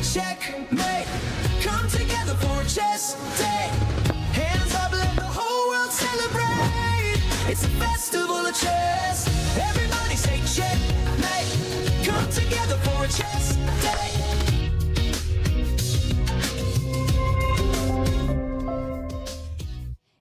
say checkmate. Come together for a chess day. Hands up, let the whole world celebrate. It's a festival of chess. Everybody say checkmate. Come together for a chess day.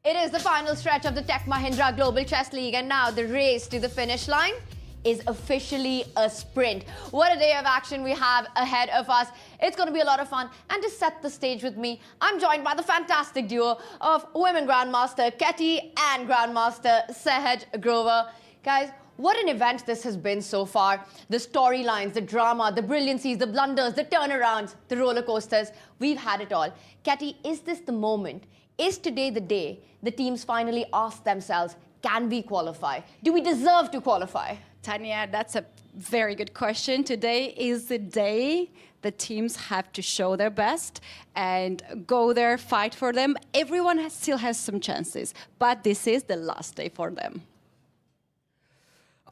It is the final stretch of the Tech Mahindra Global Chess League, and now the race to the finish line is officially a sprint. What a day of action we have ahead of us. It's going to be a lot of fun. And to set the stage with me, I'm joined by the fantastic duo of women Grandmaster Ketty and Grandmaster Sahaj Grover. Guys, what an event this has been so far. The storylines, the drama, the brilliancies, the blunders, the turnarounds, the roller coasters. We've had it all. Ketty, is this the moment? Is today the day the teams finally ask themselves, can we qualify? Do we deserve to qualify? Tanya, that's a very good question. Today is the day the teams have to show their best and go there, fight for them. Everyone still has some chances, but this is the last day for them.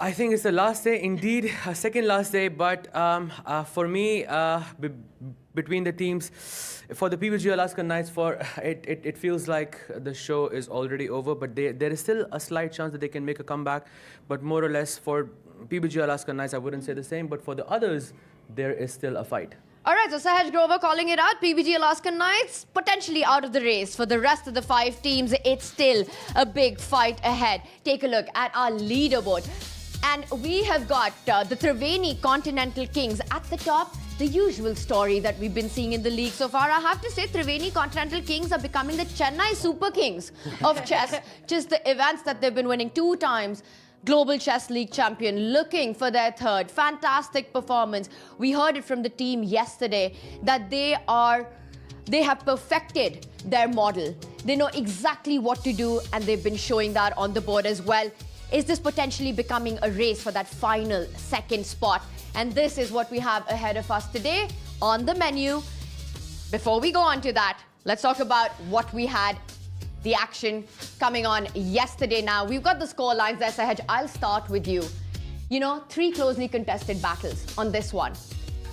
I think it's the last day, indeed, second last day, but for me, between the teams, for the PBG Alaska Knights, it feels like the show is already over, but there is still a slight chance that they can make a comeback, but more or less for PBG Alaska Knights, I wouldn't say the same, but for the others, there is still a fight. All right, so Sahaj Grover calling it out. PBG Alaska Knights potentially out of the race. For the rest of the 5 teams, it's still a big fight ahead. Take a look at our leaderboard. And we have got the Triveni Continental Kings at the top. The usual story that we've been seeing in the league so far. I have to say, Triveni Continental Kings are becoming the Chennai Super Kings of chess. Just the events that they've been winning 2 times. Global Chess League champion, looking for their 3rd. Fantastic performance. We heard it from the team yesterday that they have perfected their model. They know exactly what to do, and they've been showing that on the board as well. Is this potentially becoming a race for that final 2nd spot? And this is what we have ahead of us today on the menu. Before we go on to that, let's talk about what we had, the action coming on yesterday. Now, we've got the score lines there, Sahaj. I'll start with you. You know, 3 closely contested battles on this one.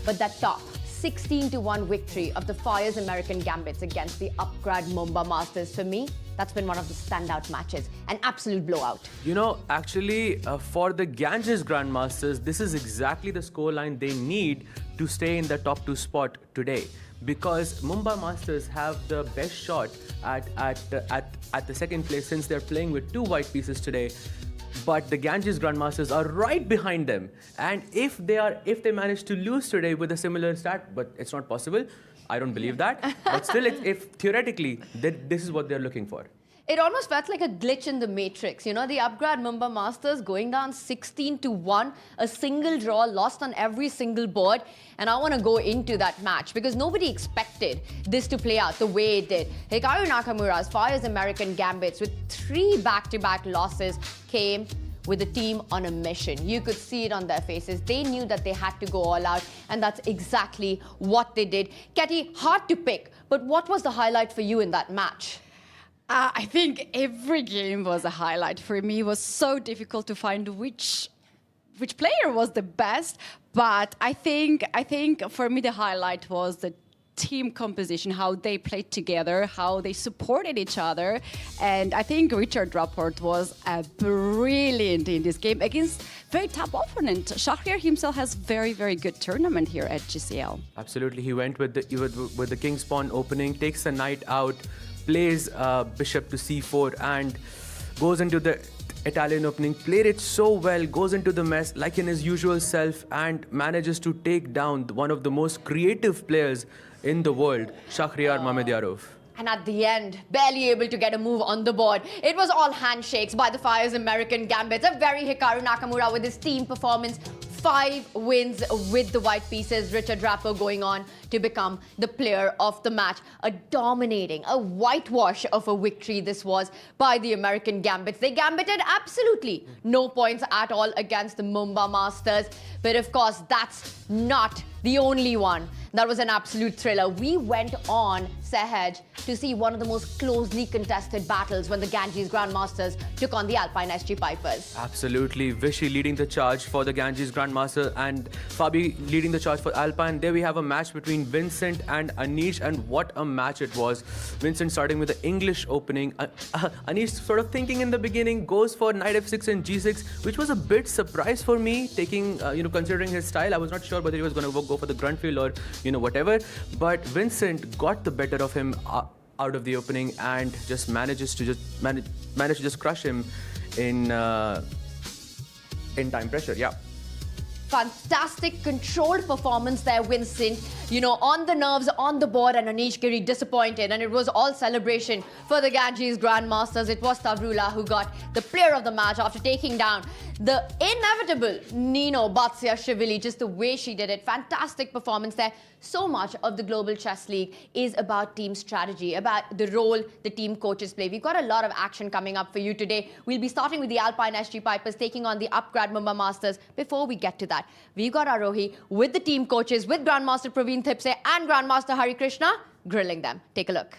But that top 16-1 victory of the Fire's American Gambits against the upgrad Mumbai Masters, for me, that's been one of the standout matches. An absolute blowout. You know, actually, for the Ganges Grandmasters, this is exactly the scoreline they need to stay in the top 2 spot today. Because Mumbai Masters have the best shot at the 2nd place, since they're playing with 2 white pieces today. But the Ganges Grandmasters are right behind them. And if they manage to lose today with a similar stat, but it's not possible, I don't believe that. But still, if theoretically, this is what they're looking for. It almost felt like a glitch in the matrix. You know, the upgrad Mumbai Masters going down 16-1, a single draw, lost on every single board. And I want to go into that match because nobody expected this to play out the way it did. Hikaru Nakamura's Fire's American Gambits with 3 back-to-back losses came with the team on a mission. You could see it on their faces. They knew that they had to go all out, and that's exactly what they did. Ketty, hard to pick, but what was the highlight for you in that match? I think every game was a highlight. For me, it was so difficult to find which player was the best. But I think for me the highlight was the team composition, how they played together, how they supported each other. And I think Richard Rapport was brilliant in this game against very tough opponent. Shahriar himself has very, very good tournament here at GCL. Absolutely, he went with the King's Pawn opening, takes the knight out, plays bishop to c4 and goes into the Italian opening, played it so well, goes into the mess like in his usual self and manages to take down one of the most creative players in the world, Shahriar Mamedyarov. And at the end, barely able to get a move on the board. It was all handshakes by the Fire's American Gambits. A very Hikaru Nakamura with his team performance. 5 wins with the white pieces. Richard Rapport going on to become the player of the match. A dominating, a whitewash of a victory this was by the American Gambits. They gambited absolutely no points at all against the Mumbai Masters. But of course, that's not the only one. That was an absolute thriller. We went on Sahaj, to see one of the most closely contested battles when the Ganges Grandmasters took on the Alpine SG Pipers. Absolutely. Vishy leading the charge for the Ganges Grandmaster and Fabi leading the charge for Alpine. There we have a match between Vincent and Anish, and what a match it was. Vincent starting with the English opening. Anish sort of thinking in the beginning, goes for knight f6 and g6, which was a bit surprise for me, taking, considering his style. I was not sure whether he was going to go for the grunt field or, whatever. But Vincent got the better of him out of the opening and just managed to just crush him in time pressure. Yeah. Fantastic controlled performance there, Vincent. On the nerves, on the board, and Anish Giri disappointed. And it was all celebration for the Ganges Grandmasters. It was Tavrula who got the player of the match after taking down the inevitable Nino Batsiashvili. Just the way she did it. Fantastic performance there. So much of the Global Chess League is about team strategy, about the role the team coaches play. We've got a lot of action coming up for you today. We'll be starting with the Alpine SG Pipers taking on the upgrad Mumbai Masters. Before we get to that, we've got Arohi with the team coaches, with Grandmaster Praveen Thipse and Grandmaster Hari Krishna, grilling them. Take a look.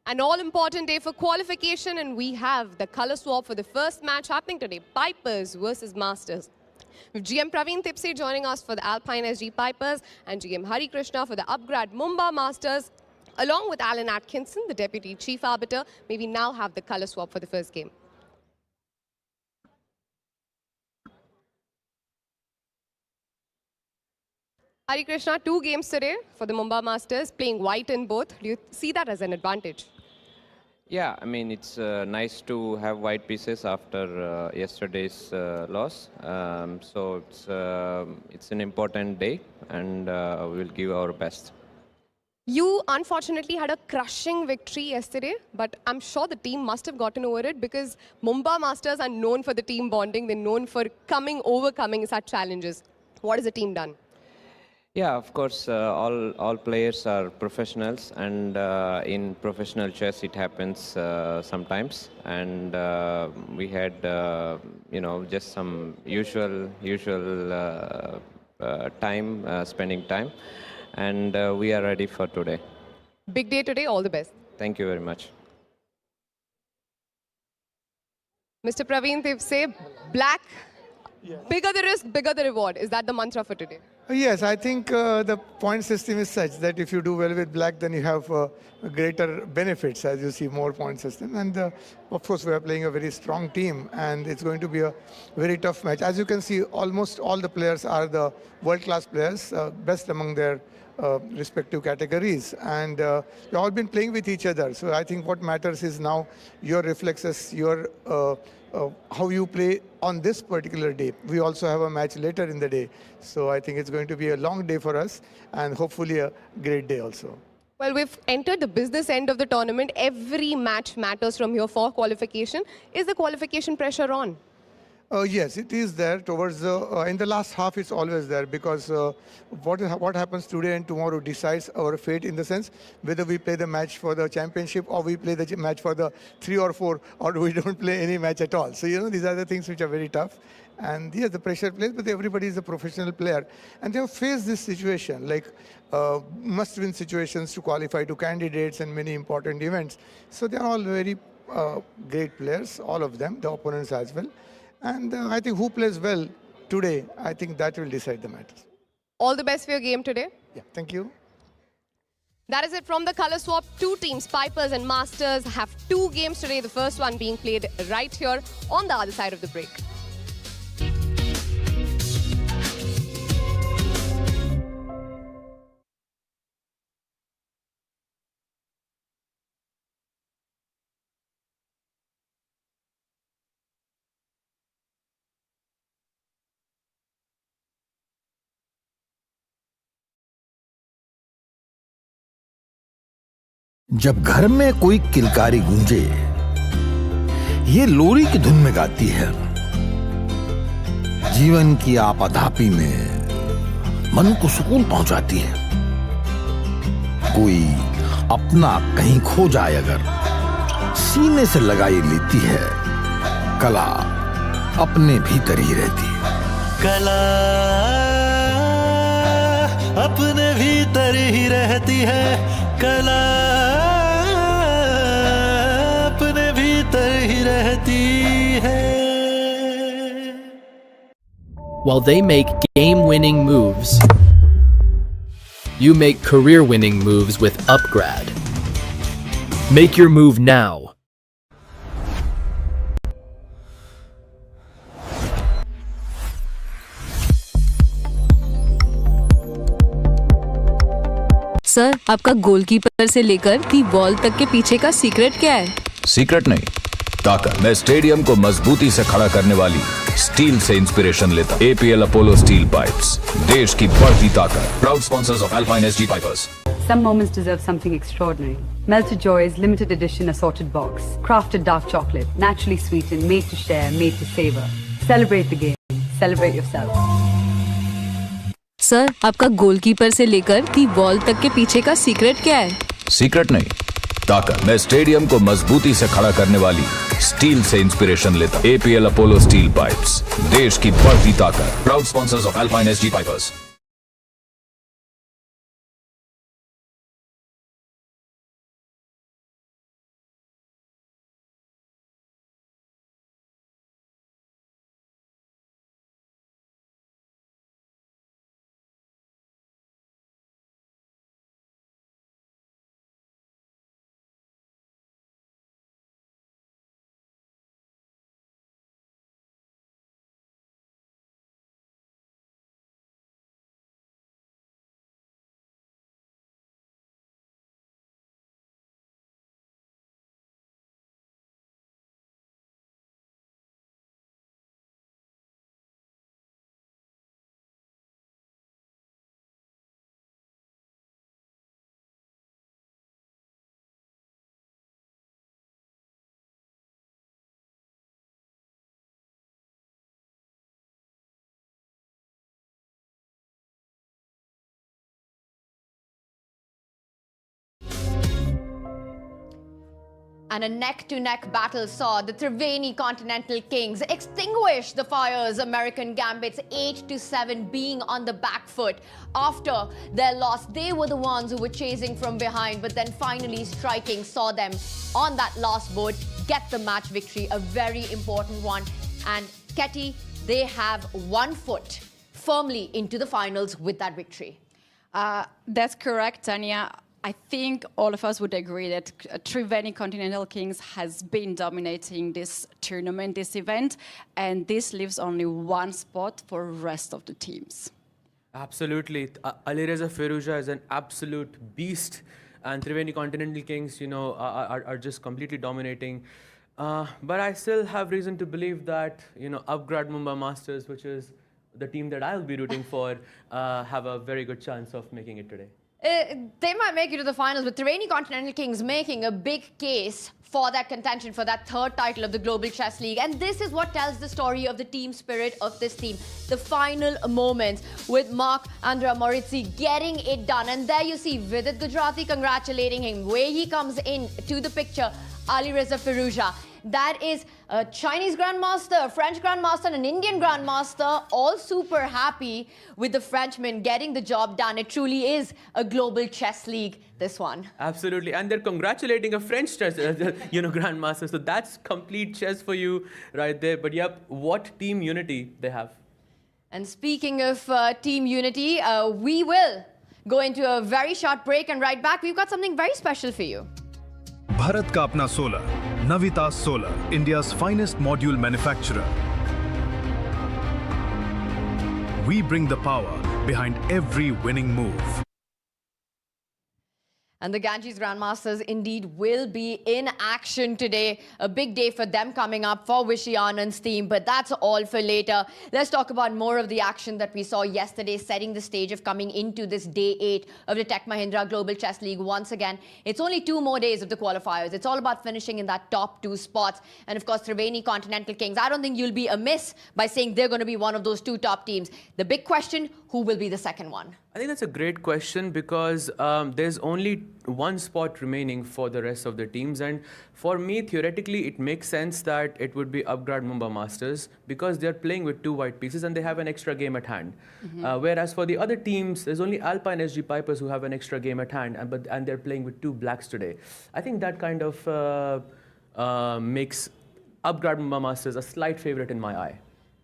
An all-important day for qualification, and we have the colour swap for the first match happening today, Pipers versus Masters. With GM Praveen Thipse joining us for the Alpine SG Pipers and GM Hari Krishna for the upgrad Mumbai Masters, along with Alan Atkinson, the Deputy Chief Arbiter. May we now have the colour swap for the first game. Hari Krishna, 2 games today for the Mumbai Masters, playing white in both. Do you see that as an advantage? Yeah, I mean, it's nice to have white pieces after yesterday's loss. So it's an important day, and we'll give our best. You unfortunately had a crushing victory yesterday, but I'm sure the team must have gotten over it because Mumbai Masters are known for the team bonding. They're known for overcoming such challenges. What has the team done? Yeah, of course, all players are professionals, and in professional chess it happens sometimes. And we had, just some usual spending time, and we are ready for today. Big day today, all the best. Thank you very much. Mr. Praveen Thipse, black, bigger the risk, bigger the reward. Is that the mantra for today? Yes, I think the point system is such that if you do well with black, then you have greater benefits as you see more point system. And of course, we are playing a very strong team, and it's going to be a very tough match. As you can see, almost all the players are the world-class players, best among their respective categories, and we've all been playing with each other. So I think what matters is now your reflexes, your how you play on this particular day. We also have a match later in the day, so I think it's going to be a long day for us, and hopefully a great day also. Well, we've entered the business end of the tournament. Every match matters from here for qualification. Is the qualification pressure on? Yes, it is there towards in the last half. It's always there because what happens today and tomorrow decides our fate, in the sense whether we play the match for the championship or we play the match for the 3 or 4, or we don't play any match at all. So these are the things which are very tough. And yes, the pressure plays, but everybody is a professional player, and they have faced this situation, like must-win situations to qualify to candidates and many important events. So they are all very great players, all of them, the opponents as well. And I think who plays well today, I think that will decide the matters. All the best for your game today. Yeah, thank you. That is it from the colour swap. 2 teams, Pipers and Masters, have 2 games today. The first one being played right here on the other side of the break. जब घर में कोई किलकारी गूंजे, ये लोरी की धुन में गाती है। जीवन की आपाधापी में मन को सुकून पहुंचाती है। कोई अपना कहीं खो जाए अगर, सीने से लगाई लेती है। कला अपने भीतर ही रहती है। कला अपने भीतर ही रहती है। कला रहती है. While they make game-winning moves, you make career-winning moves with Upgrad. Make your move now. Sir, आपका गोलकीपर से लेकर दी बॉल तक के पीछे का सीक्रेट क्या है? सीक्रेट नहीं, ताकत. मैं स्टेडियम को मजबूती से खड़ा करने वाली स्टील से इंस्पिरेशन लेता. एपीएल अपोलो स्टील पाइप्स, देश की बढ़ती ताकत. Proud sponsors of alpine SG pipers. Some moments deserve something extraordinary. Melted Joy's limited edition assorted box. Crafted dark chocolate, naturally sweetened, made to share, made to savor. Celebrate the game. Celebrate yourself. Sir, आपका goalkeeper से लेकर the ball तक के पीछे का secret क्या है? Secret नहीं, ताकत. मैं स्टेडियम को मजबूती से खड़ा करने वाली स्टील से इंस्पिरेशन लेता. एपीएल अपोलो स्टील पाइप्स, देश की बढ़ती ताकत. Proud sponsors of alpine SG pipers. And a neck-to-neck battle saw the Triveni Continental Kings extinguish the Fire's American Gambits 8-7, being on the back foot. After their loss, they were the ones who were chasing from behind, but then finally striking saw them on that last board get the match victory, a very important one. And Ketty, they have 1 foot firmly into the finals with that victory. That's correct, Tanya. I think all of us would agree that Triveni Continental Kings has been dominating this tournament, this event, and this leaves only 1 spot for rest of the teams. Absolutely. Alireza Firouzja is an absolute beast, and Triveni Continental Kings, you know, are just completely dominating. But I still have reason to believe that, you know, Upgrad Mumbai Masters, which is the team that I'll be rooting for, have a very good chance of making it today. They might make it to the finals, but Triveni Continental Kings making a big case for that contention, for that 3rd title of the Global Chess League. And this is what tells the story of the team spirit of this team. The final moments with Marc-Andre Morizzi getting it done. And there you see Vidit Gujarati congratulating him. Where he comes in to the picture, Alireza Firouzja. That is a Chinese Grandmaster, a French Grandmaster, and an Indian Grandmaster, all super happy with the Frenchman getting the job done. It truly is a global chess league, this one. Absolutely. And they're congratulating a French chess, you know, Grandmaster. So that's complete chess for you right there. But yep, what team unity they have. And speaking of team unity, we will go into a very short break, and right back, we've got something very special for you. Bharat का अपना solar, Navita solar, India's finest module manufacturer. We bring the power behind every winning move. And the Ganges Grandmasters indeed will be in action today. A big day for them coming up for Vishy Anand's team, but that's all for later. Let's talk about more of the action that we saw yesterday, setting the stage of coming into this day 8 of the Tech Mahindra Global Chess League. Once again, it's only 2 more days of the qualifiers. It's all about finishing in that top 2 spots. And of course, Triveni Continental Kings, I don't think you'll be amiss by saying they're going to be one of those 2 top teams. The big question, who will be the second one? I think that's a great question because there's only 1 spot remaining for the rest of the teams. And for me, theoretically, it makes sense that it would be Upgrad Mumbai Masters because they're playing with 2 white pieces and they have an extra game at hand. Whereas for the other teams, there's only Alpine SG Pipers who have an extra game at hand and they're playing with 2 blacks today. I think that kind of makes Upgrad Mumbai Masters a slight favorite in my eye.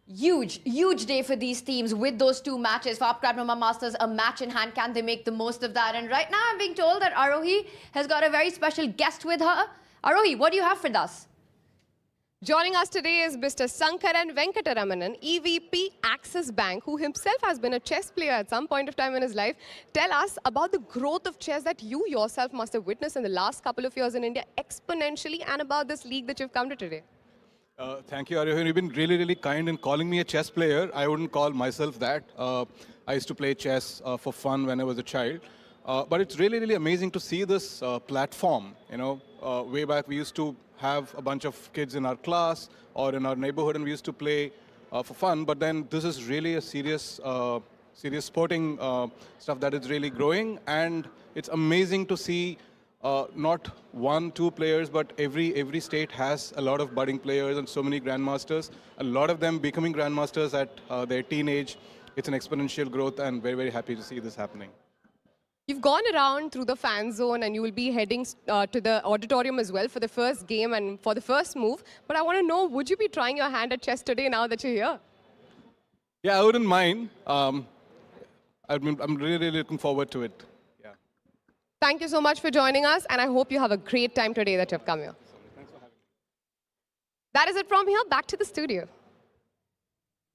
Huge day for these teams with those two matches. For Upgrad Mumbai Masters, a match in hand. Can they make the most of that? And right now, I'm being told that Arohi has got a very special guest with her. Arohi, what do you have for us? Joining us today is Mr. Sankaran Venkataramanan, EVP Axis Bank, who himself has been a chess player at some point of time in his life. Tell us about the growth of chess that you yourself must have witnessed in the last couple of years in India exponentially, and about this league that you've come to today. Thank you, Arjun. You've been really kind in calling me a chess player. I wouldn't call myself that. I used to play chess for fun when I was a child. But it's really amazing to see this platform. You know, way back we used to have a bunch of kids in our class or in our neighborhood, and we used to play for fun. But then this is really a serious sporting stuff that is really growing, and it's amazing to see. Not 1-2 players, but every state has a lot of budding players and so many grandmasters. A lot of them becoming grandmasters at their teenage. It's an exponential growth, and very happy to see this happening. You've gone around through the fan zone, and you will be heading to the auditorium as well for the first game and for the first move. But I want to know, would you be trying your hand at chess today now that you're here? Yeah, I wouldn't mind. I'm really looking forward to it. Thank you so much for joining us, and I hope you have a great time today that you've come here. Thanks for having me. That is it from here. Back to the studio.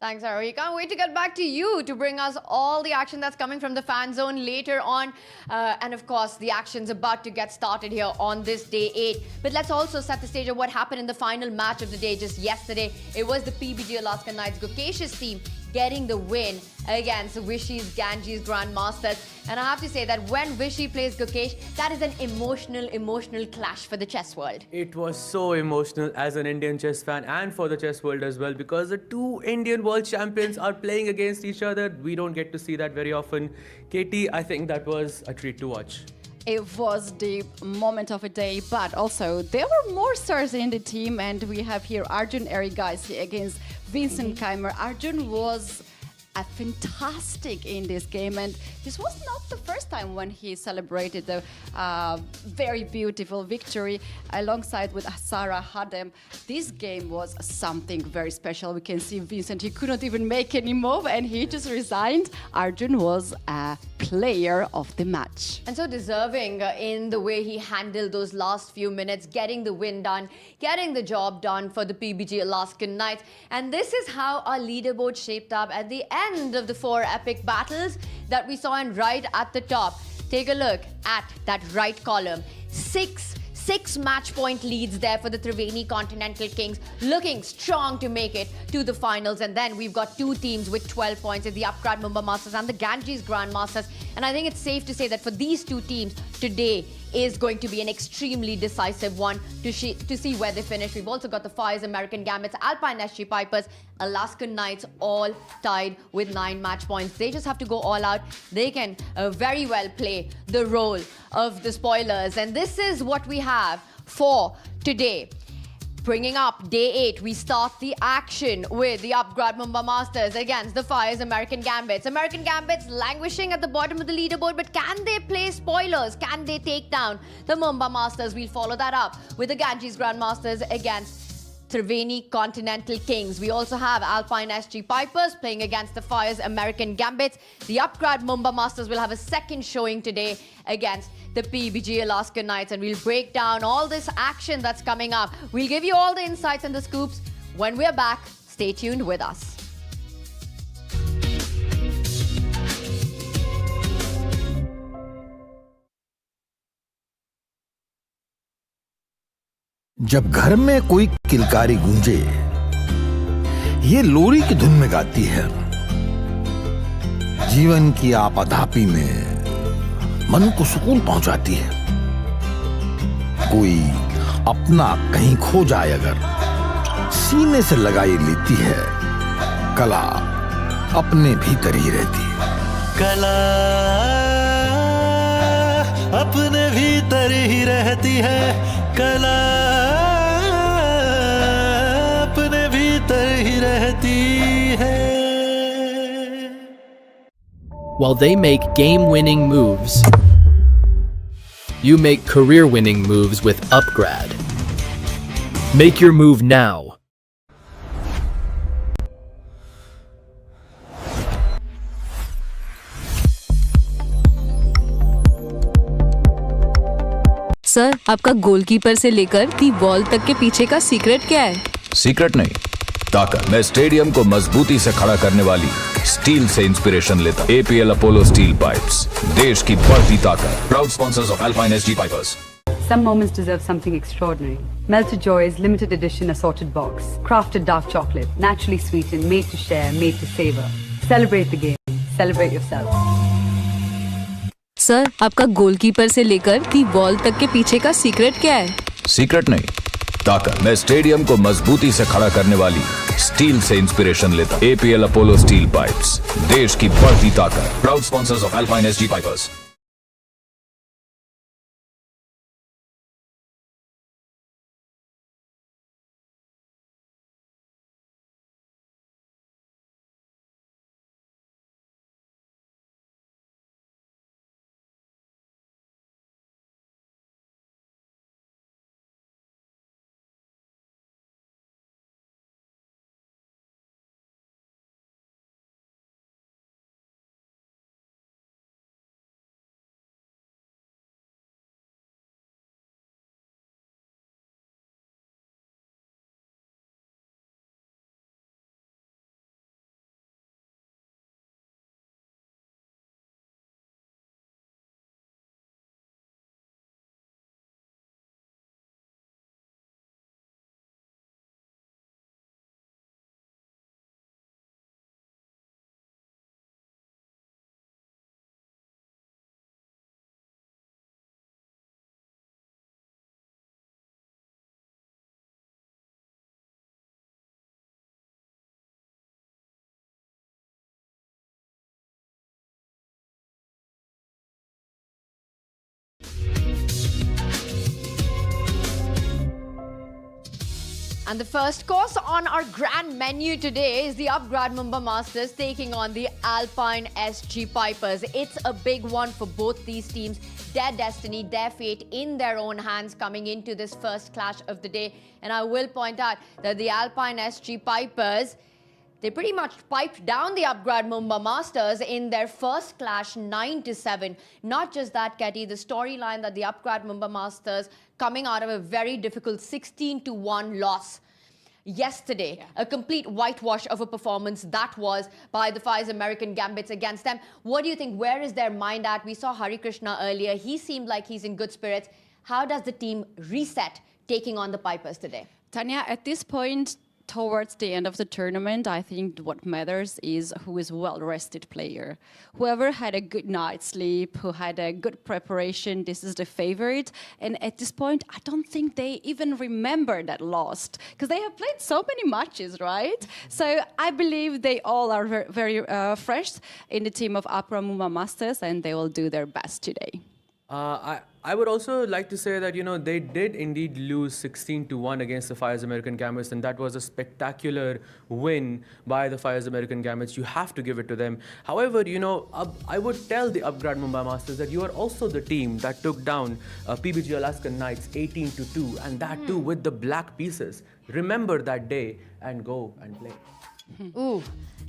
Thanks, Arohi. Can't wait to get back to you to bring us all the action that's coming from the fan zone later on. And of course, the action's about to get started here on this day 8. But let's also set the stage of what happened in the final match of the day just yesterday. It was the PBG Alaska Knights Gukesh's team getting the win against Vishy's Ganges Grandmasters. And I have to say that when Vishy plays Gukesh, that is an emotional clash for the chess world. It was so emotional as an Indian chess fan and for the chess world as well, because the two Indian world champions are playing against each other. We don't get to see that very often. Katie, I think that was a treat to watch. It was the moment of a day, but also there were more stars in the team, and we have here Arjun Erigais against Vincent Keimer. Arjun was fantastic in this game, and this was not the first time when he celebrated the very beautiful victory alongside with Sarah Hadem. This game was something very special. We can see Vincent, he couldn't even make any move and he just resigned. Arjun was a player of the match. And so deserving in the way he handled those last few minutes, getting the win done, getting the job done for the PBG Alaskan Knights. And this is how our leaderboard shaped up at the end of the 4 epic battles that we saw, and right at the top, take a look at that right column. Six match point leads there for the Triveni Continental Kings, looking strong to make it to the finals. And then we've got 2 teams with 12 points, the Upgrad Mumbai Masters and the Ganges Grandmasters. And I think it's safe to say that for these 2 teams, today is going to be an extremely decisive one to see where they finish. We've also got the Fires, American Gambits, Alpine SG Pipers, Alaskan Knights, all tied with 9 match points. They just have to go all out. They can very well play the role of the spoilers. And this is what we have for today. Bringing up day 8, we start the action with the Upgrad Mumbai Masters against the Fires American Gambits. American Gambits languishing at the bottom of the leaderboard, but can they play spoilers? Can they take down the Mumbai Masters? We'll follow that up with the Ganges Grandmasters against Triveni Continental Kings. We also have Alpine SG Pipers playing against the Fires American Gambits. The Upgrad Mumbai Masters will have a second showing today against the PBG Alaska Knights, and we'll break down all this action that's coming up. We'll give you all the insights and the scoops when we're back. Stay tuned with us. जब घर में कोई किलकारी गूंजे, ये लोरी की धुन में गाती है। जीवन की आपाधापी में मन को सुकून पहुंचाती है। कोई अपना कहीं खो जाए अगर सीने से लगाई लेती है, कला अपने भीतर ही रहती है। कला अपने भीतर ही रहती है, कला अपने भीतर ही रहती है। While they make game-winning moves, you make career-winning moves with Upgrad. Make your move now. Sir, आपका गोलकीपर से लेकर दी वॉल तक के पीछे का सीक्रेट क्या है? सीक्रेट नहीं, ताकत। मैं स्टेडियम को मजबूती से खड़ा करने वाली स्टील से इंस्पिरेशन लेता। APL अपोलो स्टील पाइप्स, देश की बढ़ती ताकत। Proud sponsors of alpine SG pipers. Some moments deserve something extraordinary. Melted Joy's limited edition assorted box. Crafted dark chocolate, naturally sweetened, made to share, made to savor. Celebrate the game. Celebrate yourself. Sir, आपका goalkeeper से लेकर the wall तक के पीछे का secret क्या है? Secret नहीं, ताकत। मैं स्टेडियम को मजबूती से खड़ा करने वाली स्टील से इंस्पिरेशन लेता। APL अपोलो स्टील पाइप्स, देश की बढ़ती ताकत। Proud sponsors of alpine SG pipers. And the first course on our grand menu today is the Upgrad Mumbai Masters taking on the Alpine SG Pipers. It's a big one for both these teams. Their destiny, their fate in their own hands coming into this first clash of the day. And I will point out that the Alpine SG Pipers, they pretty much piped down the Upgrad Mumbai Masters in their first clash 9-7. Not just that, Ketty, the storyline that the Upgrad Mumbai Masters coming out of a very difficult 16-1 loss yesterday. A complete whitewash of a performance that was by the Fire's American Gambits against them. What do you think? Where is their mind at? We saw Hari Krishna earlier. He seemed like he's in good spirits. How does the team reset taking on the Pipers today? Tanya, at this point, towards the end of the tournament, I think what matters is who is a well-rested player. Whoever had a good night's sleep, who had a good preparation, this is the favorite. And at this point, I don't think they even remember that lost, because they have played so many matches, right? So I believe they all are very fresh in the team of Upgrad Mumbai Masters, and they will do their best today. I would also like to say that, you know, they did indeed lose 16-1 against the Fire's American Gambits, and that was a spectacular win by the Fire's American Gambits. You have to give it to them. However, you know, I would tell the Upgrad Mumbai Masters that you are also the team that took down PBG Alaskan Knights 18-2, and that too with the black pieces. Remember that day and go and play. Ooh.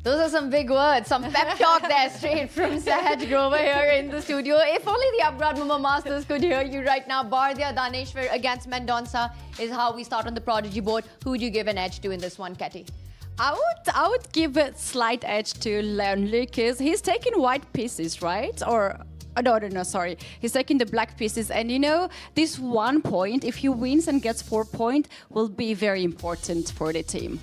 Those are some big words, some pep talk there straight from Sahaj Grover here in the studio. If only the Upgrad Mumbai Masters could hear you right now. Bardya Daneshwar against Mendonça is how we start on the Prodigy board. Who would you give an edge to in this one, Ketty? I would give a slight edge to Leon Lucas. He's taking white pieces, right? Or no, sorry. He's taking the black pieces. And you know, this 1 point, if he wins and gets 4 points, will be very important for the team.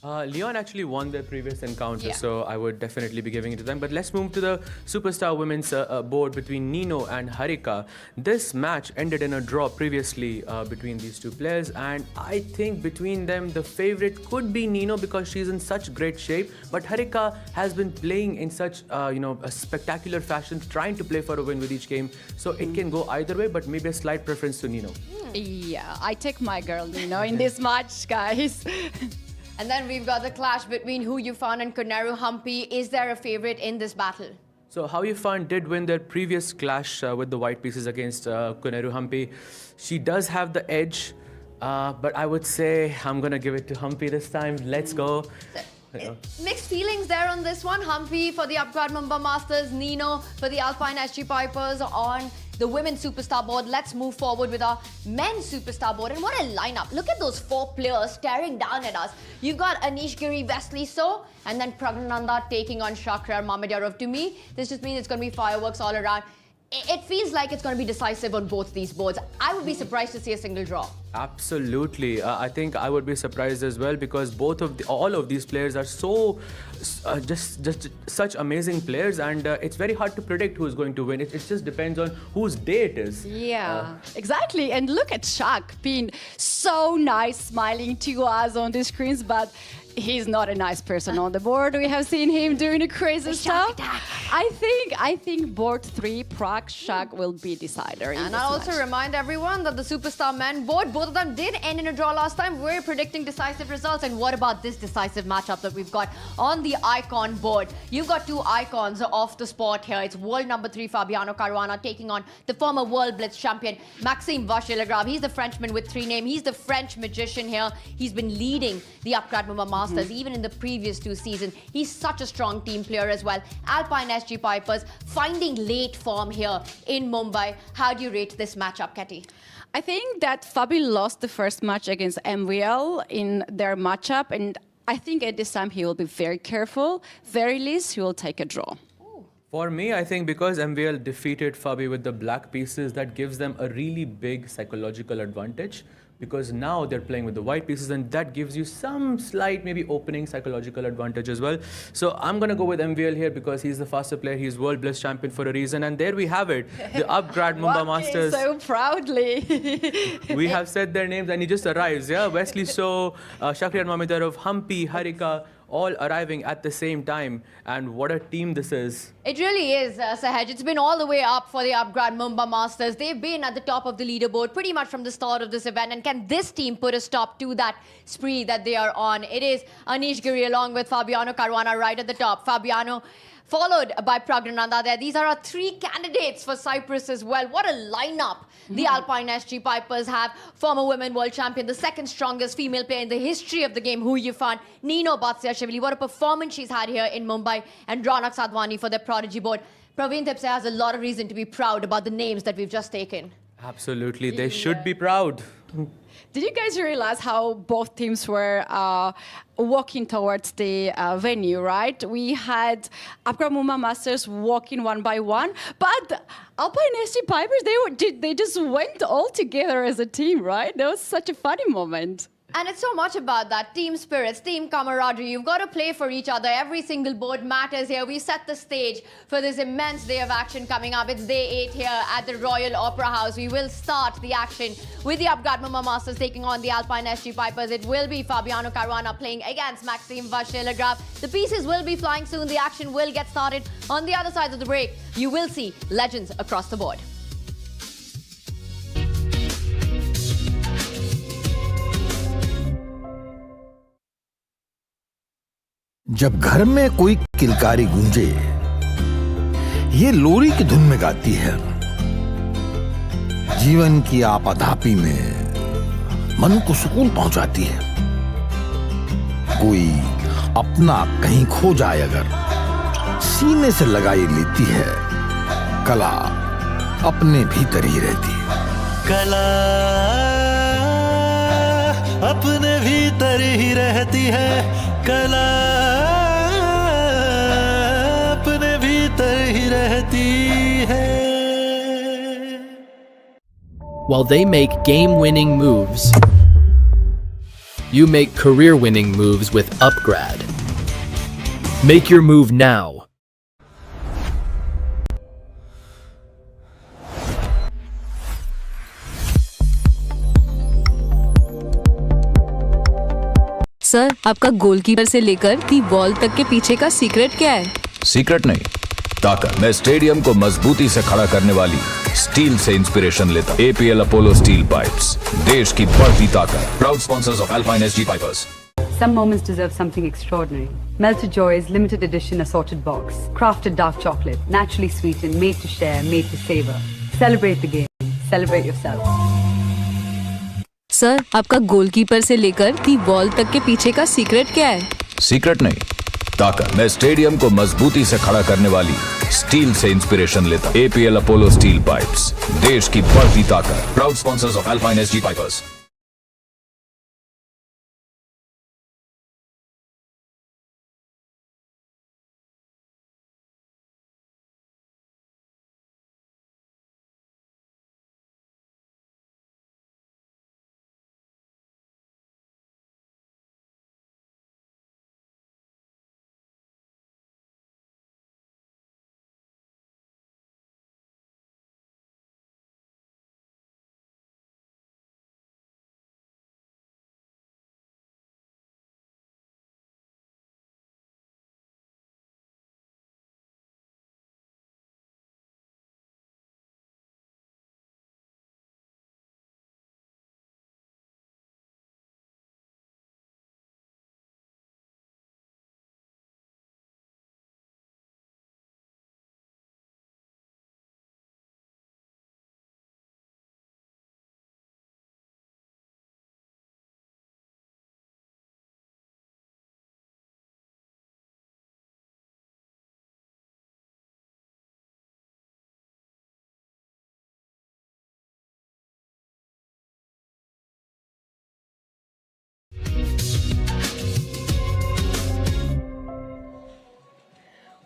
Leon actually won their previous encounter, so I would definitely be giving it to them. But let's move to the Superstar Women's board between Nino and Harika. This match ended in a draw previously between these two players, and I think between them, the favorite could be Nino because she's in such great shape. But Harika has been playing in such, a spectacular fashion, trying to play for a win with each game. So it can go either way, but maybe a slight preference to Nino. Yeah, I take my girl Nino in this match, guys. And then we've got the clash between Hu Yufan and Koneru Humpy. Is there a favorite in this battle? So Hu Yufan did win their previous clash with the white pieces against Koneru Humpy. She does have the edge, but I would say I'm going to give it to Humpy this time. Let's go. Mixed feelings there on this one. Humpy for the Upgrad Mumbai Masters, Nino for the Alpine SG Pipers on the women's superstar board. Let's move forward with our men's superstar board. And what a lineup. Look at those 4 players staring down at us. You've got Anish Giri, Wesley So, and then Pragg taking on Shakhriyar Mamedyarov. To me, this just means it's going to be fireworks all around. It feels like it's going to be decisive on both these boards. I would be surprised to see a single draw. Absolutely. I think I would be surprised as well because all of these players are so just such amazing players, and it's very hard to predict who's going to win. It just depends on whose day it is. Yeah, exactly. And look at Shak being so nice, smiling to us on the screens, but he's not a nice person on the board. We have seen him doing the crazy stuff. I think board 3, Pragg, Shak will be decider. And I'll also remind everyone that the superstar men board, both of them did end in a draw last time. We're predicting decisive results. And what about this decisive matchup that we've got on the icon board? You've got 2 icons off the spot here. It's world number 3 Fabiano Caruana taking on the former world blitz champion Maxime Vachier-Lagrave. He's the Frenchman with 3 names. He's the French magician here. He's been leading the Upgrad Mumbai Masters even in the previous 2 seasons. He's such a strong team player as well. Alpine SG Pipers finding late form here in Mumbai. How do you rate this matchup, Katie? I think that Fabi lost the first match against MVL in their matchup, and I think at this time he will be very careful. Very least, he will take a draw. For me, I think because MVL defeated Fabi with the black pieces, that gives them a really big psychological advantage. Because now they're playing with the white pieces, and that gives you some slight maybe opening psychological advantage as well. So I'm going to go with MVL here because he's the faster player. He's world blitz champion for a reason. And there we have it. The Upgrad Mumbai Masters. So proudly. We have said their names and he just arrives. Yeah, Wesley So, Shakhriyar Mamedyarov, Humpy, Harika, all arriving at the same time. And what a team this is. It really is, Sahaj. It's been all the way up for the Upgrad Mumbai Masters. They've been at the top of the leaderboard pretty much from the start of this event. And can this team put a stop to that spree that they are on? It is Anish Giri along with Fabiano Caruana right at the top. Fabiano followed by Pragg there. These are our 3 candidates for Cyprus as well. What a lineup the Alpine SG Pipers have. Former women world champion, the 2nd strongest female player in the history of the game, who you found, Nino Batsiashvili. What a performance she's had here in Mumbai. And Ronak Sadhwani for their prodigy board. Praveen Tipse has a lot of reason to be proud about the names that we've just taken. Absolutely. They should be proud. Did you guys realize how both teams were walking towards the venue, right? We had Upgrad Mumbai Masters walking one by one, but Alpine SG Pipers, they just went all together as a team, right? That was such a funny moment. And it's so much about that team spirits, team camaraderie. You've got to play for each other. Every single board matters here. We set the stage for this immense day of action coming up. It's day 8 here at the Royal Opera House. We will start the action with the Upgrad Mumbai Masters taking on the Alpine SG Pipers. It will be Fabiano Caruana playing against Maxime Vachier-Lagrave. The pieces will be flying soon. The action will get started. On the other side of the break, you will see legends across the board. जब घर में कोई किलकारी गूंजे, ये लोरी की धुन में गाती है। जीवन की आपाधापी में मन को सुकून पहुंचाती है। कोई अपना कहीं खो जाए अगर, सीने से लगाई लेती है। कला अपने भीतर ही रहती है। कला अपने भीतर ही रहती है। कला अपने भीतर ही रहती है। While they make game-winning moves, you make career-winning moves with Upgrad. Make your move now. Sir, आपका गोलकीपर से लेकर दी बॉल तक के पीछे का सीक्रेट क्या है? सीक्रेट नहीं, ताकत। मैं स्टेडियम को मजबूती से खड़ा करने वाली स्टील से इंस्पिरेशन लेता। APL अपोलो स्टील पाइप्स, देश की बढ़ती ताकत। Proud sponsors of alpine SG pipers. Some moments deserve something extraordinary. Melted Joy's limited edition assorted box. Crafted dark chocolate, naturally sweetened, made to share, made to savor. Celebrate the game. Celebrate yourself. Sir, आपका goalkeeper से लेकर the ball तक के पीछे का secret क्या है? Secret नहीं, ताकत। मैं स्टेडियम को मजबूती से खड़ा करने वाली स्टील से इंस्पिरेशन लेता एपीएल अपोलो स्टील पाइप्स, देश की बढ़ती ताकत। Proud sponsors of alpine SG pipers.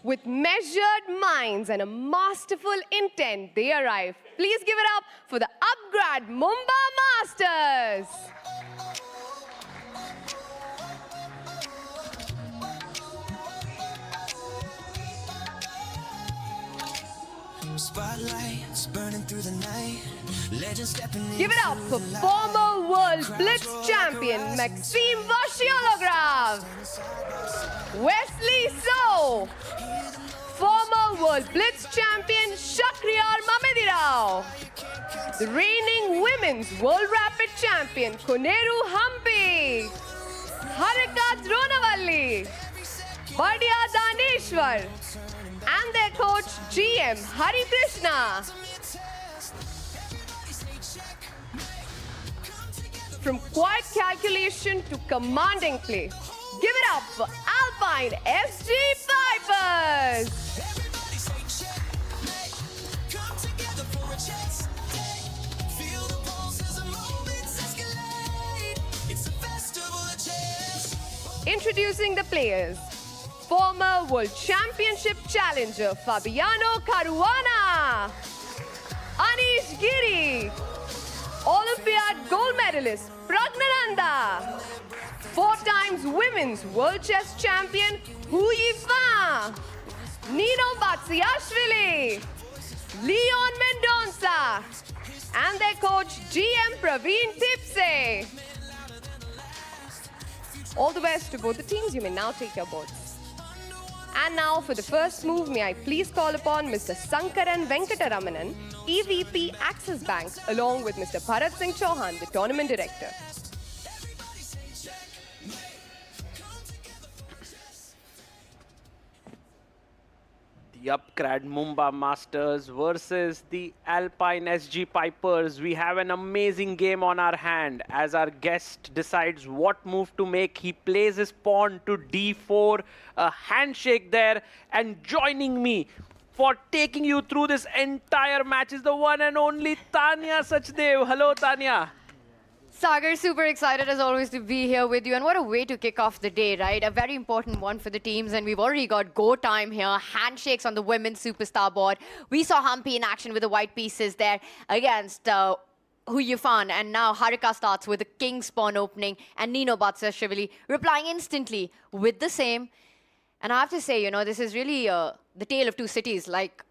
With measured minds and a masterful intent, they arrive. Please give it up for the upgrad Mumbai Masters. Spotlights burning through the night. Legends stepping in. Give it up for former World Blitz champion Maxime Vishy holograph. Wesley So. Former World Blitz champion Shakriyar Mamedirao. The reigning Women's World Rapid champion Koneru Hampi. Harika Dronavalli. Badia Daneshwar. And their coach GM Hari Krishna. From quiet calculation to commanding play, give it up for Alpine SG Pipers. Introducing the players. Former World Championship challenger Fabiano Caruana. Anish Giri. Olympiad gold medalist Pragg. 4 times Women's World Chess Champion Hu Yifan. Nino Batsiashvili. Leon Mendonça. And their coach GM Praveen Tipse. All the best to both the teams. You may now take your boards. And now for the first move, may I please call upon Mr. Sankaran Venkataramanan, EVP Axis Bank, along with Mr. Bharat Singh Chauhan, the Tournament Director. The upgrad Mumbai Masters versus the Alpine SG Pipers. We have an amazing game on our hand as our guest decides what move to make. He plays his pawn to d4, a handshake there, and joining me for taking you through this entire match is the one and only Tanya Sachdev. Hello, Tanya. Sagar, super excited as always to be here with you. And what a way to kick off the day, right? A very important one for the teams. And we've already got go time here. Handshakes on the women's superstar board. We saw Hampi in action with the white pieces there against Hu Yifan. And now Harika starts with the king's pawn opening. And Nino Batsiashvili replying instantly with the same. And I have to say, you know, this is really the tale of two cities. Like,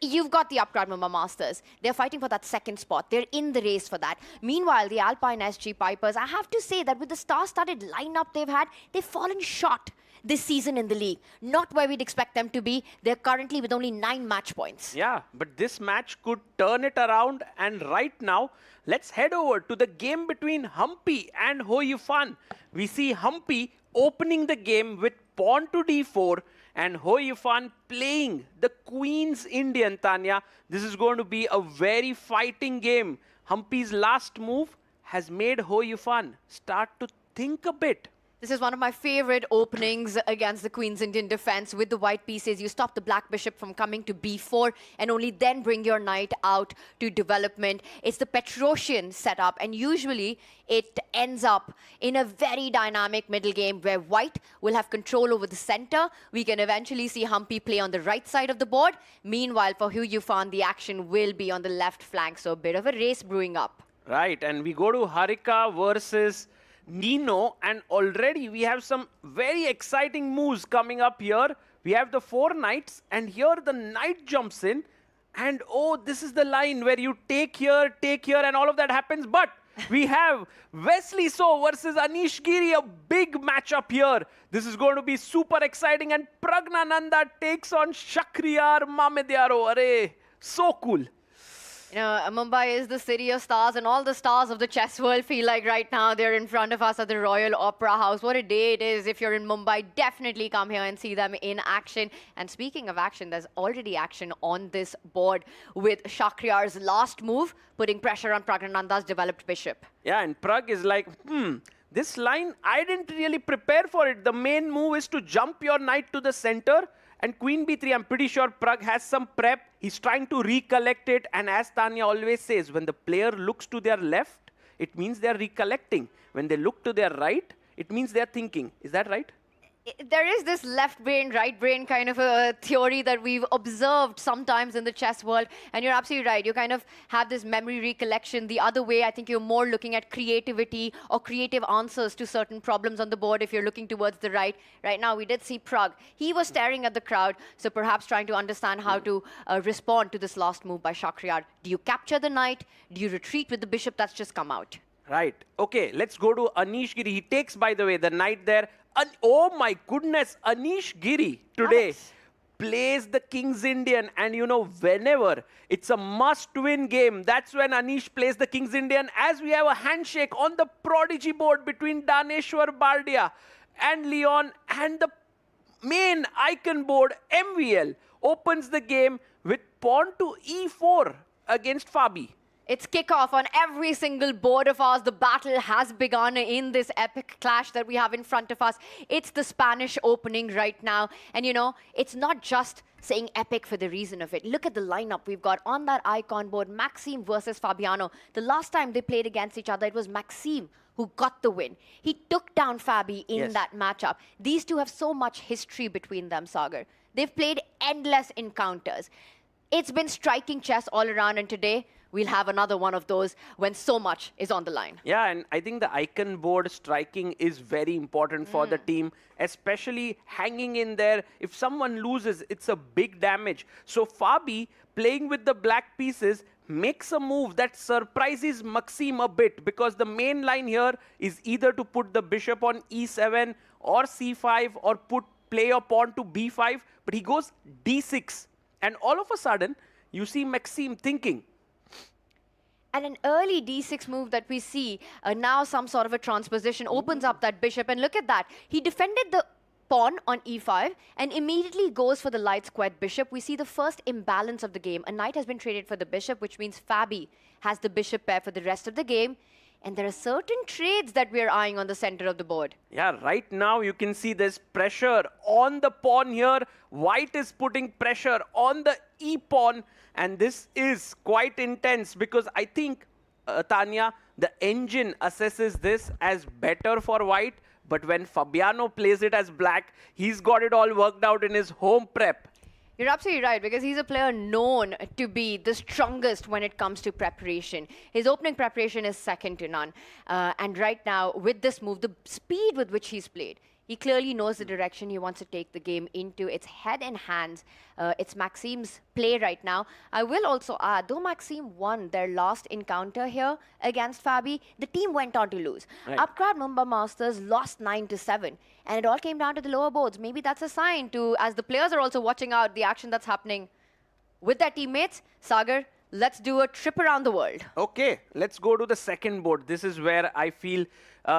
you've got the upgrad Mumbai Masters. They're fighting for that second spot. They're in the race for that. Meanwhile, the Alpine SG Pipers, I have to say that with the star-studded lineup they've had, they've fallen short this season in the league. Not where we'd expect them to be. They're currently with only 9 match points. Yeah, but this match could turn it around. And right now, let's head over to the game between Hampi and Hu Yifan. We see Hampi opening the game with pawn to d4 and Hu Yifan playing the Queen's Indian, Tanya. This is going to be a very fighting game. Hampi's last move has made Hu Yifan start to think a bit. This is one of my favorite openings against the Queen's Indian defense. With the white pieces, you stop the black bishop from coming to b4 and only then bring your knight out to development. It's the Petrosian setup, and usually it ends up in a very dynamic middle game where white will have control over the center. We can eventually see Humpy play on the right side of the board. Meanwhile, for Hu Yufan, the action will be on the left flank, so a bit of a race brewing up. Right, and we go to Harika versus Nino, and already we have some very exciting moves coming up here. We have the 4 knights, and here the knight jumps in, and oh, this is the line where you take here, and all of that happens. But we have Wesley So versus Anish Giri, a big matchup here. This is going to be super exciting, and Pragnananda takes on Shakriyar Mamedyaro. Arey, so cool. You know, Mumbai is the city of stars, and all the stars of the chess world feel like right now they're in front of us at the Royal Opera House. What a day it is. If you're in Mumbai, definitely come here and see them in action. And speaking of action, there's already action on this board with Shakriyar's last move, putting pressure on Pragnananda's developed bishop. Yeah, and Pragg is like, this line, I didn't really prepare for it. The main move is to jump your knight to the center. And Queen b3, I'm pretty sure Pragg has some prep. He's trying to recollect it. And as Tanya always says, when the player looks to their left, it means they're recollecting. When they look to their right, it means they're thinking. Is that right? There is this left brain, right brain kind of a theory that we've observed sometimes in the chess world. And you're absolutely right. You kind of have this memory recollection. The other way, I think you're more looking at creativity or creative answers to certain problems on the board if you're looking towards the right. Right now, we did see Pragg. He was staring at the crowd, so perhaps trying to understand how to respond to this last move by Shakriyar. Do you capture the knight? Do you retreat with the bishop that's just come out? Right. Okay, let's go to Anish Giri. He takes, by the way, the knight there. Oh my goodness, Anish Giri today plays the King's Indian. And you know, whenever it's a must-win game, that's when Anish plays the King's Indian. As we have a handshake on the Prodigy board between Daneshwar Bardia and Leon, and the main icon board, MVL, opens the game with pawn to e4 against Fabi. It's kickoff on every single board of ours. The battle has begun in this epic clash that we have in front of us. It's the Spanish opening right now. And you know, it's not just saying epic for the reason of it. Look at the lineup we've got on that icon board. Maxime versus Fabiano. The last time they played against each other, it was Maxime who got the win. He took down Fabi in that matchup. These two have so much history between them, Sagar. They've played endless encounters. It's been striking chess all around, and today we'll have another one of those when so much is on the line. Yeah, and I think the icon board striking is very important for the team, especially hanging in there. If someone loses, it's a big damage. So Fabi, playing with the black pieces, makes a move that surprises Maxime a bit, because the main line here is either to put the bishop on e7 or c5 or play your pawn to b5, but he goes d6. And all of a sudden, you see Maxime thinking. And an early d6 move that we see, now some sort of a transposition, opens up that bishop. And look at that. He defended the pawn on e5 and immediately goes for the light squared bishop. We see the first imbalance of the game. A knight has been traded for the bishop, which means Fabi has the bishop pair for the rest of the game. And there are certain trades that we're eyeing on the center of the board. Yeah, right now you can see there's pressure on the pawn here. White is putting pressure on the e-pawn. And this is quite intense, because I think, Tanya, the engine assesses this as better for white. But when Fabiano plays it as black, he's got it all worked out in his home prep. You're absolutely right, because he's a player known to be the strongest when it comes to preparation. His opening preparation is second to none. And right now, with this move, the speed with which he's played, he clearly knows the direction he wants to take the game into. It's head and hands. It's Maxime's play right now. I will also add, though Maxime won their last encounter here against Fabi, the team went on to lose. Right. Upgrad Mumbai Masters lost 9-7. And it all came down to the lower boards. Maybe that's a sign to, as the players are also watching out the action that's happening with their teammates. Sagar, let's do a trip around the world. Okay, let's go to the second board. This is where I feel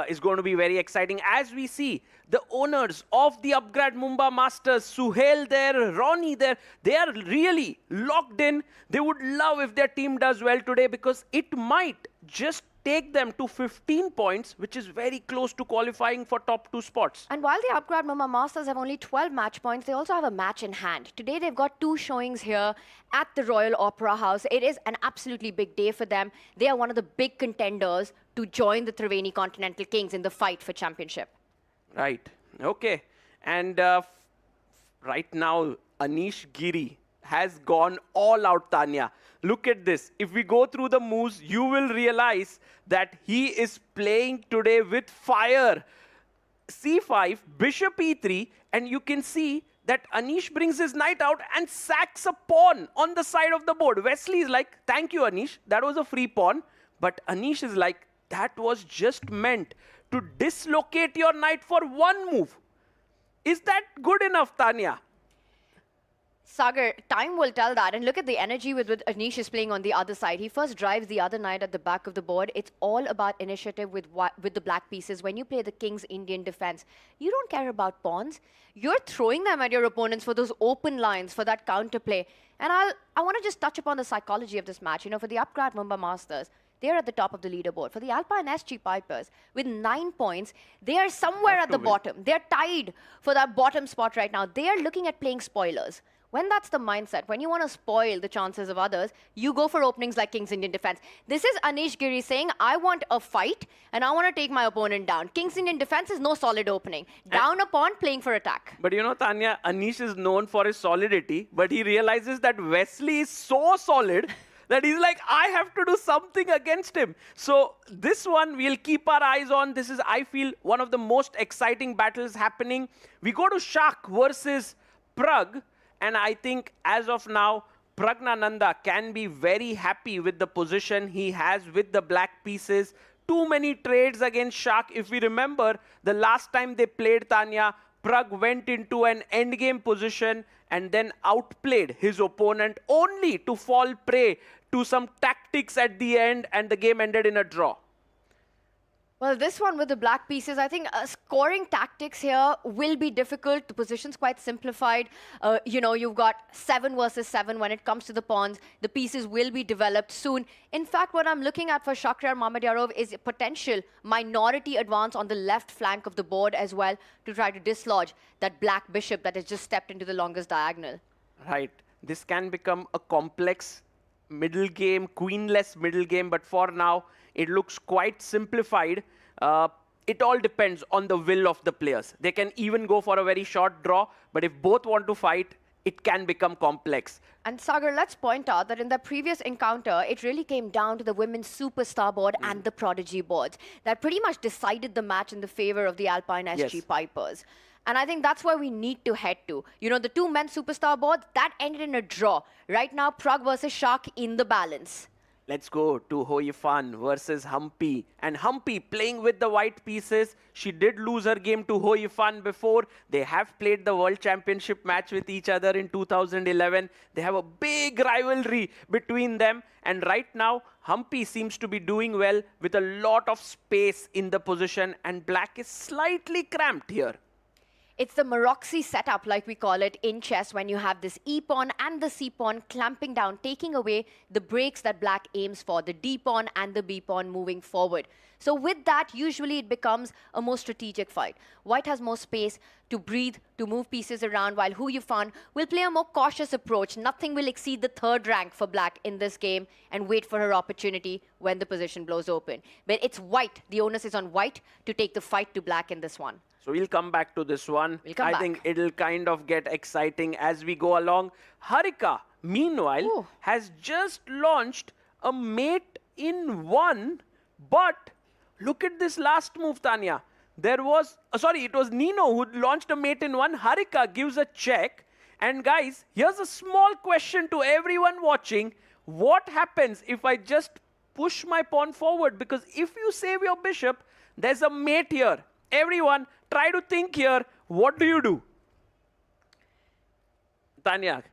is going to be very exciting. As we see, the owners of the Upgrad Mumbai Masters, Suhail there, Ronnie there, they are really locked in. They would love if their team does well today, because it might just take them to 15 points, which is very close to qualifying for top 2 spots. And while the upgrade Mumbai Masters have only 12 match points, they also have a match in hand. Today they've got 2 showings here at the Royal Opera House. It is an absolutely big day for them. They are one of the big contenders to join the Triveni Continental Kings in the fight for championship. Right. Okay. And right now, Anish Giri has gone all out, Tanya. Look at this. If we go through the moves, you will realize that he is playing today with fire. C5, bishop e3, and you can see that Anish brings his knight out and sacks a pawn on the side of the board. Wesley is like, thank you, Anish. That was a free pawn. But Anish is like, that was just meant to dislocate your knight for one move. Is that good enough, Tanya? Sagar, time will tell that. And look at the energy with Anish is playing on the other side. He first drives the other knight at the back of the board. It's all about initiative with the black pieces. When you play the King's Indian defense, you don't care about pawns. You're throwing them at your opponents for those open lines, for that counterplay. And I want to just touch upon the psychology of this match. You know, for the upgrade Mumbai Masters, they're at the top of the leaderboard. For the Alpine SG Pipers, with 9 points, they are somewhere at the bottom. They're tied for that bottom spot right now. They are looking at playing spoilers. When that's the mindset, when you want to spoil the chances of others, you go for openings like King's Indian Defense. This is Anish Giri saying, I want a fight and I want to take my opponent down. King's Indian Defense is no solid opening. Down a pawn, playing for attack. But you know, Tanya, Anish is known for his solidity, but he realizes that Wesley is so solid that he's like, I have to do something against him. So this one we'll keep our eyes on. This is, I feel, one of the most exciting battles happening. We go to Shak versus Pragg. And I think as of now, Pragnananda can be very happy with the position he has with the black pieces. Too many trades against Shak. If we remember, the last time they played, Tanya, Pragg went into an endgame position and then outplayed his opponent only to fall prey to some tactics at the end, and the game ended in a draw. Well, this one with the black pieces, I think scoring tactics here will be difficult. The position's quite simplified. You know, you've got 7 versus 7 when it comes to the pawns. The pieces will be developed soon. In fact, what I'm looking at for Shakhriyar Mamedyarov is a potential minority advance on the left flank of the board as well to try to dislodge that black bishop that has just stepped into the longest diagonal. Right. This can become a complex middle game, queenless middle game, but for now, it looks quite simplified. It all depends on the will of the players. They can even go for a very short draw, but if both want to fight, it can become complex. And Sagar, let's point out that in the previous encounter, it really came down to the women's superstar board and the prodigy boards that pretty much decided the match in the favor of the Alpine SG Pipers. And I think that's where we need to head to. You know, the 2 men's superstar boards, that ended in a draw. Right now, Pragg versus Shak in the balance. Let's go to Ho Yifan versus Humpy. And Humpy playing with the white pieces. She did lose her game to Ho Yifan before. They have played the World Championship match with each other in 2011. They have a big rivalry between them. And right now, Humpy seems to be doing well with a lot of space in the position. And black is slightly cramped here. It's the Maroxy setup, like we call it, in chess, when you have this E-pawn and the C-pawn clamping down, taking away the breaks that black aims for, the D-pawn and the B-pawn moving forward. So with that, usually it becomes a more strategic fight. White has more space to breathe, to move pieces around, while Hu Yifan will play a more cautious approach. Nothing will exceed the 3rd rank for black in this game and wait for her opportunity when the position blows open. But it's white. The onus is on white to take the fight to black in this one. So we'll come back to this one. I think it'll kind of get exciting as we go along. Harika, meanwhile, has just launched a mate in 1, but look at this last move, Tanya. There was, it was Nino who launched a mate in 1. Harika gives a check. And guys, here's a small question to everyone watching. What happens if I just push my pawn forward? Because if you save your bishop, there's a mate here. Everyone, try to think here. What do you do? Tanya.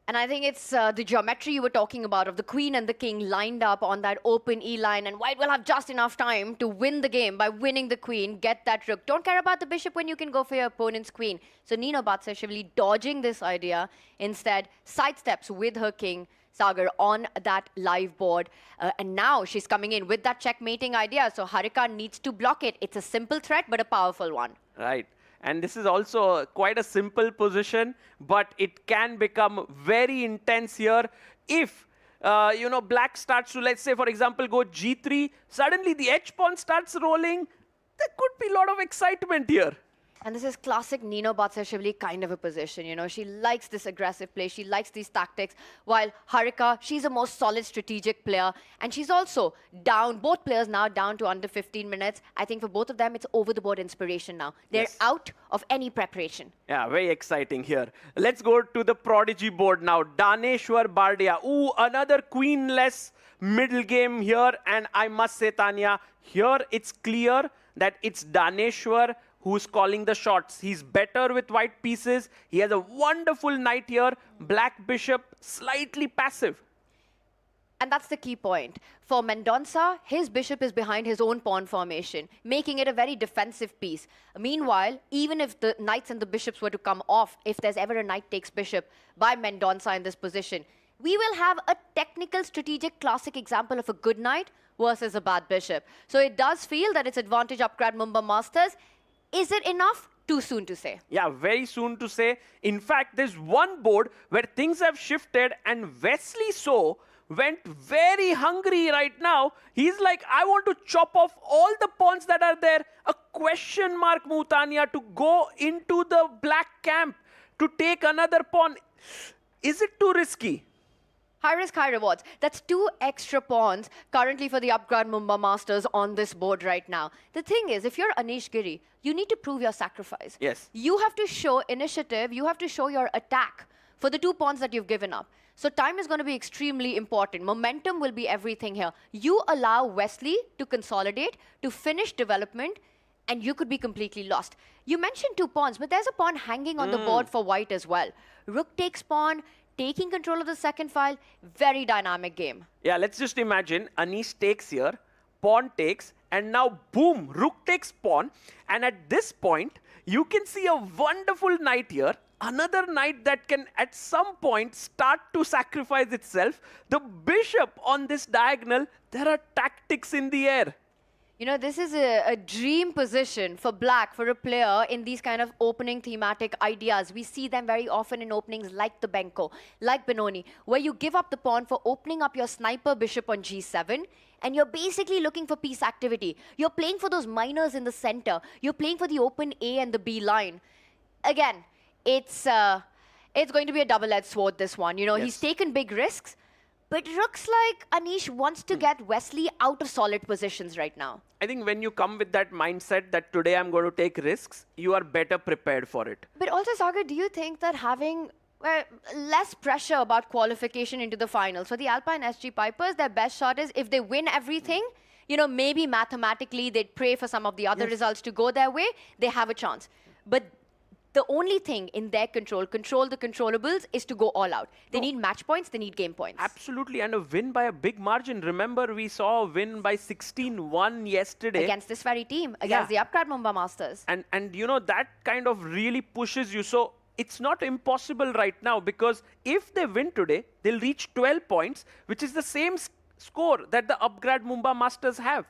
And I think it's the geometry you were talking about of the queen and the king lined up on that open E line. And white will have just enough time to win the game by winning the queen, get that rook. Don't care about the bishop when you can go for your opponent's queen. So Nino Batsashvili dodging this idea, instead sidesteps with her king Sagar, on that live board. And now she's coming in with that checkmating idea. So Harika needs to block it. It's a simple threat, but a powerful one. Right. And this is also quite a simple position, but it can become very intense here if black starts to, let's say, for example, go g3. Suddenly the h pawn starts rolling. There could be a lot of excitement here. And this is classic Nino Batsashvili kind of a position. You know, she likes this aggressive play. She likes these tactics. While Harika, she's a more solid strategic player. And she's also down, both players now down to under 15 minutes. I think for both of them, it's over-the-board inspiration now. They're out of any preparation. Yeah, very exciting here. Let's go to the prodigy board now. Daneshwar Bardia. Ooh, another queenless middle game here. And I must say, Tanya, here it's clear that it's Daneshwar who's calling the shots. He's better with white pieces. He has a wonderful knight here. Black bishop, slightly passive. And that's the key point. For Mendonça, his bishop is behind his own pawn formation, making it a very defensive piece. Meanwhile, even if the knights and the bishops were to come off, if there's ever a knight takes bishop by Mendonça in this position, we will have a technical, strategic, classic example of a good knight versus a bad bishop. So it does feel that it's advantage upgrade Mumbai Masters. Is it enough? Too soon to say. Yeah, very soon to say. In fact, there's one board where things have shifted and Wesley So went very hungry right now. He's like, I want to chop off all the pawns that are there. A question mark, Mutania, to go into the black camp to take another pawn. Is it too risky? High risk, high rewards. That's 2 extra pawns currently for the Upgrade Mumbai Masters on this board right now. The thing is, if you're Anish Giri, you need to prove your sacrifice. Yes. You have to show initiative. You have to show your attack for the 2 pawns that you've given up. So time is going to be extremely important. Momentum will be everything here. You allow Wesley to consolidate, to finish development, and you could be completely lost. You mentioned 2 pawns, but there's a pawn hanging on the board for white as well. Rook takes pawn, taking control of the second file, very dynamic game. Yeah, let's just imagine Anish takes here, pawn takes, and now boom, rook takes pawn. And at this point, you can see a wonderful knight here. Another knight that can at some point start to sacrifice itself. The bishop on this diagonal, there are tactics in the air. You know, this is a dream position for black, for a player in these kind of opening thematic ideas. We see them very often in openings like the Benko, like Benoni, where you give up the pawn for opening up your sniper bishop on g7, and you're basically looking for piece activity. You're playing for those minors in the center. You're playing for the open A and the B line. Again, it's going to be a double-edged sword, this one. You know, he's taken big risks, but it looks like Anish wants to get Wesley out of solid positions right now. I think when you come with that mindset that today I'm going to take risks, you are better prepared for it. But also, Sagar, do you think that having less pressure about qualification into the finals, for the Alpine SG Pipers, their best shot is if they win everything, you know, maybe mathematically they'd pray for some of the other results to go their way, they have a chance. But the only thing in their control the controllables, is to go all out. They need match points, they need game points. Absolutely, and a win by a big margin. Remember, we saw a win by 16-1 yesterday. Against this very team, against the Upgrade Mumbai Masters. And you know, that kind of really pushes you. So it's not impossible right now, because if they win today, they'll reach 12 points, which is the same score that the Upgrade Mumbai Masters have.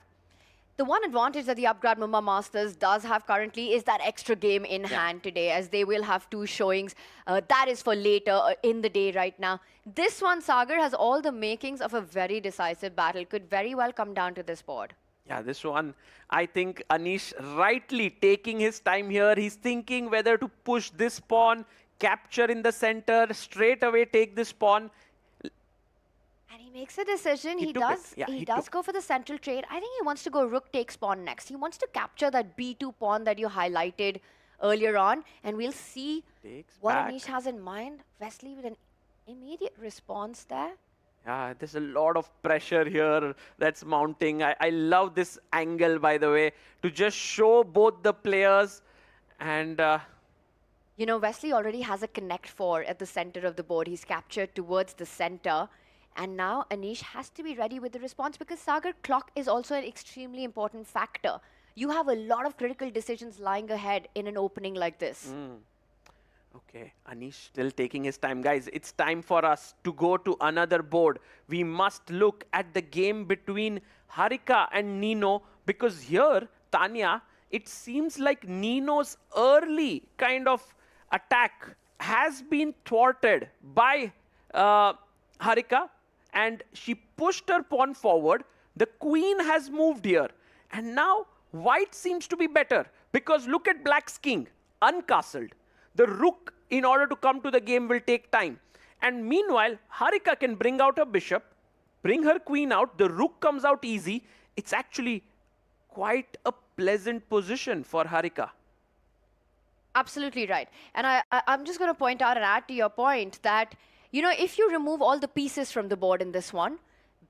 The one advantage that the Upgrade Mumbai Masters does have currently is that extra game in hand today, as they will have 2 showings. That is for later in the day right now. This one, Sagar, has all the makings of a very decisive battle. Could very well come down to this board. Yeah, this one, I think Anish rightly taking his time here. He's thinking whether to push this pawn, capture in the center, straight away take this pawn. And he makes a decision. He does go for the central trade. I think he wants to go rook takes pawn next. He wants to capture that b2 pawn that you highlighted earlier on. And we'll see what Anish has in mind. Wesley with an immediate response there. Yeah, there's a lot of pressure here that's mounting. I love this angle, by the way, to just show both the players. And you know, Wesley already has a connect 4 at the center of the board. He's captured towards the center. And now Anish has to be ready with the response, because Sagar, clock is also an extremely important factor. You have a lot of critical decisions lying ahead in an opening like this. Okay, Anish still taking his time. Guys, it's time for us to go to another board. We must look at the game between Harika and Nino, because here, Tanya, it seems like Nino's early kind of attack has been thwarted by Harika, and she pushed her pawn forward. The queen has moved here, and now white seems to be better, because look at black's king, uncastled. The rook, in order to come to the game, will take time. And meanwhile, Harika can bring out her bishop, bring her queen out, the rook comes out easy. It's actually quite a pleasant position for Harika. Absolutely right. And I'm just going to point out and add to your point that, you know, if you remove all the pieces from the board in this one,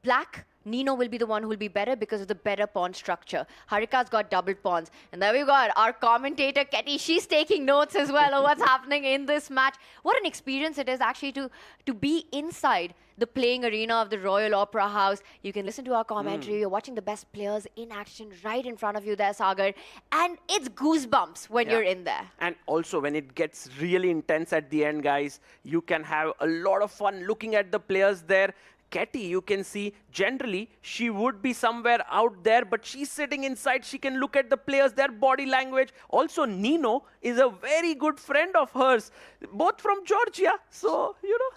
black, Nino will be the one who will be better because of the better pawn structure. Harika's got double pawns. And there we got our commentator, Ketty. She's taking notes as well of what's happening in this match. What an experience it is actually to be inside the playing arena of the Royal Opera House. You can listen to our commentary. You're watching the best players in action right in front of you there, Sagar. And it's goosebumps when you're in there. And also when it gets really intense at the end, guys, you can have a lot of fun looking at the players there. Ketty, you can see, generally, she would be somewhere out there, but she's sitting inside. She can look at the players, their body language. Also, Nino is a very good friend of hers, both from Georgia. So, you know.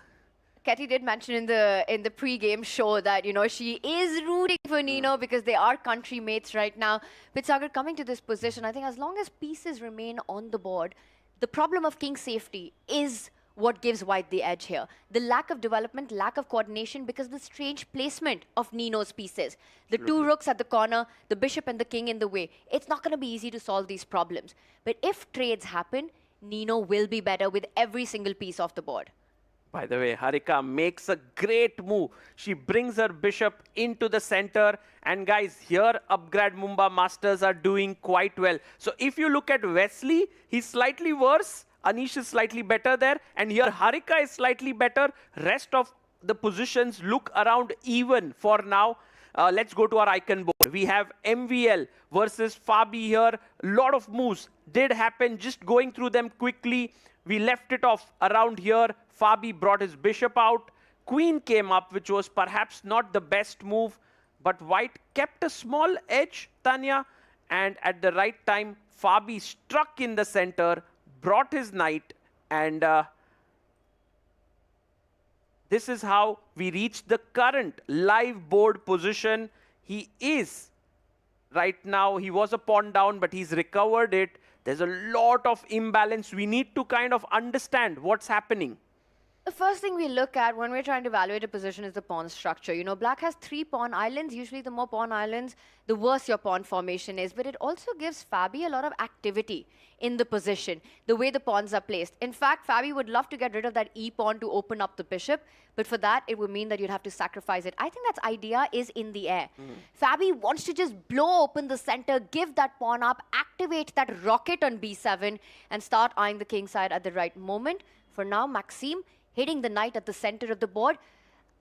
Ketty did mention in the pre-game show that, you know, she is rooting for Nino because they are country mates right now. But Sagar, coming to this position, I think as long as pieces remain on the board, the problem of king safety is what gives white the edge here. The lack of development, lack of coordination because of the strange placement of Nino's pieces. The two rooks at the corner, the bishop and the king in the way. It's not going to be easy to solve these problems. But if trades happen, Nino will be better with every single piece off the board. By the way, Harika makes a great move. She brings her bishop into the center. And guys, here Upgrad Mumbai Masters are doing quite well. So if you look at Wesley, he's slightly worse. Anish is slightly better there, and here Harika is slightly better. Rest of the positions look around even for now. Let's go to our icon board. We have MVL versus Fabi here. Lot of moves did happen. Just going through them quickly. We left it off around here. Fabi brought his bishop out. Queen came up, which was perhaps not the best move, but white kept a small edge, Tanya, and at the right time, Fabi struck in the center, brought his knight, and this is how we reach the current live board position. He is, right now, he was a pawn down, but he's recovered it. There's a lot of imbalance. We need to kind of understand what's happening. The first thing we look at when we're trying to evaluate a position is the pawn structure. You know, black has 3 pawn islands. Usually the more pawn islands, the worse your pawn formation is. But it also gives Fabi a lot of activity in the position, the way the pawns are placed. In fact, Fabi would love to get rid of that e-pawn to open up the bishop. But for that, it would mean that you'd have to sacrifice it. I think that idea is in the air. Fabi wants to just blow open the center, give that pawn up, activate that rocket on b7, and start eyeing the king side at the right moment. For now, Maxime hitting the knight at the center of the board.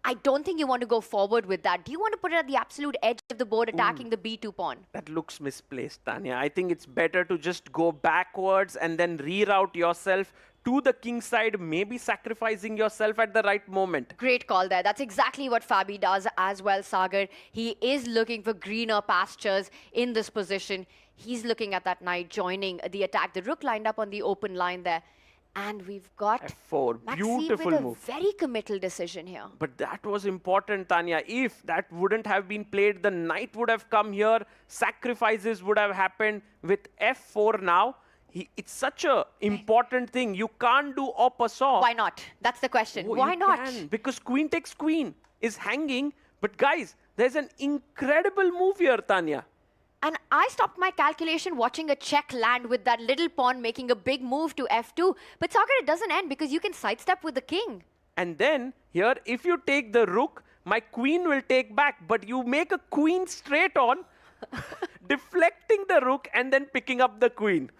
I don't think you want to go forward with that. Do you want to put it at the absolute edge of the board, attacking the b2 pawn? That looks misplaced, Tanya. I think it's better to just go backwards and then reroute yourself to the king side, maybe sacrificing yourself at the right moment. Great call there. That's exactly what Fabi does as well, Sagar. He is looking for greener pastures in this position. He's looking at that knight joining the attack. The rook lined up on the open line there. And we've got F4. Maxime Beautiful with a move. very committal decision here. But that was important, Tanya. If that wouldn't have been played, the knight would have come here. Sacrifices would have happened. With F4 now, it's such an important thing. You can't do en passant. Why not? That's the question. Oh, Why you not? can, because queen takes queen is hanging. But guys, there's an incredible move here, Tanya. And I stopped my calculation watching a check land with that little pawn making a big move to f2. But Sagar, it doesn't end because you can sidestep with the king. And then here, if you take the rook, my queen will take back. But you make a queen straight on, deflecting the rook and then picking up the queen.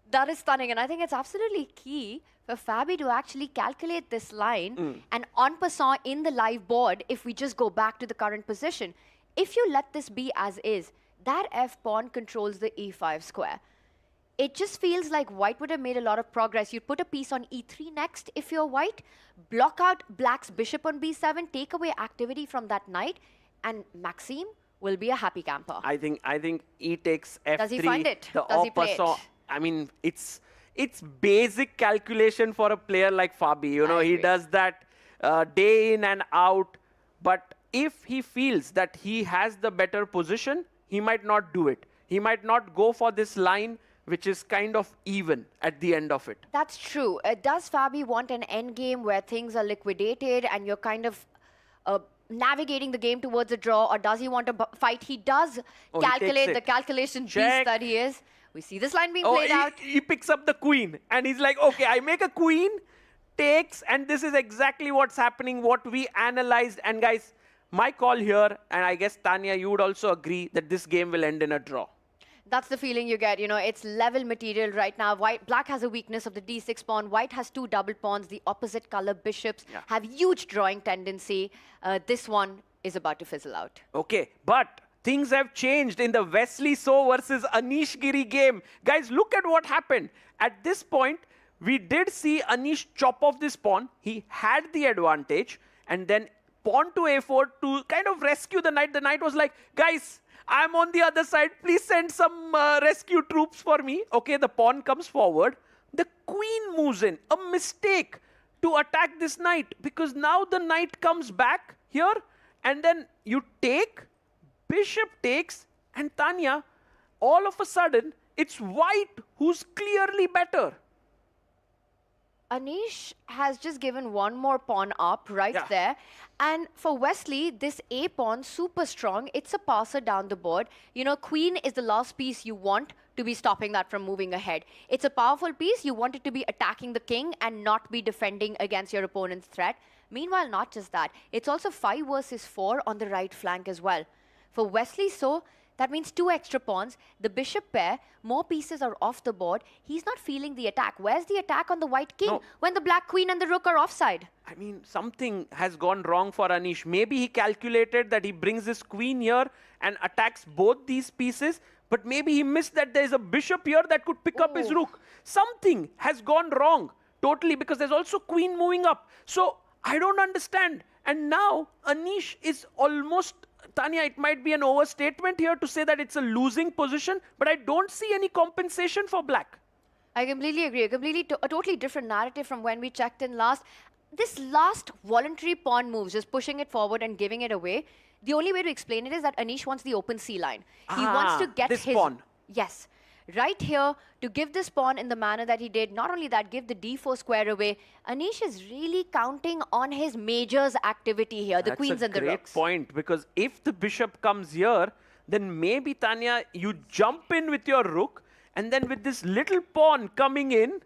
That is stunning. And I think it's absolutely key for Fabi to actually calculate this line and en passant in the live board if we just go back to the current position. If you let this be as is, that f-pawn controls the e5 square. it just feels like white would have made a lot of progress. You'd put a piece on e3 next if you're white, block out black's bishop on b7, take away activity from that knight, and Maxime will be a happy camper. I think e takes f3. Does he find it? The Does he play opposite. it? I mean, it's basic calculation for a player like Fabi. You know, he does that day in and out. But if he feels that he has the better position, he might not do it. He might not go for this line, which is kind of even at the end of it. That's true. Does Fabi want an end game where things are liquidated and you're kind of navigating the game towards a draw, or does he want to fight? He does calculate the calculation beast that he is. We see this line being played out. He picks up the queen and he's like, okay, I make a queen, takes, and this is exactly what's happening, what we analyzed. And guys, my call here, and I guess Tanya, you would also agree that this game will end in a draw. That's the feeling you get. You know, it's level material right now. Black has a weakness of the d6 pawn. White has two double pawns. The opposite color bishops have huge drawing tendency. This one is about to fizzle out. Okay, but things have changed in the Wesley So versus Anish Giri game. Guys, look at what happened. At this point, we did see Anish chop off this pawn. He had the advantage, and then pawn to a4 to kind of rescue the knight. The knight was like, guys, I'm on the other side. Please send some rescue troops for me. Okay, the pawn comes forward. The queen moves in. A mistake to attack this knight, because now the knight comes back here, and then you take, bishop takes, and Tanya, all of a sudden, it's white who's clearly better. Anish has just given one more pawn up right there. And for Wesley, this A pawn, super strong. It's a passer down the board. You know, queen is the last piece you want to be stopping that from moving ahead. It's a powerful piece. You want it to be attacking the king and not be defending against your opponent's threat. Meanwhile, not just that. It's also 5 versus 4 on the right flank as well. For Wesley So, that means 2 extra pawns, the bishop pair, more pieces are off the board. He's not feeling the attack. Where's the attack on the white king when the black queen and the rook are offside? I mean, something has gone wrong for Anish. Maybe he calculated that he brings his queen here and attacks both these pieces, but maybe he missed that there's a bishop here that could pick up his rook. Something has gone wrong totally, because there's also queen moving up. So I don't understand. And now Anish is almost... Tanya, it might be an overstatement here to say that it's a losing position, but I don't see any compensation for black. I completely agree. A totally different narrative from when we checked in last. This last voluntary pawn moves, just pushing it forward and giving it away, the only way to explain it is that Anish wants the open C line. He wants to get this his... pawn. Yes. Right here, to give this pawn in the manner that he did, not only that, give the d4 square away. Anish is really counting on his majors activity here, the queens and the rooks. That's a great point, because if the bishop comes here, then maybe, Tanya, you jump in with your rook, and then with this little pawn coming in,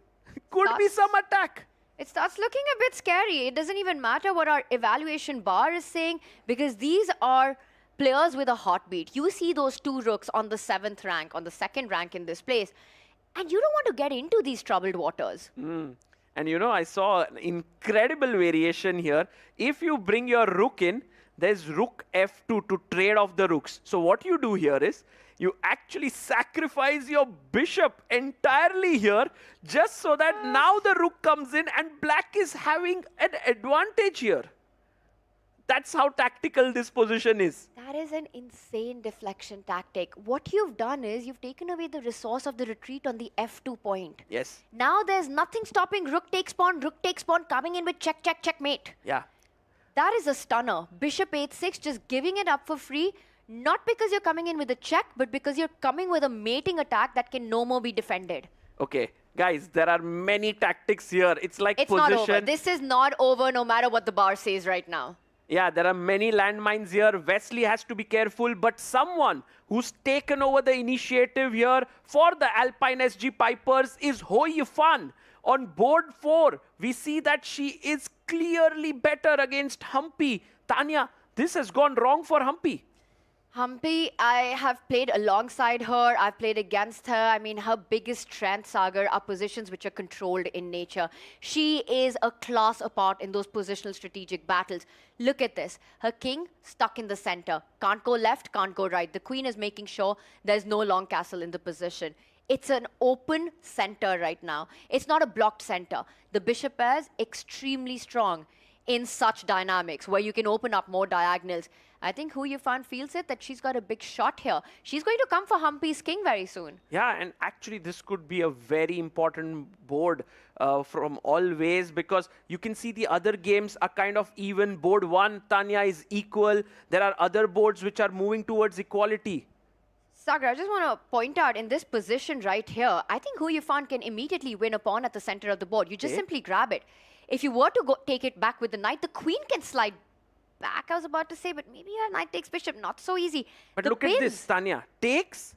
could be some attack. It starts looking a bit scary. It doesn't even matter what our evaluation bar is saying, because these are players with a heartbeat. You see those 2 rooks on the 7th rank, on the 2nd rank in this place, and you don't want to get into these troubled waters. And you know, I saw an incredible variation here. If you bring your rook in, there's rook f2 to trade off the rooks. So what you do here is, you actually sacrifice your bishop entirely here, just so that now the rook comes in and black is having an advantage here. That's how tactical this position is. That is an insane deflection tactic. What you've done is you've taken away the resource of the retreat on the f2 point. Yes. Now there's nothing stopping rook takes pawn, coming in with check, check, checkmate. Yeah. That is a stunner. Bishop 8-6, just giving it up for free. Not because you're coming in with a check, but because you're coming with a mating attack that can no more be defended. Okay. Guys, there are many tactics here. It's like It's position. not over. This is not over no matter what the bar says right now. Yeah, there are many landmines here. Wesley has to be careful, but someone who's taken over the initiative here for the Alpine SG Pipers is Hoi Yifan. On board 4, we see that she is clearly better against Humpy. Tanya, this has gone wrong for Humpy. Humpy, I have played alongside her. I've played against her. I mean, her biggest strength, Sagar, are positions which are controlled in nature. She is a class apart in those positional strategic battles. Look at this. Her king stuck in the center. Can't go left, can't go right. The queen is making sure there's no long castle in the position. It's an open center right now. It's not a blocked center. The bishop pair is extremely strong in such dynamics where you can open up more diagonals. I think Hu Yifan feels it that she's got a big shot here. She's going to come for Humpy's king very soon. Yeah, and actually this could be a very important board from all ways, because you can see the other games are kind of even. Board 1, Tanya, is equal. There are other boards which are moving towards equality. Sagar, I just want to point out in this position right here, I think Hu Yifan can immediately win a pawn at the center of the board. You just simply grab it. If you were to go take it back with the knight, the queen can slide back, I was about to say, but maybe a knight takes bishop, not so easy. But look at this, Tanya. Takes,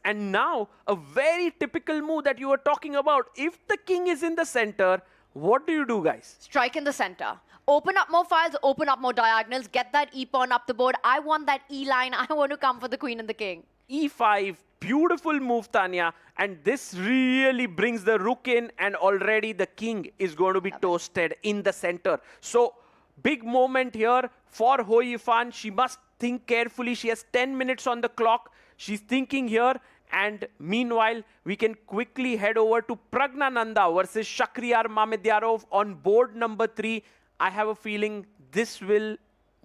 and now a very typical move that you were talking about. If the king is in the center, what do you do, guys? Strike in the center. Open up more files, open up more diagonals, get that e-pawn up the board. I want that e-line. I want to come for the queen and the king. E5, beautiful move, Tanya. And this really brings the rook in, and already the king is going to be toasted in the center. So, big moment here for Hu Yifan. She must think carefully. She has 10 minutes on the clock. She's thinking here. And meanwhile, we can quickly head over to Pragnananda versus Shakhriyar Mamedyarov on board number 3. I have a feeling this will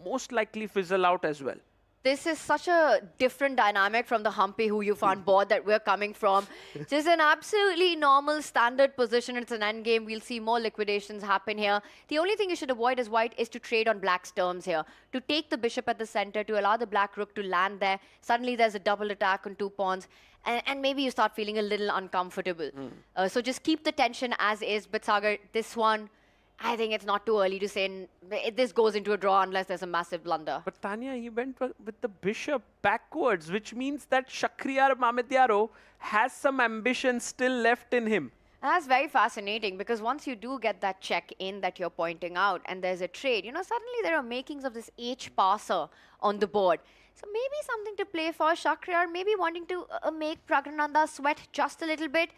most likely fizzle out as well. This is such a different dynamic from the Humpy Hu Yifan board that we're coming from. Just an absolutely normal standard position. It's an endgame. We'll see more liquidations happen here. The only thing you should avoid as white is to trade on black's terms here. To take the bishop at the center, to allow the black rook to land there. Suddenly there's a double attack on 2 pawns. And maybe you start feeling a little uncomfortable. So just keep the tension as is. But Sagar, this one, I think it's not too early to say this goes into a draw unless there's a massive blunder. But Tanya, he went with the bishop backwards, which means that Shakhriyar Mamedyarov has some ambition still left in him. That's very fascinating, because once you do get that check in that you're pointing out and there's a trade, you know, suddenly there are makings of this H passer on the board. So maybe something to play for Shakhriyar, maybe wanting to make Pragnananda sweat just a little bit.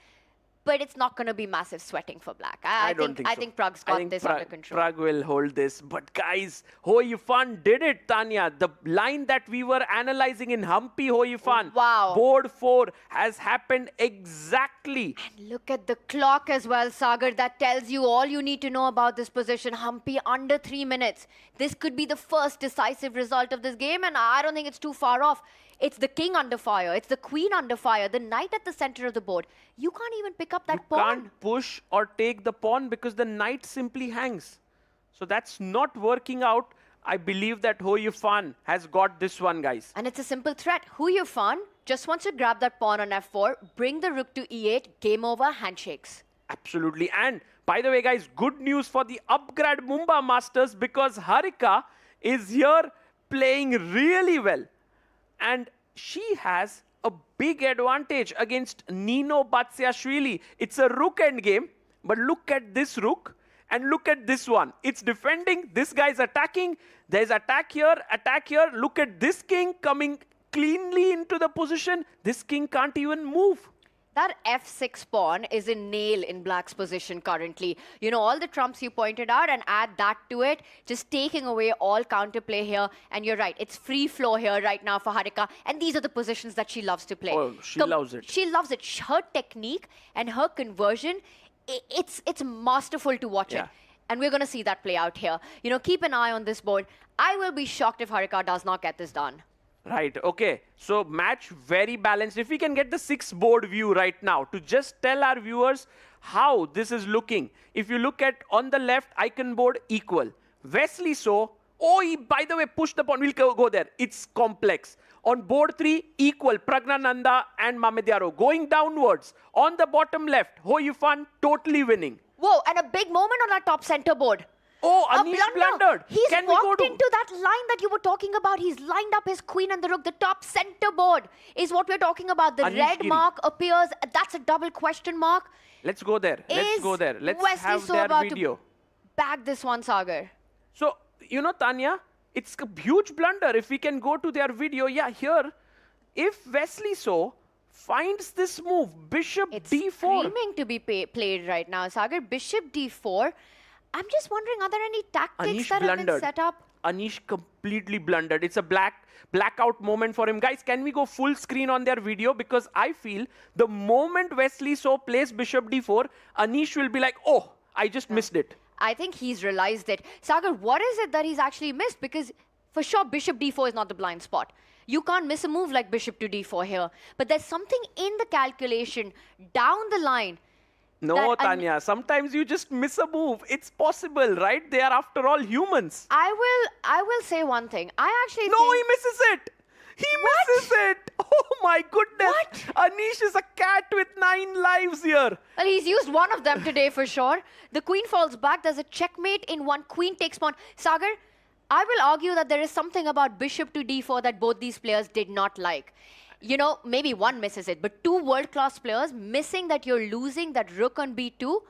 But it's not going to be massive sweating for black. I think Pragg's got this under control. Pragg will hold this. But guys, Hu Yifan did it, Tanya. The line that we were analyzing in Humpy Hu Yifan, board 4, has happened exactly. And look at the clock as well, Sagar. That tells you all you need to know about this position. Humpy under 3 minutes. This could be the first decisive result of this game, and I don't think it's too far off. It's the king under fire. It's the queen under fire. The knight at the center of the board. You can't even pick up that pawn. You can't push or take the pawn because the knight simply hangs. So that's not working out. I believe that Hu Yifan has got this one, guys. And it's a simple threat. Hu Yifan just wants to grab that pawn on f4, bring the rook to e8, game over, handshakes. Absolutely. And by the way, guys, good news for the upgrade Mumbai Masters, because Harika is here playing really well. And she has a big advantage against Nino Batsiashvili. It's a rook endgame, but look at this rook and look at this one. It's defending, this guy's attacking, there's attack here, look at this king coming cleanly into the position. This king can't even move. That f6 pawn is a nail in black's position currently. You know, all the trumps you pointed out, and add that to it, just taking away all counterplay here. And you're right, it's free flow here right now for Harika. And these are the positions that she loves to play. Oh, she loves it. She loves it. Her technique and her conversion, it's masterful to watch it. And we're going to see that play out here. You know, keep an eye on this board. I will be shocked if Harika does not get this done. Right, okay. So match very balanced. If we can get the 6 board view right now to just tell our viewers how this is looking. If you look at on the left, icon board equal. Wesley So, oh, he, by the way, push the pawn. We'll go there. It's complex. On board 3, equal. Pragnananda and Mamedyarov going downwards. On the bottom left, Hu Yifan totally winning. Whoa, and a big moment on our top center board. Oh, Anish blundered. He's walked into that line that you were talking about. He's lined up his queen and the rook. The top center board is what we're talking about. The red mark appears. That's a double question mark. Let's go there. Let's have their video. Bag this one, Sagar. So, you know, Tanya, it's a huge blunder. If we can go to their video, yeah, here, if Wesley So finds this move, bishop d4. It's screaming to be played right now, Sagar. Bishop d4. I'm just wondering, are there any tactics that have been set up? Anish completely blundered. It's a blackout moment for him. Guys, can we go full screen on their video? Because I feel the moment Wesley So plays bishop d4, Anish will be like, oh, I just missed it. I think he's realized it. Sagar, what is it that he's actually missed? Because for sure, bishop d4 is not the blind spot. You can't miss a move like bishop to d4 here. But there's something in the calculation down the line. No, Tanya, sometimes you just miss a move. It's possible, right? They are, after all, humans. I will say one thing. I actually No, think... he misses it. He misses it. Oh, my goodness. What? Anish is a cat with 9 lives here. Well, he's used one of them today for sure. The queen falls back. There's a checkmate in one. Queen takes pawn. Sagar, I will argue that there is something about bishop to d4 that both these players did not like. You know, maybe one misses it, but two world-class players missing that you're losing that rook on b2.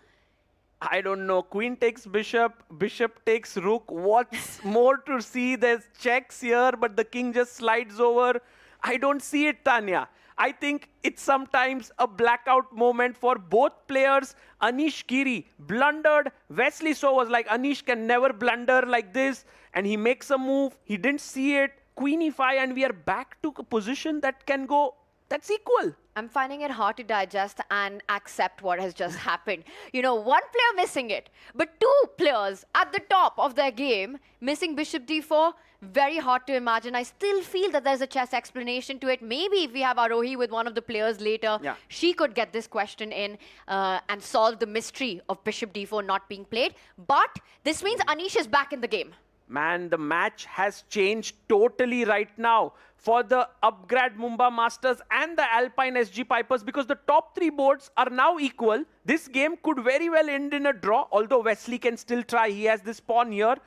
I don't know. Queen takes bishop, bishop takes rook. What's more to see? There's checks here, but the king just slides over. I don't see it, Tanya. I think it's sometimes a blackout moment for both players. Anish Giri blundered. Wesley So was like, Anish can never blunder like this. And he makes a move. He didn't see it. Queen e5, and we are back to a position that can go, that's equal. I'm finding it hard to digest and accept what has just happened. You know, one player missing it, but two players at the top of their game missing bishop d4. Very hard to imagine. I still feel that there's a chess explanation to it. Maybe if we have Arohi with one of the players later, she could get this question in and solve the mystery of bishop d4 not being played. But this means Anish is back in the game. Man, the match has changed totally right now for the upgrade Mumbai Masters and the Alpine SG Pipers, because the top 3 boards are now equal. This game could very well end in a draw, although Wesley can still try. He has this pawn here.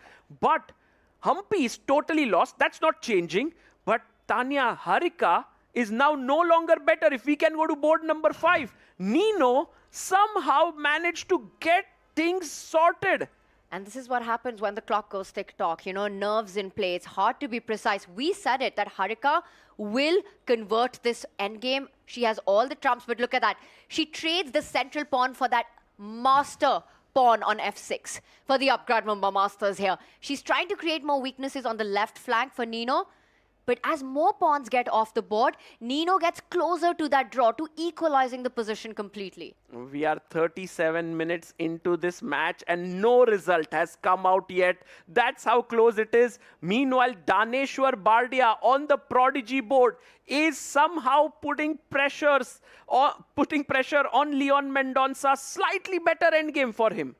But Humpy is totally lost. That's not changing. But Tanya, Harika is now no longer better. If we can go to board number 5, Nino somehow managed to get things sorted. And this is what happens when the clock goes tick-tock, you know, nerves in play. It's hard to be precise. We said it, that Harika will convert this endgame. She has all the trumps, but look at that. She trades the central pawn for that master pawn on f6 for the upgrade Mumbai Masters here. She's trying to create more weaknesses on the left flank for Nino. But as more pawns get off the board, Nino gets closer to that draw, to equalizing the position completely. We are 37 minutes into this match and no result has come out yet. That's how close it is. Meanwhile, Daneshwar Bardia on the Prodigy board is somehow putting pressure on Leon Mendonça. Slightly better endgame for him.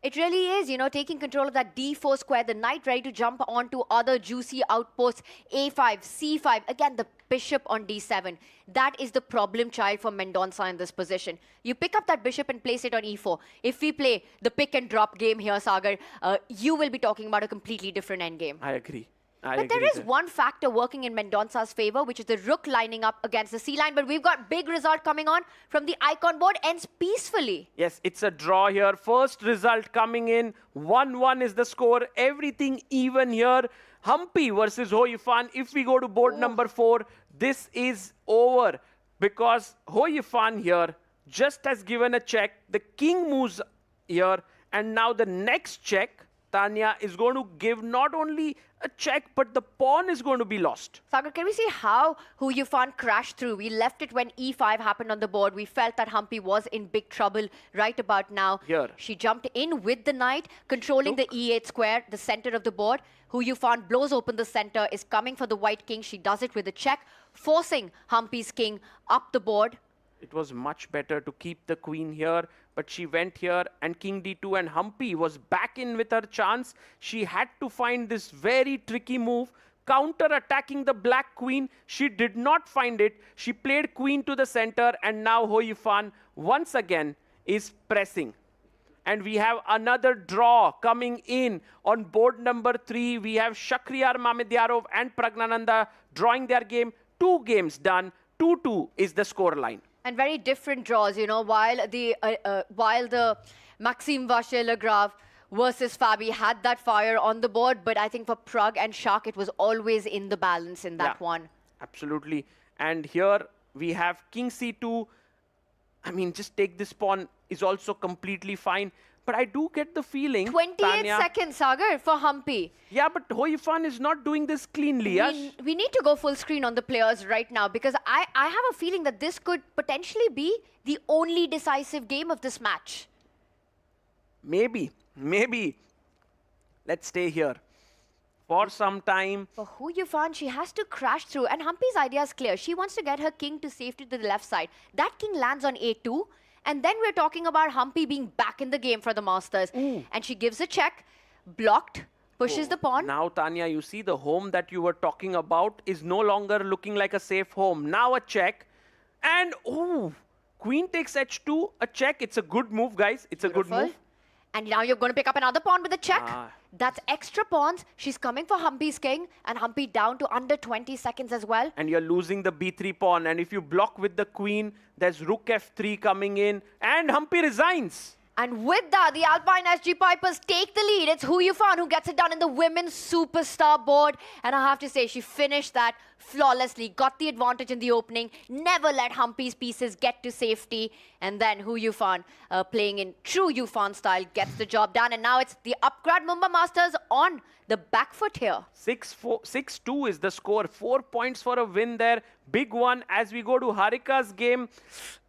It really is, you know, taking control of that d4 square, the knight ready to jump onto other juicy outposts, a5, c5, again the bishop on d7. That is the problem child for Mendonça in this position. You pick up that bishop and place it on e4. If we play the pick and drop game here, Sagar, you will be talking about a completely different endgame. I agree. But there is one factor working in Mendonça's favor, which is the rook lining up against the c-line. But we've got big result coming on from the icon board, ends peacefully. Yes, it's a draw here. First result coming in. 1-1 is the score. Everything even here. Humpy versus Ho Yifan. If we go to board number 4, this is over. Because Ho Yifan here just has given a check. The king moves here. And now the next check, Tanya, is going to give not only a check, but the pawn is going to be lost. Sagar, can we see how Hu Yifan crashed through? We left it when e5 happened on the board. We felt that Humpy was in big trouble right about now. Here. She jumped in with the knight, controlling the e8 square, the center of the board. Hu Yifan blows open the center, is coming for the white king. She does it with a check, forcing Humpy's king up the board. It was much better to keep the queen here, but she went here and king d2 and Humpy was back in with her chance. She had to find this very tricky move, counter-attacking the black queen. She did not find it. She played queen to the center, and now Ho Yifan once again is pressing. And we have another draw coming in on board number 3. We have Shakhriyar Mamedyarov and Pragnananda drawing their game. 2 games done. 2-2 is the score line. And very different draws, you know, while the Maxime Vacher-Lagrave versus Fabi had that fire on the board, but I think for Pragg and Shak, it was always in the balance in that one. Absolutely. And here we have king c2. I mean, just take this pawn is also completely fine. But I do get the feeling, 28 Tanya, seconds, Sagar, for Humpy. Yeah, but Hoi Fan is not doing this cleanly, Yash. We need to go full screen on the players right now because I have a feeling that this could potentially be the only decisive game of this match. Maybe. Let's stay here for some time. For Hu Yufan, she has to crash through. And Humpy's idea is clear. She wants to get her king to safety to the left side. That king lands on A2. And then we're talking about Humpy being back in the game for the Masters. And she gives a check, blocked, pushes the pawn. Now, Tanya, you see the home that you were talking about is no longer looking like a safe home. Now a check. And, queen takes h2, a check. It's a good move, guys. It's a good move. And now you're going to pick up another pawn with a check. That's extra pawns. She's coming for Humpy's king. And Humpy down to under 20 seconds as well. And you're losing the b3 pawn. And if you block with the queen, there's rook f3 coming in. And Humpy resigns. And with that, the Alpine SG Pipers take the lead. It's Hu Yufan who gets it done in the women's superstar board. And I have to say, she finished that flawlessly, got the advantage in the opening, never let Humpy's pieces get to safety. And then Hu Yufan, playing in true Yufan style, gets the job done. And now it's the Upgrad Mumbai Masters on the back foot here. 6-2 is the score. 4 points for a win there. Big one as we go to Harika's game.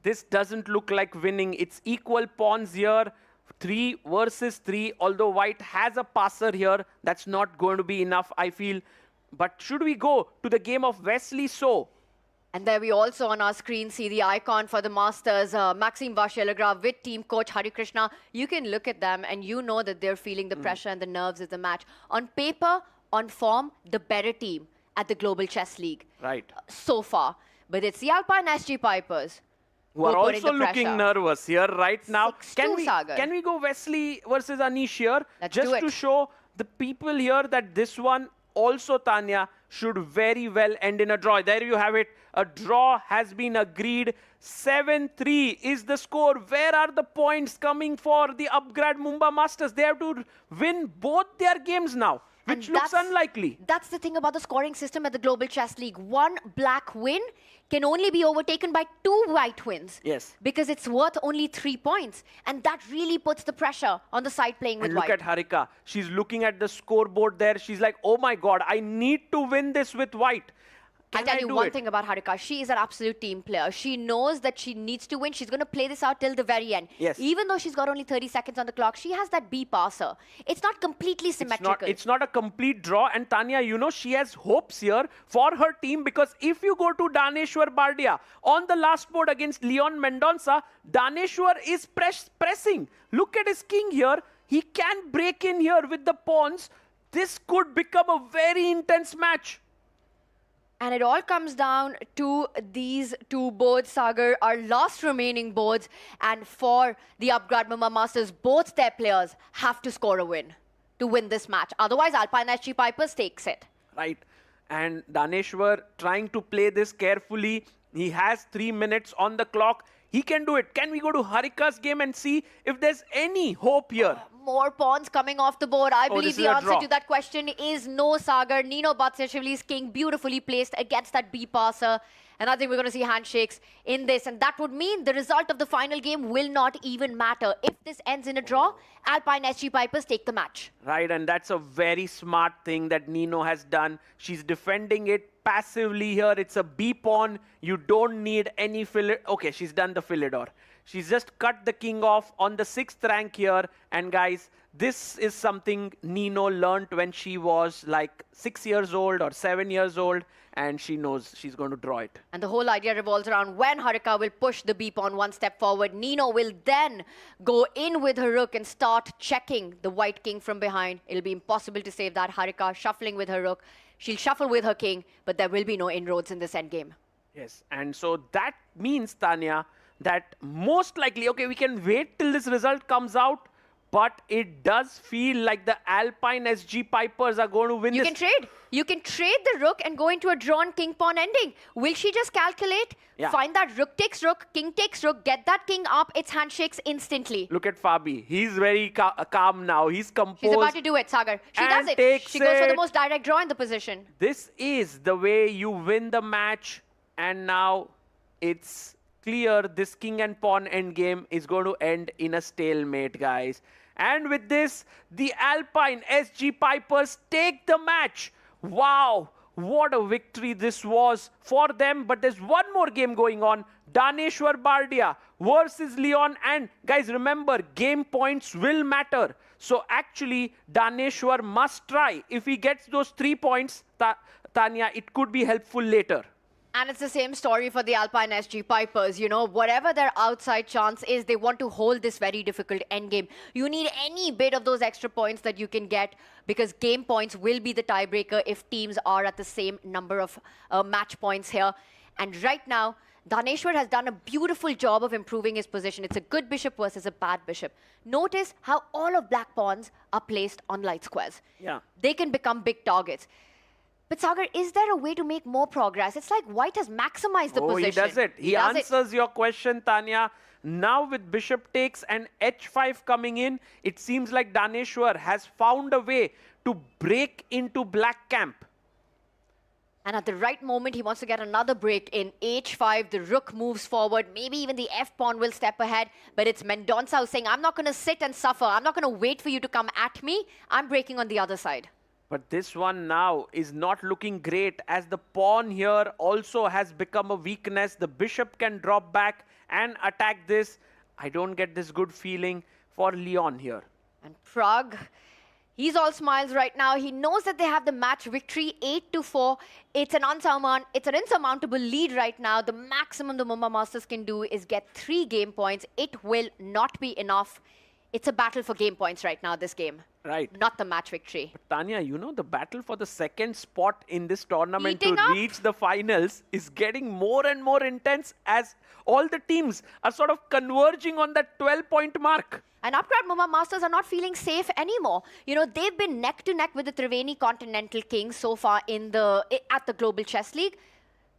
This doesn't look like winning. It's equal pawns here. 3 versus 3. Although White has a passer here, that's not going to be enough, I feel. But should we go to the game of Wesley So? And there we also on our screen see the icon for the Masters, Maxime Vachier-Lagrave with team coach Hari Krishna. You can look at them and you know that they're feeling the pressure and the nerves of the match. On paper, on form, the better team at the Global Chess League. Right. So far. But it's the Alpine SG Pipers who are also looking nervous here right now. Can we go Wesley versus Anish here? Just to show the people here that this one also, Tanya, should very well end in a draw. There you have it. A draw has been agreed. 7-3 is the score. Where are the points coming for the Upgrad Mumbai Masters? They have to win both their games now, which looks unlikely. That's the thing about the scoring system at the Global Chess League. One black win can only be overtaken by 2 white wins. Yes. Because it's worth only 3 points. And that really puts the pressure on the side playing with and look white. at Harika. She's looking at the scoreboard there. She's like, oh my God, I need to win this with white. I'll tell you one thing about Harika. She is an absolute team player. She knows that she needs to win. She's going to play this out till the very end. Yes. Even though she's got only 30 seconds on the clock, she has that B passer. It's not completely symmetrical. It's not a complete draw. And Tanya, you know, she has hopes here for her team because if you go to Daneshwar Bardia on the last board against Leon Mendonça, Daneshwar is pressing. Look at his king here. He can break in here with the pawns. This could become a very intense match. And it all comes down to these 2 boards, Sagar, our last remaining boards. And for the Upgrad Mumbai Masters, both their players have to score a win to win this match. Otherwise, Alpine SG Pipers takes it. Right. And Daneshwar trying to play this carefully. He has 3 minutes on the clock. He can do it. Can we go to Harika's game and see if there's any hope here? More pawns coming off the board. I believe the answer draw. to that question is no, Sagar. Nino Batsashvili's king beautifully placed against that B passer. And I think we're going to see handshakes in this. And that would mean the result of the final game will not even matter. If this ends in a draw, Alpine SG Pipers take the match. Right, and that's a very smart thing that Nino has done. She's defending it passively here. It's a B pawn. You don't need any fillet. Okay, she's done the Philidor. She's just cut the king off on the 6th rank here. And guys, this is something Nino learned when she was like 6 years old or 7 years old. And she knows she's going to draw it. And the whole idea revolves around when Harika will push the B pawn 1 step forward. Nino will then go in with her rook and start checking the white king from behind. It'll be impossible to save that. Harika shuffling with her rook. She'll shuffle with her king, but there will be no inroads in this endgame. Yes, and so that means, Tanya, that most likely, okay, we can wait till this result comes out, but it does feel like the Alpine SG Pipers are going to win You this. can trade. You can trade the rook and go into a drawn king pawn ending. Will she just calculate, find that rook takes rook, king takes rook, get that king up, it's handshakes instantly. Look at Fabi. He's very calm now. He's composed. She's about to do it, Sagar. She does it. She goes for the most direct draw in the position. This is the way you win the match. And now it's clear this king and pawn endgame is going to end in a stalemate, guys. And with this, the Alpine SG Pipers take the match. Wow, what a victory this was for them. But there's one more game going on. Daneshwar Bardia versus Leon. And guys, remember, game points will matter. So actually, Daneshwar must try. If he gets those 3 points, Tanya, it could be helpful later. And it's the same story for the Alpine SG Pipers. You know, whatever their outside chance is, they want to hold this very difficult endgame. You need any bit of those extra points that you can get, because game points will be the tiebreaker if teams are at the same number of match points here. And right now, Daneshwar has done a beautiful job of improving his position. It's a good bishop versus a bad bishop. Notice how all of black pawns are placed on light squares. Yeah. They can become big targets. But Sagar, is there a way to make more progress? It's like White has maximized the position. He does it. He answers your question, Tanya. Now with bishop takes and h5 coming in, it seems like Daneshwar has found a way to break into black camp. And at the right moment, he wants to get another break in h5. The rook moves forward. Maybe even the f-pawn will step ahead. But it's Mendonça who's saying, I'm not going to sit and suffer. I'm not going to wait for you to come at me. I'm breaking on the other side. But this one now is not looking great, as the pawn here also has become a weakness. The bishop can drop back and attack this. I don't get this good feeling for Leon here. And Pragg, he's all smiles right now. He knows that they have the match victory, 8-4. It's an insurmountable lead right now. The maximum the Mumbai Masters can do is get 3 game points. It will not be enough. It's a battle for game points right now, this game. Right. Not the match victory. But Tanya, you know, the battle for the second spot in this tournament Heating to up. reach the finals is getting more and more intense, as all the teams are sort of converging on that 12-point mark. And Upgrad Mumbai Masters are not feeling safe anymore. You know, they've been neck to neck with the Triveni Continental Kings so far at the Global Chess League.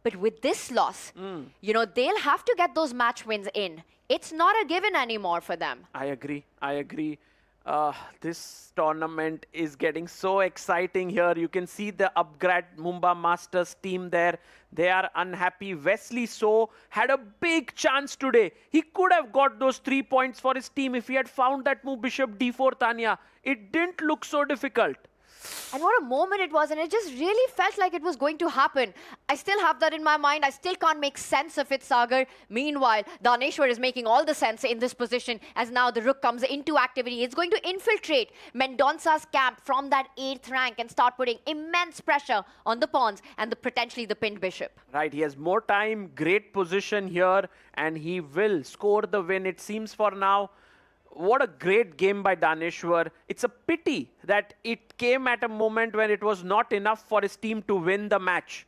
But with this loss, you know, they'll have to get those match wins in. It's not a given anymore for them. I agree. I agree. This tournament is getting so exciting here. You can see the Upgrad Mumbai Masters team there. They are unhappy. Wesley So had a big chance today. He could have got those 3 points for his team if he had found that move bishop d4, Tanya. It didn't look so difficult. And what a moment it was, and it just really felt like it was going to happen. I still have that in my mind. I still can't make sense of it, Sagar. Meanwhile, Daneshwar is making all the sense in this position, as now the rook comes into activity. It's going to infiltrate Mendonça's camp from that 8th rank and start putting immense pressure on the pawns and potentially the pinned bishop. Right, he has more time, great position here, and he will score the win, it seems, for now. What a great game by Daneshwar. It's a pity that it came at a moment when it was not enough for his team to win the match.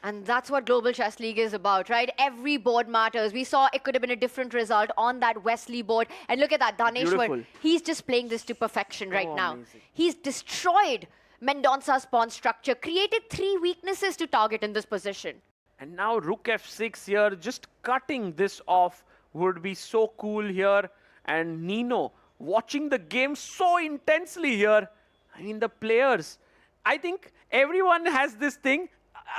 And that's what Global Chess League is about, right? Every board matters. We saw it could have been a different result on that Wesley board. And look at that, Daneshwar. Beautiful. He's just playing this to perfection right now. Amazing. He's destroyed Mendonça's pawn structure, created 3 weaknesses to target in this position. And now rook f6 here, just cutting this off would be so cool here. And Nino watching the game so intensely here. I mean, the players, I think everyone has this thing.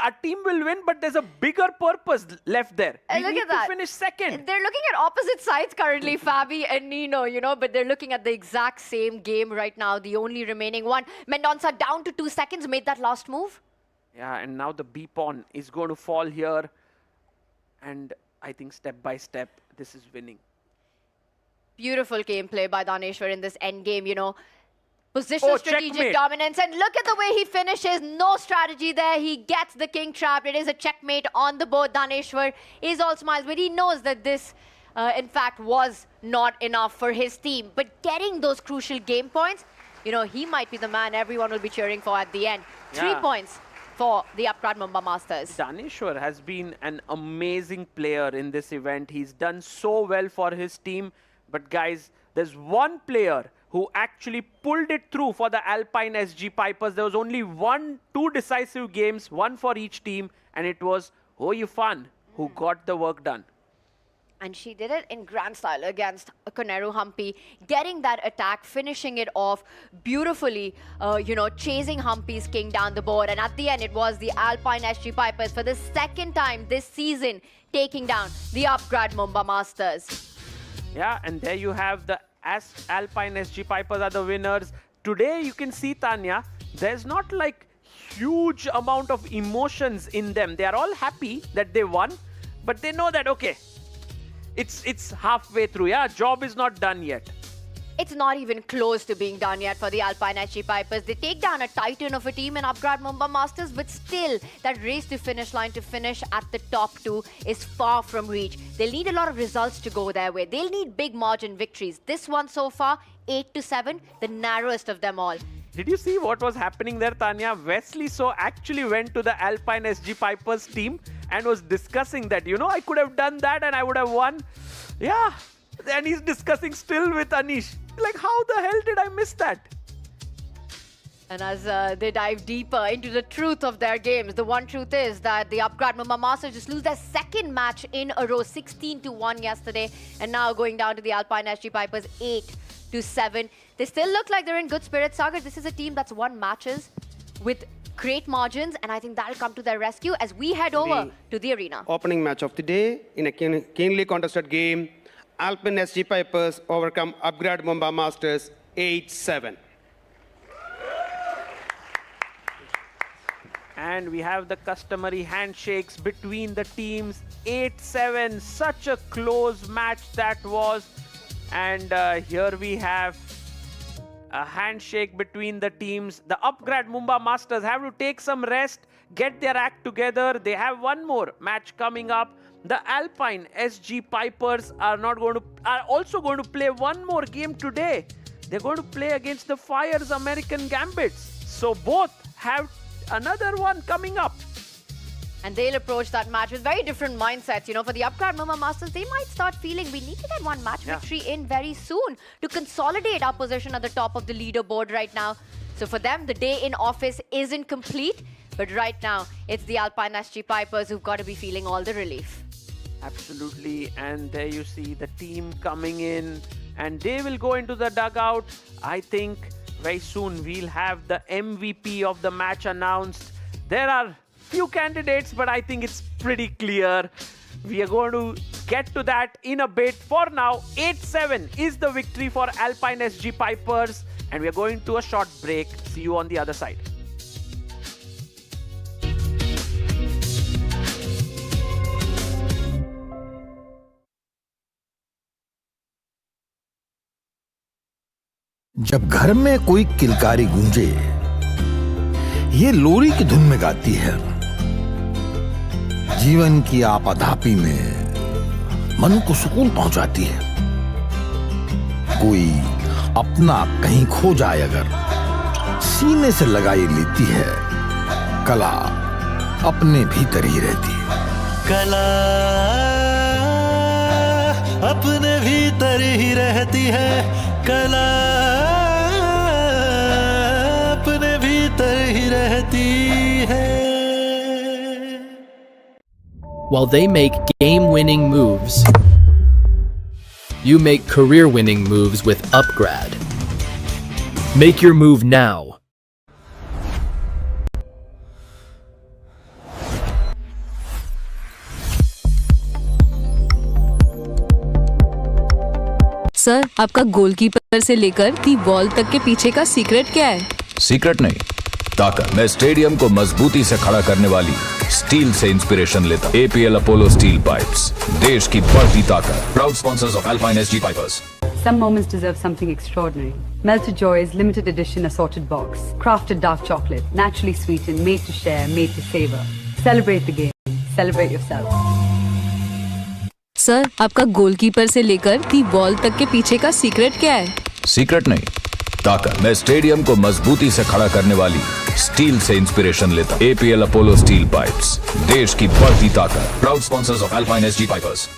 Our team will win, but there's a bigger purpose left there. We Look need at that. to finish second. They're looking at opposite sides currently, Fabi and Nino, you know, but they're looking at the exact same game right now, the only remaining one. Mendonça down to 2 seconds, made that last move. Yeah, and now the B pawn is going to fall here. And I think step by step, this is winning. Beautiful gameplay by Daneshwar in this endgame, you know. Positional strategic checkmate. dominance. And look at the way he finishes. No strategy there. He gets the king trapped. It is a checkmate on the board. Daneshwar is all smiles, but he knows that this, in fact, was not enough for his team. But getting those crucial game points, you know, he might be the man everyone will be cheering for at the end. 3 points for the Upgrad Mumbai Masters. Daneshwar has been an amazing player in this event. He's done so well for his team. But guys, there's one player who actually pulled it through for the Alpine SG Pipers. There was only 2 decisive games, one for each team, and it was Ho Yifan who got the work done. And she did it in grand style against Koneru Humpy, getting that attack, finishing it off beautifully, chasing Humpy's king down the board. And at the end, it was the Alpine SG Pipers for the second time this season taking down the Upgrad Mumbai Masters. Yeah, and there you have the Alpine SG Pipers are the winners. Today, you can see, Tanya, there's not like huge amount of emotions in them. They are all happy that they won, but they know that, okay, it's halfway through, yeah? Job is not done yet. It's not even close to being done yet for the Alpine SG Pipers. They take down a titan of a team in Upgrad Mumbai Masters, but still, that race to finish line to finish at the top two is far from reach. They'll need a lot of results to go their way. They'll need big margin victories. This one so far, 8-7, the narrowest of them all. Did you see what was happening there, Tanya? Wesley So actually went to the Alpine SG Pipers team and was discussing that, I could have done that and I would have won. Yeah, and he's discussing still with Anish. Like, how the hell did I miss that? And as they dive deeper into the truth of their games, the one truth is that the Upgrad Mumbai Masters just lose their second match in a row, 16-1 yesterday, and now going down to the Alpine SG Pipers, 8-7. They still look like they're in good spirits, Sagar. This is a team that's won matches with great margins, and I think that'll come to their rescue as we head over to the arena. Opening match of the day in a keenly contested game, Alpine SG Pipers overcome Upgrad Mumbai Masters 8-7. And we have the customary handshakes between the teams. 8-7, such a close match that was. And here we have a handshake between the teams. The Upgrad Mumbai Masters have to take some rest, get their act together. They have one more match coming up. The Alpine SG Pipers are also going to play one more game today. They're going to play against the Fire's American Gambits. So both have another one coming up. And they'll approach that match with very different mindsets. For the Upgrad Mumbai Masters, they might start feeling we need to get one match victory in very soon to consolidate our position at the top of the leaderboard right now. So for them, the day in office isn't complete. But right now, it's the Alpine SG Pipers who've got to be feeling all the relief. Absolutely. And there you see the team coming in. And they will go into the dugout. I think very soon we'll have the MVP of the match announced. There are few candidates, but I think it's pretty clear. We are going to get to that in a bit. For now, 8-7 is the victory for Alpine SG Pipers. And we are going to a short break. See you on the other side. जब घर में कोई किलकारी गूंजे, ये लोरी की धुन में गाती है। जीवन की आपाधापी में मन को सुकून पहुंचाती है। कोई अपना कहीं खो जाए अगर सीने से लगाई लेती है, कला अपने भीतर ही रहती है। कला अपने भीतर ही रहती है, कला अपने भीतर ही रहती है। While they make game-winning moves, you make career-winning moves with Upgrad. Make your move now. Sir, आपका गोलकीपर से लेकर दी बॉल तक के पीछे का सीक्रेट क्या है? सीक्रेट नहीं, ताकत। मैं स्टेडियम को मजबूती से खड़ा करने वाली स्टील से इंस्पिरेशन लेता। एपीएल अपोलो स्टील पाइप्स, देश की बढ़ती ताकत। Proud sponsors of alpine SG pipers. Some moments deserve something extraordinary. Melted Joy's limited edition assorted box. Crafted dark chocolate, naturally sweetened, made to share, made to savor. Celebrate the game. Celebrate yourself. Sir, आपका goalkeeper से लेकर the ball तक के पीछे का secret क्या है? Secret नहीं, ताकत। मैं स्टेडियम को मजबूती से खड़ा करने वाली स्टील से इंस्पिरेशन लेता। एपीएल अपोलो स्टील पाइप्स, देश की बढ़ती ताकत। Proud sponsors of alpine SG pipers.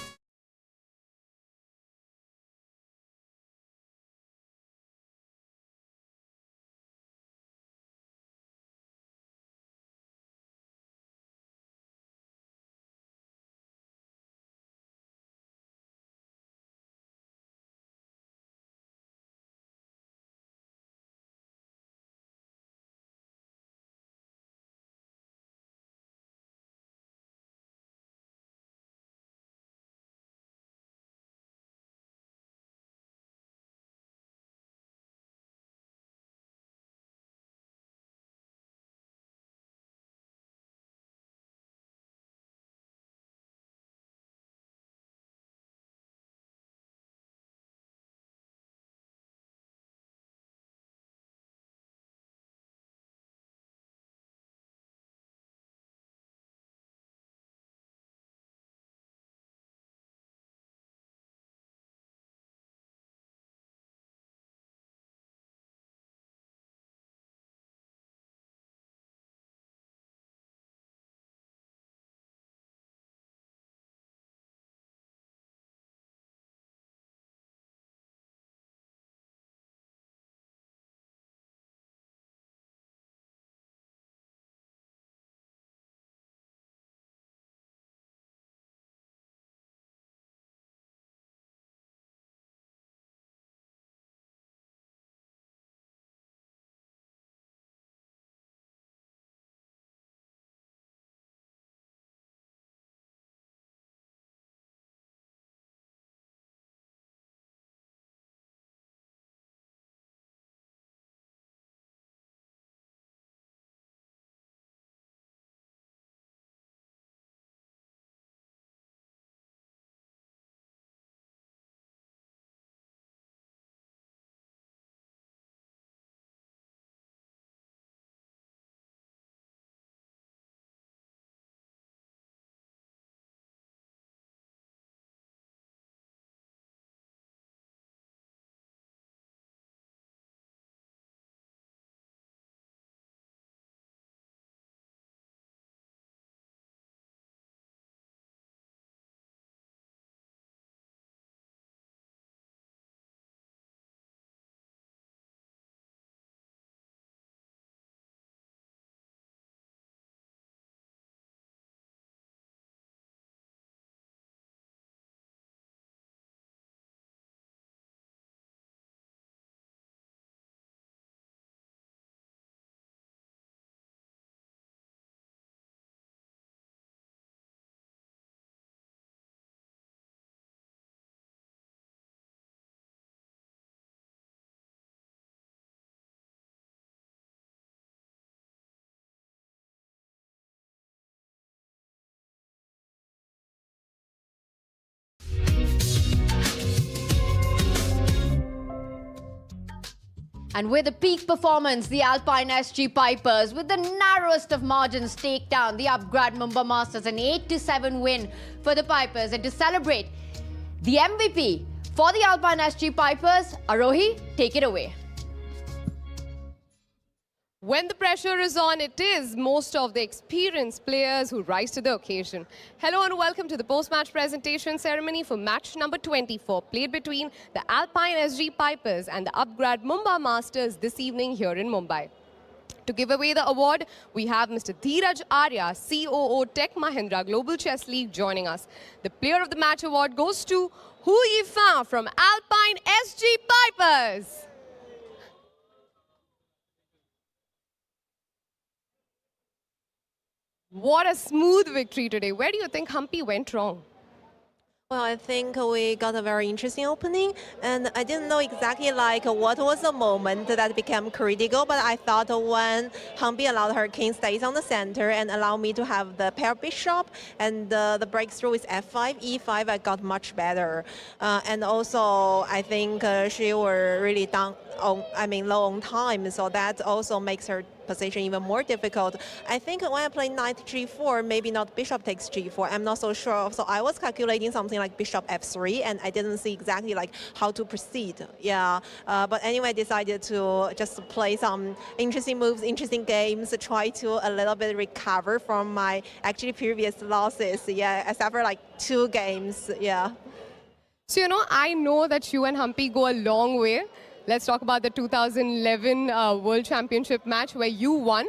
And with a peak performance, the Alpine SG Pipers, with the narrowest of margins, take down the Upgrad Mumbai Masters, an 8-7 win for the Pipers. And to celebrate the MVP for the Alpine SG Pipers, Arohi, take it away. When the pressure is on, it is most of the experienced players who rise to the occasion. Hello and welcome to the post-match presentation ceremony for match number 24, played between the Alpine SG Pipers and the Upgrad Mumbai Masters this evening here in Mumbai. To give away the award, we have Mr. Dheeraj Arya, COO Tech Mahindra Global Chess League, joining us. The Player of the Match award goes to Hu Yifan from Alpine SG Pipers. What a smooth victory today. Where do you think Humpy went wrong? Well, I think we got a very interesting opening, and I didn't know exactly what was the moment that became critical, but I thought when Humpy allowed her king stays on the center and allowed me to have the pair bishop and the breakthrough with f5, e5, I got much better. And also, I think she were really low on time, so that also makes her position even more difficult. I think when I play knight g4, maybe not bishop takes g4, I'm not so sure. So I was calculating something like bishop f3, and I didn't see exactly how to proceed. Yeah, but anyway, I decided to just play some interesting moves, interesting games, try to a little bit recover from my actually previous losses. Yeah, except for 2 games. Yeah. So, I know that you and Humpy go a long way. Let's talk about the 2011 World Championship match where you won.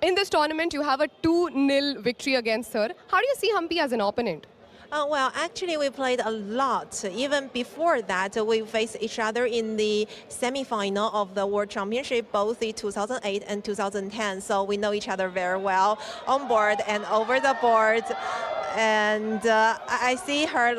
In this tournament, you have a 2-0 victory against her. How do you see Humpy as an opponent? Well, actually, we played a lot. Even before that, we faced each other in the semi-final of the World Championship, both in 2008 and 2010. So we know each other very well on board and over the board. And I see her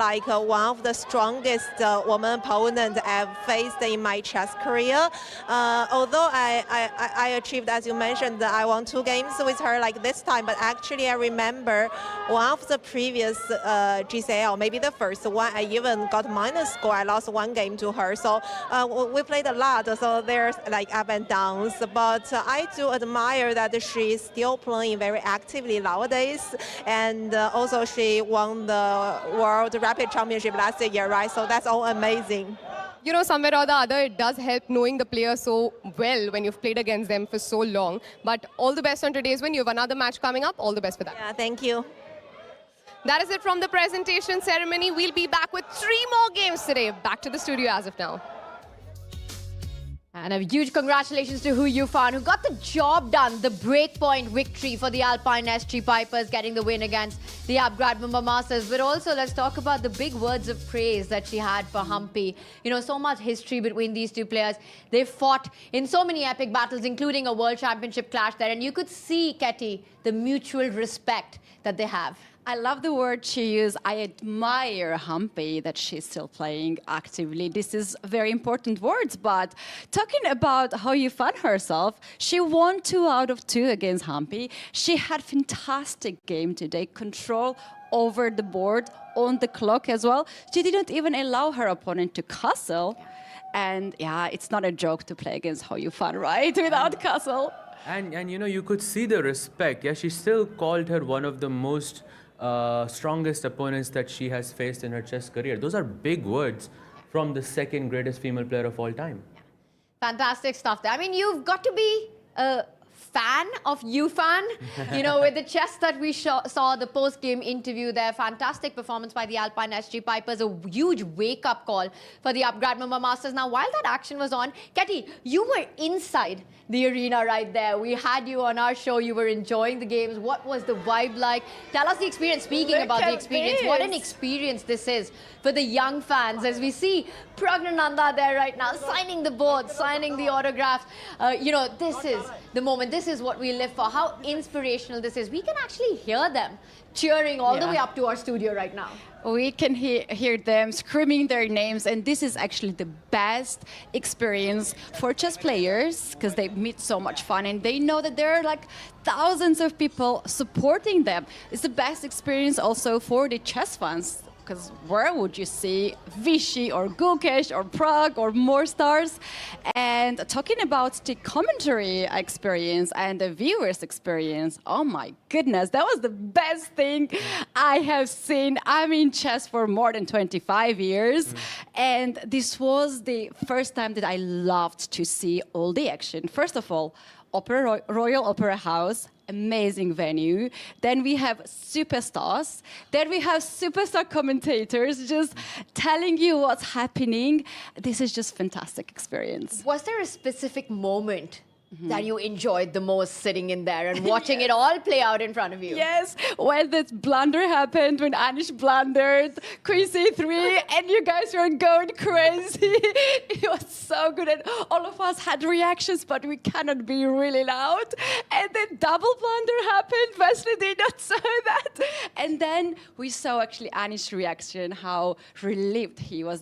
one of the strongest woman opponents I've faced in my chess career. Although I achieved, as you mentioned, I won 2 games with her this time. But actually, I remember one of the previous GCL, maybe the first one, I even got minus score. I lost 1 game to her. So we played a lot. So there's up and downs. But I do admire that she's still playing very actively nowadays. And also she won the World Rapid Championship last year, right? So that's all amazing. Somewhere or the other, it does help knowing the player so well when you've played against them for so long. But all the best on today's win. You have another match coming up. All the best for that. Yeah, thank you. That is it from the presentation ceremony. We'll be back with 3 more games today. Back to the studio as of now. And a huge congratulations to Hu Yifan, who got the job done. The breakpoint victory for the Alpine SG Pipers, getting the win against the Upgrad Mumbai Masters. But also, let's talk about the big words of praise that she had for Humpy. So much history between these 2 players. They fought in so many epic battles, including a World Championship clash there. And you could see, Ketty, the mutual respect that they have. I love the word she used. I admire Humpy that she's still playing actively. This is very important words, but talking about how you found herself, she won 2 out of 2 against Humpy. She had fantastic game today, control over the board, on the clock as well. She didn't even allow her opponent to castle. And yeah, it's not a joke to play against Hu Yifan, right? Without castle. And you could see the respect. Yeah, she still called her one of the most strongest opponents that she has faced in her chess career. Those are big words from the 2nd greatest female player of all time. Fantastic stuff there. I mean, you've got to be a fan of Yifan, with the chess that we saw, the post-game interview there. Fantastic performance by the Alpine SG Pipers, a huge wake-up call for the Upgrad Mumbai Masters. Now, while that action was on, Ketty, you were inside the arena right there. We had you on our show. You were enjoying the games. What was the vibe like? Tell us the experience. Speaking about the experience, what an experience this is for the young fans, as we see Pragg there right now, signing the board, signing the autographs. This is the moment. This is what we live for. How inspirational this is. We can actually hear them cheering all the way up to our studio right now. We can hear them screaming their names, and this is actually the best experience for chess players because they meet so much fun and they know that there are thousands of people supporting them. It's the best experience also for the chess fans. because where would you see Vishy or Gukesh or Pragg or more stars? And talking about the commentary experience and the viewers' experience, oh my goodness, that was the best thing I have seen. I'm in chess for more than 25 years, and this was the first time that I loved to see all the action. First of all, Royal Opera House, amazing venue. Then we have superstars. Then we have superstar commentators just telling you what's happening. This is just fantastic experience. Was there a specific moment that you enjoyed the most sitting in there and watching it all play out in front of you? Yes, when that blunder happened, when Anish blundered, Queen C3, and you guys were going crazy. It was so good, and all of us had reactions, but we cannot be really loud. And then double blunder happened. Wesley did not saw that. And then we saw actually Anish's reaction, how relieved he was.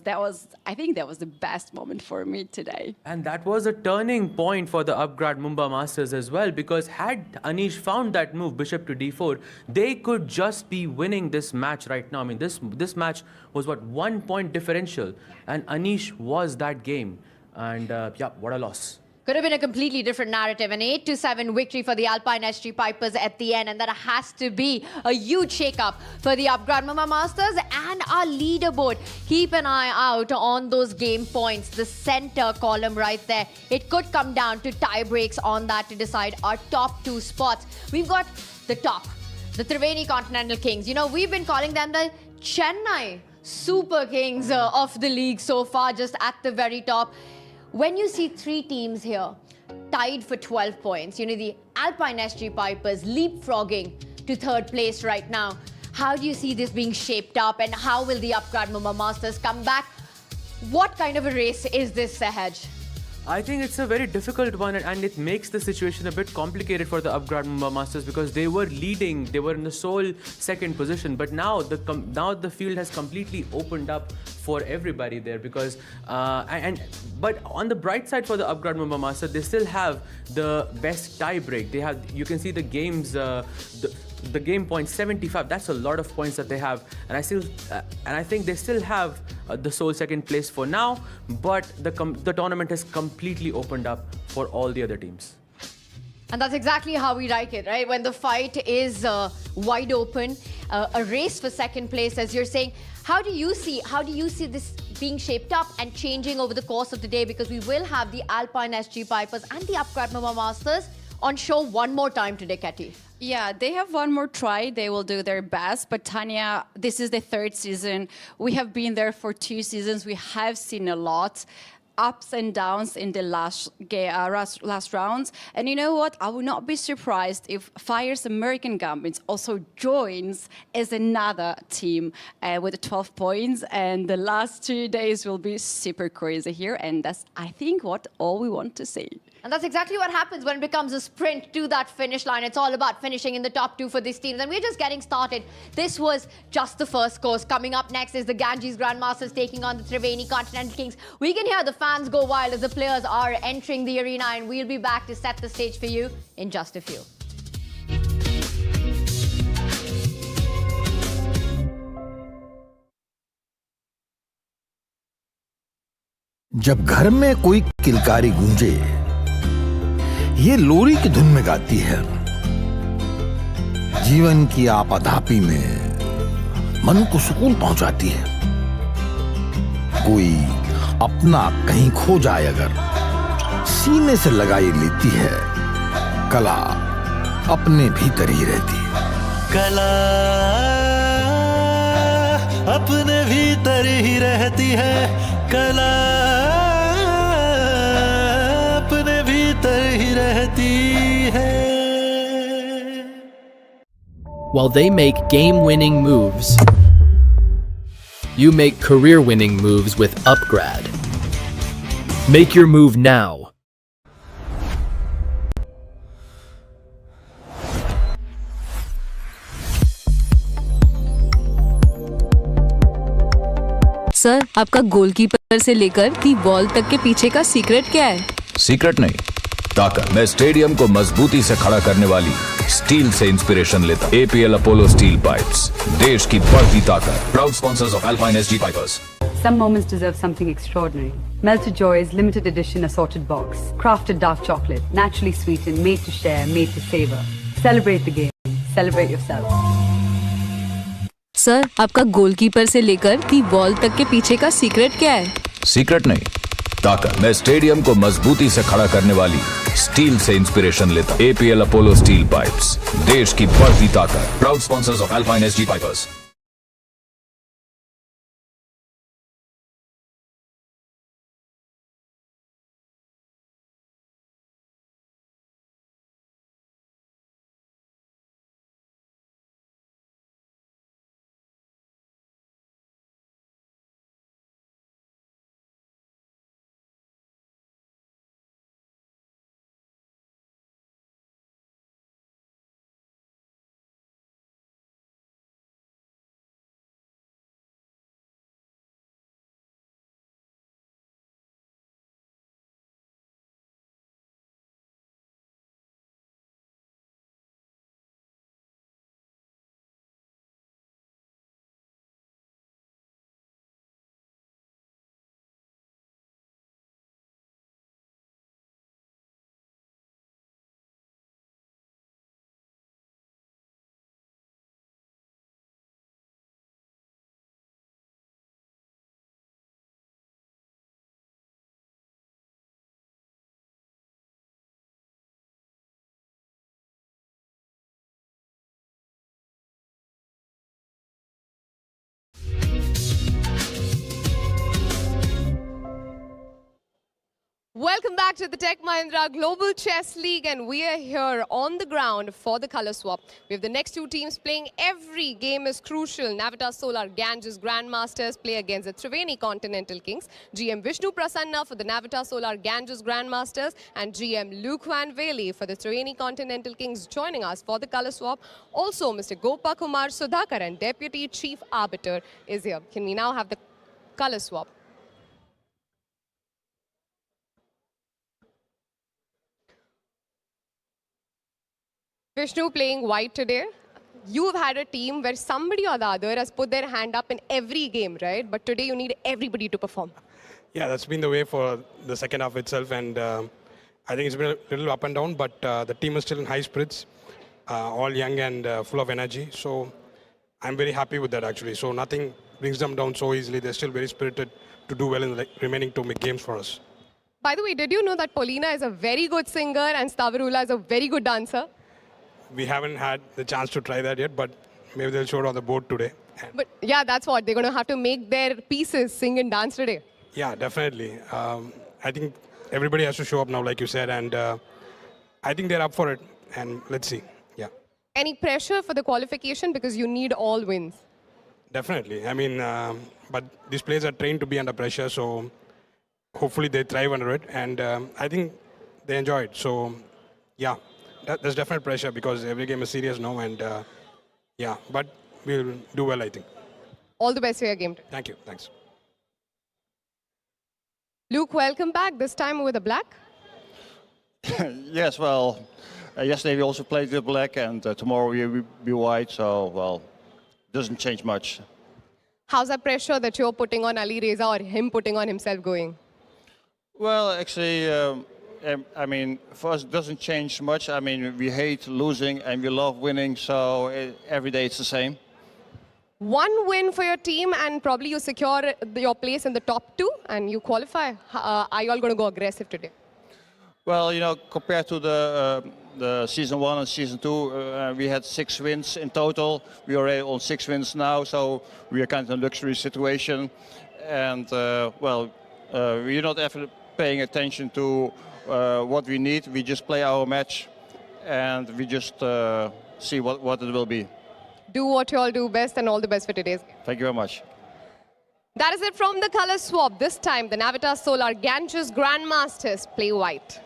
I think that was the best moment for me today. And that was a turning point for the upgrade Mumbai Masters as well, because had Anish found that move, bishop to d4, they could just be winning this match right now. I mean, this match was what, 1 point differential, and Anish was that game. And yeah, what a loss. Could have been a completely different narrative. An 8-7 victory for the Alpine SG Pipers at the end, and that has to be a huge shake-up for the Upgrade Mumbai Masters and our leaderboard. Keep an eye out on those game points, the center column right there. It could come down to tie breaks on that to decide our top 2 spots. We've got the top, the Triveni Continental Kings. You know, we've been calling them the Chennai Super Kings of the league so far, just at the very top. When you see 3 teams here tied for 12 points, you know, the Alpine SG Pipers leapfrogging to 3rd place right now, how do you see this being shaped up, and how will the Upgrade Mumbai Masters come back? What kind of a race is this, Sahaj? I think it's a very difficult one, and it makes the situation a bit complicated for the Upgrade Mumbai Masters, because they were leading, they were in the sole 2nd position, but now the field has completely opened up for everybody there, because but on the bright side for the Upgrade Mumbai Masters, they still have the best tie break. They have, you can see the games, the game points 75. That's a lot of points that they have, and I think they still have the sole 2nd place for now. But the tournament has completely opened up for all the other teams. And that's exactly how we like it, right? When the fight is wide open, a race for 2nd place, as you're saying. How do you see this being shaped up and changing over the course of the day? Because we will have the Alpine SG Pipers and the Upgrade Mumbai Masters on show one more time today, Katy. Yeah, they have one more try. They will do their best. But Tanya, this is the 3rd season. We have been there for 2 seasons. We have seen a lot. Ups and downs in the last rounds. And you know what? I would not be surprised if Fire's American Gambits also joins as another team with 12 points. And the last 2 days will be super crazy here. And that's, I think, what all we want to see. And that's exactly what happens when it becomes a sprint to that finish line. It's all about finishing in the top 2 for these teams. And we're just getting started. This was just the first course. Coming up next is the Ganges Grandmasters taking on the Triveni Continental Kings. We can hear the fans go wild as the players are entering the arena, and we'll be back to set the stage for you in just a few. जब घर में कोई किलकारी गूंजे, ये लोरी की धुन में गाती है। जीवन की आपाधापी में मन को सुकून पहुंचाती है। कोई अपना कहीं खो जाए अगर, सीने से लगाई लेती है। कला अपने भीतर ही रहती है। कला अपने भीतर ही रहती है। कला अपने भीतर ही रहती है। While they make game-winning moves, you make career-winning moves with Upgrad. Make your move now. Sir, आपका गोलकीपर से लेकर की बॉल तक के पीछे का सीक्रेट क्या है? सीक्रेट नहीं, ताकत। मैं स्टेडियम को मजबूती से खड़ा करने वाली स्टील से इंस्पिरेशन लेता। एपीएल अपोलो स्टील पाइप्स, देश की बढ़ती ताकत। Proud sponsors of alpine SG pipers. Some moments deserve something extraordinary. Melted Joy's limited edition assorted box. Crafted dark chocolate, naturally sweetened, made to share, made to savor. Celebrate the game. Celebrate yourself. Sir, आपका goalkeeper से लेकर the wall तक के पीछे का secret क्या है? Secret नहीं, ताकत। मैं स्टेडियम को मजबूती से खड़ा करने वाली स्टील से इंस्पिरेशन लेता। एपीएल अपोलो स्टील पाइप्स, देश की बढ़ती ताकत। Proud sponsors of alpine SG pipers. Welcome back to the Tech Mahindra Global Chess League, and we are here on the ground for the color swap. We have the next two teams playing. Every game is crucial. Navitas Solar Ganges Grandmasters play against the Triveni Continental Kings. GM Vishnu Prasanna for the Navitas Solar Ganges Grandmasters and GM Luke Van Veli for the Triveni Continental Kings joining us for the color swap. Also, Mr. Gopakumar Sudhakaran, Deputy Chief Arbiter, is here. Can we now have the color swap? Vishnu playing white today. You've had a team where somebody or the other has put their hand up in every game, right? But today you need everybody to perform. Yeah, that's been the way for the second half itself, and I think it's been a little up and down, but the team is still in high spirits, all young and full of energy. So I'm very happy with that, actually. So nothing brings them down so easily. They're still very spirited to do well in the remaining two games for us. By the way, did you know that Polina is a very good singer and Stavarula is a very good dancer? We haven't had the chance to try that yet, but maybe they'll show it on the board today. But yeah, that's what. They're going to have to make their pieces sing and dance today. Yeah, definitely. I think everybody has to show up now, like you said, and I think they're up for it, and let's see. Yeah. Any pressure for the qualification because you need all wins? Definitely. I mean, but these players are trained to be under pressure, so hopefully they thrive under it, and I think they enjoy it. So, yeah. There's definite pressure because every game is serious now, and yeah, but we'll do well, I think. All the best for your game. Thank you. Thanks. Luke, welcome back. This time with a black. Yes, well, yesterday we also played with black, and tomorrow we will be white, so, well, doesn't change much. How's that pressure that you're putting on Ali Reza or him putting on himself going? Well, actually, I mean, for us, it doesn't change much. I mean, we hate losing and we love winning, so every day it's the same. One win for your team and probably you secure your place in the top two and you qualify. Are you all going to go aggressive today? Well, you know, compared to the season 1 and season 2, we had 6 wins in total. We are on 6 wins now, so we are kind of in a luxury situation. And, well, we're not ever paying attention to what we need. We just play our match and we just see what it will be. Do what you all do best and all the best for today's game. Thank you very much. That is it from the color swap. This time, the Navitas Solar Ganges Grandmasters play white.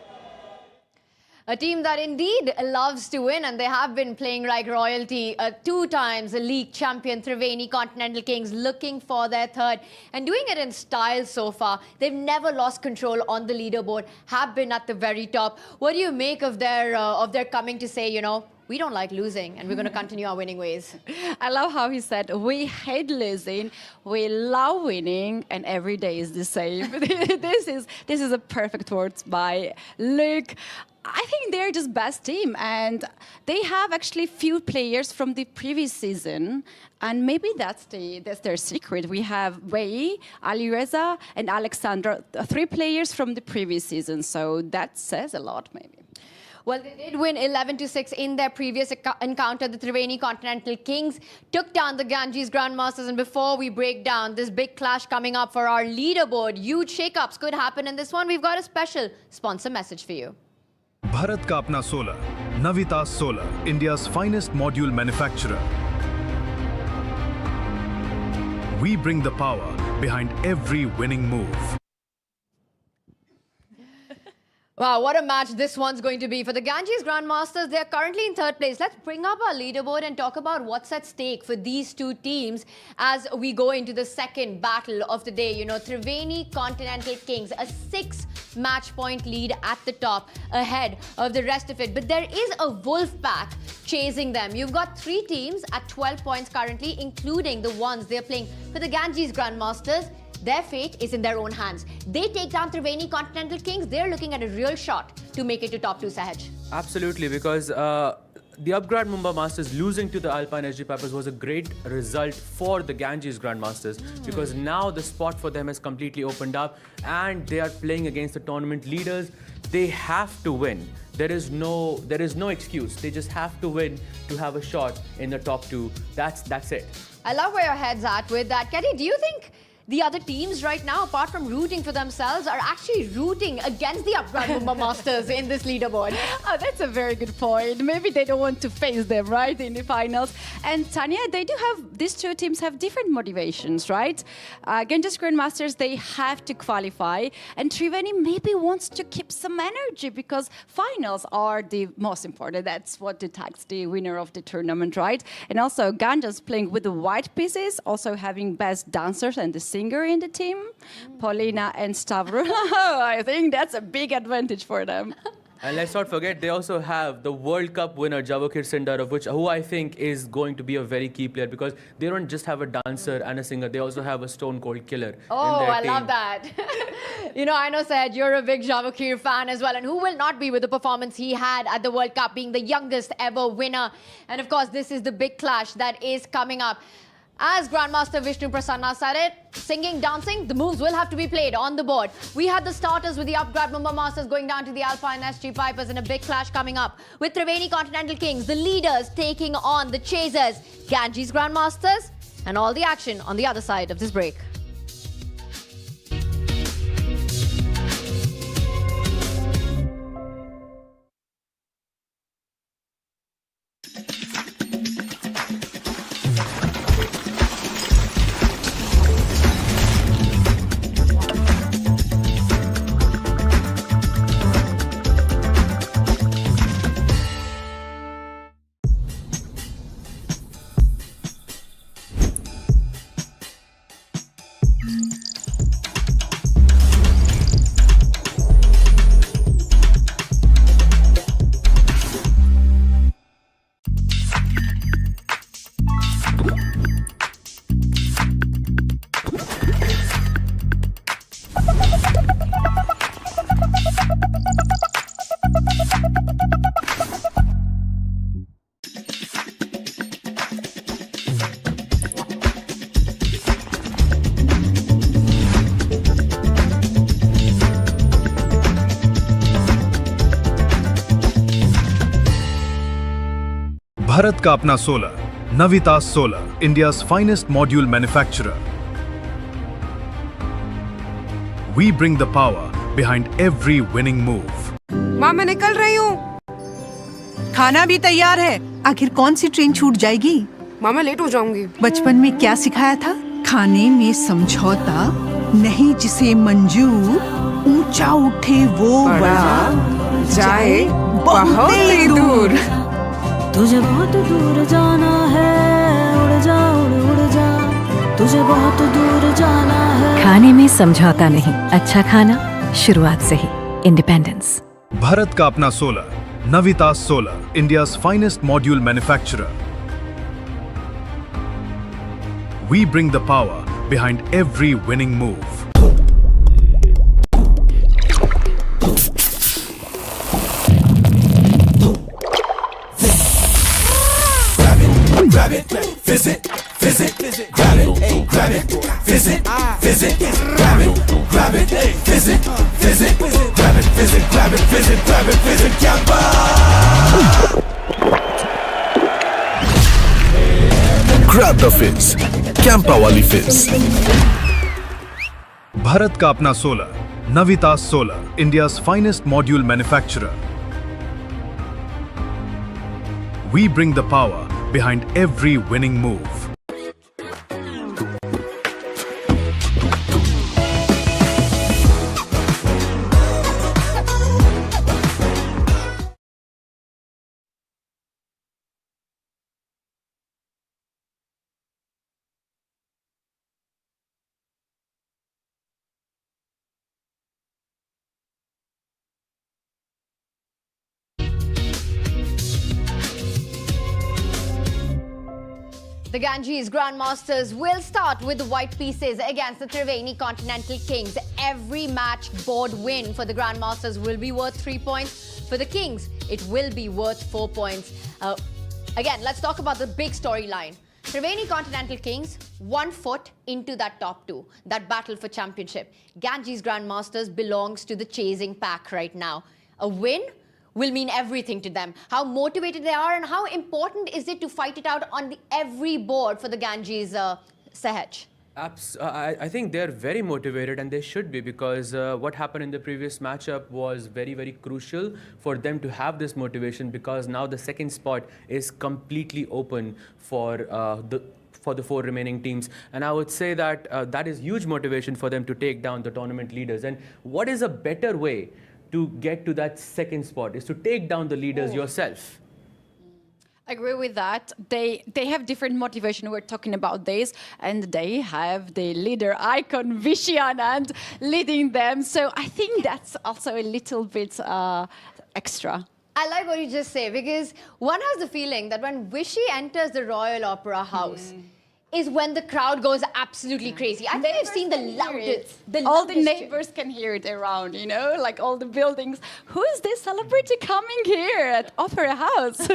A team that indeed loves to win, and they have been playing like royalty. 2 times a league champion, Triveni Continental Kings, looking for their third and doing it in style so far. They've never lost control on the leaderboard, have been at the very top. What do you make of their coming to say, you know, we don't like losing and we're going to continue our winning ways. I love how he said, we hate losing, we love winning, and every day is the same. This is a perfect words by Luke. I think they're just best team, and they have actually few players from the previous season, and maybe that's their secret. We have Wei, Alireza, and Alexandra, 3 players from the previous season, so that says a lot, maybe. Well, they did win 11-6 in their previous encounter. The Triveni Continental Kings took down the Ganges Grandmasters. And before we break down this big clash coming up for our leaderboard, huge shakeups could happen in this one. We've got a special sponsor message for you. Bharat का अपना solar, Navita solar, India's finest module manufacturer. We bring the power behind every winning move. Wow, what a match this one's going to be. For the Ganges Grandmasters, they're currently in 3rd place. Let's bring up our leaderboard and talk about what's at stake for these two teams as we go into the second battle of the day. You know, Triveni Continental Kings, a 6-match point lead at the top, ahead of the rest of it. But there is a wolf pack chasing them. You've got 3 teams at 12 points currently, including the ones they're playing for the Ganges Grandmasters. Their fate is in their own hands. They take down Triveni Continental Kings. They're looking at a real shot to make it to top 2, Sahaj. Absolutely, because the Upgrad Mumbai Masters losing to the Alpine SG Pipers was a great result for the Ganges Grandmasters because now the spot for them has completely opened up and they are playing against the tournament leaders. They have to win. There is no excuse. They just have to win to have a shot in the top 2. That's it. I love where your head's at with that. Kenny, do you think the other teams right now, apart from rooting for themselves, are actually rooting against the Upgrad Mumbai Masters in this leaderboard? Oh, that's a very good point. Maybe they don't want to face them, right, in the finals. And Tanya, these two teams have different motivations, right? Ganges Grandmasters, they have to qualify. And Triveni maybe wants to keep some energy because finals are the most important. That's what detects the winner of the tournament, right? And also Ganges playing with the white pieces, also having best dancers and the singer in the team, Paulina and Stavro. I think that's a big advantage for them. And let's not forget, they also have the World Cup winner, Javokir Sindar, who I think is going to be a very key player because they don't just have a dancer and a singer, they also have a stone-cold killer in their team. Love that. You know, I know, Said, you're a big Javokir fan as well, and who will not be with the performance he had at the World Cup, being the youngest ever winner. And of course, this is the big clash that is coming up. As Grandmaster Vishnu Prasanna said it, singing, dancing, the moves will have to be played on the board. We had the starters with the Upgrad Mumbai Masters going down to the Alpine SG Pipers and a big clash coming up with Triveni Continental Kings, the leaders taking on the chasers, Ganges Grandmasters, and all the action on the other side of this break. Bharat का अपना solar, Navita solar, India's finest module manufacturer. We bring the power behind every winning move. माँ मैं निकल रही हूँ। खाना भी तैयार है। आखिर कौन सी ट्रेन छूट जाएगी? माँ मैं लेट हो जाऊंगी। बचपन में क्या सिखाया था? खाने में समझौता नहीं, जिसे मंजूर ऊंचा उठे वो बड़ा जाए बहुत ही दूर। तुझे बहुत दूर जाना है, उड़ जा उड़ जा, तुझे बहुत दूर जाना है। खाने में समझौता नहीं, अच्छा खाना शुरुआत से ही। इंडिपेंडेंस। भारत का अपना solar, Navitas Solar, India's finest module manufacturer. We bring the power behind every winning move. Grab it, visit, grab it, grab it, visit, grab it, visit, grab it, visit, Campa! Grab the fizz, Campa wali fizz. Bharat का अपना solar, Navitas Solar, India's finest module manufacturer. We bring the power behind every winning move. The Ganges Grandmasters will start with the white pieces against the Triveni Continental Kings. Every match board win for the Grandmasters will be worth 3 points. For the Kings, it will be worth 4 points. Again, let's talk about the big storyline. Triveni Continental Kings, 1 foot into that top 2, that battle for championship. Ganges Grandmasters belongs to the chasing pack right now. A win will mean everything to them. How motivated they are and how important is it to fight it out on every board for the Ganges, Sahaj? I think they're very motivated, and they should be, because what happened in the previous matchup was very, very crucial for them to have this motivation, because now the second spot is completely open for the 4 remaining teams. And I would say that that is huge motivation for them to take down the tournament leaders. And what is a better way to get to that second spot is to take down the leaders yourself. I agree with that. They have different motivation. We're talking about this, and they have the leader icon Vishy leading them. So I think that's also a little bit extra. I like what you just say, because one has the feeling that when Vishy enters the Royal Opera House, is when the crowd goes absolutely crazy. I think I've seen the loudest. All the neighbors can hear it around, you know, like all the buildings. Who is this celebrity coming here at Opera House?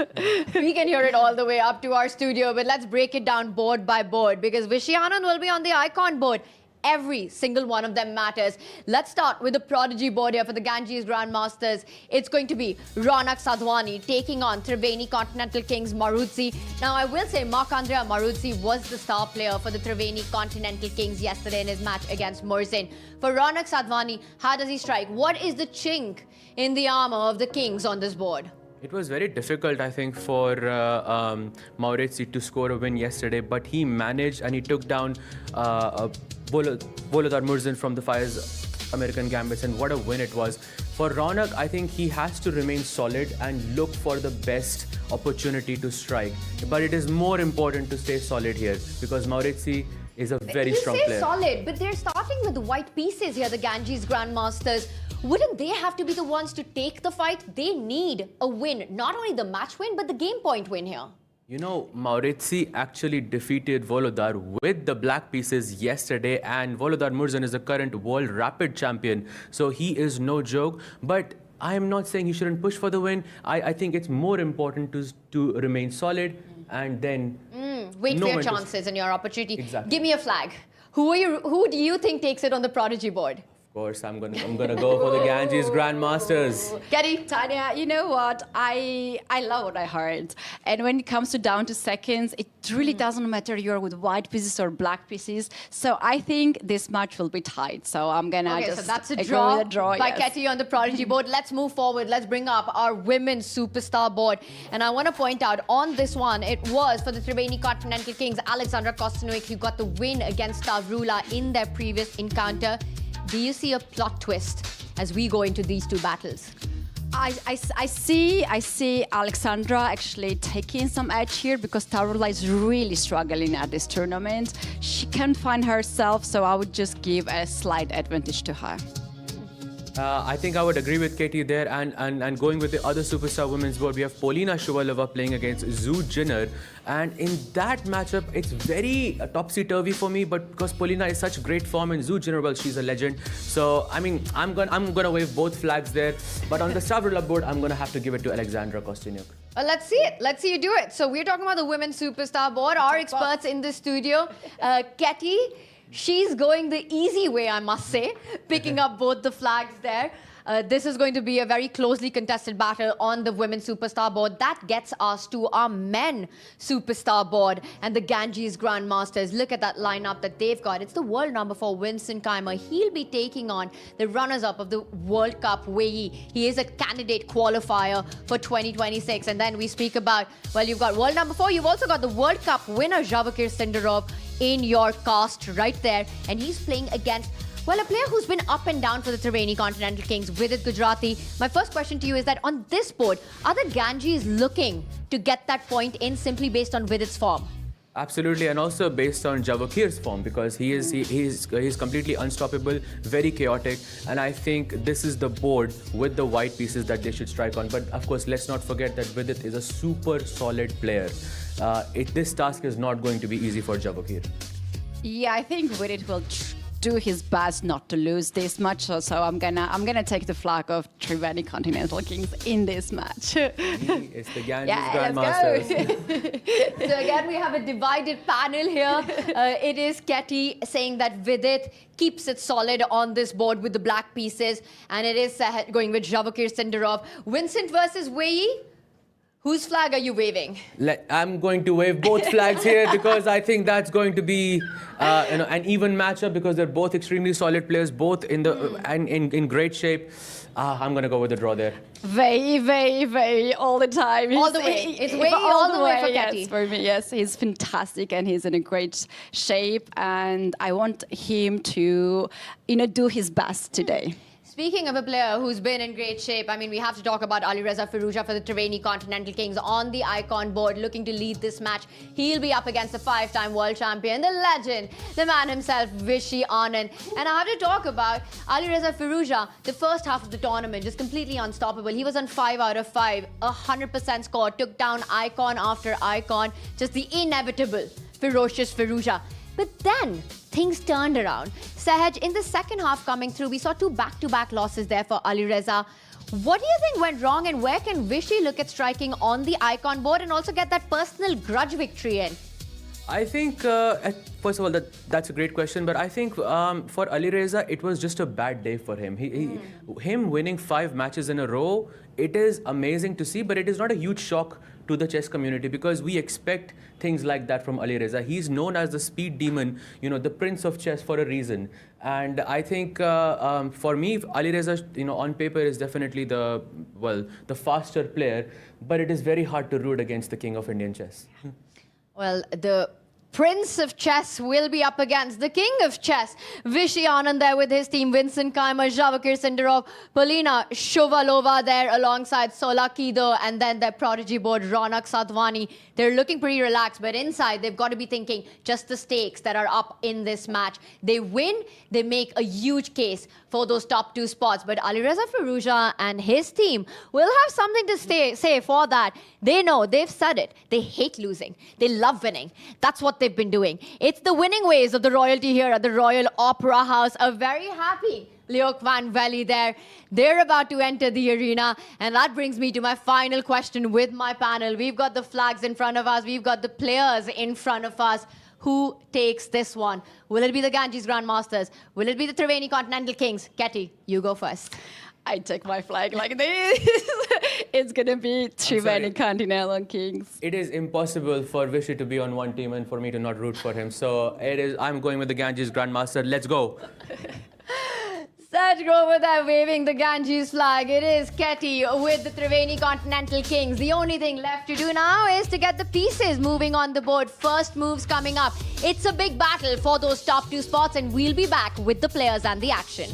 We can hear it all the way up to our studio, but let's break it down board by board, because Vishy will be on the icon board. Every single one of them matters. Let's start with the prodigy board here for the Ganges Grandmasters. It's going to be Ronak Sadhwani taking on Triveni Continental Kings Maruzzi. Now, I will say Marc-Andrea Maruzzi was the star player for the Triveni Continental Kings yesterday in his match against Morzin. For Ronak Sadhwani, how does he strike? What is the chink in the armor of the Kings on this board? It was very difficult, I think, for Maurizi to score a win yesterday, but he managed, and he took down Volodar Murzin from the Fire's American Gambits, and what a win it was. For Ronak, I think he has to remain solid and look for the best opportunity to strike. But it is more important to stay solid here, because Maurizi is a very strong player. You say solid, but they're starting with the white pieces here, the Ganges Grandmasters. Wouldn't they have to be the ones to take the fight? They need a win, not only the match win, but the game point win here. You know, Maurizi actually defeated Volodar with the black pieces yesterday, and Volodar Murzin is the current world rapid champion, so he is no joke. But I am not saying he shouldn't push for the win. I think it's more important to remain solid and then wait for your chances and your opportunity. Exactly. Give me a flag. Who do you think takes it on the prodigy board? Of course, I'm gonna go for the Ganges Grandmasters. Getty, Tanya, you know what? I love what I heard. And when it comes to down to seconds, it really doesn't matter you're with white pieces or black pieces. So I think this match will be tight. So I'm gonna just so that's a agree draw, with a draw by yes. Ketty on the prodigy board. Let's move forward. Let's bring up our women's superstar board. And I want to point out on this one, it was for the Triveni Continental Kings, Alexandra Kostanovic, who got the win against Stavrula in their previous encounter. Do you see a plot twist as we go into these two battles? I see Alexandra actually taking some edge here, because Taurula is really struggling at this tournament. She can't find herself, so I would just give a slight advantage to her. I think I would agree with Katie there, and going with the other superstar women's board, we have Polina Shuvalova playing against Zhu Jinner, and in that matchup, it's very topsy-turvy for me, but because Polina is such great form and Zhu Jinner, well, she's a legend, so I mean, I'm gonna wave both flags there, but on the star buildup board, I'm gonna have to give it to Alexandra Kostyniuk. Let's see it. Let's see you do it. So we're talking about the women's superstar board. Our experts in the studio, Katie. She's going the easy way, I must say, picking up both the flags there. This is going to be a very closely contested battle on the women's superstar board. That gets us to our men superstar board and the Ganges Grandmasters. Look at that lineup that they've got. It's the world number 4, Vincent Keimer. He'll be taking on the runners-up of the World Cup, Wei Yi. He is a candidate qualifier for 2026. And then we speak about, well, you've got world number 4. You've also got the World Cup winner, Javakir Sindarov, in your cast right there, and he's playing against, well, a player who's been up and down for the Triveni Continental Kings, Vidit Gujarati. My first question to you is that on this board, are the Ganges looking to get that point in simply based on Vidit's form? Absolutely, and also based on Javakir's form, because he's completely unstoppable, very chaotic, and I think this is the board with the white pieces that they should strike on. But of course, let's not forget that Vidit is a super solid player. This task is not going to be easy for Javakir. Yeah, I think Vidit will do his best not to lose this match, so I'm gonna take the flag of Triveni Continental Kings in this match. It's the Ganges Yeah, Grandmasters. let's go. So again, we have a divided panel here. It is Katie saying that Vidit keeps it solid on this board with the black pieces, and it is going with Javakir Sindarov. Vincent versus Wei Yi. Whose flag are you waving? I'm going to wave both flags here because I think that's going to be an even matchup because they're both extremely solid players, both in in great shape. I'm going to go with the draw there. Very, all the time. All the way. It's way all the way for Katie. Yes, for me, yes. He's fantastic and he's in a great shape, and I want him to, do his best today. Speaking of a player who's been in great shape, I mean, we have to talk about Alireza Firouzja for the Triveni Continental Kings on the icon board, looking to lead this match. He'll be up against the 5-time world champion, the legend, the man himself, Vishy Anand. And I have to talk about Alireza Firouzja, the first half of the tournament, just completely unstoppable. He was on 5 out of 5, 100% score, took down icon after icon, just the inevitable ferocious Firouzja. But then things turned around. Sahaj, in the second half coming through, we saw 2 back-to-back losses there for Alireza. What do you think went wrong, and where can Vishy look at striking on the icon board and also get that personal grudge victory in? I think, first of all, that's a great question, but I think for Alireza, it was just a bad day for him. Him winning 5 matches in a row, it is amazing to see, but it is not a huge shock to the chess community because we expect things like that from Alireza. He's known as the speed demon, the prince of chess for a reason. And I think for me, Alireza, on paper is definitely the faster player, but it is very hard to root against the king of Indian chess. Well, the Prince of Chess will be up against the King of Chess, Vishy Anand there with his team, Vincent Keimer, Javakir Sindarov, Polina Shuvalova there alongside Sola Kido, and then their prodigy board, Ronak Sadhwani. They're looking pretty relaxed, but inside they've got to be thinking just the stakes that are up in this match. They win, they make a huge case for those top 2 spots, but Alireza Firouzja and his team will have something to say for that. They know, they've said it, they hate losing, they love winning. That's what they've been doing. It's the winning ways of the royalty here at the Royal Opera House. A very happy Leok Van Valley there. They're about to enter the arena, and that brings me to my final question with my panel. We've got the flags in front of us, we've got the players in front of us. Who takes this one? Will it be the Ganges Grandmasters? Will it be the Triveni Continental Kings? Katie, you go first. I take my flag like this. It's going to be Triveni Continental Kings. It is impossible for Vishy to be on one team and for me to not root for him. So I'm going with the Ganges Grandmaster. Let's go. Let's go over there waving the Ganges flag. It is Katie with the Triveni Continental Kings. The only thing left to do now is to get the pieces moving on the board. First moves coming up. It's a big battle for those top 2 spots, and we'll be back with the players and the action.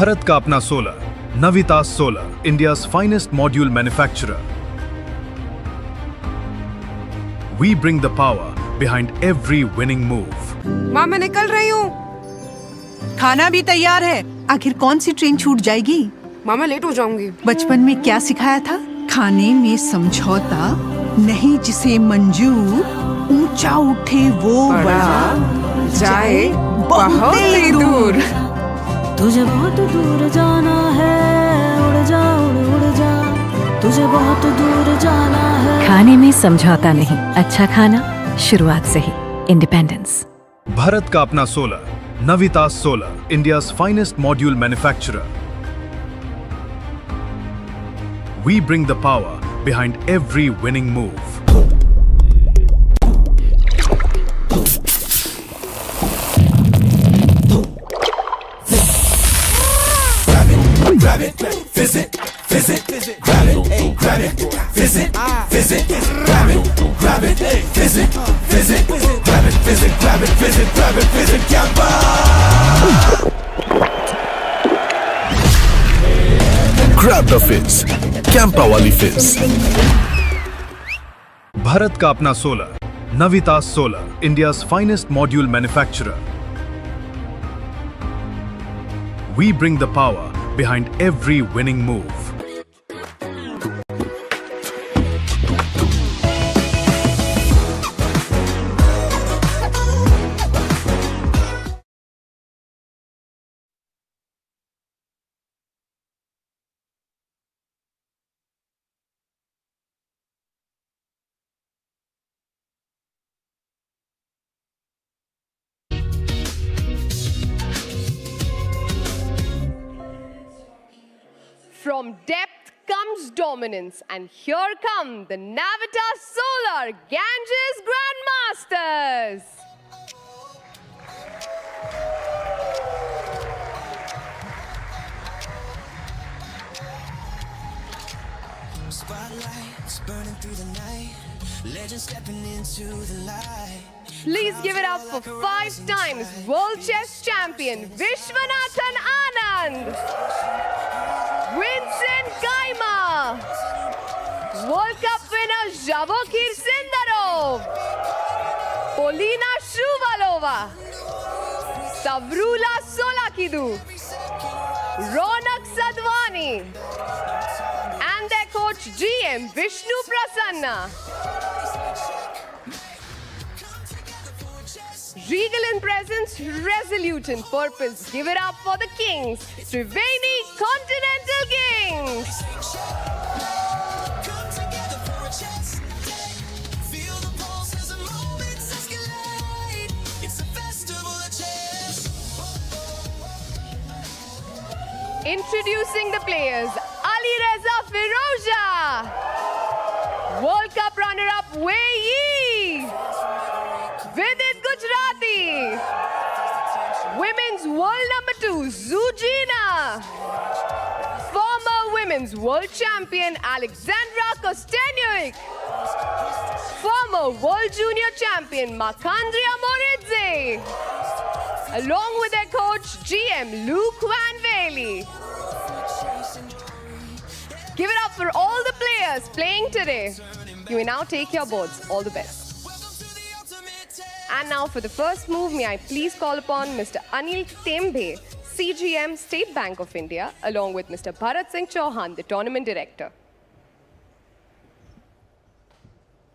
Bharat का अपना solar, Navitas solar, India's finest module manufacturer. We bring the power behind every winning move. माँ मैं निकल रही हूँ। खाना भी तैयार है। आखिर कौन सी ट्रेन छूट जाएगी? माँ मैं लेट हो जाऊंगी। बचपन में क्या सिखाया था? खाने में समझौता नहीं, जिसे मंजूर ऊंचा उठे वो बड़ा जाए बहुत ही दूर। तुझे बहुत दूर जाना है, उड़ जा उड़ जा, तुझे बहुत दूर जाना है। खाने में समझौता नहीं, अच्छा खाना शुरुआत से ही। इंडिपेंडेंस। भारत का अपना solar, Navitas solar, India's finest module manufacturer. We bring the power behind every winning move. Grab it, visit, visit, grab it, grab it, visit, visit, grab it, visit, visit, grab it, visit, grab it, visit, grab it, visit, Gampa! Grab the fizz, Campa वाली fizz. Bharat का अपना solar, Navitas solar, India's finest module manufacturer. We bring the power behind every winning move. From depth comes dominance, and here come the Navitas Solar Ganges Grandmasters. Spotlights burning through the night, legends stepping into the light. Please give it up for 5 times World Chess Champion Vishwanathan Anand, Vincent Kaima, World Cup winner Javokir Sindarov, Polina Shuvalova, Savrula Solakidu, Ronak Sadwani, and their coach GM Vishnu Prasanna. Regal in presence, resolute in purpose. Give it up for the Kings, Triveni Continental Kings. Introducing the players, Ali Reza Firoja, World Cup runner-up Wei Yi, Vidit Gujarati, Women's World number 2 Zujina, former Women's World Champion Alexandra Kostenюк, former World Junior Champion Makandria Moridze, along with their coach GM Luke Van Veli. Give it up for all the players playing today. You may now take your boards. All the best. And now for the first move, may I please call upon Mr. Anil Tembe, CGM, State Bank of India, along with Mr. Bharat Singh Chauhan, the tournament director.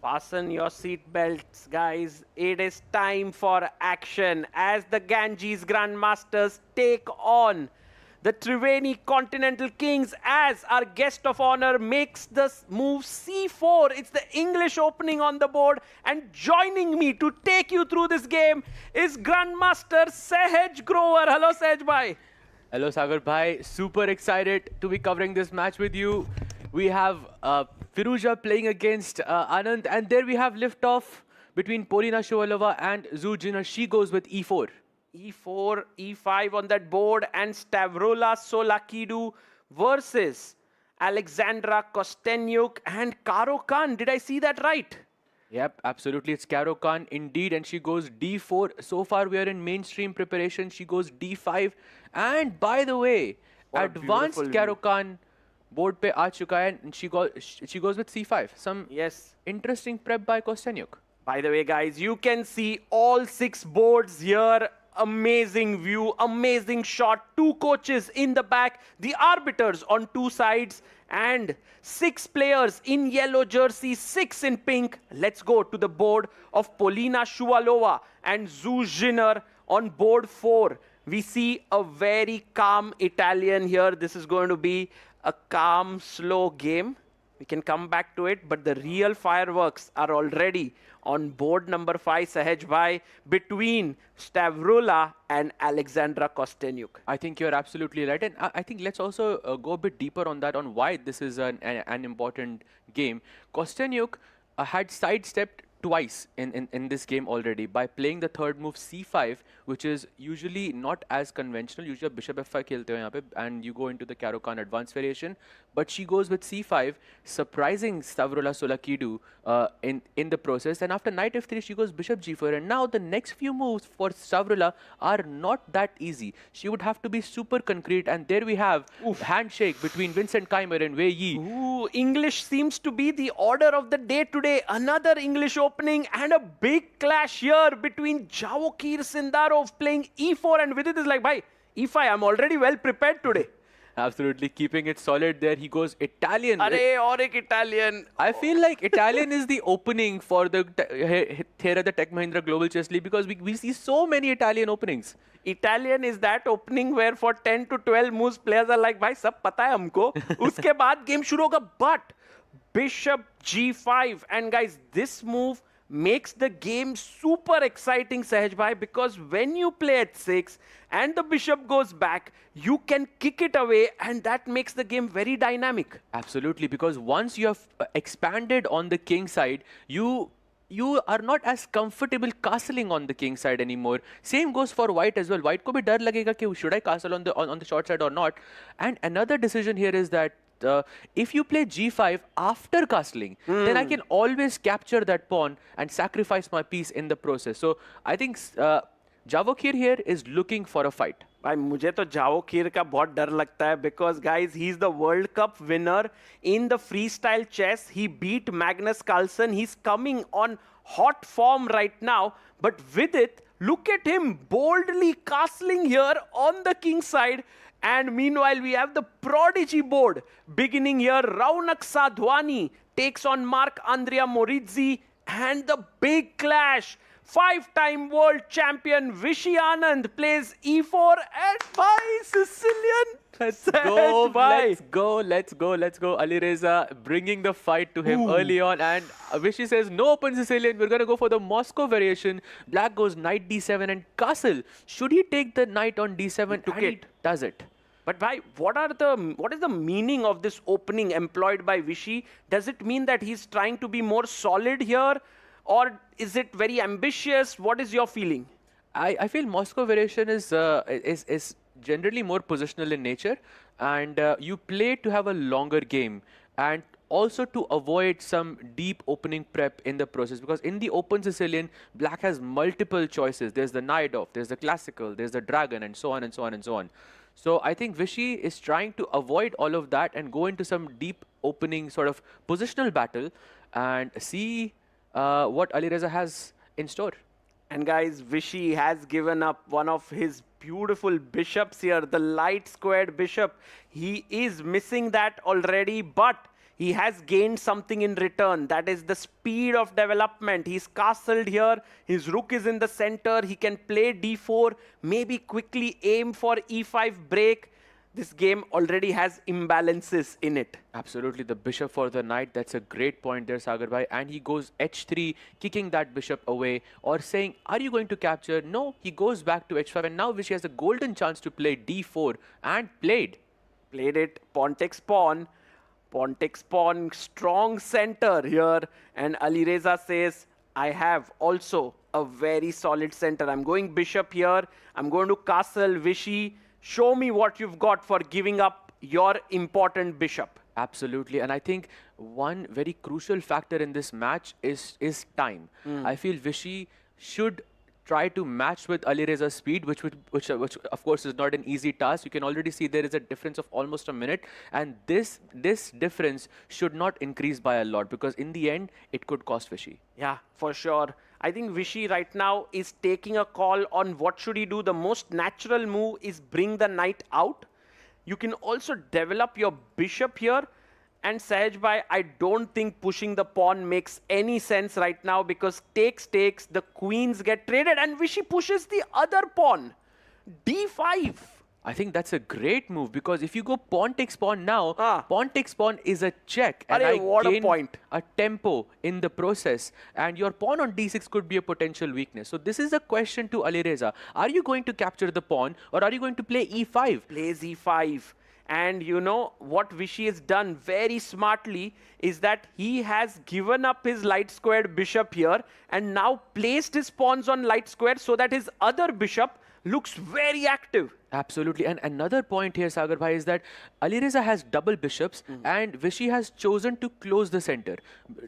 Fasten your seat belts, guys. It is time for action as the Ganges Grandmasters take on the Triveni Continental Kings as our guest of honor makes the move C4. It's the English opening on the board, and joining me to take you through this game is Grandmaster Sehaj Grover. Hello, Sehaj bhai. Hello, Sagar bhai. Super excited to be covering this match with you. We have Firuja playing against Anand, and there we have liftoff between Polina Shuvalova and Zujina. She goes with E4. E4, E5 on that board, and Stavrola Solakidu versus Alexandra Kostenюк and Karo Khan. Did I see that right? Yep, absolutely. It's Karo Khan indeed, and she goes D4. So far, we are in mainstream preparation. She goes D5. And by the way, advanced Caro-Kann board pe aa chuka hai, and she goes with c5. Some interesting prep by Kostenyuk. By the way, guys, you can see all 6 boards here. Amazing view, amazing shot. 2 coaches in the back, the arbiters on 2 sides, and 6 players in yellow jersey, 6 in pink. Let's go to the board of Polina Shuvalova and Zhu Zhinner on board 4. We see a very calm Italian here. This is going to be a calm, slow game. We can come back to it, but the real fireworks are already on board number 5, Sahaj Bhai, between Stavrula and Alexandra Kostenyuk. I think you're absolutely right. And I think let's also go a bit deeper on that, on why this is an important game. Kostenyuk had sidestepped twice in this game already by playing the third move c5, which is usually not as conventional. Usually bishop f5 khelte ho yahan pe, and you go into the Caro-Kann advanced variation. But she goes with c5, surprising Stavrula Solakidu in the process. And after knight f3, she goes bishop g4. And now the next few moves for Stavrula are not that easy. She would have to be super concrete. And there we have handshake between Vincent Keimer and Wei Yi. Ooh, English seems to be the order of the day today. Another English opening and a big clash here between Javokir Sindarov playing e4, and Vidit is like, bhai, e5, I'm already well prepared today. Absolutely keeping it solid there. He goes Italian. Arey, aur ek Italian. I feel like Italian is the opening for the here at the Tech Mahindra Global Chess League, because we see so many Italian openings. Italian is that opening where for 10 to 12 moves players are like, bhai, sab pata hai humko. Uske baad game shuru hoga. But bishop g5, and guys, this move makes the game super exciting, Sahaj Bhai, because when you play at 6 and the bishop goes back, you can kick it away, and that makes the game very dynamic. Absolutely, because once you have expanded on the king side, you are not as comfortable castling on the king side anymore. Same goes for white as well. White ko bhi dar lagega ki should I castle on the short side or not. And another decision here is that if you play g5 after castling, then I can always capture that pawn and sacrifice my piece in the process. So I think Javokir here is looking for a fight. भाई मुझे तो जावोखीर का बहुत डर लगता है, because guys, he's the World Cup winner in the freestyle chess. He beat Magnus Carlsen. He's coming on hot form right now. But with it, look at him boldly castling here on the king side. And meanwhile, we have the prodigy board beginning here. Raunak Sadhwani takes on Marc Andrea Morizzi, and the big clash. 5-time world champion Vishy Anand plays e4, and by Sicilian. Let's go. Ali Reza bringing the fight to him early on, and Vishy says no open Sicilian. We're going to go for the Moscow variation. Black goes knight d7 and castle. Should he take the knight on d7? He does it. But bhai, what is the meaning of this opening employed by Vishy? Does it mean that he's trying to be more solid here, or is it very ambitious? What is your feeling? I feel Moscow variation is generally more positional in nature, and you play to have a longer game, and also to avoid some deep opening prep in the process, because in the open Sicilian, Black has multiple choices. There's the knight off, there's the classical, there's the dragon, and so on and so on and so on. So I think Vishy is trying to avoid all of that and go into some deep opening sort of positional battle and see what Ali Reza has in store. And guys, Vishy has given up one of his beautiful bishops here, the light squared bishop. He is missing that already, but he has gained something in return. That is the speed of development. He's castled here. His rook is in the center. He can play d4, maybe quickly aim for e5 break. This game already has imbalances in it. Absolutely, the bishop for the knight. That's a great point there, Sagar Bhai. And he goes h3, kicking that bishop away, or saying, are you going to capture? No, he goes back to h5, and now Vishy has a golden chance to play d4, and played it. Pawn takes pawn. Pawn takes pawn. Strong center here. And Ali Reza says, I have also a very solid center. I'm going bishop here. I'm going to castle. Vishy, show me what you've got for giving up your important bishop. Absolutely. And I think one very crucial factor in this match is time. I feel Vishy should try to match with Alireza's speed, which of course is not an easy task. You can already see there is a difference of almost a minute, and this difference should not increase by a lot, because in the end it could cost Vishy. Yeah, for sure. I think Vishy right now is taking a call on what should he do. The most natural move is bring the knight out. You can also develop your bishop here. And Sahaj bhai, I don't think pushing the pawn makes any sense right now, because takes, the queens get traded and Vishy pushes the other pawn. D5. I think that's a great move, because if you go pawn takes pawn now, pawn takes pawn is a check. And I gain a tempo in the process. And your pawn on d6 could be a potential weakness. So this is a question to Alireza. Are you going to capture the pawn, or are you going to play e5? Plays e5. And you know what Vishy has done very smartly is that he has given up his light squared bishop here and now placed his pawns on light square so that his other bishop looks very active. Absolutely. And another point here, Sagar bhai, is that Alireza has double bishops and Vishy has chosen to close the center.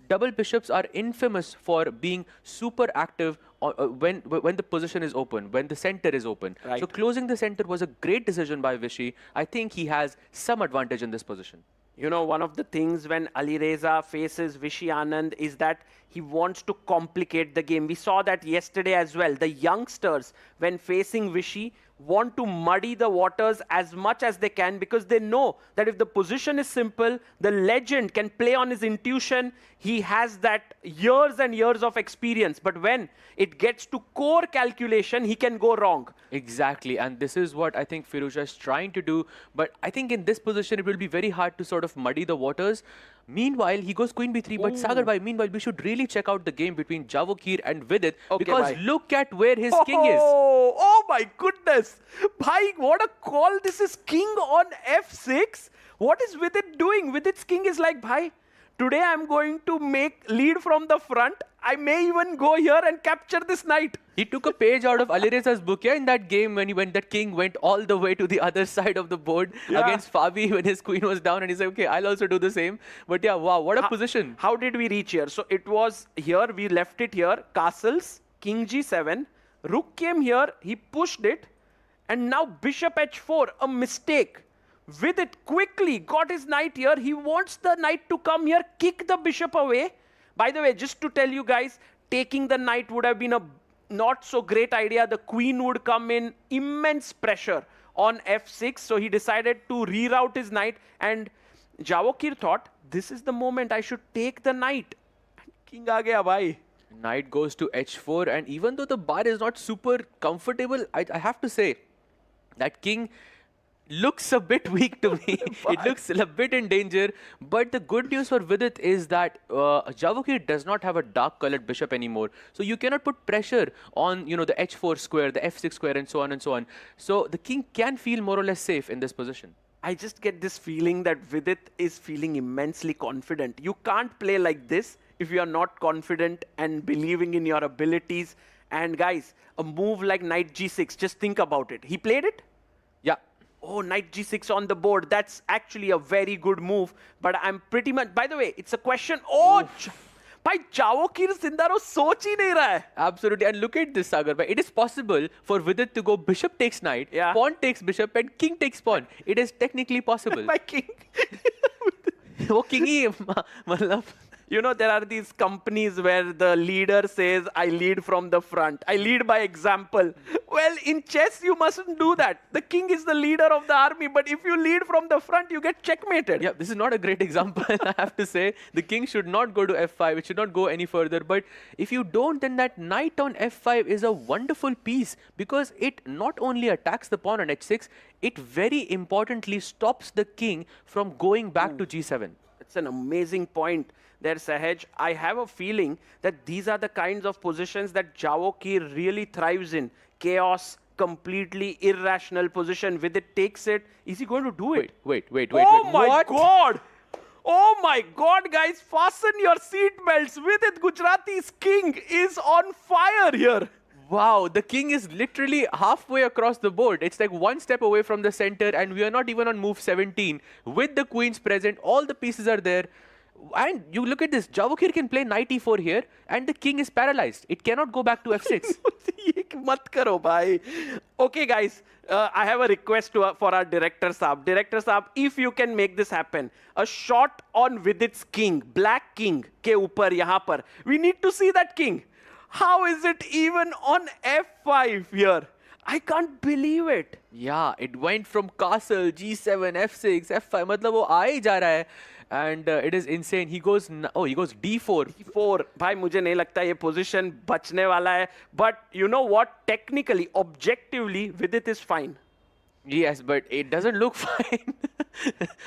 Double bishops are infamous for being super active when the position is open, when the center is open. Right. So closing the center was a great decision by Vishy. I think he has some advantage in this position. You know, one of the things when Alireza faces Vishy Anand is that he wants to complicate the game. We saw that yesterday as well. The youngsters, when facing Vishy, want to muddy the waters as much as they can, because they know that if the position is simple, the legend can play on his intuition. He has that years and years of experience. But when it gets to core calculation, he can go wrong. Exactly. And this is what I think Firouzja is trying to do. But I think in this position, it will be very hard to sort of muddy the waters. Meanwhile, he goes queen b3. But Sagar bhai, meanwhile, we should really check out the game between Javokir and Vidit, because look at where his king is. Oh my goodness. Bhai, what a call. This is king on f6. What is Vidit doing? Vidit's king is like, bhai, today I'm going to lead from the front. I may even go here and capture this knight. He took a page out of Alireza's book in that game when that king went all the way to the other side of the board against Fabi when his queen was down, and he said, okay, I'll also do the same. But yeah, wow, what a position. How did we reach here? So it was here, we left it here, castles, king g7, rook came here, he pushed it, and now bishop h4, a mistake. With it quickly got his knight here. He wants the knight to come here, kick the bishop away. By the way, just to tell you guys, taking the knight would have been a not so great idea. The queen would come in, immense pressure on f6. So he decided to reroute his knight, and Javokir thought, this is the moment I should take the knight. King aa gaya bhai. Knight goes to h4, and even though the bar is not super comfortable, I have to say that king looks a bit weak to me. It looks a bit in danger. But the good news for Vidit is that Javokir does not have a dark colored bishop anymore. So you cannot put pressure on, you know, the h4 square, the f6 square, and so on and so on. So the king can feel more or less safe in this position. I just get this feeling that Vidit is feeling immensely confident. You can't play like this if you are not confident and believing in your abilities. And guys, a move like knight g6, just think about it. He played it? Yeah. Oh, knight g6 on the board. That's actually a very good move. But I'm pretty much... By the way, it's a question... Oh! Bhai, Javokir Sindaro soch hi nahi raha hai. Absolutely. And look at this, Sagar bhai. It is possible for Vidit to go bishop takes knight, pawn takes bishop, and king takes pawn. It is technically possible. My king. Oh, king hi, matlab. You know, there are these companies where the leader says, I lead from the front. I lead by example. Well, in chess, you mustn't do that. The king is the leader of the army, but if you lead from the front, you get checkmated. Yeah, this is not a great example, I have to say. The king should not go to f5. It should not go any further. But if you don't, then that knight on f5 is a wonderful piece, because it not only attacks the pawn on h6, it very importantly stops the king from going back to g7. It's an amazing point there, Sahaj. I have a feeling that these are the kinds of positions that Javokir really thrives in. Chaos, completely irrational position. Vidit takes it. Is he going to do it? Wait. Oh my God! Oh my God, guys, fasten your seatbelts. Vidit Gujarati's king is on fire here. Wow, the king is literally halfway across the board. It's like one step away from the center, and we are not even on move 17. With the queens present, all the pieces are there. And you look at this, Javokir can play knight e4 here, and the king is paralyzed. It cannot go back to f6. Ye click mat karo bhai. Okay guys, I have a request for our director saab. Director saab, if you can make this happen, a shot on Vidit's king, black king ke upar yahan par. We need to see that king. How is it even on f5 here? I can't believe it. Yeah, it went from castle, g7, f6, f5. मतलब वो आ ही जा रहा है. And it is insane. He goes d4. d4. भाई मुझे नहीं लगता ये position बचने वाला है. But you know what? Technically, objectively, Vidit is fine. Yes, but it doesn't look fine.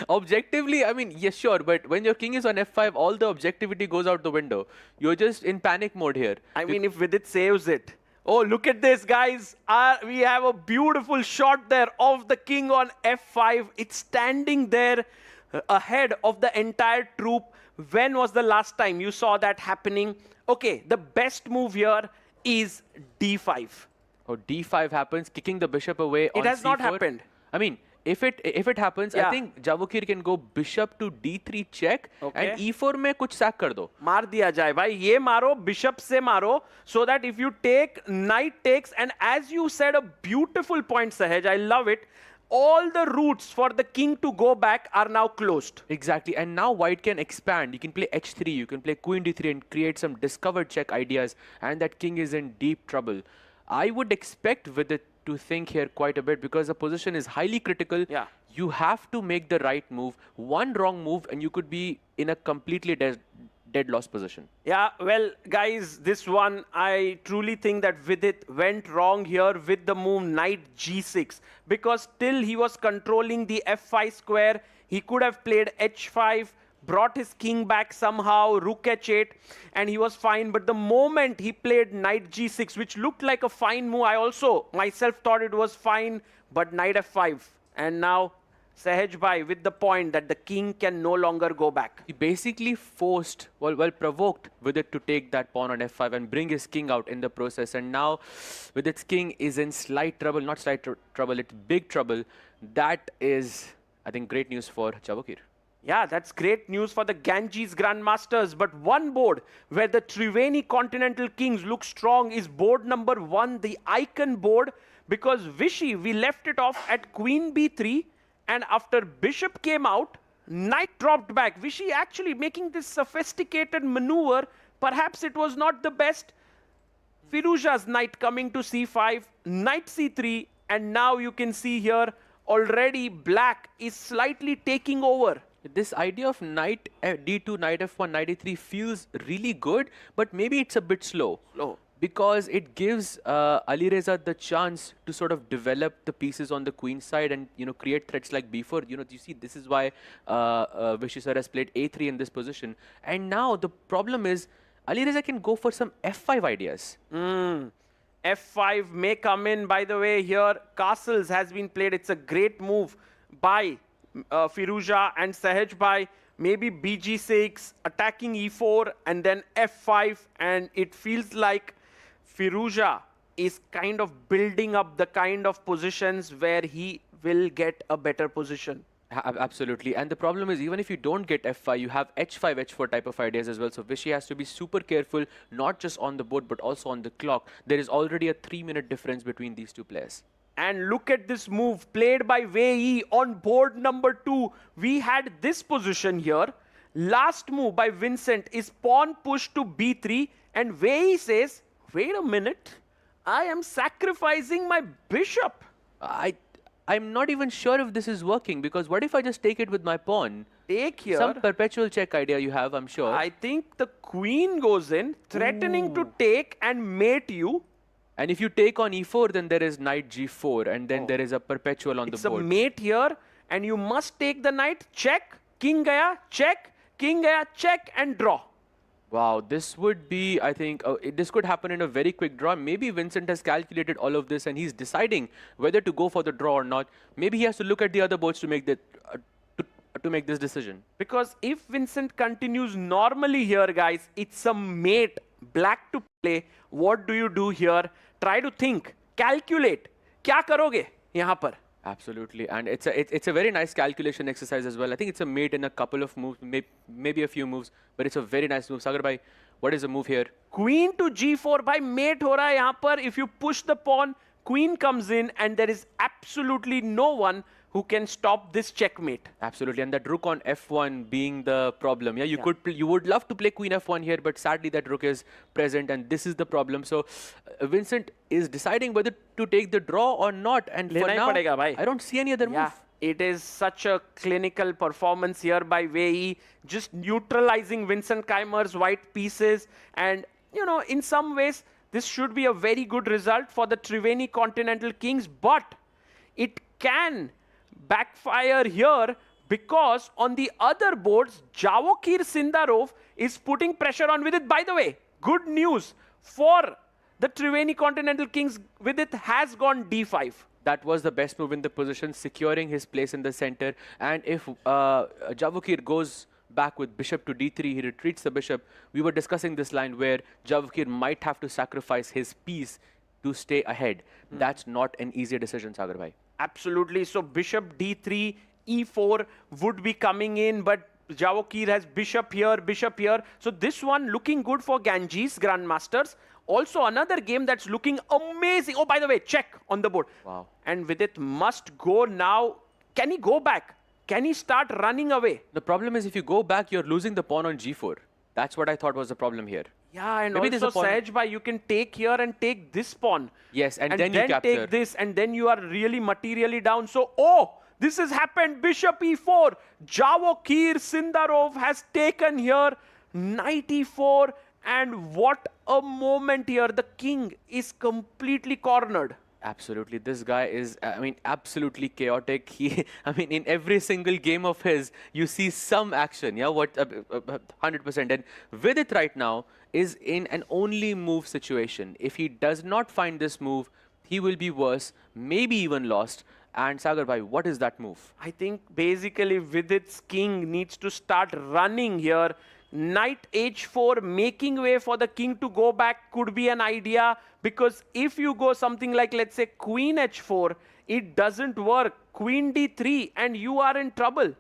Objectively, I mean, yes, sure. But when your king is on f5, all the objectivity goes out the window. You're just in panic mode here. I mean, if Vidit saves it. Oh, look at this, guys. We have a beautiful shot there of the king on f5. It's standing there ahead of the entire troop. When was the last time you saw that happening? Okay, the best move here is d5. Oh, d5 happens, kicking the bishop away. It has not happened. I mean, if it happens, Yeah. I think Javukir can go bishop to d3 check and e4 में कुछ sack कर दो. मार दिया जाए भाई, ये मारो, bishop से मारो, so that if you take, knight takes, and as you said, a beautiful point, Sahaj, I love it. All the routes for the king to go back are now closed. Exactly, and now white can expand. You can play h3, you can play queen d3 and create some discovered check ideas, and that king is in deep trouble. I would expect Vidit to think here quite a bit because the position is highly critical. Yeah. You have to make the right move. One wrong move and you could be in a completely dead loss position. Yeah, well, guys, this one, I truly think that Vidit went wrong here with the move knight g6 because still he was controlling the f5 square. He could have played h5, brought his king back somehow, rook h8, and he was fine. But the moment he played knight g6, which looked like a fine move, I also myself thought it was fine, but knight f5. And now Sahaj Bhai with the point that the king can no longer go back. He basically forced, well provoked Vidit to take that pawn on f5 and bring his king out in the process. And now Vidit's king is in slight trouble, not slight trouble, it's big trouble. That is, I think, great news for Javukir. Yeah, that's great news for the Ganges Grandmasters. But one board where the Triveni Continental Kings look strong is board number 1, the icon board. Because Vishy, we left it off at queen b3. And after bishop came out, knight dropped back. Vishy actually making this sophisticated maneuver. Perhaps it was not the best. Firuza's knight coming to c5, knight c3. And now you can see here, already black is slightly taking over. This idea of knight d2, knight f1, knight e3 feels really good, but maybe it's a bit slow. Because it gives Ali Reza the chance to sort of develop the pieces on the queen side and create threats like b4. You see, this is why Vishy sir has played a3 in this position. And now the problem is Ali Reza can go for some f5 ideas. f5 may come in, by the way, here. Castles has been played. It's a great move by Firuza and Sahaj Bhai. Maybe bg6, attacking e4, and then f5. And it feels like Firuza is kind of building up the kind of positions where he will get a better position. Absolutely. And the problem is, even if you don't get f5, you have h5, h4 type of ideas as well. So Vishy has to be super careful, not just on the board, but also on the clock. There is already a 3-minute difference between these two players. And look at this move played by Wei Yi on board number 2. We had this position here. Last move by Vincent is pawn push to b3. And Wei Yi says, wait a minute, I am sacrificing my bishop. I'm not even sure if this is working, because what if I just take it with my pawn? Take here. Some perpetual check idea you have, I'm sure. I think the queen goes in, threatening to take and mate you. And if you take on e4, then there is knight g4, and then there is a perpetual on the board. It's a mate here, and you must take the knight, check, king gaya, check, king gaya, check, and draw. Wow, this would be, I think, this could happen in a very quick draw. Maybe Vincent has calculated all of this and he's deciding whether to go for the draw or not. Maybe he has to look at the other boards to make to make this decision. Because if Vincent continues normally here, guys, it's a mate, black to play. What do you do here? Try to think, calculate. क्या करोगे यहाँ पर? Absolutely, and it's a very nice calculation exercise as well. I think it's a mate in a couple of moves, maybe a few moves, but it's a very nice move. Sagar bhai, What is the move here? Queen to g4 by mate ho raha hai yahan par. If you push the pawn, queen comes in and there is absolutely no one who can stop this checkmate. Absolutely, and that rook on f1 being the problem. Yeah, you would love to play queen f1 here, but sadly that rook is present, and this is the problem. So Vincent is deciding whether to take the draw or not, and for now, I don't see any other move. It is such a clinical performance here by Wei, just neutralizing Vincent Keimer's white pieces, and you know, in some ways, this should be a very good result for the Triveni Continental Kings, but it can backfire here because on the other boards, Javokir Sindarov is putting pressure on Vidit. By the way, good news for the Triveni Continental Kings. Vidit has gone d5. That was the best move in the position, securing his place in the center. And if Javokir goes back with bishop to d3, he retreats the bishop. We were discussing this line where Javokir might have to sacrifice his piece to stay ahead. That's not an easy decision, Sagar bhai. Absolutely. So bishop d3, e4 would be coming in, but Javokir has bishop here, bishop here. So this one looking good for Ganges Grandmasters. Also another game that's looking amazing. Oh, by the way, check on the board. Wow. And Vidit must go now. Can he go back? Can he start running away? The problem is if you go back, you're losing the pawn on g4. That's what I thought was the problem here. Yeah, and maybe also Sahaj, you can take here and take this pawn. Yes, and then you capture. Take this, and then you are really materially down. So, oh, this has happened. Bishop e4. Javokir Sindarov has taken here knight e4. And what a moment here. The king is completely cornered. Absolutely. This guy is, I mean, absolutely chaotic. I mean, in every single game of his, you see some action. Yeah, 100%. And Vidit right now is in an only move situation. If he does not find this move, he will be worse, maybe even lost. And Sagar bhai, what is that move? I think basically Vidit's king needs to start running here. Knight h4, making way for the king to go back could be an idea, because if you go something like, let's say, queen h4, it doesn't work. Queen d3 and you are in trouble.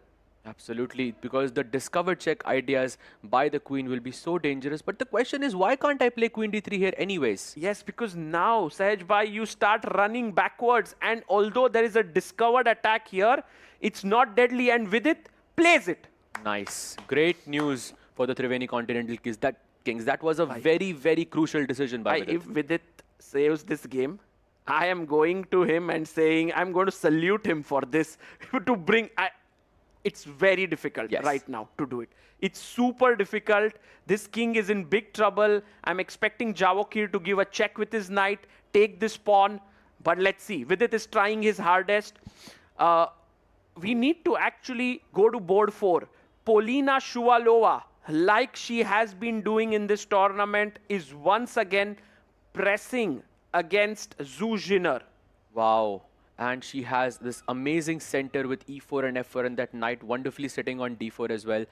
Absolutely, because the discover check ideas by the queen will be so dangerous. But the question is, why can't I play queen d3 here anyways? Yes, because now, Sahaj bhai, you start running backwards, and although there is a discovered attack here, it's not deadly, and Vidit plays it. Nice. Great news for the Triveni Continental Kings. That was a very, very crucial decision by Vidit. If Vidit saves this game, I am going to him and saying, I'm going to salute him for this. To bring... It's very difficult right now to do it. It's super difficult. This king is in big trouble. I'm expecting Javokir to give a check with his knight, take this pawn. But let's see. Vidit is trying his hardest. We need to actually go to board 4. Polina Shuvalova, like she has been doing in this tournament, is once again pressing against Zhu Jinner. Wow. And she has this amazing center with e4 and f4, and that knight wonderfully sitting on d4 as well.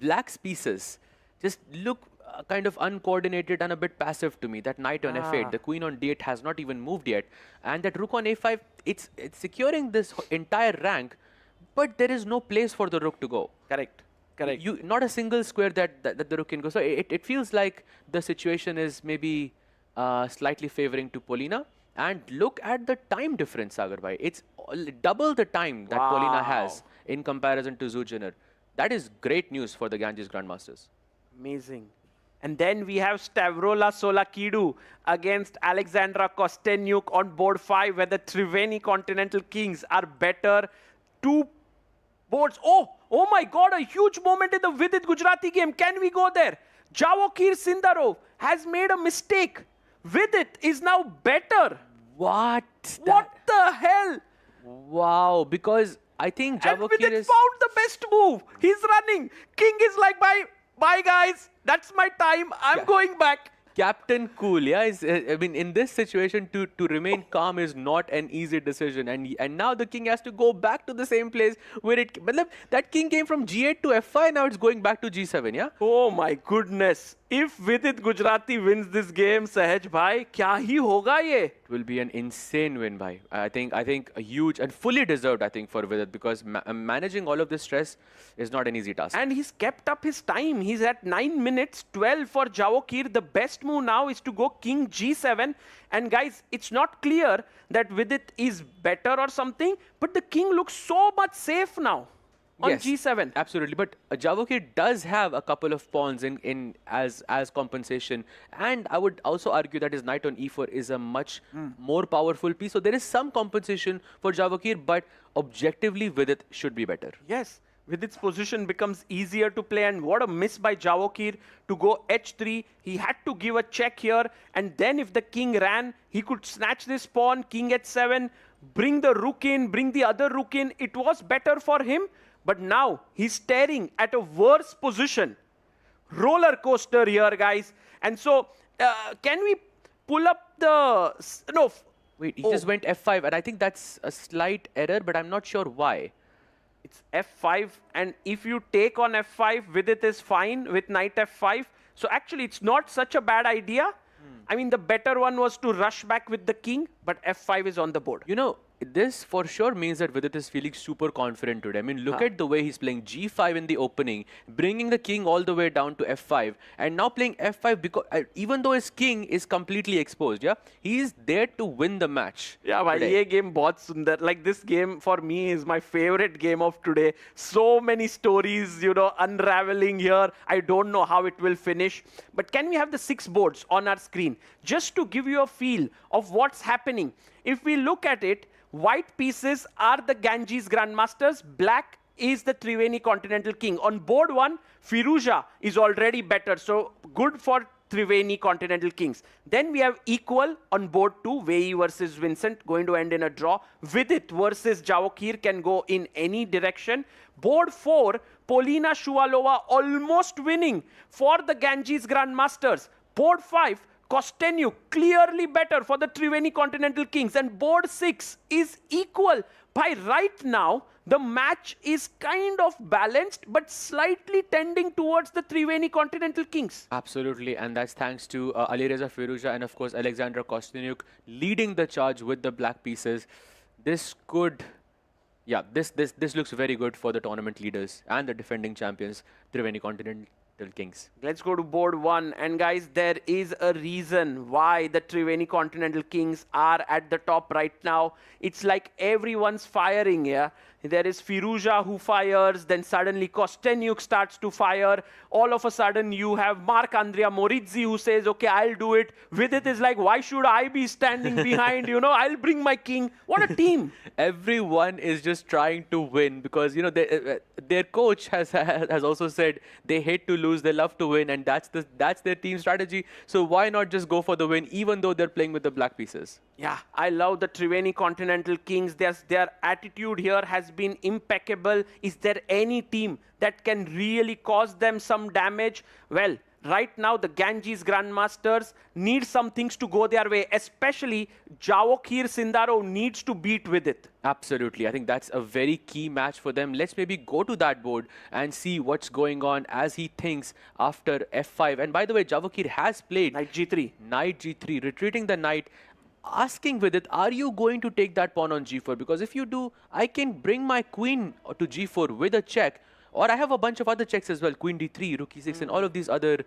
Black's pieces just look kind of uncoordinated and a bit passive to me. That knight on f8, the queen on d8 has not even moved yet. And that rook on a5, it's securing this entire rank, but there is no place for the rook to go. Correct. Correct. Not a single square that the rook can go. So it feels like the situation is maybe slightly favoring to Polina. And look at the time difference, Sagar bhai. It's double the time that Polina has in comparison to Zhu Jinner. That is great news for the Ganges Grandmasters. Amazing. And then we have Stavrola Solakidou against Alexandra Kostenyuk on board 5, where the Triveni Continental Kings are better. 2 boards. Oh my God, a huge moment in the Vidit Gujarati game. Can we go there? Javokir Sindarov has made a mistake. Vidit is now better. What? What the hell? Wow, because I think Javokir is... found the best move. He's running. King is like, bye guys. That's my time. I'm going back. Captain Cool, yeah. I mean, in this situation, to remain calm is not an easy decision. And now the king has to go back to the same place where it... That king came from g8 to f5, now it's going back to g7, yeah? Oh my goodness. If Vidit Gujarati wins this game, Sahaj bhai, kya hi hoga ye? It will be an insane win, bhai. I think a huge and fully deserved, I think, for Vidit, because managing all of this stress is not an easy task. And he's kept up his time. He's at 9 minutes 12 for Jawokir. The best move now is to go King G7. And guys, it's not clear that Vidit is better or something, but the king looks so much safe now on Yes, G7. Absolutely, but Jawokir does have a couple of pawns in as compensation, and I would also argue that his knight on E4 is a much more powerful piece. So there is some compensation for Jawokir, but objectively Vidit should be better. Yes, Vidit's position becomes easier to play, and what a miss by Jawokir to go H3. He had to give a check here, and then if the king ran, he could snatch this pawn, King H7, bring the rook in, bring the other rook in. It was better for him. But now he's staring at a worse position. Roller coaster here, guys. And so, can we pull up the... No. Wait, he just went F5, and I think that's a slight error, but I'm not sure why. It's F5, and if you take on F5, Vidit is fine with knight F5. So actually, it's not such a bad idea. I mean, the better one was to rush back with the king, but F5 is on the board. You know, this for sure means that Vidit is feeling super confident today. I mean, look at the way he's playing G5 in the opening, bringing the king all the way down to F5, and now playing F5 because even though his king is completely exposed, yeah, he is there to win the match. Yeah, bhai, ye game bahut sundar. Like, this game for me is my favorite game of today. So many stories, you know, unraveling here. I don't know how it will finish. But can we have the 6 boards on our screen just to give you a feel of what's happening? If we look at it, white pieces are the Ganges Grandmasters. Black is the Triveni Continental King. On board 1, Firuza is already better. So good for Triveni Continental Kings. Then we have equal on board 2, Vei versus Vincent, going to end in a draw. Vidit versus Jawokir can go in any direction. Board 4, Polina Shuvalova almost winning for the Ganges Grandmasters. Board 5, Kostenyu clearly better for the Triveni Continental Kings, and board 6 is equal. By right now, the match is kind of balanced, but slightly tending towards the Triveni Continental Kings. Absolutely, and that's thanks to Alireza Firuza and of course Alexandra Kostyanyuk leading the charge with the black pieces. This could, yeah, this looks very good for the tournament leaders and the defending champions, Triveni Continental Kings. Let's go to board 1, and guys, there is a reason why the Triveni Continental Kings are at the top right now. It's like everyone's firing here. There is Firuza who fires, then suddenly Kostenyuk starts to fire. All of a sudden, you have Marc-Andrea Morizzi who says, okay, I'll do it. Vidit is like, why should I be standing behind? You know, I'll bring my king. What a team. Everyone is just trying to win because, you know, their coach has also said they hate to lose, they love to win, and that's their team strategy. So why not just go for the win, even though they're playing with the black pieces? Yeah, I love the Triveni Continental Kings. Their attitude here has been impeccable. Is there any team that can really cause them some damage? Well, right now the Ganges Grandmasters need some things to go their way, especially Jawokir Sindaro needs to beat Vidit. Absolutely. I think that's a very key match for them. Let's maybe go to that board and see what's going on as he thinks after F5. And by the way, Jawokir has played Knight G3. Knight G3, retreating the knight, asking Vidit, are you going to take that pawn on G4? Because if you do, I can bring my queen to G4 with a check. Or I have a bunch of other checks as well, Queen D3, Rook E6, and all of these other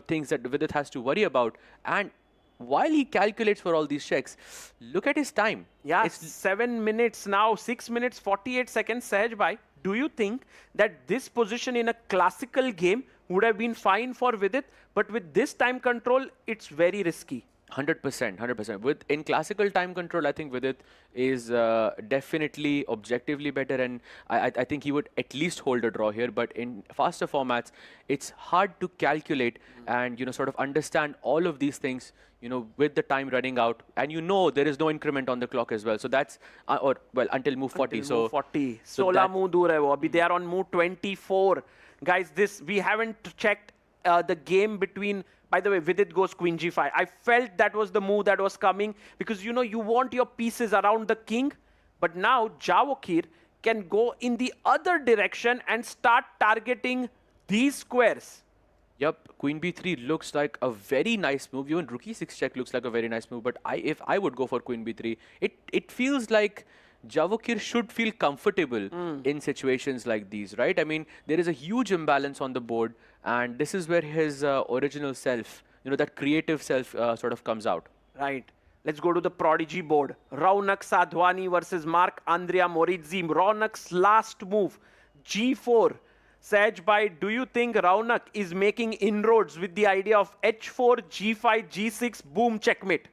things that Vidit has to worry about. And while he calculates for all these checks, look at his time. Yeah, it's 7 minutes now, 6 minutes, 48 seconds. Sahaj bhai, do you think that this position in a classical game would have been fine for Vidit? But with this time control, it's very risky. 100%. In classical time control, I think Vidit is definitely objectively better, and I think he would at least hold a draw here. But in faster formats, it's hard to calculate and sort of understand all of these things. With the time running out, and there is no increment on the clock as well. So that's until move 40. Until move 40. 16 move dur hai wo. Abhi they are on move 24. Guys, we haven't checked the game between. By the way, Vidit goes Queen G5. I felt that was the move that was coming because, you want your pieces around the king. But now Jawokir can go in the other direction and start targeting these squares. Yep, Queen B3 looks like a very nice move. Even Rook E6 check looks like a very nice move. But if I would go for Queen B3, it feels like Javokir should feel comfortable in situations like these, right? I mean, there is a huge imbalance on the board, and this is where his original self, that creative self sort of comes out. Right. Let's go to the prodigy board. Raunak Sadhwani versus Mark Andrea Morizzi. Raunak's last move, G4. Saj bhai, do you think Raunak is making inroads with the idea of H4, G5, G6, boom, checkmate?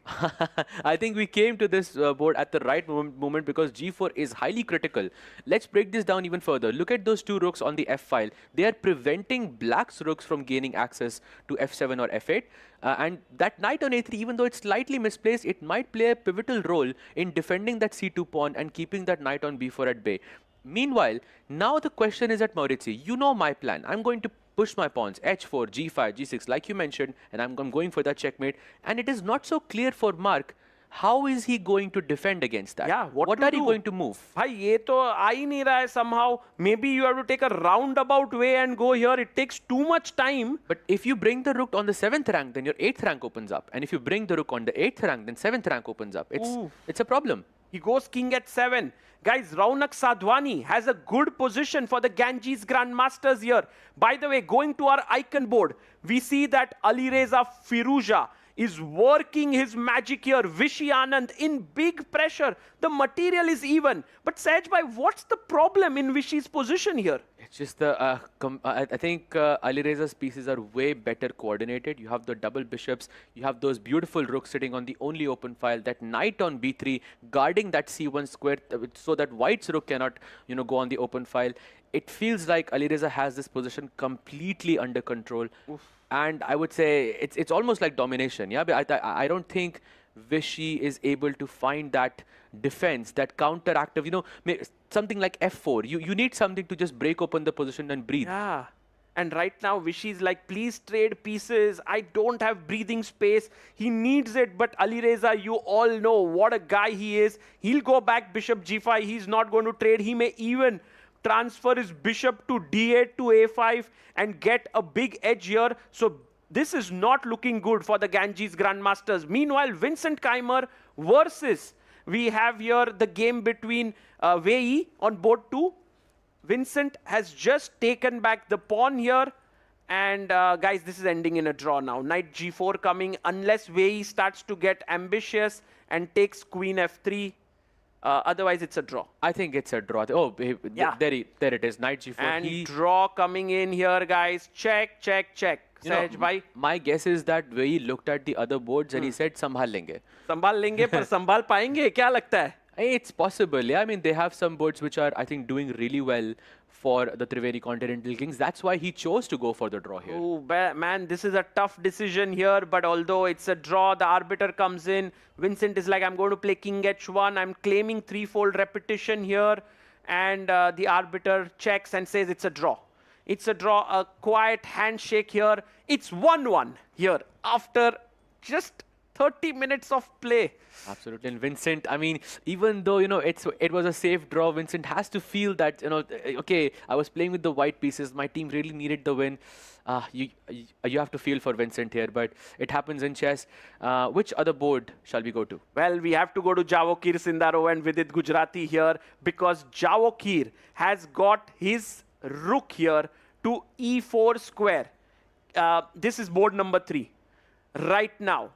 I think we came to this board at the right moment because G4 is highly critical. Let's break this down even further. Look at those two rooks on the F file. They are preventing black's rooks from gaining access to F7 or F8. And that knight on A3, even though it's slightly misplaced, it might play a pivotal role in defending that C2 pawn and keeping that knight on B4 at bay. Meanwhile, now the question is at Morizzi. You know my plan. I'm going to push my pawns, H4, G5, G6, like you mentioned, and I'm going for that checkmate. And it is not so clear for Mark. How is he going to defend against that? Yeah, what are you going to move? Bhai, ye to aa hi nahi raha hai somehow. Maybe you have to take a roundabout way and go here. It takes too much time. But if you bring the rook on the 7th rank, then your 8th rank opens up. And if you bring the rook on the 8th rank, then 7th rank opens up. It's a problem. He goes king at 7. Guys, Raunak Sadhwani has a good position for the Ganges Grandmasters here. By the way, going to our icon board, we see that Alireza Firuza is working his magic here. Vishy Anand in big pressure. The material is even. But Saj bhai, what's the problem in Vishy's position here? It's just the, I think Alireza's pieces are way better coordinated. You have the double bishops. You have those beautiful rooks sitting on the only open file. That knight on B3 guarding that C1 square so that white's rook cannot, go on the open file. It feels like Alireza has this position completely under control. Oof. And I would say it's almost like domination. Yeah, but I don't think Vishy is able to find that defense, that counteractive, something like F4. You need something to just break open the position and breathe. Yeah. And right now, Vishy's like, please trade pieces. I don't have breathing space. He needs it. But Alireza, you all know what a guy he is. He'll go back bishop G5. He's not going to trade. He may even transfer his bishop to D8 to A5 and get a big edge here. So this is not looking good for the Ganges Grandmasters. Meanwhile, Vincent Keimer versus, we have here the game between Wei Yi on board 2. Vincent has just taken back the pawn here. And guys, this is ending in a draw now. Knight G4 coming unless Wei Yi starts to get ambitious and takes Queen F3. Otherwise, it's a draw. I think it's a draw. Oh, yeah. There it is. Knight G4. And draw coming in here, guys. Check, check, check. Saj bhai. My guess is that Wei looked at the other boards and he said, "Sambhal lenge." Sambhal lenge, par sambhal paenge? Kya lagta hai? It's possible. Yeah, I mean, they have some boards which are, I think, doing really well for the Triveni Continental Kings. That's why he chose to go for the draw here. Oh, man, this is a tough decision here. But although it's a draw, the arbiter comes in. Vincent is like, I'm going to play king h1. I'm claiming threefold repetition here. And the arbiter checks and says it's a draw. It's a draw, a quiet handshake here. It's 1-1 here after just 30 minutes of play. Absolutely. And Vincent, I mean, even though, it was a safe draw, Vincent has to feel that, okay, I was playing with the white pieces. My team really needed the win. You have to feel for Vincent here, but it happens in chess. Which other board shall we go to? Well, we have to go to Javokir Sindaro and Vidit Gujarati here because Javokir has got his rook here to E4 square. This is board number 3. Right now,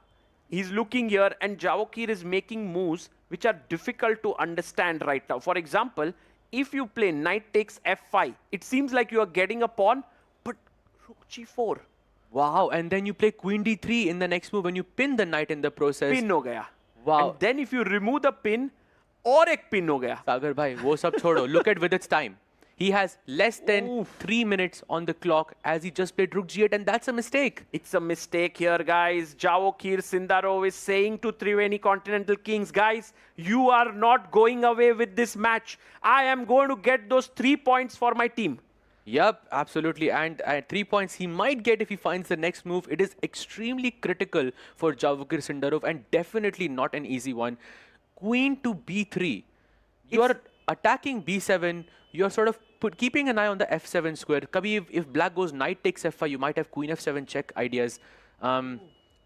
he's looking here and Javokir is making moves which are difficult to understand right now. For example, if you play knight takes F5, it seems like you are getting a pawn, but rook G4. Wow, and then you play queen D3 in the next move and you pin the knight in the process. Pin ho gaya. Wow. And then if you remove the pin, और एक pin हो गया. Sagar bhai, वो सब छोड़ो. Look at Vidit's time. He has less than 3 minutes on the clock as he just played rook G8, and that's a mistake. It's a mistake here, guys. Javokir Sindarov is saying to Triveni Continental Kings, guys, you are not going away with this match. I am going to get those 3 points for my team. Yep, absolutely. And 3 points he might get if he finds the next move. It is extremely critical for Javokir Sindarov and definitely not an easy one. Queen to B3. You are attacking B7. You're sort of keeping an eye on the f7 square. Kabhi, if black goes knight takes f5, you might have queen f7 check ideas.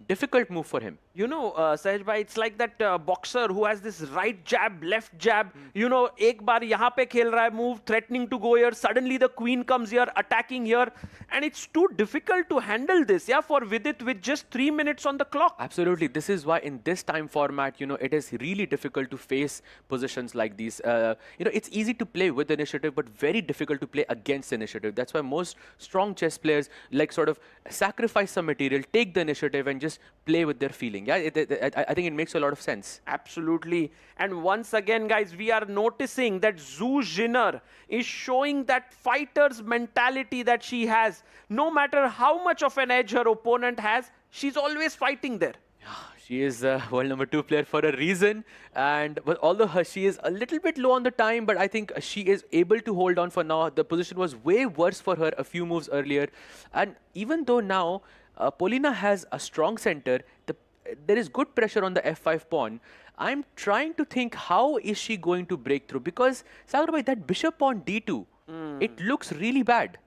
Difficult move for him. You know, Sahaj bhai, it's like that boxer who has this right jab, left jab. You know, ek baar yahan pe khel raha hai move, threatening to go here. Suddenly the queen comes here, attacking here. And it's too difficult to handle this, yeah, for Vidit with just 3 minutes on the clock. Absolutely. This is why in this time format, you know, it is really difficult to face positions like these. You know, it's easy to play with initiative, but very difficult to play against initiative. That's why most strong chess players like sort of sacrifice some material, take the initiative and just play with their feeling. Yeah, I think it makes a lot of sense. Absolutely. And once again, guys, we are noticing that Zhu Jinner is showing that fighter's mentality that she has. No matter how much of an edge her opponent has, she's always fighting there. She is world #2 player for a reason, and although she is a little bit low on the time, but I think she is able to hold on for now. The position was way worse for her a few moves earlier, and even though now Polina has a strong center, there is good pressure on the f5 pawn. I'm trying to think how is she going to break through, because Sagar bhai, that bishop on d2, it looks really bad.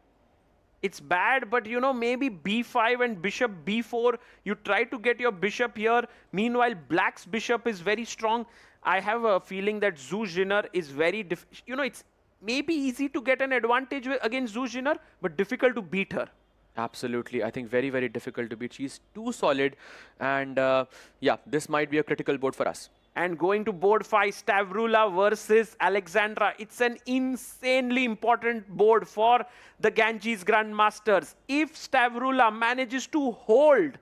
It's bad, but you know, maybe b5 and bishop b4, you try to get your bishop here. Meanwhile, black's bishop is very strong. I have a feeling that Zhu Jinner is very, you know, it's maybe easy to get an advantage against Zhu Jinner, but difficult to beat her. Absolutely. I think very, very difficult to beat. She's too solid, and yeah, this might be a critical board for us. And going to board 5, Stavrula versus Alexandra. It's an insanely important board for the Ganges Grandmasters. If Stavrula manages to hold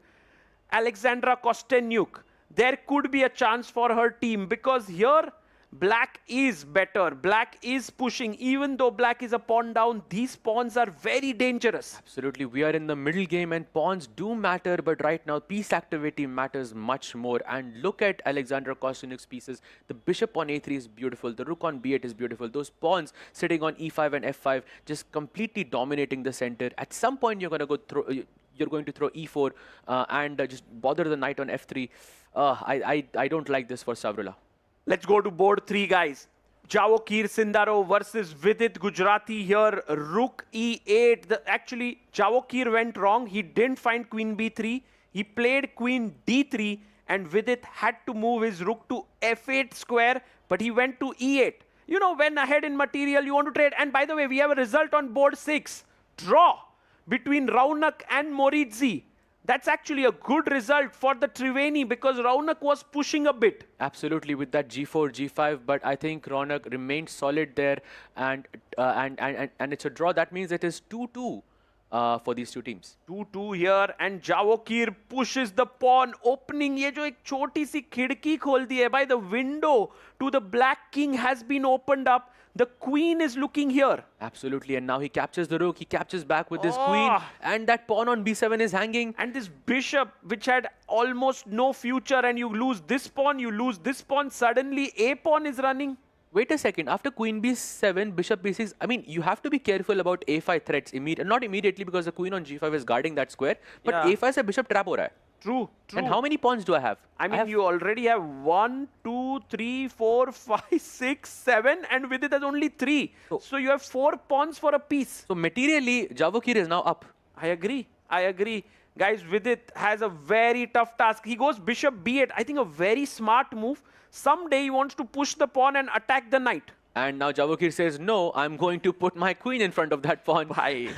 Alexandra Kostenyuk, there could be a chance for her team, because here black is better. Black is pushing. Even though black is a pawn down, these pawns are very dangerous. Absolutely. We are in the middle game and pawns do matter, but right now piece activity matters much more. And look at Alexandra Kostenyuk's pieces. The bishop on a3 is beautiful. The rook on b8 is beautiful. Those pawns sitting on e5 and f5 just completely dominating the center. At some point you're going to throw e4 and just bother the knight on f3. I don't like this for Stavrula. Let's go to board 3, guys. Javokir Sindaro versus Vidit Gujarati here. Rook e8. Actually, Javokir went wrong. He didn't find queen b3. He played queen d3, and Vidit had to move his rook to f8 square, but he went to e8. You know, when ahead in material, you want to trade. And by the way, we have a result on board 6. Draw between Raunak and Moritzi. That's actually a good result for the Triveni, because Raunak was pushing a bit. Absolutely, with that g4, g5, but I think Raunak remained solid there, and it's a draw. That means it is 2-2 for these two teams. 2-2 here, and Javokir pushes the pawn, opening. ये जो एक छोटी सी खिड़की खोल दी है, by the window to the black king has been opened up. The queen is looking here. Absolutely, and now he captures the rook. He captures back with his queen, and that pawn on b7 is hanging. And this bishop, which had almost no future, and you lose this pawn, you lose this pawn. Suddenly, a pawn is running. Wait a second. After queen b7, bishop b6, I mean, you have to be careful about a5 threats. Not immediately, because the queen on g5 is guarding that square. But a5 se bishop trap ho raha hai. True, true. And how many pawns do I have? I mean, you already have 1, 2, 3, 4, 5, 6, 7, and with it there's only 3. So you have 4 pawns for a piece. So materially, Javokir is now up. I agree. I agree. Guys, Vidit has a very tough task. He goes bishop b8. I think a very smart move. Someday he wants to push the pawn and attack the knight. And now Javokir says, no, I'm going to put my queen in front of that pawn. Bye.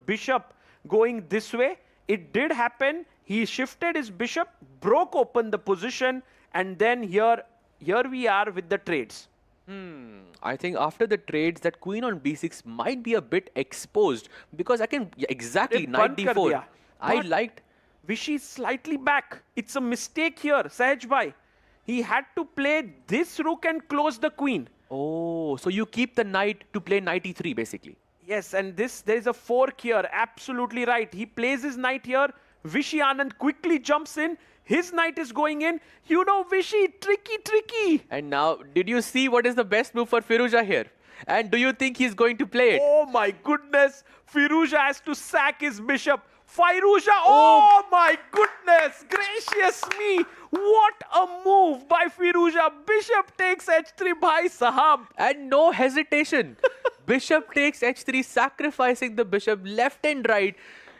Bishop going this way. It did happen. He shifted his bishop, broke open the position, and then here we are with the trades. I think after the trades, that queen on b6 might be a bit exposed, because I can exactly knight d4. I liked Vishy slightly back. It's a mistake here, Sahaj bhai. He had to play this rook and close the queen. Oh, so you keep the knight to play knight e3 basically. Yes, and there is a fork here. Absolutely right. He plays his knight here. Vishy Anand quickly jumps in. His knight is going in. You know, Vishy, tricky. And now, did you see what is the best move for Firouzja here? And do you think he's going to play it? Oh my goodness. Firouzja has to sack his bishop. Firouzja, oh my goodness, gracious me. What a move by Firouzja. Bishop takes h3, bhai sahab. And no hesitation. Bishop takes h3, sacrificing the bishop left and right.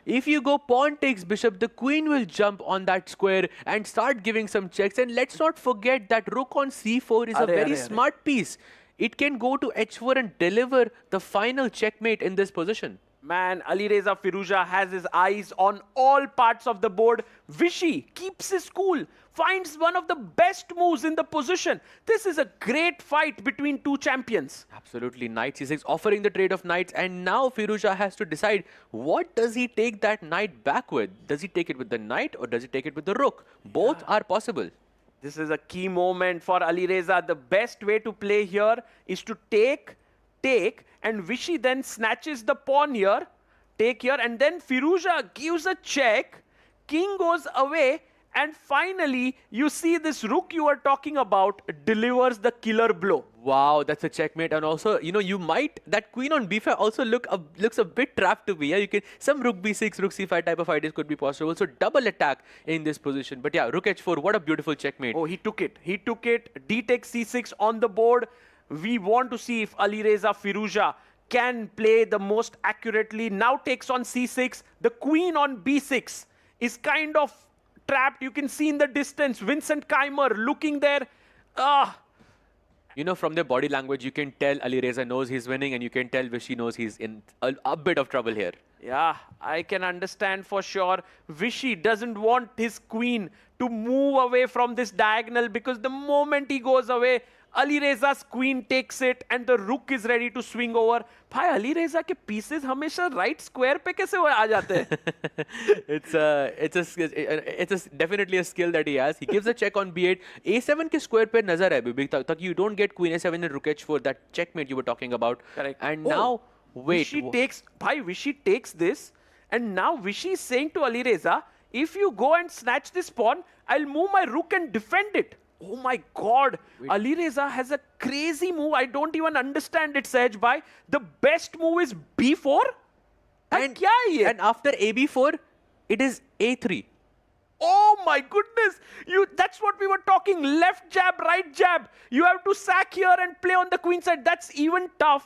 If you go pawn takes bishop, the queen will jump on that square and start giving some checks. And let's not forget that rook on c4 is a very smart piece. It can go to h4 and deliver the final checkmate in this position. Man, Alireza Firouzja has his eyes on all parts of the board. Vishy keeps his cool, finds one of the best moves in the position. This is a great fight between two champions. Absolutely, knight c6 offering the trade of knights, and now Firouzja has to decide what does he take that knight back with. Does he take it with the knight or does he take it with the rook? Both are possible. This is a key moment for Alireza. The best way to play here is to take, and Vishy then snatches the pawn here, take here, and then Firouzja gives a check, king goes away, and finally you see this rook you were talking about delivers the killer blow. Wow, that's a checkmate. And also, you know, that queen on b5 also looks a bit trapped to me. Yeah, you can, some rook b6, rook c5 type of ideas could be possible. So double attack in this position. But yeah, rook h4, what a beautiful checkmate. Oh, he took it. D takes c6 on the board. We want to see if Alireza Firouzja can play the most accurately. Now takes on c6. The queen on b6 is kind of trapped. You can see in the distance Vincent Keimer looking there. You know, from their body language, you can tell Alireza knows he's winning, and you can tell Vishy knows he's in a bit of trouble here. Yeah, I can understand for sure. Vishy doesn't want his queen to move away from this diagonal, because the moment he goes away, Alireza's queen takes it and the rook is ready to swing over. भाई Alireza के pieces हमेशा right square पे कैसे आ जाते हैं? It's definitely a skill that he has. He gives a check on b8. a7 के square पे नजर है अभी तक you don't get queen a7 and rook h4, that checkmate you were talking about. Correct. And now wait. Vishy takes this, and now Vishy is saying to Alireza, if you go and snatch this pawn, I'll move my rook and defend it. Oh my God, Alireza has a crazy move. I don't even understand it, Sahaj bhai. The best move is b4? And after ab4, it is a3. Oh my goodness, that's what we were talking. Left jab, right jab. You have to sack here and play on the queen side. That's even tough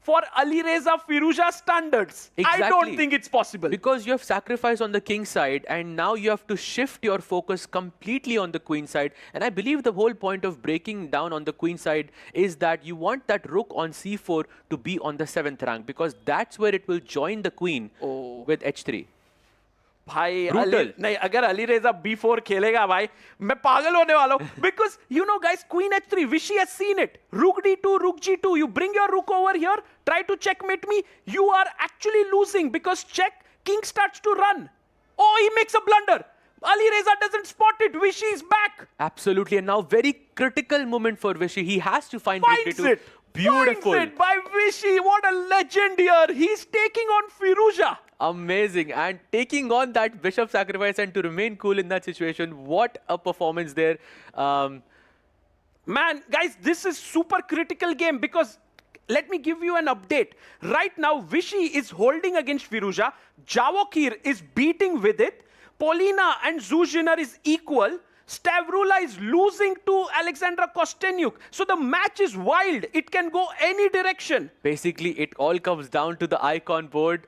for Alireza Firouzja standards. Exactly. I don't think it's possible. Because you have sacrificed on the king side, and now you have to shift your focus completely on the queen side. And I believe the whole point of breaking down on the queen side is that you want that rook on c4 to be on the 7th rank, because that's where it will join the queen with h3. भाई नहीं, अगर Alireza b4 खेलेगा भाई, मैं पागल होने वाला हूँ. Because you know guys, queen h3, Vishy has seen it. Rook d2, rook g2. You bring your rook over here, try to checkmate me. You are actually losing, because check, king starts to run. Oh, he makes a blunder. Alireza doesn't spot it. Vishy is back. Absolutely, and now very critical moment for Vishy. He has to find rook d2. Beautiful. Finds it by Vishy. What a legend here. He's taking on Firouzja. Amazing. And taking on that bishop sacrifice and to remain cool in that situation. What a performance there. Man, guys, this is super critical game, because let me give you an update. Right now, Vishy is holding against Firouzja. Javokir is beating with it. Polina and Zuzhiner is equal. Stavrula is losing to Alexandra Kostenyuk. So the match is wild. It can go any direction. Basically, it all comes down to the icon board.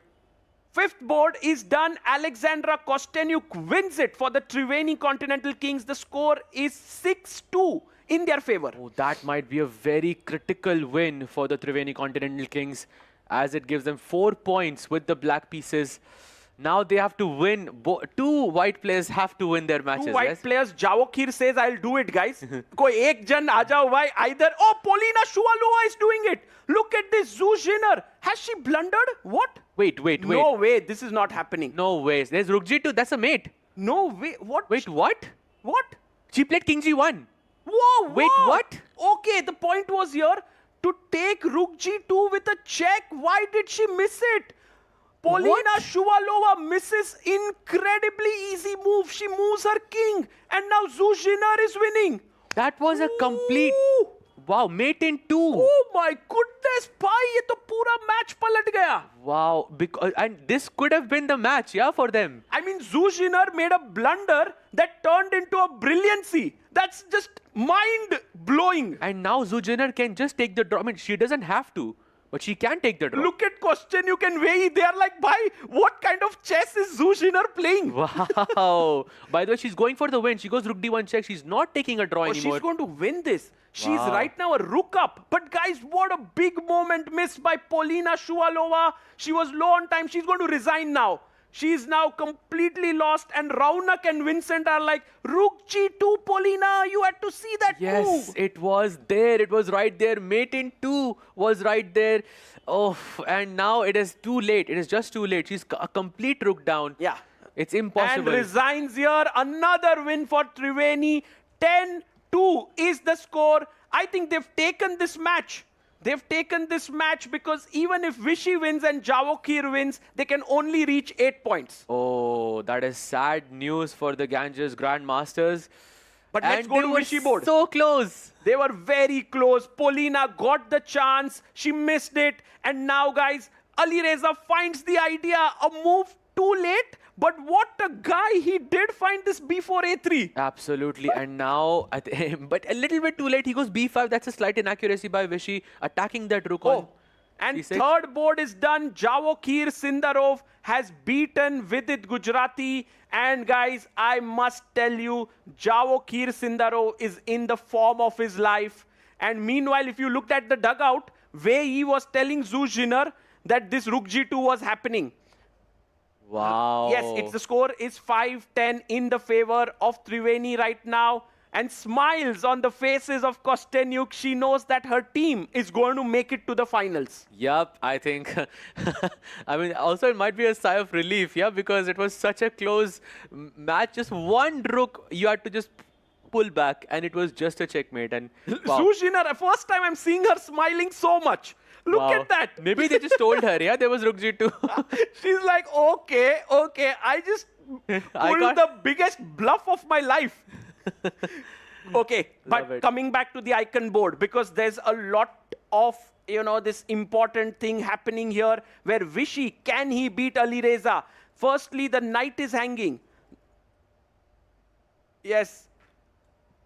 Fifth board is done. Alexandra Kostenyuk wins it for the Triveni Continental Kings. The score is 6-2 in their favor. Oh, that might be a very critical win for the Triveni Continental Kings, as it gives them 4 points with the black pieces. Now they have to win. Two white players have to win their matches. Two white players. Javokir says, I'll do it, guys. Koi ek jan aa jao bhai. Either. Oh, Polina Shuvalova is doing it. Look at this. Zuzhiner. Has she blundered? What? Wait. No way. This is not happening. No way. There's rook g2. That's a mate. No way. What? Wait, what? What? She played king g1. Whoa. Wait, what? Okay, the point was here. to take Rook G2 with a check. Why did she miss it? Polina Shuvalova misses incredibly easy move. She moves her king, and now Zhu Jinner is winning. That was a complete... Wow, mate in 2. Oh my goodness, bhai, ye to pura match palat gaya. Wow, and this could have been the match, yeah, for them. I mean, Zhu Jinner made a blunder that turned into a brilliancy. That's just mind-blowing. And now Zhu Jinner can just take the draw. I mean, she doesn't have to, but she can take the draw. Look at question, you can weigh. They are like, bhai, what kind of chess is Zhu Jinner playing? Wow. By the way, she's going for the win. She goes Rook D1 check. She's not taking a draw anymore. She's going to win this. She's Wow. right now a rook up. But guys, what a big moment missed by Polina Shuvalova. She was low on time. She's going to resign now. She's now completely lost. And Raunak and Vincent are like, Rook G2, Polina, you had to see that Yes, move. it was there. It was right there. Mate in 2 was right there. Oh, and now it is too late. It is just too late. She's a complete rook down. Yeah. It's impossible. And resigns here. Another win for Triveni. 10-2 is the score. I think they've taken this match. They've taken this match because even if Vishy wins and Javokir wins, they can only reach 8 points. Oh, that is sad news for the Ganges Grandmasters. But let's go to Vishy board. So close. They were very close. Polina got the chance. She missed it. And now, guys, Alireza finds the idea. A move too late. But what a guy. He did find this b4 a3. Absolutely. And now, but a little bit too late. He goes b5. That's a slight inaccuracy by Vishy. Attacking that rook on. And C6. third board is done. Javokir Sindarov has beaten Vidit Gujarati. And guys, I must tell you, Javokir Sindarov is in the form of his life. And meanwhile, if you looked at the dugout, Wei Yi was telling Zhu Jinner that this Rook G2 was happening. Wow. Yes, the score is 5-10 in the favor of Triveni right now. And smiles on the faces of Kostenyuk. She knows that her team is going to make it to the finals. Yup, I think. I mean, also it might be a sigh of relief, yeah, because it was such a close match. Just one rook, you had to just pull back, and it was just a checkmate. And wow. Zhu Jinner, first time I'm seeing her smiling so much. Look Wow. at that. Maybe they just told her, yeah, there was Rook G2. She's like, okay, I just pulled the biggest bluff of my life. Okay, but coming back to the icon board, because there's a lot of, this important thing happening here where Vishy, can he beat Alireza? Firstly, the knight is hanging. Yes.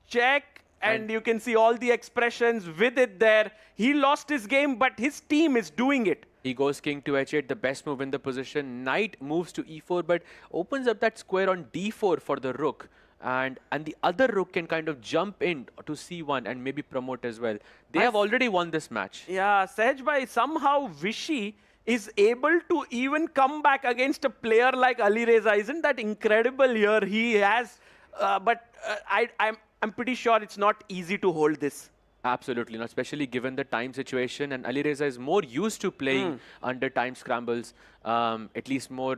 Check. And you can see all the expressions with it there. He lost his game, but his team is doing it. He goes king to h8, the best move in the position. Knight moves to e4, but opens up that square on d4 for the rook. And the other rook can kind of jump in to c1 and maybe promote as well. They have already won this match. Yeah, Sehjbhai, somehow Vishy is able to even come back against a player like Alireza. Isn't that incredible here? He has, I'm pretty sure it's not easy to hold this. Absolutely not, especially given the time situation. And Alireza is more used to playing under time scrambles. At least more,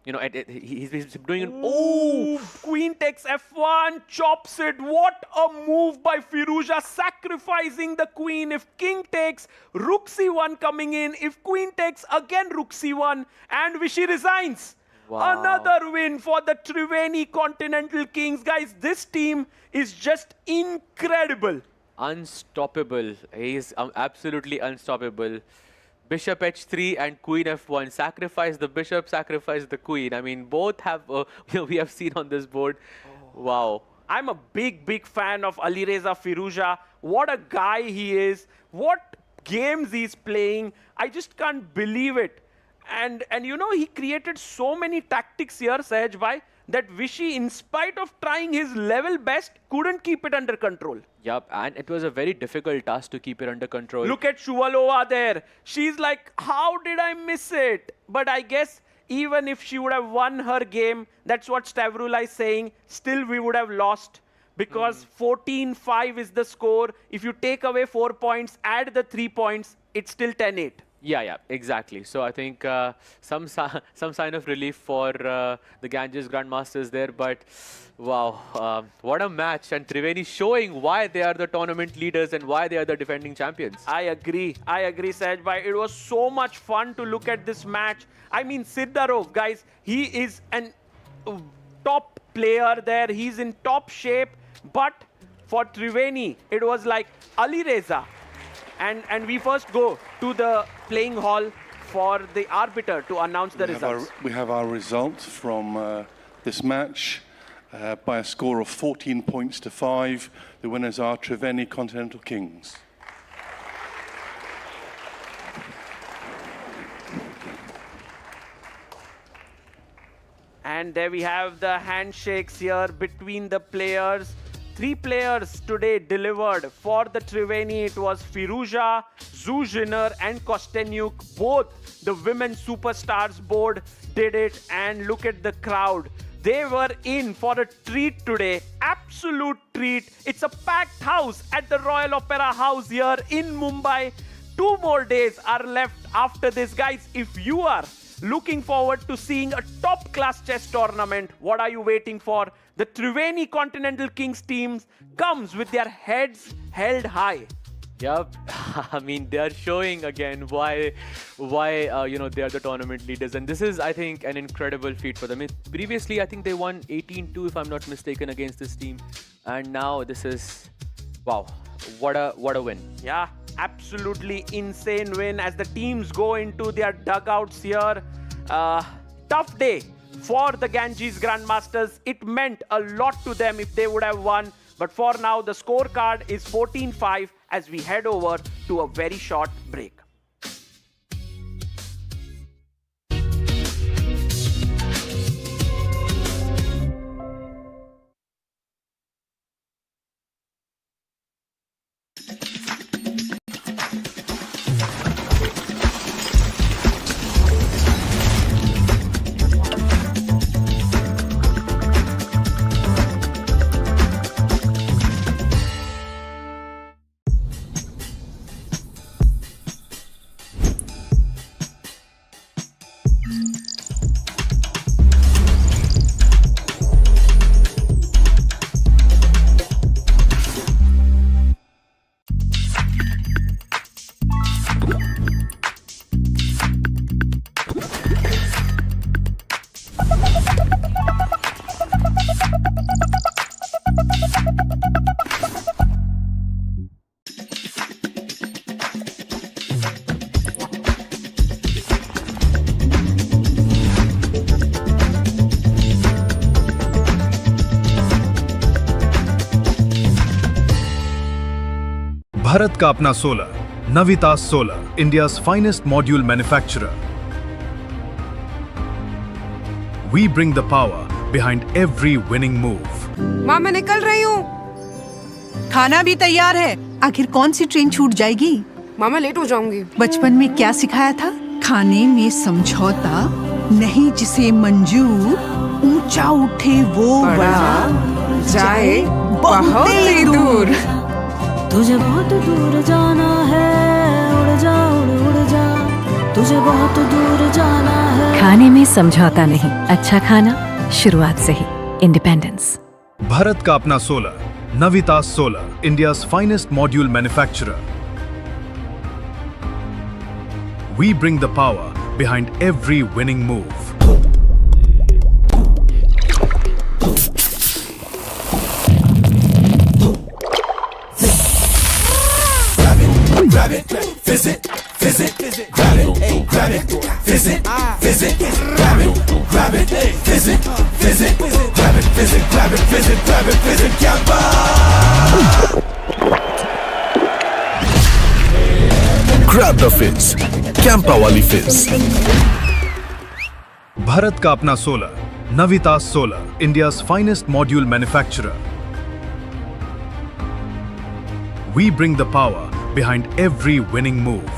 he's doing an... Oh! Queen takes f1, chops it. What a move by Firuza, sacrificing the queen. If king takes, rook c1 coming in. If queen takes, again rook c1. And Vishy resigns. Wow. Another win for the Triveni Continental Kings. Guys, this team is just incredible. Unstoppable. He is absolutely unstoppable. Bishop h3 and queen f1. Sacrifice the bishop, sacrifice the queen. I mean, both have, we have seen on this board. Wow. I'm a big fan of Alireza Firuza. What a guy he is. What games he's playing. I just can't believe it. And he created so many tactics here, Sehjbhai, that Vishy, in spite of trying his level best, couldn't keep it under control. Yup, and it was a very difficult task to keep it under control. Look at Shuvalova there. She's like, how did I miss it? But I guess even if she would have won her game, that's what Stavrula is saying, still we would have lost. Because 14-5 is the score. If you take away 4 points, add the 3 points, it's still 10-8. Yeah, exactly. So I think some sign of relief for the Ganges Grandmasters there, but wow, what a match! And Triveni showing why they are the tournament leaders and why they are the defending champions. I agree, Sahaj bhai. It was so much fun to look at this match. I mean, Siddarov, guys, he is an top player there. He's in top shape, but for Triveni, it was like Ali Reza. And we first go to the playing hall for the arbiter to announce the results. We have our results from this match by a score of 14 points to 5. The winners are Triveni Continental Kings. And there we have the handshakes here between the players. 3 players today delivered for the Triveni. It was Firuza, Zuzhiner and Kostenyuk. Both the women superstars board did it. And look at the crowd. They were in for a treat today. Absolute treat. It's a packed house at the Royal Opera House here in Mumbai. 2 more days are left after this. Guys, if you are looking forward to seeing a top-class chess tournament, what are you waiting for? The Triveni Continental Kings teams comes with their heads held high. Yep, I mean they are showing again why you know, they are the tournament leaders, and this is, I think, an incredible feat for them. Previously, I think they won 18-2 if I'm not mistaken against this team, and now this is, wow, what a win. Yeah, absolutely insane win as the teams go into their dugouts here. Tough day for the Ganges Grandmasters. It meant a lot to them if they would have won. But for now, the scorecard is 14-5 as we head over to a very short break. Bharat का अपना solar, Navitas solar, India's finest module manufacturer. We bring the power behind every winning move. माँ मैं निकल रही हूँ। खाना भी तैयार है। आखिर कौन सी ट्रेन छूट जाएगी? माँ मैं लेट हो जाऊंगी। बचपन में क्या सिखाया था? खाने में समझौता नहीं, जिसे मंजूर ऊंचा उठे वो बड़ा जाए बहुत ही दूर। तुझे बहुत दूर जाना है, उड़ जा उड़ जा, तुझे बहुत दूर जाना है। खाने में समझौता नहीं, अच्छा खाना शुरुआत से ही। इंडिपेंडेंस। भारत का अपना solar, Navitas solar, India's finest module manufacturer. We bring the power behind every winning move. Grab it, visit, grab it, grab it, visit, grab it, visit, grab it, visit, Yabba! Grab the fizz, Campa wali fizz. Bharat का अपना solar, Navitas solar, India's finest module manufacturer. We bring the power behind every winning move.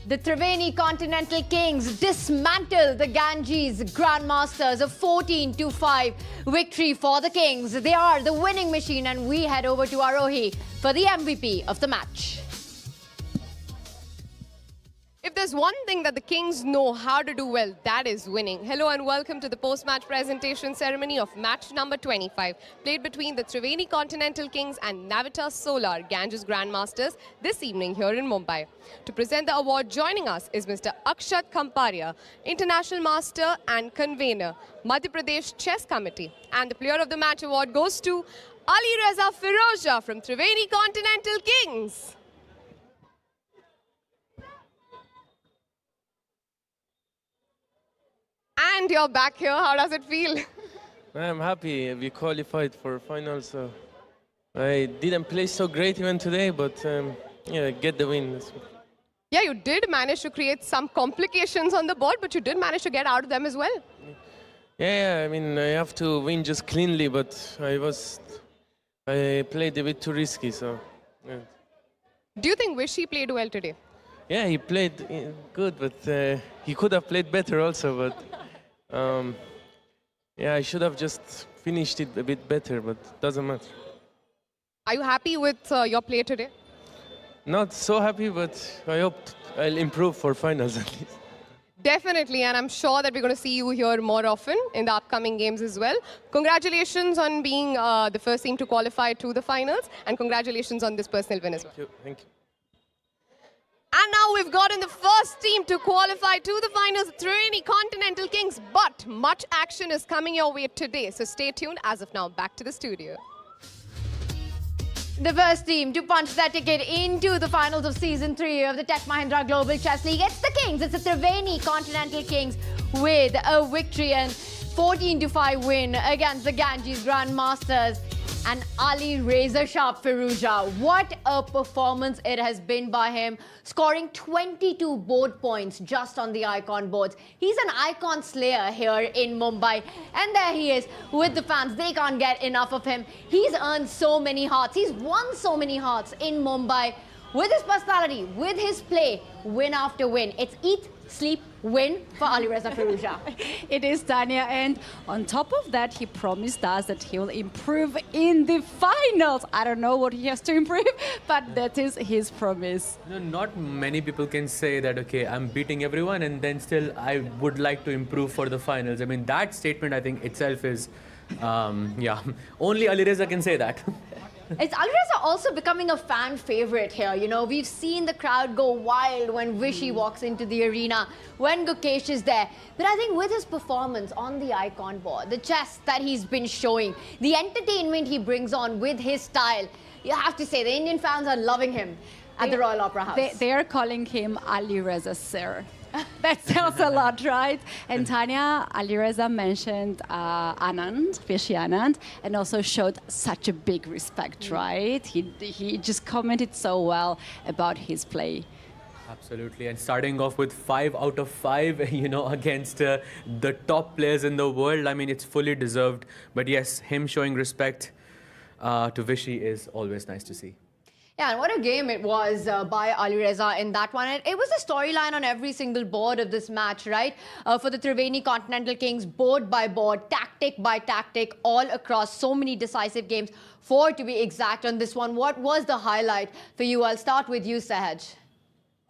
The Triveni Continental Kings dismantle the Ganges Grandmasters, a 14-5 victory for the Kings. They are the winning machine, and we head over to Arohi for the MVP of the match. If there's one thing that the Kings know how to do well, that is winning. Hello and welcome to the post-match presentation ceremony of match number 25, played between the Triveni Continental Kings and Navitas Solar Ganges Grandmasters this evening here in Mumbai. To present the award, joining us is Mr. Akshat Khamparia, International Master and Convener, Madhya Pradesh Chess Committee. And the Player of the Match award goes to Ali Reza Firoja from Triveni Continental Kings. And you're back here. How does it feel? I'm happy. We qualified for finals. So I didn't play so great even today, but yeah, get the win. Yeah, you did manage to create some complications on the board, but you did manage to get out of them as well. Yeah, I mean, I have to win just cleanly, but I played a bit too risky, so. Yeah. Do you think Vishy played well today? Yeah, he played good, but he could have played better also, but yeah, I should have just finished it a bit better, but doesn't matter. Are you happy with your play today? Not so happy, but I hope I'll improve for finals at least. Definitely, and I'm sure that we're going to see you here more often in the upcoming games as well. Congratulations on being the first team to qualify to the finals, and congratulations on this personal win as well. Thank you. Thank you. And now we've gotten the first team to qualify to the finals, Triveni Continental Kings. But much action is coming your way today, so stay tuned. As of now, back to the studio. The first team to punch their ticket into the finals of Season 3 of the Tech Mahindra Global Chess League. It's the Kings. It's the Triveni Continental Kings with a victory and 14-5 win against the Ganges Grandmasters. And Ali Razor Sharp Firoja. What a performance it has been by him, scoring 22 board points just on the icon boards. He's an icon slayer here in Mumbai. And there he is with the fans. They can't get enough of him. He's earned so many hearts. He's won so many hearts in Mumbai with his personality, with his play, win after win. It's eat, sleep, win for Ali Reza Firoja. It is, Tanya, and on top of that, he promised us that he will improve in the finals. I don't know what he has to improve, but that is his promise. You know, not many people can say that, okay, I'm beating everyone and then still I would like to improve for the finals. I mean, that statement, I think, itself is, yeah, only Ali Reza can say that. It's Ali Reza also becoming a fan favorite here. You know, we've seen the crowd go wild when Vishy walks into the arena, when Gukesh is there. But I think with his performance on the icon board, the chess that he's been showing, the entertainment he brings on with his style, you have to say the Indian fans are loving him at the Royal Opera House. They are calling him Ali Reza Sir. That sounds a lot, right? And Tanya, Ali Reza mentioned Anand, Vishy Anand, and also showed such a big respect, right? He just commented so well about his play. Absolutely, and starting off with 5 out of 5, you know, against the top players in the world. I mean, it's fully deserved. But yes, him showing respect to Vishy is always nice to see. Yeah, and what a game it was by Ali Reza in that one. And it was a storyline on every single board of this match, right? For the Triveni Continental Kings, board by board, tactic by tactic, all across so many decisive games. 4 to be exact on this one. What was the highlight for you? I'll start with you, Sahaj.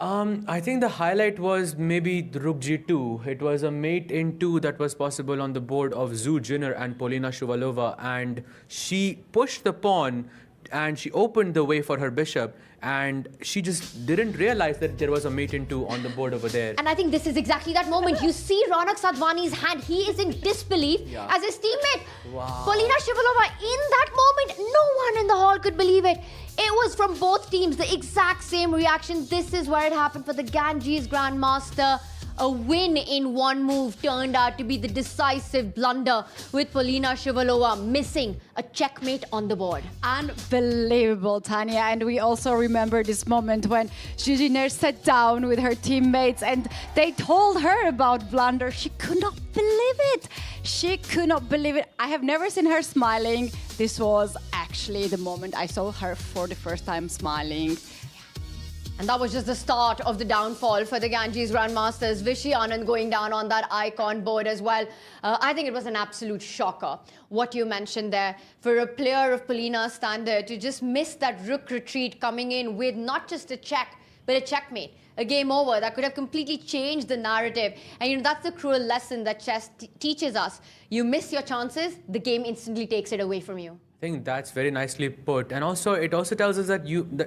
I think the highlight was maybe the Rook G2. It was a mate in 2 that was possible on the board of Zhu Jinner and Polina Shuvalova. And she pushed the pawn and she opened the way for her bishop, and she just didn't realize that there was a mate in 2 on the board over there. And I think this is exactly that moment. You see Ronak Sadhwani's hand. He is in disbelief as his teammate. Wow. Polina Shuvalova, in that moment, no one in the hall could believe it. It was from both teams, the exact same reaction. This is where it happened for the Ganges Grandmaster. A win in one move turned out to be the decisive blunder, with Polina Shuvalova missing a checkmate on the board. Unbelievable, Tanya. And we also remember this moment when Zhu Jinner sat down with her teammates and they told her about blunder. She could not believe it. She could not believe it. I have never seen her smiling. This was actually the moment I saw her for the first time smiling. And that was just the start of the downfall for the Ganges Grandmasters. Vishy Anand going down on that icon board as well. I think it was an absolute shocker, what you mentioned there. For a player of Polina's standard to just miss that rook retreat coming in with not just a check, but a checkmate. A game over that could have completely changed the narrative. And that's the cruel lesson that chess teaches us. You miss your chances, the game instantly takes it away from you. I think that's very nicely put. And also, it also tells us that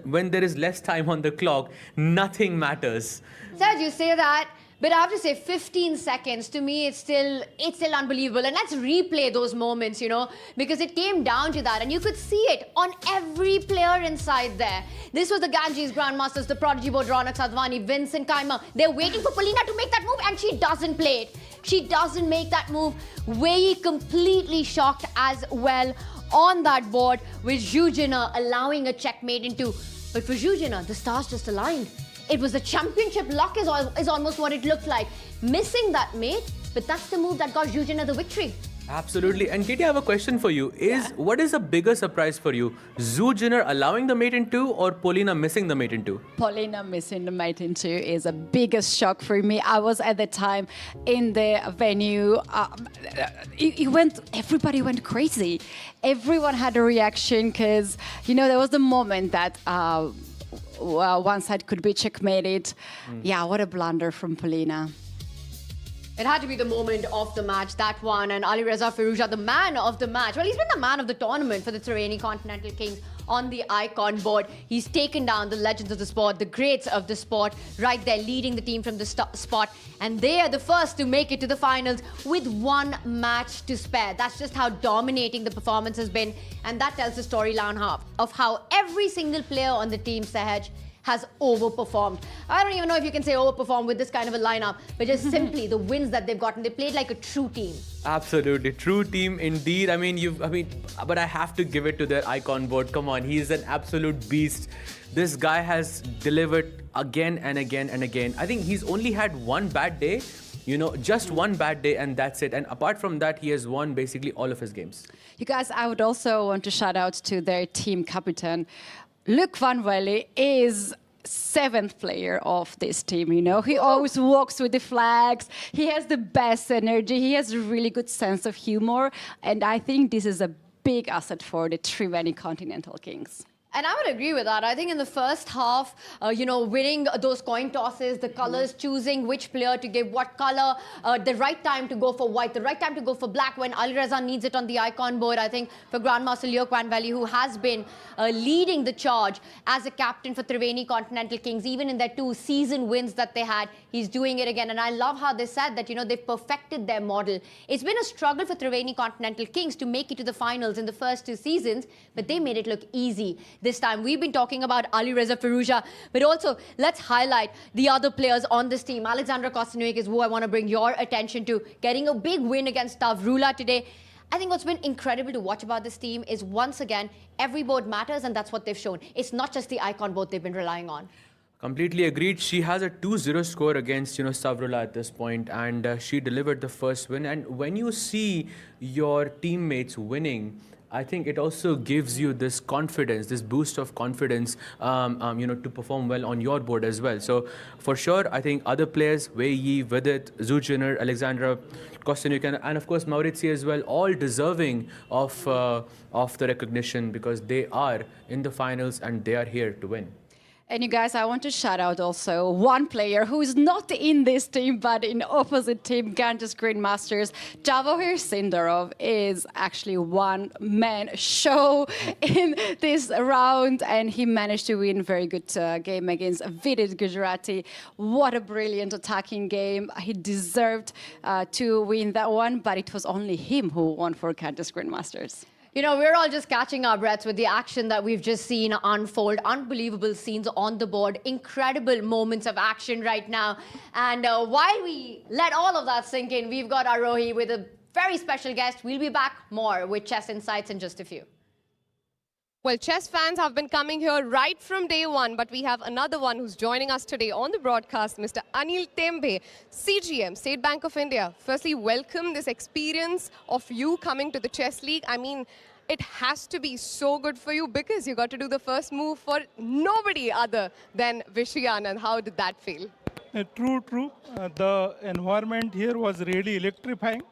when there is less time on the clock, nothing matters. Serge, you say that, but I have to say 15 seconds, to me, it's still unbelievable. And let's replay those moments, because it came down to that. And you could see it on every player inside there. This was the Ganges Grandmasters, the prodigy board, Ronak Sadhwani, Vincent Kaima. They're waiting for Polina to make that move, and she doesn't play it. She doesn't make that move. Wei completely shocked as well on that board, with Zhu Jiner allowing a checkmate into. But for Zhu Jiner, the stars just aligned. It was the championship luck is almost what it looked like. Missing that mate, but that's the move that got Zhu Jiner the victory. Absolutely. And Katie, I have a question for you. What is a bigger surprise for you? Zhu Jiner allowing the mate in 2 or Polina missing the mate in 2? Polina missing the mate in 2 is a biggest shock for me. I was at the time in the venue. Everybody went crazy. Everyone had a reaction because, there was the moment that one side could be checkmated. Yeah, what a blunder from Polina. It had to be the moment of the match, that one. And Ali Reza Firouzja, the man of the match. Well, he's been the man of the tournament for the Ceremonial Continental Kings on the icon board. He's taken down the legends of the sport, the greats of the sport, right there leading the team from the spot. And they are the first to make it to the finals with 1 match to spare. That's just how dominating the performance has been. And that tells the storyline of how every single player on the team, Sahaj, has overperformed. I don't even know if you can say overperformed with this kind of a lineup, but just simply the wins that they've gotten. They played like a true team. Absolutely. True team indeed. But I have to give it to their icon board. Come on, he's an absolute beast. This guy has delivered again and again and again. I think he's only had one bad day, just one bad day, and that's it. And apart from that, he has won basically all of his games. You guys, I would also want to shout out to their team captain. Luc Van Welle is 7th player of this team, He always walks with the flags. He has the best energy. He has a really good sense of humor. And I think this is a big asset for the Triveni Continental Kings. And I would agree with that. I think in the first half, winning those coin tosses, the colors, choosing which player to give what color, the right time to go for white, the right time to go for black when Ali Reza needs it on the icon board. I think for Grandmaster Luc Van Welle, who has been leading the charge as a captain for Triveni Continental Kings, even in their 2 season wins that they had, he's doing it again. And I love how they said that, they've perfected their model. It's been a struggle for Triveni Continental Kings to make it to the finals in the first 2 seasons, but they made it look easy. This time, we've been talking about Ali Reza Firouzja, but also let's highlight the other players on this team. Alexandra Kostanovic is who I want to bring your attention to, getting a big win against Stavrula today. I think what's been incredible to watch about this team is, once again, every board matters, and that's what they've shown. It's not just the icon board they've been relying on. Completely agreed. She has a 2-0 score against, Stavrula at this point, and she delivered the first win. And when you see your teammates winning, I think it also gives you this confidence, this boost of confidence, to perform well on your board as well. So for sure, I think other players, Wei Yi, Vidit, Zhu Jiner, Alexandra Kostanovic, and of course Maurizi as well, all deserving of the recognition because they are in the finals and they are here to win. And you guys, I want to shout out also one player who is not in this team, but in opposite team, Ganges Grandmasters. Javohir Sindarov is actually one-man show in this round, and he managed to win a very good game against Vidit Gujarati. What a brilliant attacking game. He deserved to win that one, but it was only him who won for Ganges Grandmasters. We're all just catching our breaths with the action that we've just seen unfold. Unbelievable scenes on the board. Incredible moments of action right now. And while we let all of that sink in, we've got Arohi with a very special guest. We'll be back more with Chess Insights in just a few. Well, chess fans have been coming here right from day one, but we have another one who's joining us today on the broadcast, Mr. Anil Tembe, CGM, State Bank of India. Firstly, welcome this experience of you coming to the Chess League. I mean, it has to be so good for you because you got to do the first move for nobody other than Vishy. How did that feel? True. The environment here was really electrifying.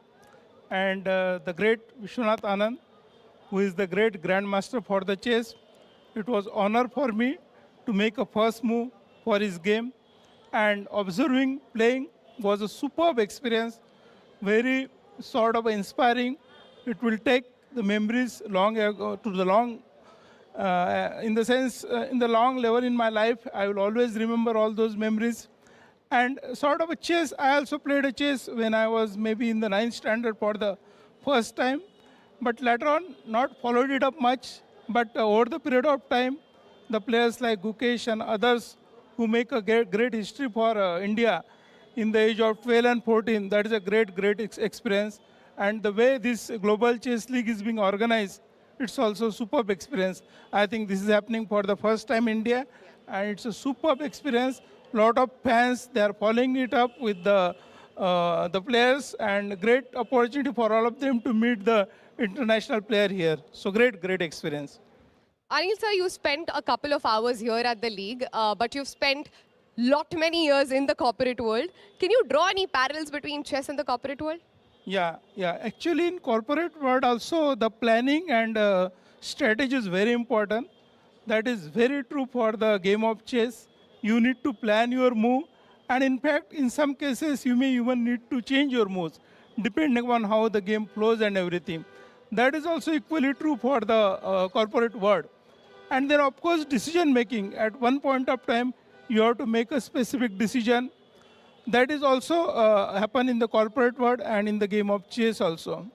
And the great Vishwanath Anand, who is the great grandmaster for the chess, it was honor for me to make a first move for his game. And observing playing was a superb experience, very sort of inspiring. It will take the memories long ago to the long, in the sense, in the long level in my life, I will always remember all those memories. And sort of a chess, I also played a chess when I was maybe in the 9th standard for the first time. But later on, not followed it up much. But over the period of time, the players like Gukesh and others who make a great history for India in the age of 12 and 14, that is a great experience. And the way this Global Chess League is being organized, it's also a superb experience. I think this is happening for the first time in India, and it's a superb experience. Lot of fans, they are following it up with the players, and great opportunity for all of them to meet the international player here. So great experience. Anil sir, you spent a couple of hours here at the league, but you've spent many years in the corporate world. Can you draw any parallels between chess and the corporate world? Yeah. Actually, in corporate world also, the planning and strategy is very important. That is very true for the game of chess. You need to plan your move, and in fact, in some cases, you may even need to change your moves, depending on how the game flows and everything. That is also equally true for the corporate world. And then, of course, decision making. At one point of time, you have to make a specific decision. That is also happen in the corporate world and in the game of chess also.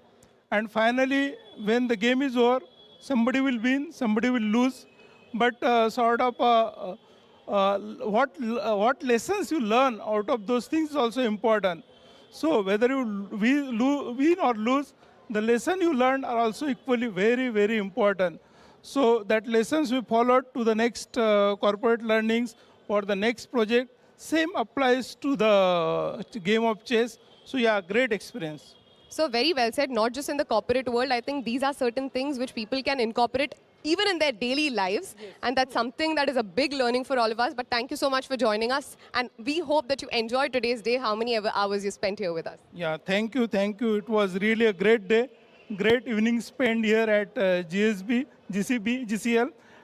And finally, when the game is over, somebody will win, somebody will lose. But what lessons you learn out of those things is also important. So whether you win or lose, the lesson you learn are also equally very important. So that lessons we followed to the next corporate learnings for the next project. Same applies to the game of chess. So yeah, great experience. So very well said, not just in the corporate world. I think these are certain things which people can incorporate even in their daily lives. Yes. And that's something that is a big learning for all of us. But thank you so much for joining us. And we hope that you enjoyed today's day, how many hours you spent here with us. Yeah, thank you. It was really a great day. Great evening spent here at GCL.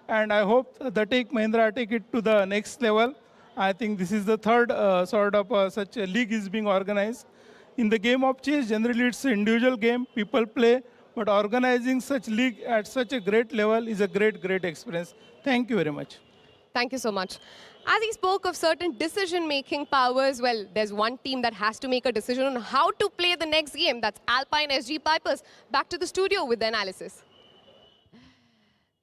And I hope the Mahindra take it to the next level. I think this is the third such a league is being organized. In the game of chess, generally it's an individual game, people play, but organizing such league at such a great level is a great experience. Thank you very much. Thank you so much. As he spoke of certain decision-making powers, well, there's one team that has to make a decision on how to play the next game. That's Alpine SG Pipers. Back to the studio with the analysis.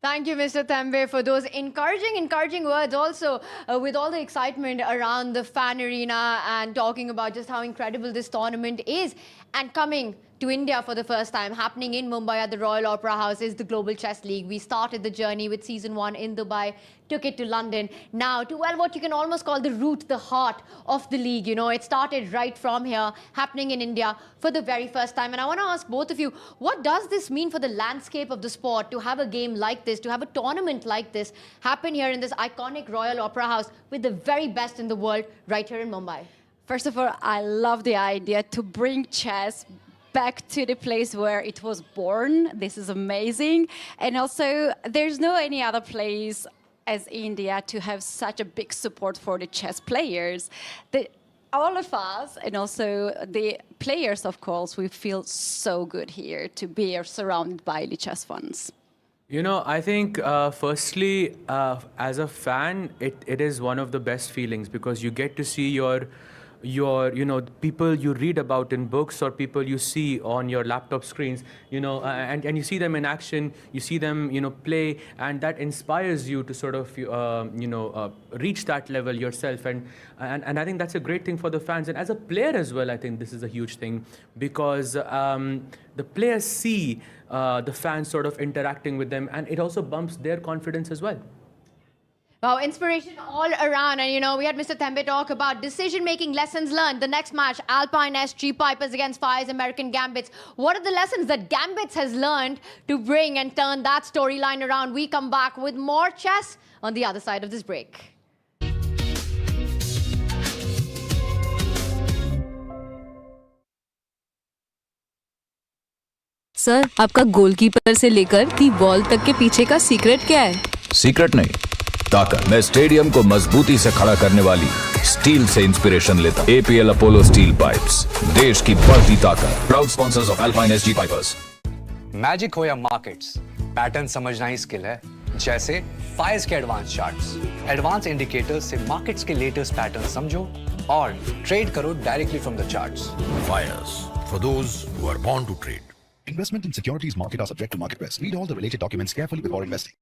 Thank you, Mr. Tembe, for those encouraging words also with all the excitement around the fan arena and talking about just how incredible this tournament is. And coming to India for the first time, happening in Mumbai at the Royal Opera House, is the Global Chess League. We started the journey with season 1 in Dubai, took it to London, now to, well, what you can almost call the root, the heart of the league. You know, it started right from here, happening in India for the very first time. And I want to ask both of you, what does this mean for the landscape of the sport to have a game like this, to have a tournament like this happen here in this iconic Royal Opera House with the very best in the world right here in Mumbai? First of all, I love the idea to bring chess back to the place where it was born. This is amazing. And also, there's no any other place as India to have such a big support for the chess players. All of us, and also the players, of course, we feel so good here to be surrounded by the chess fans. You know, I think firstly, as a fan, it is one of the best feelings because you get to see your people you read about in books or people you see on your laptop screens, and you see them in action, you see them, play, and that inspires you to sort of, reach that level yourself. And I think that's a great thing for the fans. And as a player as well, I think this is a huge thing because the players see the fans sort of interacting with them, and it also bumps their confidence as well. Wow, inspiration all around. And, you know, we had Mr. Thembe talk about decision-making lessons learned. The next match, Alpine SG Pipers against Fire's American Gambits. What are the lessons that Gambits has learned to bring and turn that storyline around? We come back with more chess on the other side of this break. Sir, आपका goalkeeper से लेकर the ball तक के पीछे का secret क्या है? Secret नहीं, ताकत। मैं स्टेडियम को मजबूती से खड़ा करने वाली स्टील से इंस्पिरेशन लेता। APL अपोलो स्टील पाइप्स, देश की बढ़ती ताकत। Proud sponsors of alpine SG pipers. Magic हो या मार्केट्स, पैटर्न समझना ही स्किल है। जैसे फायर्स के एडवांस चार्ट्स, एडवांस इंडिकेटर्स से मार्केट्स के लेटेस्ट पैटर्न समझो और ट्रेड करो directly from the charts. Fires, for those who are born to trade. Investment in securities market are subject to market risk. Read all the related documents carefully before investing.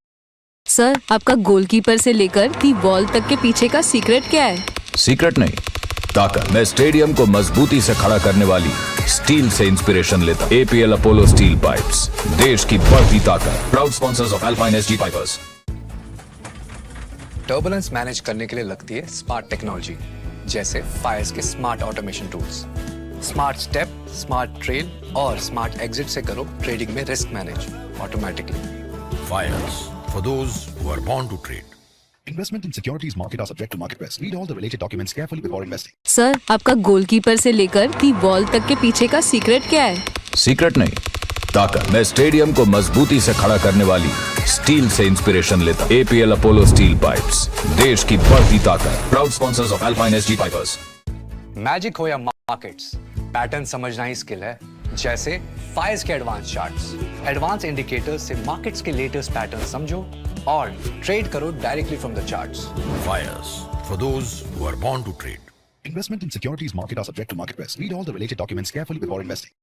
Sir, आपका goalkeeper से लेकर the ball तक के पीछे का secret क्या है? Secret नहीं, ताकत। मैं स्टेडियम को मजबूती से खड़ा करने वाली स्टील से इंस्पिरेशन लेता। APL अपोलो स्टील पाइप्स, देश की बढ़ती ताकत। Proud sponsors of alpine SG pipers. Turbulence manage करने के लिए लगती है स्मार्ट टेक्नोलॉजी, जैसे फायर्स के smart automation tools. Smart step, smart trail और स्मार्ट एग्जिट से करो ट्रेडिंग में risk manage automatically. Fires, for those who are born to trade. Investment in securities market are subject to market risk. Read all the related documents carefully before investing. Sir, आपका goalkeeper से लेकर the ball तक के पीछे का secret क्या है? Secret नहीं, ताकत। मैं स्टेडियम को मजबूती से खड़ा करने वाली स्टील से इंस्पिरेशन लेता। APL अपोलो स्टील पाइप्स, देश की बढ़ती ताकत। Proud sponsors of alpine SG pipers. Magic हो या मार्केट्स, पैटर्न समझना ही स्किल है। जैसे फायर्स के एडवांस चार्ट्स, एडवांस इंडिकेटर्स से मार्केट्स के लेटेस्ट पैटर्न समझो और ट्रेड करो directly from the charts. Fires, for those who are born to trade. Investment in securities market are subject to market risk. Read all the related documents carefully before investing.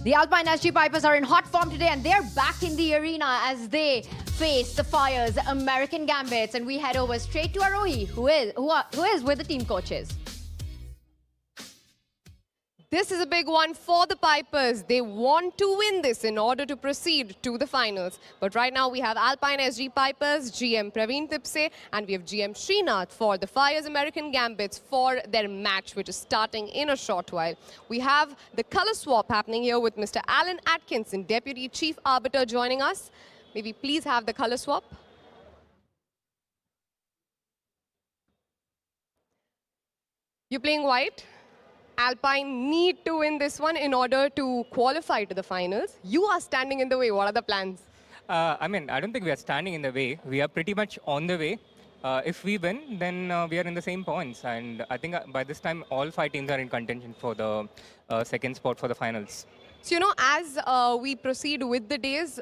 The Alpine SG Pipers are in hot form today and they're back in the arena as they face the Fire's American Gambits. And we head over straight to Arohi, who is with the team coaches. This is a big one for the Pipers. They want to win this in order to proceed to the finals. But right now we have Alpine SG Pipers, GM Praveen Tipse, and we have GM Srinath for the Fire's American Gambits for their match, which is starting in a short while. We have the color swap happening here with Mr. Alan Atkinson, Deputy Chief Arbiter, joining us. Maybe please have the color swap. You're playing white. Alpine need to win this one in order to qualify to the finals. You are standing in the way. What are the plans? I don't think we are standing in the way. We are pretty much on the way. If we win, then we are in the same points. And I think by this time, all 5 teams are in contention for the second spot for the finals. So, as we proceed with the days,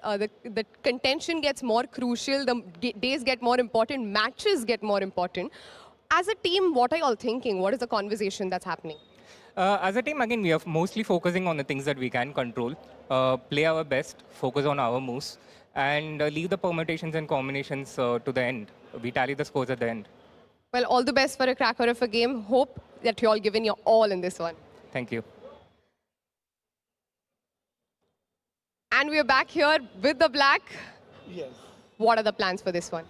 the contention gets more crucial, the days get more important, matches get more important. As a team, what are you all thinking? What is the conversation that's happening? As a team, again, we are mostly focusing on the things that we can control, play our best, focus on our moves, and leave the permutations and combinations to the end. We tally the scores at the end. Well, all the best for a cracker of a game. Hope that you all given your all in this one. Thank you. And we are back here with the black. Yes. What are the plans for this one?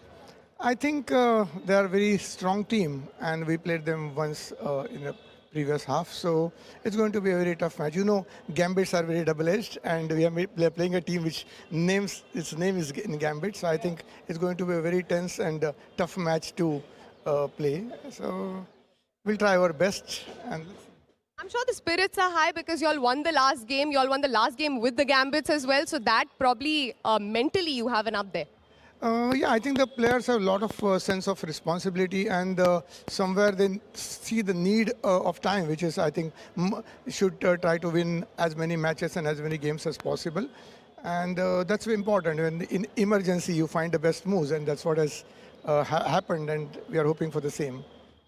I think they are a very strong team, and we played them once in the previous half, so it's going to be a very tough match. You know, gambits are very double-edged, and we are playing a team which its name is in gambit, so I think it's going to be a very tense and tough match to play. So we'll try our best. And I'm sure the spirits are high because you all won the last game. You all won the last game with the Gambits as well. So that probably mentally you have an up there. Yeah, I think the players have a lot of sense of responsibility, and somewhere they see the need of time, which is, I think, should try to win as many matches and as many games as possible. And that's very important. When in emergency, you find the best moves, and that's what has happened, and we are hoping for the same.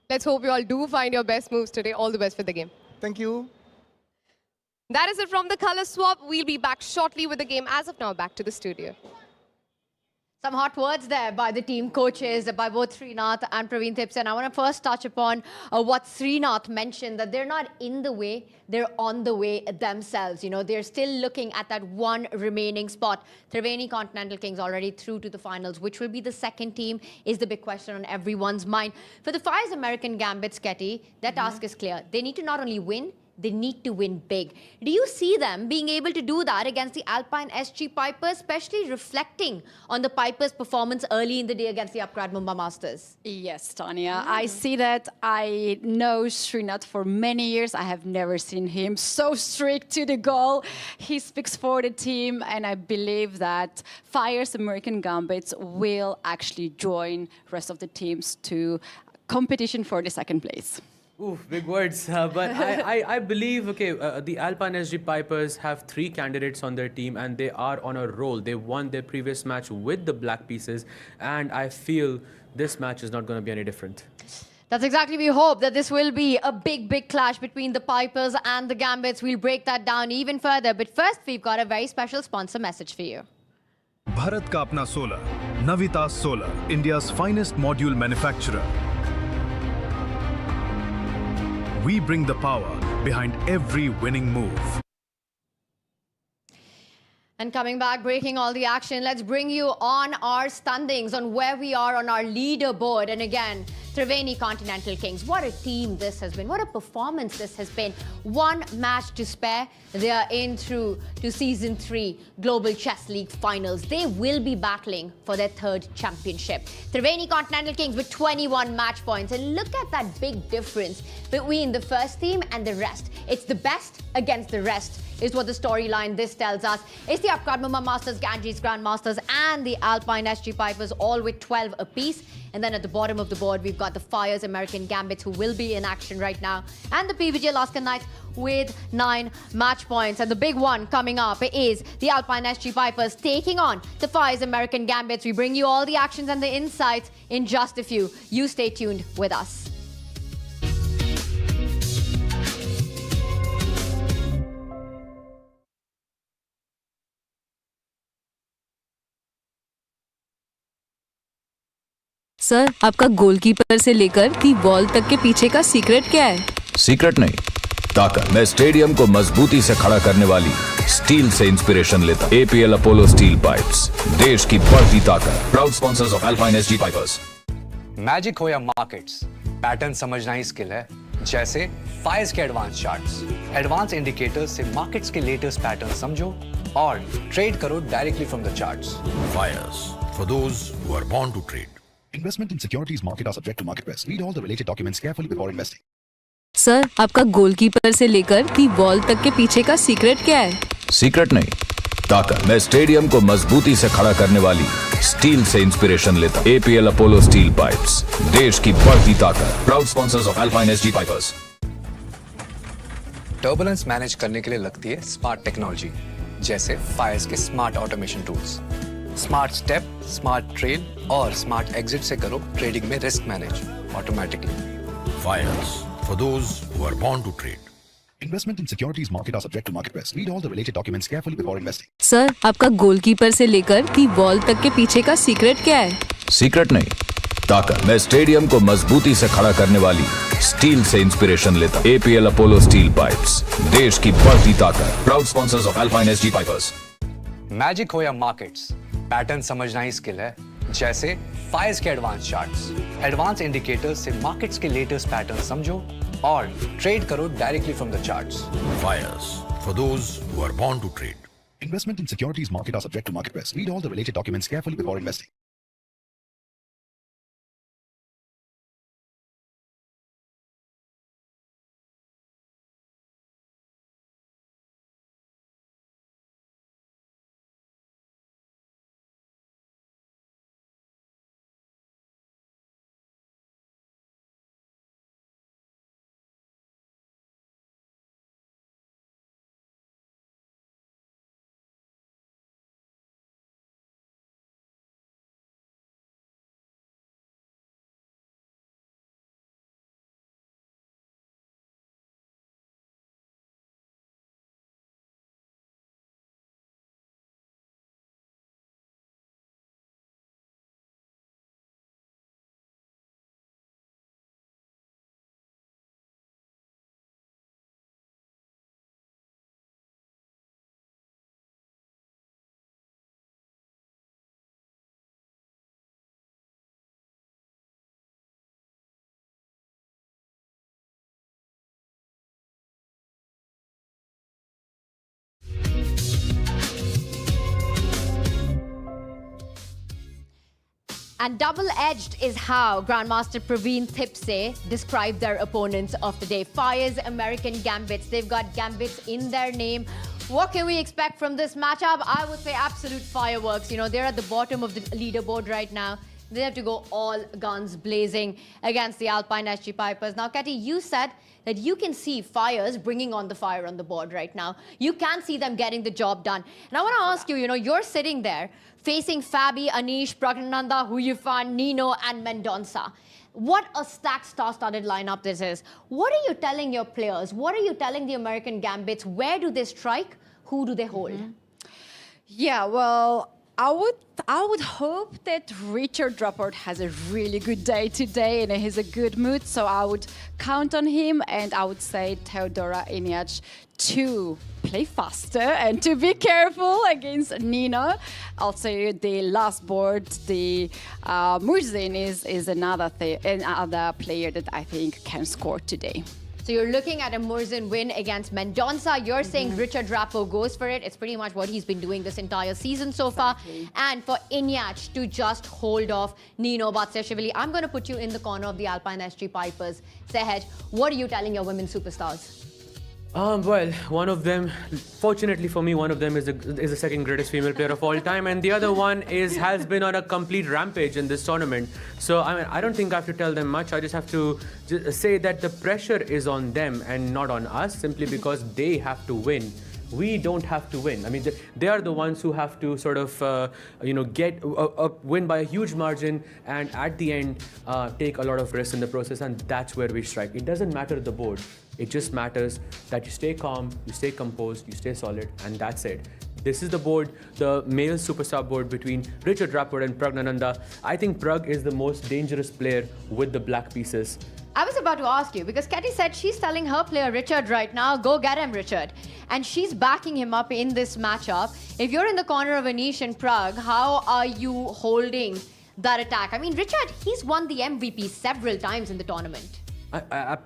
Let's hope you all do find your best moves today. All the best for the game. Thank you. That is it from the color swap. We'll be back shortly with the game. As of now, back to the studio. Some hot words there by the team coaches, by both Srinath and Praveen Tipson. I want to first touch upon what Srinath mentioned, that they're not in the way, they're on the way themselves. You know, they're still looking at that one remaining spot. Triveni Continental Kings already through to the finals. Which will be the second team is the big question on everyone's mind. For the Fires American Gambits, Ketty, their task is clear. They need to not only win, they need to win big. Do you see them being able to do that against the Alpine SG Pipers, especially reflecting on the Pipers' performance early in the day against the Upgrad Mumbai Masters? Yes, Tanya, I see that. I know Srinath for many years. I have never seen him so strict to the goal. He speaks for the team, and I believe that Fires American Gambits will actually join rest of the teams to competition for the second place. Oof, big words. But I believe, the Alpine SG Pipers have 3 candidates on their team and they are on a roll. They won their previous match with the Black Pieces, and I feel this match is not going to be any different. That's exactly, we hope that this will be a big, big clash between the Pipers and the Gambits. We'll break that down even further. But first, we've got a very special sponsor message for you. Bharat का अपना solar, Navita solar, India's finest module manufacturer. We bring the power behind every winning move. And coming back, breaking all the action, let's bring you on our standings, on where we are on our leaderboard. And again, Triveni Continental Kings. What a team this has been. What a performance this has been. One match to spare. They are in through to Season 3 Global Chess League Finals. They will be battling for their 3rd championship. Triveni Continental Kings with 21 match points. And look at that big difference between the first team and the rest. It's the best against the rest, is what the storyline this tells us. It's the Upgrad Mumbai Masters, Ganges Grandmasters, and the Alpine SG Pipers, all with 12 apiece. And then at the bottom of the board, we've got the Fires American Gambits, who will be in action right now, and the PVG Alaska Knights with 9 match points. And the big one coming up is the Alpine SG Pipers taking on the Fires American Gambits. We bring you all the actions and the insights in just a few. You stay tuned with us. Sir, आपका goalkeeper से लेकर the ball तक के पीछे का secret क्या है? Secret नहीं, ताकत। मैं स्टेडियम को मजबूती से खड़ा करने वाली स्टील से इंस्पिरेशन लेता। APL अपोलो स्टील पाइप्स, देश की बढ़ती ताकत। Proud sponsors of alpine SG pipers. Magic हो या मार्केट्स, पैटर्न समझना ही स्किल है। जैसे फायर्स के एडवांस चार्ट्स, एडवांस इंडिकेटर्स से मार्केट्स के लेटेस्ट पैटर्न समझो और ट्रेड करो directly from the charts. Fires, for those who are born to trade. Investment in securities market are subject to market risk. Read all the related documents carefully before investing. Sir, आपका goalkeeper से लेकर the ball तक के पीछे का secret क्या है? Secret नहीं, ताकत। मैं स्टेडियम को मजबूती से खड़ा करने वाली स्टील से इंस्पिरेशन लेता। APL अपोलो स्टील पाइप्स, देश की बढ़ती ताकत। Proud sponsors of alpine SG pipers. Turbulence manage करने के लिए लगती है स्मार्ट टेक्नोलॉजी, जैसे फायर्स के smart automation tools. Smart step, smart trail और स्मार्ट एग्जिट से करो ट्रेडिंग में risk manage automatically. Fires, for those who are born to trade. Investment in securities market are subject to market risk. Read all the related documents carefully before investing. Sir, आपका goalkeeper से लेकर the ball तक के पीछे का secret क्या है? Secret नहीं, ताकत। मैं स्टेडियम को मजबूती से खड़ा करने वाली स्टील से इंस्पिरेशन लेता। APL अपोलो स्टील पाइप्स, देश की बढ़ती ताकत। Proud sponsors of alpine SG pipers. Magic हो या मार्केट्स, पैटर्न समझना ही स्किल है। जैसे फायर्स के एडवांस चार्ट्स। एडवांस इंडिकेटर्स से मार्केट्स के लेटेस्ट पैटर्न समझो और ट्रेड करो directly from the charts. Fires for those who are born to trade. Investment in securities market are subject to market risk. Read all the related documents carefully before investing. And double-edged is how Grandmaster Praveen Thipse described their opponents of the day. Fire's American Gambits. They've got Gambits in their name. What can we expect from this matchup? I would say absolute fireworks. You know, they're at the bottom of the leaderboard right now. They have to go all guns blazing against the Alpine SG Pipers. Now, Katy, you said that you can see Fires bringing on the fire on the board right now. You can see them getting the job done. And I want to ask you, you know, you're sitting there facing Fabi, Anish, Pragnananda, Huyufan, Nino, and Mendonça. What a stacked star-studded lineup this is. What are you telling your players? What are you telling the American Gambits? Where do they strike? Who do they hold? Yeah, well, I would hope that Richard Rapport has a really good day today and he's a good mood. So I would count on him, and I would say Theodora Iniac to play faster and to be careful against Nino. Also, the last board, the Murzin is another player that I think can score today. So you're looking at a Murzin win against Mendonça. You're saying Richard Rapport goes for it. It's pretty much what he's been doing this entire season so far. And for Iniac to just hold off Nino Batsashvili. I'm going to put you in the corner of the Alpine SG Pipers. Sehaj, what are you telling your women superstars? Well, one of them, fortunately for me, one of them is the second greatest female player of all time, and the other one has been on a complete rampage in this tournament. So I mean, I don't think I have to tell them much. I just have to say that the pressure is on them and not on us, simply because they have to win. We don't have to win. I mean, they are the ones who have to sort of, win by a huge margin, and at the end, take a lot of risks in the process, and that's where we strike. It doesn't matter the board. It just matters that you stay calm, you stay composed, you stay solid, and that's it. This is the board, the male superstar board between Richard Rapport and Pragnananda. I think Pragg is the most dangerous player with the black pieces. I was about to ask you, because Katy said she's telling her player Richard right now, go get him, Richard. And she's backing him up in this matchup. If you're in the corner of Anish and Pragg, how are you holding that attack? I mean, Richard, he's won the MVP several times in the tournament.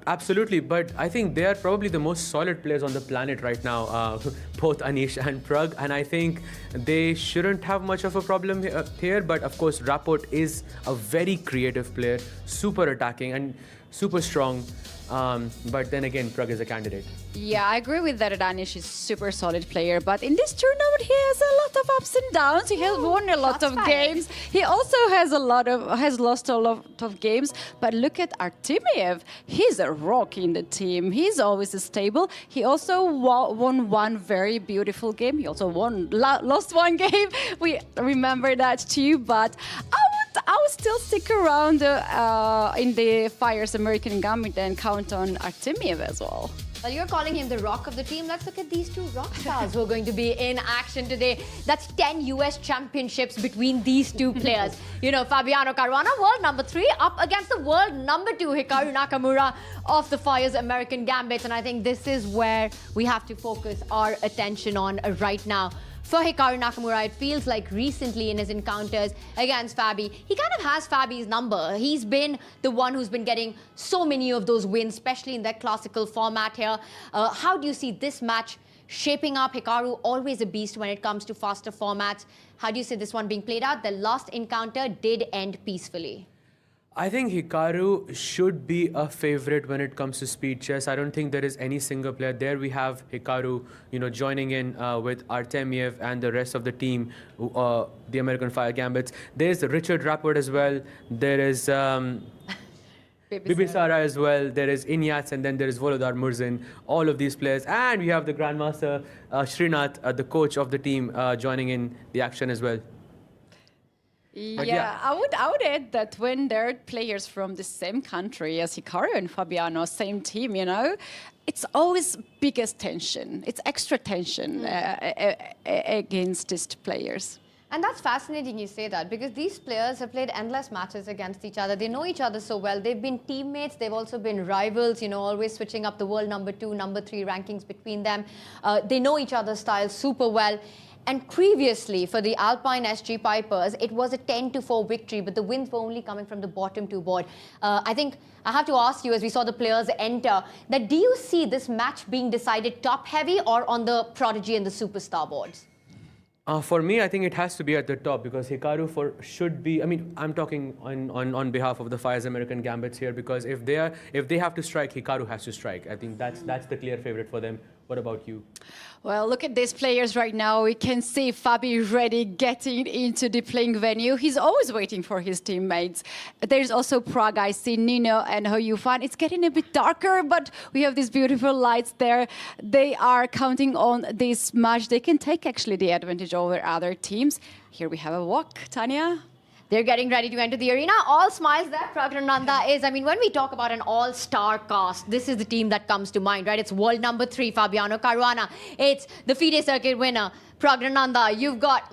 Absolutely, but I think they are probably the most solid players on the planet right now, both Anish and Pragg, and I think they shouldn't have much of a problem here. But of course, Rapport is a very creative player, super attacking and super strong. But then again, Pragg is a candidate. Yeah, I agree with that. Anish is a super solid player, but in this tournament, he has a lot of ups and downs. He has won a lot of games. He also has lost a lot of games. But look at Artemiev. He's a rock in the team. He's always stable. He also won one very beautiful game. He also lost one game. We remember that too. But I would still stick around in the Fire's American Gambit and count on Artemiev as well. Well, you're calling him the rock of the team. Let's look at these two rock stars who are going to be in action today. That's 10 US championships between these two players. You know, Fabiano Caruana, world number 3, up against the world number 2, Hikaru Nakamura of the Fire's American Gambits. And I think this is where we have to focus our attention on right now. for Hikaru Nakamura. It feels like recently in his encounters against Fabi, he kind of has Fabi's number. He's been the one who's been getting so many of those wins, especially in that classical format here. How do you see this match shaping up? Hikaru, always a beast when it comes to faster formats. How do you see this one being played out? The last encounter did end peacefully. I think Hikaru should be a favorite when it comes to speed chess. I don't think there is any single player. There we have Hikaru, joining in with Artemiev and the rest of the team, the American Fire Gambits. There's Richard Rapport as well. There is Bibisara as well. There is Inyats, and then there is Volodar Murzin. All of these players. And we have the Grandmaster Srinath, the coach of the team, joining in the action as well. Yeah, I would add that when there are players from the same country as Hikaru and Fabiano, same team, it's always biggest tension. It's extra tension against these players. And that's fascinating you say that, because these players have played endless matches against each other. They know each other so well. They've been teammates. They've also been rivals, always switching up the world number 2, number 3 rankings between them. They know each other's styles super well. And previously, for the Alpine SG Pipers, it was a 10-4 victory, but the wins were only coming from the bottom 2 board. I think I have to ask you, as we saw the players enter, that do you see this match being decided top-heavy or on the Prodigy and the Superstar boards? For me, I think it has to be at the top, because Hikaru should be. I mean, I'm talking on behalf of the Fire's American Gambits here, because if they have to strike, Hikaru has to strike. I think that's the clear favorite for them. What about you? Well, look at these players right now. We can see Fabi ready, getting into the playing venue. He's always waiting for his teammates. There's also Pragg. I see Nino and Ho Yufan. It's getting a bit darker, but we have these beautiful lights there. They are counting on this match. They can take actually the advantage over other teams. Here we have a walk, Tanya. They're getting ready to enter the arena. All smiles there. Pragg is, when we talk about an all-star cast, this is the team that comes to mind, right? It's world number 3, Fabiano Caruana. It's the FIDE circuit winner, Pragg. You've got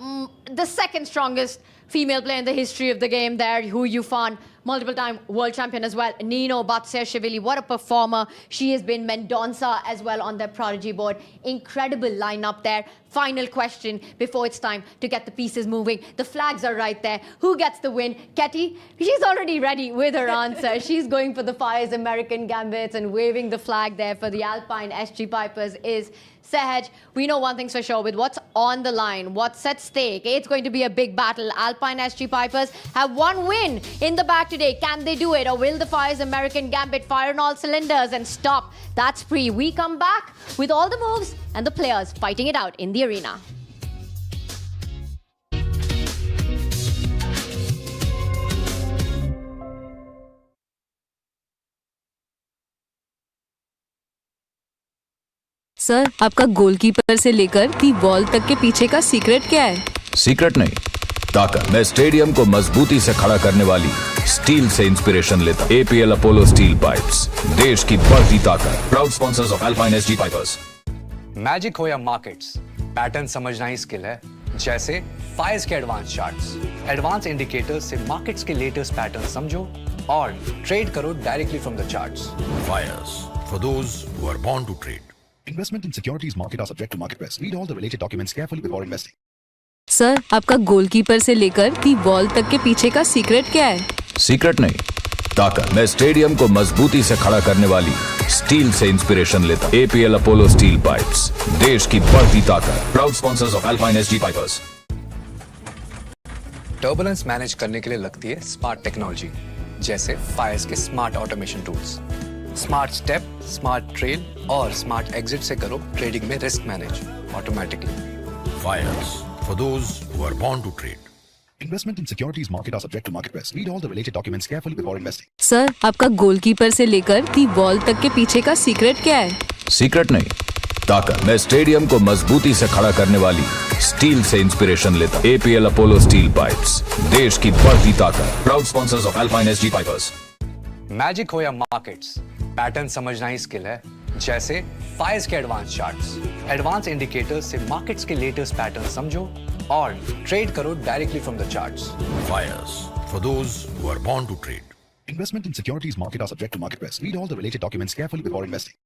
the second strongest female player in the history of the game there, Ho Yufan, multiple-time world champion as well. Nino Batsashvili, what a performer. She has been Mendonça as well on their Prodigy board. Incredible lineup there. Final question before it's time to get the pieces moving. The flags are right there. Who gets the win? Ketty, she's already ready with her answer. She's going for the Fire's American Gambits, and waving the flag there for the Alpine SG Pipers is Sehaj. We know one thing's for sure, with what's on the line, what's at stake, it's going to be a big battle. Alpine SG Pipers have one win in the bag today. Can they do it, or will the Fire's American Gambit fire on all cylinders and stop that spree? We come back with all the moves and the players fighting it out in the arena. Sir, आपका goalkeeper से लेकर the ball तक के पीछे का secret क्या है? Secret नहीं, ताकत। मैं स्टेडियम को मजबूती से खड़ा करने वाली स्टील से इंस्पिरेशन लेता। एपीएल अपोलो स्टील पाइप्स, देश की बढ़ती ताकत। Proud sponsors of alpine SG pipers. Magic हो या मार्केट्स, पैटर्न समझना ही स्किल है। जैसे फाइज के एडवांस चार्ट्स, एडवांस इंडिकेटर्स से मार्केट्स के लेटेस्ट पैटर्न समझो और ट्रेड करो directly from the charts. Fires, for those who are born to trade. Investment in securities market are subject to market risk. Read all the related documents carefully before investing. Sir, आपका goalkeeper से लेकर the ball तक के पीछे का secret क्या है? Secret नहीं, ताकत। मैं स्टेडियम को मजबूती से खड़ा करने वाली स्टील से इंस्पिरेशन लेता। एपीएल अपोलो स्टील पाइप्स, देश की बढ़ती ताकत। Proud sponsors of alpine SG pipers. Turbulence manage करने के लिए लगती है स्मार्ट टेक्नोलॉजी, जैसे फायर्स के smart automation tools. Smart step, smart trail और स्मार्ट एग्जिट से करो ट्रेडिंग में risk manage automatically. Fires, for those who are born to trade. Investment in securities market are subject to market risk. Read all the related documents carefully before investing. Sir, आपका goalkeeper से लेकर the ball तक के पीछे का secret क्या है? Secret नहीं, ताकत। मैं स्टेडियम को मजबूती से खड़ा करने वाली स्टील से इंस्पिरेशन लेता। एपीएल अपोलो स्टील पाइप्स, देश की बढ़ती ताकत। Proud sponsors of alpine SG pipers. Magic हो या मार्केट्स, पैटर्न समझना ही स्किल है। जैसे फाइज के एडवांस चार्ट्स, एडवांस इंडिकेटर्स से मार्केट्स के लेटेस्ट पैटर्न समझो और ट्रेड करो directly from the charts. Fires, for those who are born to trade. Investment in securities market are subject to market risk. Read all the related documents carefully before investing.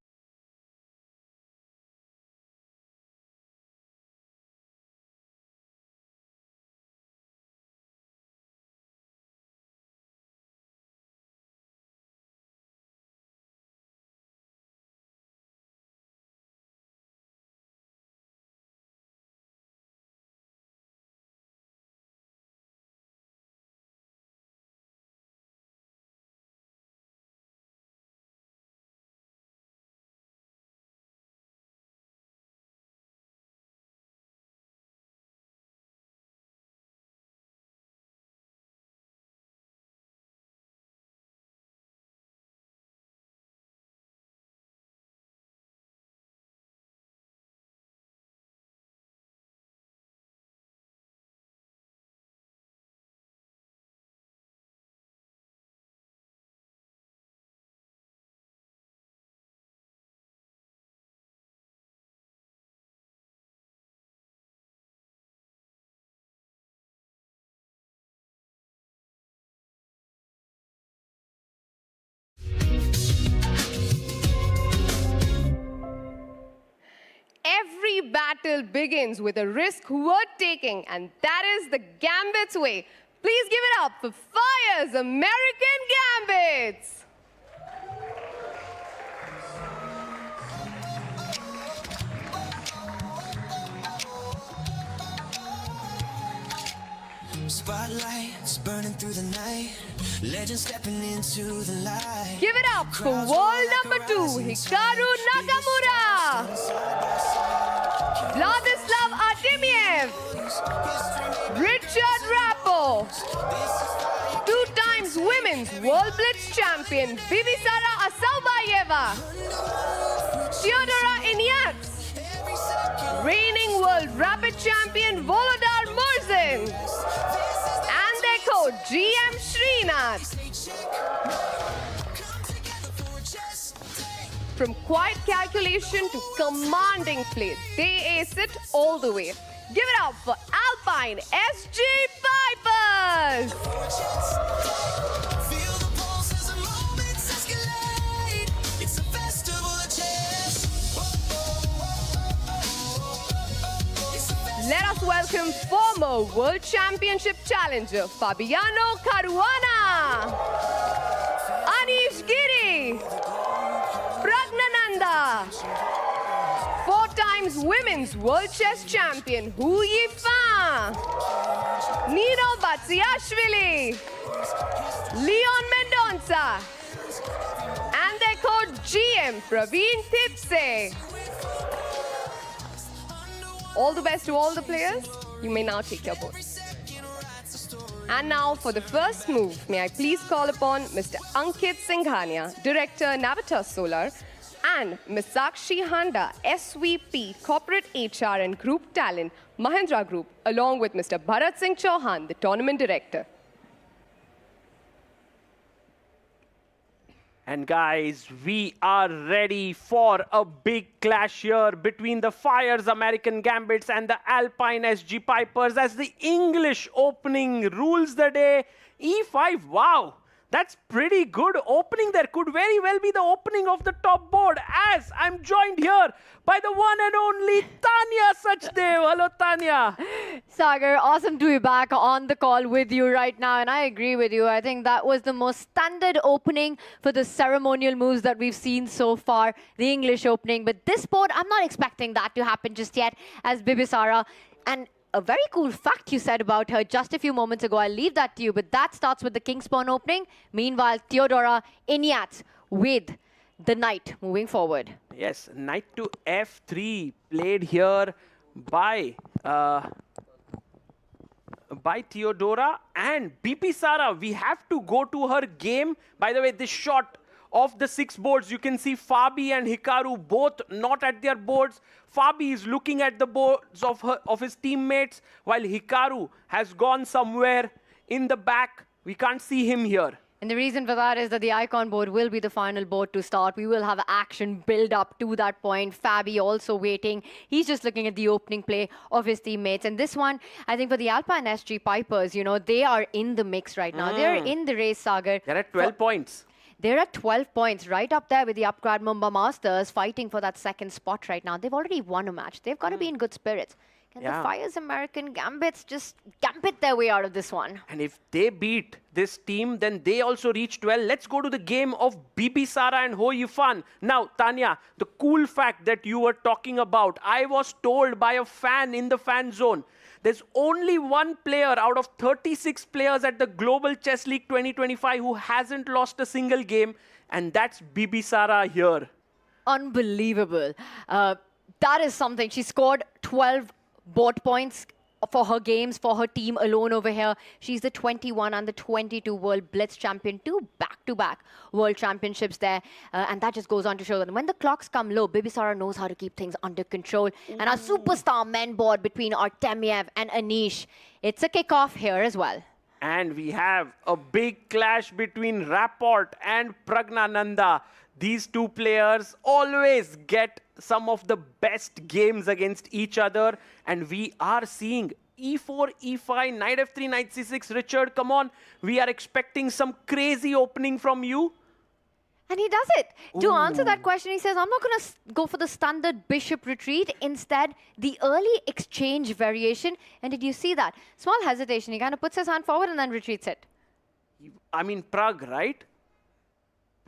battle begins with a risk worth taking, and that is the Gambit's way. Please give it up for Fire's American Gambits. Spotlights burning through the night, legends stepping into the light. Give it up for world number 2, Hikaru Nakamura. Vladislav Artemiev. Richard Rappo. 2 times Women's World Blitz Champion, Bibisara Asaubayeva. Theodora Inyats. Reigning World Rapid Champion, Volodar Murzin. GM Srinath. From quiet calculation to commanding play, they ace it all the way. Give it up for Alpine SG Pipers. Let us welcome former World Championship challenger Fabiano Caruana, Anish Giri, Pragg, 4 times Women's World Chess Champion Hu Yifan, Nino Batsiashvili, Leon Mendonça, and their coach GM Praveen Tipse. All the best to all the players. You may now take your boats. And now for the first move, may I please call upon Mr. Ankit Singhania, Director, Navitas Solar, and Ms. Sakshi Handa, SVP, Corporate HR and Group Talent, Mahindra Group, along with Mr. Bharat Singh Chauhan, the Tournament Director. And guys, we are ready for a big clash here between the Fire's American Gambits and the Alpine SG Pipers as the English opening rules the day. E5, wow, that's pretty good opening. There could very well be the opening of the top board, as I'm joined here by the one and only Tanya Sachdev. Hello, Tanya. Sagar, awesome to be back on the call with you right now, and I agree with you. I think that was the most standard opening for the ceremonial moves that we've seen so far, the English opening. But this board, I'm not expecting that to happen just yet, as Bibisara. And a very cool fact you said about her just a few moments ago, I'll leave that to you, but that starts with the King's Pawn opening. Meanwhile, Theodora Inyats with the knight moving forward. Yes, knight to f3 played here by Theodora and Bibisara. We have to go to her game. By the way, this shot of the 6 boards, you can see Fabi and Hikaru both not at their boards. Fabi is looking at the boards of his teammates, while Hikaru has gone somewhere in the back. We can't see him here. And the reason for that is that the icon board will be the final board to start. We will have action build up to that point. Fabi also waiting. He's just looking at the opening play of his teammates. And this one, I think for the Alpine SG Pipers, you know, they are in the mix right now. They're in the race, Sagar. They're at 12 points. They're at 12 points, right up there with the Upgrad Mumbai Masters, fighting for that second spot right now. They've already won a match. They've got to be in good spirits. Can the Fire's American Gambits just gambit their way out of this one? And if they beat this team, then they also reach 12. Let's go to the game of Bibisara and Ho Yifan. Now, Tanya, the cool fact that you were talking about, I was told by a fan in the fan zone, there's only one player out of 36 players at the Global Chess League 2025 who hasn't lost a single game, and that's Bibisara here. Unbelievable. That is something. She scored 12 board points for her games, for her team alone over here. She's the 21 and the 22 World Blitz Champion, 2 back-to-back World Championships there. And that just goes on to show that when the clocks come low, Bibisara knows how to keep things under control. And our superstar men board between Artemiev and Anish, it's a kickoff here as well. And we have a big clash between Rapport and Pragnananda. These two players always get some of the best games against each other. And we are seeing E4, E5, Knight F3, Knight C6. Richard, come on. We are expecting some crazy opening from you. And he does it. To answer that question, he says, I'm not going to go for the standard bishop retreat. Instead, the early exchange variation. And did you see that? Small hesitation. He kind of puts his hand forward and then retreats it. I mean, Pragg, right?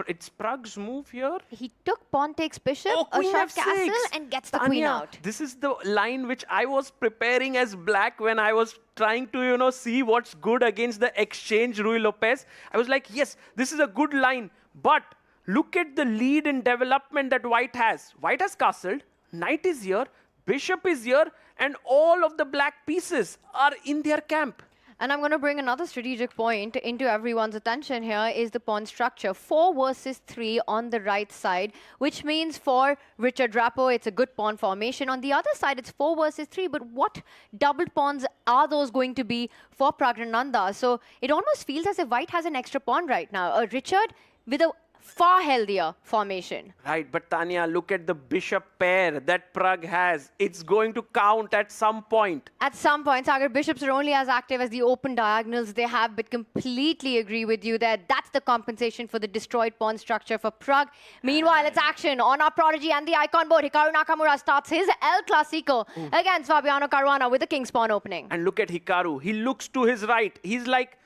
It's Pragg's move here. He took pawn takes bishop, a Queen shove F6. castle, and gets the queen out. This is the line which I was preparing as black when I was trying to, see what's good against the exchange Rui Lopez. I was like, yes, this is a good line. But look at the lead in development that White has. White has castled, knight is here, bishop is here, and all of the black pieces are in their camp. And I'm going to bring another strategic point into everyone's attention here is the pawn structure. 4 versus 3 on the right side, which means for Richard Drapo, it's a good pawn formation. On the other side, it's 4 versus 3. But what doubled pawns are those going to be for Praggnanandhaa? So it almost feels as if White has an extra pawn right now. Richard with a far healthier formation. Right, but Tanya, look at the bishop pair that Pragg has. It's going to count at some point. At some point, Sagar, bishops are only as active as the open diagonals they have, but completely agree with you that that's the compensation for the destroyed pawn structure for Pragg. Meanwhile, it's action on our prodigy and the icon board. Hikaru Nakamura starts his El Clasico against Fabiano Caruana with the king's pawn opening. And look at Hikaru. He looks to his right. He's like,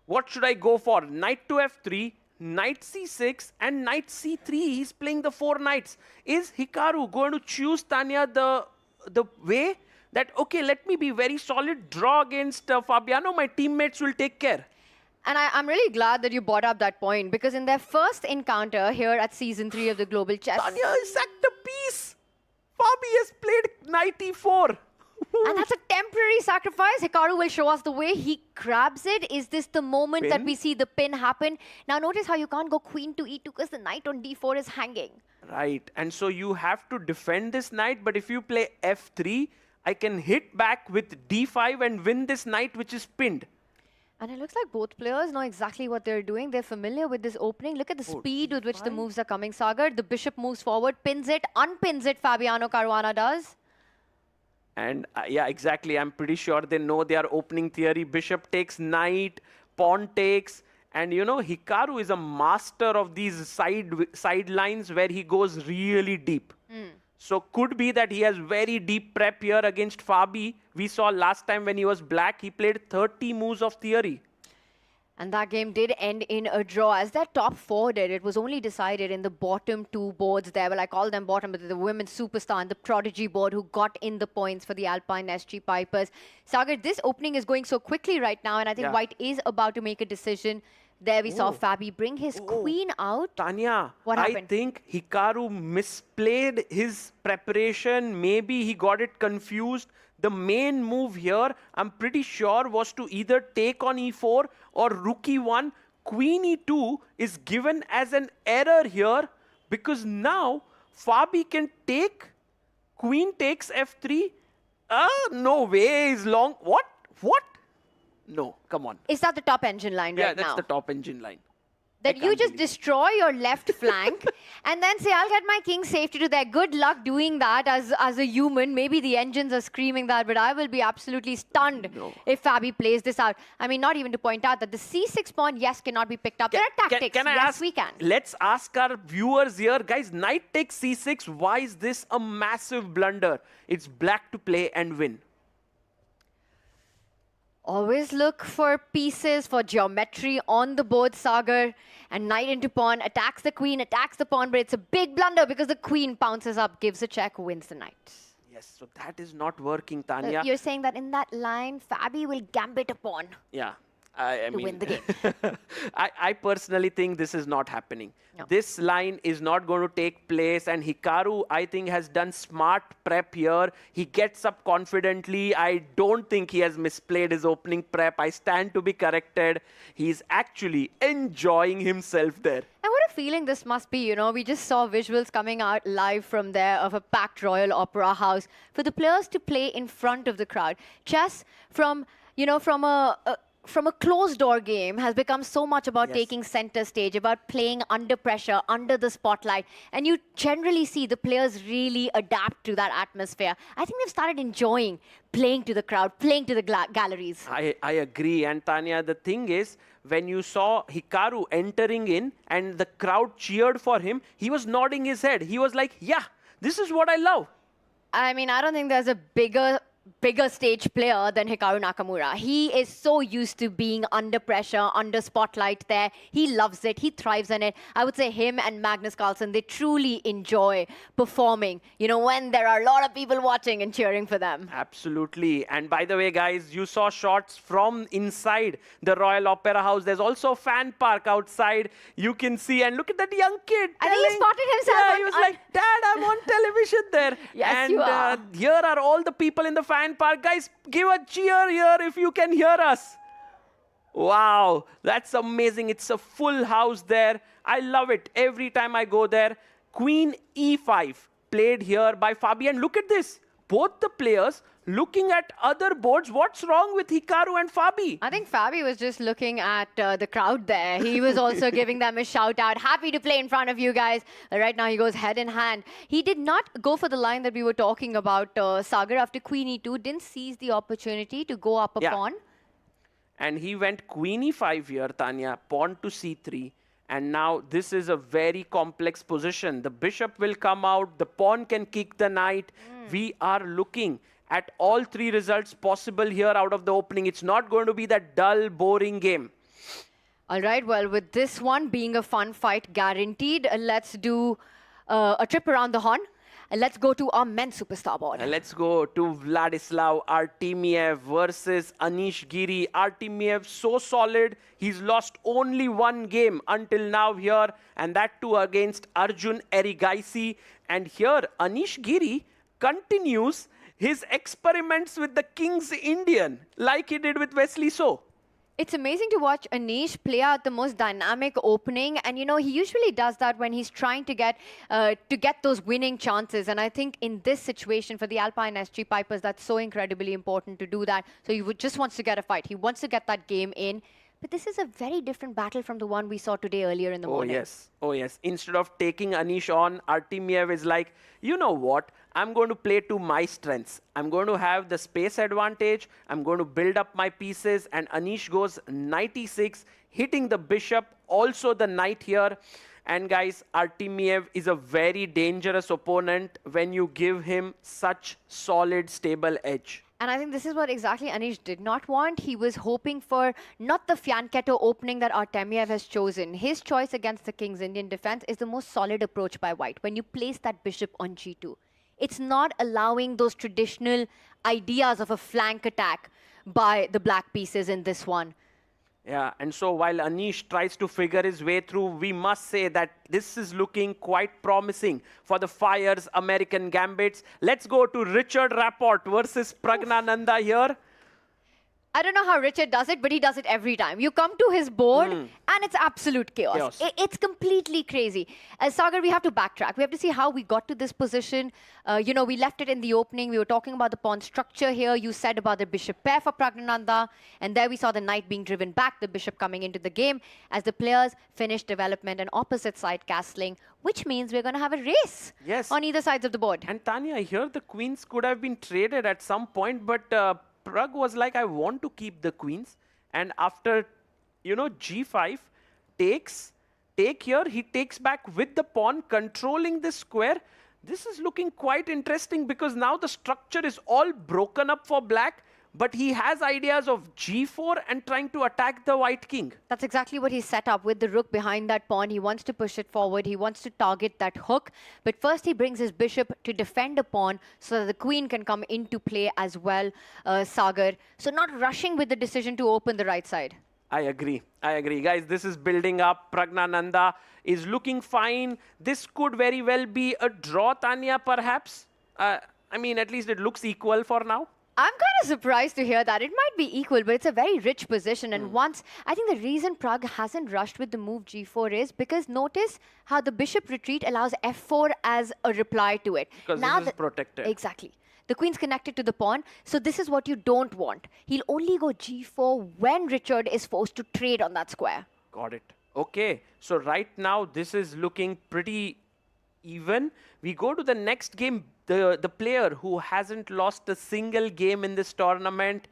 what should I go for? Knight to f3, knight c6, and knight c3. He's playing the 4 knights. Is Hikaru going to choose, Tanya, the way that, okay, let me be very solid, draw against Fabiano, my teammates will take care? And I'm really glad that you brought up that point, because in their first encounter here at Season 3 of the Global Chess... Tanya sacked a piece! Fabi has played knight e4. And that's a temporary sacrifice. Hikaru will show us the way he grabs it. Is this the moment that we see the pin happen? Now notice how you can't go queen to e2 because the knight on d4 is hanging. Right, and so you have to defend this knight, but if you play f3, I can hit back with d5 and win this knight which is pinned. And it looks like both players know exactly what they're doing. They're familiar with this opening. Look at the speed with which the moves are coming, Sagar. The bishop moves forward, pins it, unpins it, Fabiano Caruana does. And yeah, exactly. I'm pretty sure they know their opening theory. Bishop takes knight, pawn takes. And Hikaru is a master of these side lines where he goes really deep. So could be that he has very deep prep here against Fabi. We saw last time when he was black, he played 30 moves of theory. And that game did end in a draw. As that top 4 did, it was only decided in the bottom 2 boards there. Well, I call them bottom, but the women's superstar and the prodigy board who got in the points for the Alpine SG Pipers. Sagar, this opening is going so quickly right now, and I think White is about to make a decision. There we saw Fabi bring his queen out. Tanya, what happened? I think Hikaru misplayed his preparation. Maybe he got it confused. The main move here, I'm pretty sure, was to either take on e4 or rook e1. Queen e2 is given as an error here because now Fabi can take, queen takes f3. No way is long. What? No, come on. Is that the top engine line right now? Yeah, that's the top engine line. That you just destroy your left flank and then say, I'll get my king safety to there. Good luck doing that as a human. Maybe the engines are screaming that, but I will be absolutely stunned if Fabi plays this out. I mean, not even to point out that the c6 pawn, yes, cannot be picked up. There are tactics. Yes, we can. Let's ask our viewers here. Guys, knight takes c6. Why is this a massive blunder? It's black to play and win. Always look for pieces, for geometry on the board, Sagar. And knight into pawn, attacks the queen, attacks the pawn, but it's a big blunder because the queen pounces up, gives a check, wins the knight. Yes, so that is not working, Tanya. You're saying that in that line, Fabi will gambit a pawn. Yeah. I mean, win the game. I personally think this is not happening. No. This line is not going to take place, and Hikaru, I think, has done smart prep here. He gets up confidently. I don't think he has misplayed his opening prep. I stand to be corrected. He's actually enjoying himself there. And what a feeling this must be, We just saw visuals coming out live from there of a packed Royal Opera House for the players to play in front of the crowd. Chess from a closed-door game has become so much about taking center stage, about playing under pressure, under the spotlight. And you generally see the players really adapt to that atmosphere. I think they've started enjoying playing to the crowd, playing to the galleries. I agree. And Tanya, the thing is, when you saw Hikaru entering in and the crowd cheered for him, he was nodding his head. He was like, yeah, this is what I love. I mean, I don't think there's a bigger stage player than Hikaru Nakamura. He is so used to being under pressure, under spotlight there. He loves it. He thrives in it. I would say him and Magnus Carlsen, they truly enjoy performing, you know, when there are a lot of people watching and cheering for them. Absolutely. And by the way, guys, you saw shots from inside the Royal Opera House. There's also a fan park outside. You can see, and look at that young kid. I think he spotted himself. Yeah, he was like, Dad, I'm on television there. Yes, and you are. Here are all the people in the fan park. Guys, give a cheer here if you can hear us. Wow, that's amazing. It's a full house there. I love it. Every time I go there. Queen E5 played here by Fabi. And look at this. Both the players looking at other boards. What's wrong with Hikaru and Fabi? I think Fabi was just looking at the crowd there. He was also giving them a shout out. Happy to play in front of you guys. Right now he goes head in hand. He did not go for the line that we were talking about. Sagar after Queen E2 didn't seize the opportunity to go up a pawn. And he went Queen E5 here, Tanya. Pawn to C3. And now this is a very complex position. The bishop will come out. The pawn can kick the knight. We are looking at all three results possible here out of the opening. It's not going to be that dull, boring game. All right, well, with this one being a fun fight guaranteed, let's do a trip around the horn. And let's go to our men's superstar board. And let's go to Vladislav Artemiev versus Anish Giri. Artemiev so solid. He's lost only one game until now here. And that too against Arjun Erigaisi. And here Anish Giri continues his experiments with the King's Indian, like he did with Wesley So. It's amazing to watch Anish play out the most dynamic opening. And, you know, he usually does that when he's trying to get those winning chances. And I think in this situation for the Alpine SG Pipers, that's so incredibly important to do that. So he just wants to get a fight. He wants to get that game in. But this is a very different battle from the one we saw today earlier in the morning. Oh, yes. Oh, yes. Instead of taking Anish on, Artemiev is like, you know what? I'm going to play to my strengths. I'm going to have the space advantage. I'm going to build up my pieces. And Anish goes knight e6, hitting the bishop, also the knight here. And guys, Artemiev is a very dangerous opponent when you give him such solid, stable edge. And I think this is what exactly Anish did not want. He was hoping for not the Fianchetto opening that Artemiev has chosen. His choice against the King's Indian defense is the most solid approach by white. When you place that bishop on G2, it's not allowing those traditional ideas of a flank attack by the black pieces in this one. Yeah, and so while Anish tries to figure his way through, we must say that this is looking quite promising for the Fire's American Gambits. Let's go to Richard Rapport versus Pragnananda here. I don't know how Richard does it, but he does it every time. You come to his board and it's absolute chaos. It's completely crazy. Sagar, we have to backtrack. We have to see how we got to this position. You know, we left it in the opening. We were talking about the pawn structure here. You said about the bishop pair for Pragnananda. And there we saw the knight being driven back, the bishop coming into the game as the players finished development and opposite side castling, which means we're going to have a race on either sides of the board. And Tanya, here the queens could have been traded at some point, but Pragg was like, I want to keep the queens. And after, you know, G5 take here, he takes back with the pawn, controlling this square. This is looking quite interesting because now the structure is all broken up for black, but he has ideas of G4 and trying to attack the white king. That's exactly what he set up with the rook behind that pawn. He wants to push it forward. He wants to target that hook. But first he brings his bishop to defend a pawn so that the queen can come into play as well, Sagar. So not rushing with the decision to open the right side. I agree. Guys, this is building up. Pragnananda is looking fine. This could very well be a draw, Tanya, perhaps. I mean, at least it looks equal for now. I'm kind of surprised to hear that. It might be equal, but it's a very rich position. And once, I think the reason Pragg hasn't rushed with the move G4 is because notice how the bishop retreat allows F4 as a reply to it. Because now this is protected. Exactly. The queen's connected to the pawn, so this is what you don't want. He'll only go G4 when Richard is forced to trade on that square. Got it. Okay, so right now this is looking pretty even. We go to the next game. The player who hasn't lost a single game in this tournament,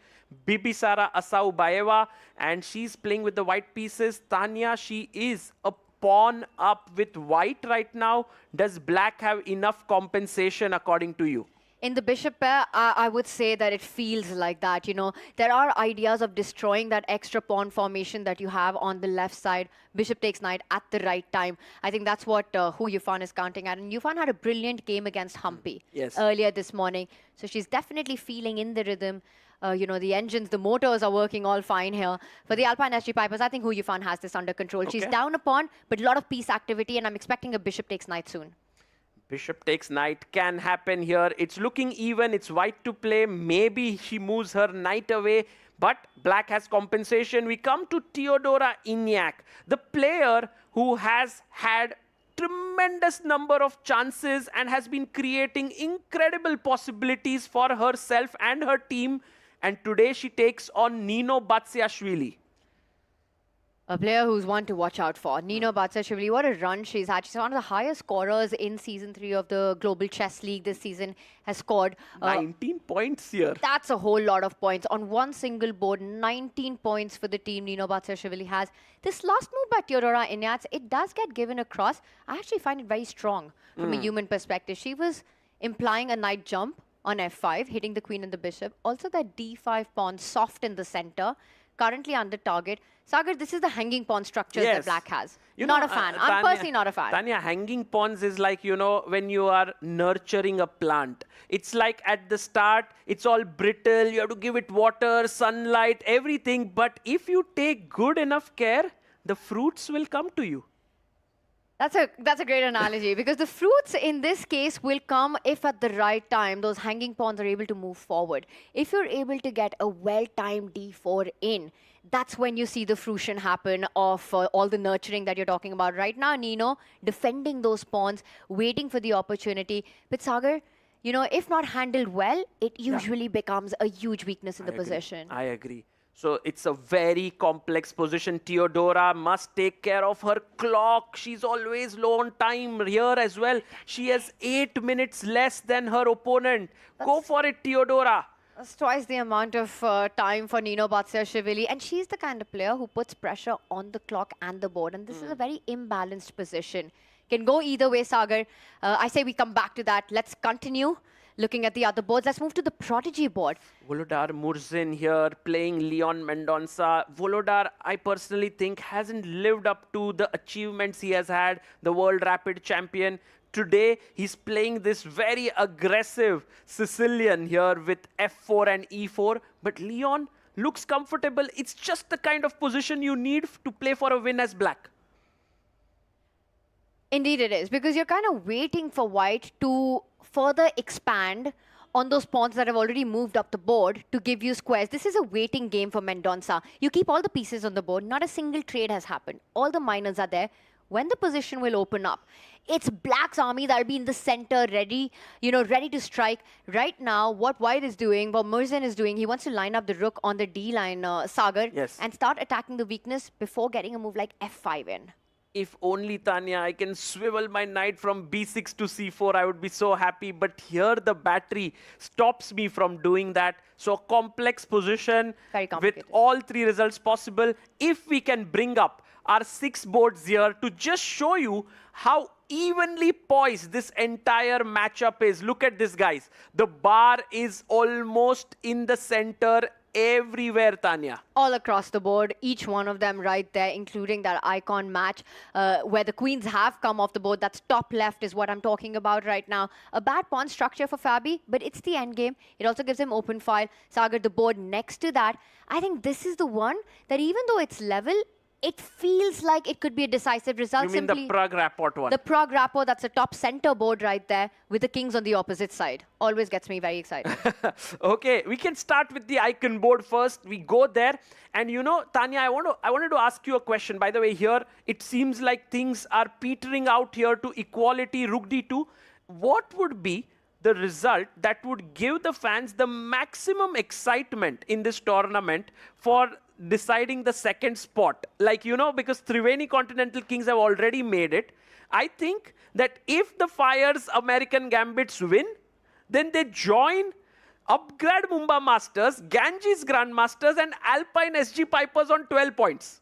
Bibisara Asaubaeva, and she's playing with the white pieces. Tanya, she is a pawn up with white right now. Does black have enough compensation according to you? In the bishop pair, I would say that it feels like that. You know, there are ideas of destroying that extra pawn formation that you have on the left side. Bishop takes knight at the right time. I think that's what who Yufan is counting at. And Yufan had a brilliant game against Humpy earlier this morning. So she's definitely feeling in the rhythm. You know, the engines, the motors are working all fine here. For the Alpine SG Pipers, I think Hu Yufan has this under control. She's down a pawn, but a lot of piece activity, and I'm expecting a bishop takes knight soon. Bishop takes knight can happen here. It's looking even. It's white to play. Maybe she moves her knight away, but black has compensation. We come to Teodora Ignac, the player who has had tremendous number of chances and has been creating incredible possibilities for herself and her team. And today she takes on Nino Batsiashvili. A player who's one to watch out for. Nino Batsiashvili, what a run she's had. She's one of the highest scorers in Season 3 of the Global Chess League this season, has scored 19 points here. That's a whole lot of points. On one single board, 19 points for the team Nino Batsiashvili has. This last move by Teodora Ignac, it does get given across. I actually find it very strong from a human perspective. She was implying a knight jump on f5, hitting the queen and the bishop. Also that d5 pawn soft in the center, currently under target. Sagar, this is the hanging pawn structure that black has. Not a fan. I'm personally not a fan. Tanya, hanging pawns is like, you know, when you are nurturing a plant. It's like at the start, it's all brittle. You have to give it water, sunlight, everything. But if you take good enough care, the fruits will come to you. That's a great analogy, because the fruits in this case will come if at the right time those hanging pawns are able to move forward. If you're able to get a well-timed d4 in, that's when you see the fruition happen of all the nurturing that you're talking about. Right now, Nino defending those pawns, waiting for the opportunity. But Sagar, you know, if not handled well, it usually becomes a huge weakness in the position. I agree. So it's a very complex position. Teodora must take care of her clock. She's always low on time here as well. She has 8 minutes less than her opponent. Go for it, Teodora. That's twice the amount of time for Nino Batsiashvili. And she's the kind of player who puts pressure on the clock and the board. And this is a very imbalanced position. Can go either way, Sagar. I say we come back to that. Let's continue looking at the other boards. Let's move to the Prodigy board. Volodar Murzin here playing Leon Mendonça. Volodar, I personally think, hasn't lived up to the achievements he has had, the World Rapid Champion. Today, he's playing this very aggressive Sicilian here with f4 and e4. But Leon looks comfortable. It's just the kind of position you need to play for a win as black. Indeed it is, because you're kind of waiting for white to further expand on those pawns that have already moved up the board to give you squares. This is a waiting game for Mendonça. You keep all the pieces on the board. Not a single trade has happened. All the minors are there. When the position will open up, it's black's army that'll be in the center, ready, ready to strike. Right now, what white is doing, what Murzin is doing, he wants to line up the rook on the D line, Sagar, and start attacking the weakness before getting a move like f5 in. If only, Tanya, I can swivel my knight from b6 to c4, I would be so happy. But here the battery stops me from doing that. So complex position with all three results possible. If we can bring up our 6 boards here to just show you how evenly poised this entire matchup is. Look at this, guys. The bar is almost in the center everywhere, Tanya. All across the board, each one of them right there, including that icon match where the queens have come off the board. That's top left is what I'm talking about right now. A bad pawn structure for Fabi, but it's the end game. It also gives him open file. Sagar, the board next to that. I think this is the one that even though it's level, it feels like it could be a decisive result. You mean the Pragg Rapport one? The Pragg Rapport, that's a top center board right there with the kings on the opposite side. Always gets me very excited. Okay, we can start with the icon board first. We go there. And you know, Tanya, I wanted to ask you a question. By the way, here, it seems like things are petering out here to equality, Rook D2. What would be the result that would give the fans the maximum excitement in this tournament for deciding the second spot? Like, you know, because Triveni Continental Kings have already made it. I think that if the Fire's American Gambits win, then they join upgrade Mumbai Masters, Ganges Grandmasters, and Alpine SG Pipers on 12 points.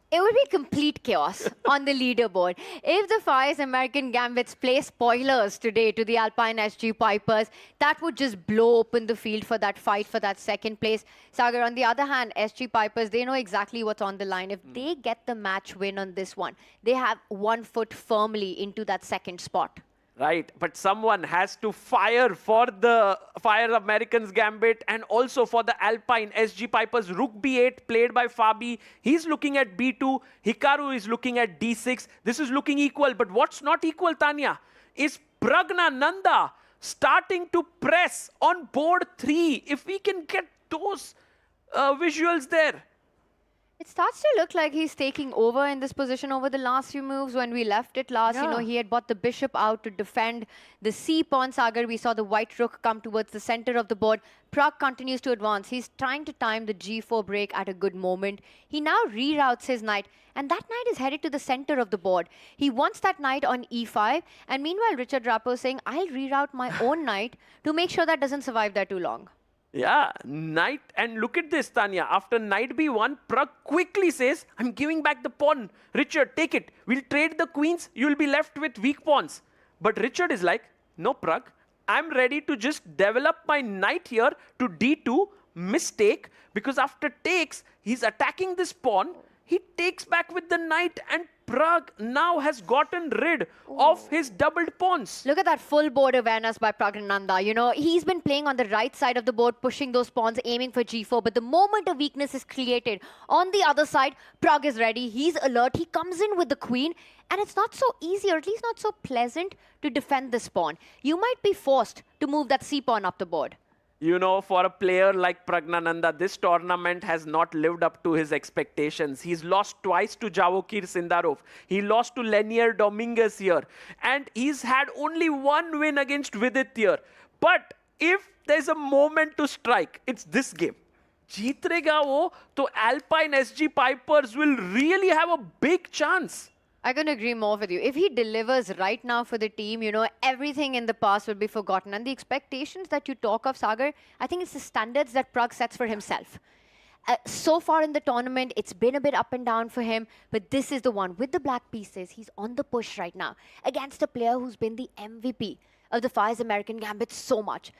It would be complete chaos on the leaderboard. If the Fire's American Gambits play spoilers today to the Alpine SG Pipers, that would just blow open the field for that fight for that second place. Sagar, on the other hand, SG Pipers, they know exactly what's on the line. If they get the match win on this one, they have 1 foot firmly into that second spot. Right, but someone has to fire for the Fire Americans Gambit and also for the Alpine SG Pipers. Rook B8 played by Fabi. He's looking at B2. Hikaru is looking at D6. This is looking equal, but what's not equal, Tanya, is Pragnananda starting to press on board 3. If we can get those visuals there. It starts to look like he's taking over in this position over the last few moves. When we left it last, you know, he had bought the bishop out to defend the c-pawn. Sagar, we saw the white rook come towards the center of the board. Pragg continues to advance. He's trying to time the g4 break at a good moment. He now reroutes his knight, and that knight is headed to the center of the board. He wants that knight on e5, and meanwhile, Richard Rappo is saying, I'll reroute my own knight to make sure that doesn't survive there too long. Yeah, knight, and look at this, Tanya. After knight b1, Pragg quickly says, I'm giving back the pawn. Richard, take it. We'll trade the queens. You'll be left with weak pawns. But Richard is like, no, Pragg. I'm ready to just develop my knight here to d2. Mistake, because after takes, he's attacking this pawn. He takes back with the knight, and Pragg now has gotten rid of his doubled pawns. Look at that full board awareness by Pragnananda. You know, he's been playing on the right side of the board, pushing those pawns, aiming for g4. But the moment a weakness is created on the other side, Pragg is ready. He's alert. He comes in with the queen. And it's not so easy, or at least not so pleasant, to defend this pawn. You might be forced to move that c-pawn up the board. You know, for a player like Pragnananda, this tournament has not lived up to his expectations. He's lost twice to Javokir Sindarov. He lost to Lenier Dominguez here. And he's had only 1 win against Vidit. But if there's a moment to strike, it's this game. Jeetrega wo, to Alpine SG Pipers will really have a big chance. I couldn't agree more with you. If he delivers right now for the team, you know, everything in the past will be forgotten. And the expectations that you talk of, Sagar, I think it's the standards that Pragg sets for himself. So far in the tournament, it's been a bit up and down for him, but this is the one. With the black pieces, he's on the push right now against a player who's been the MVP of the Fire's American Gambit so much.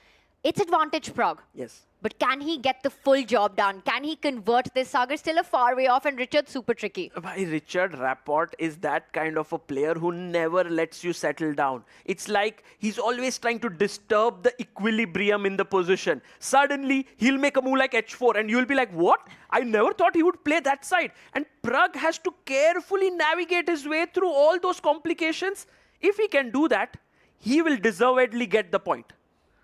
It's advantage Pragg. Yes. But can he get the full job done? Can he convert this? Sagar still a far way off, and Richard's super tricky. Richard Rapport is that kind of a player who never lets you settle down. It's like he's always trying to disturb the equilibrium in the position. Suddenly, he'll make a move like h4, and you'll be like, what? I never thought he would play that side. And Pragg has to carefully navigate his way through all those complications. If he can do that, he will deservedly get the point.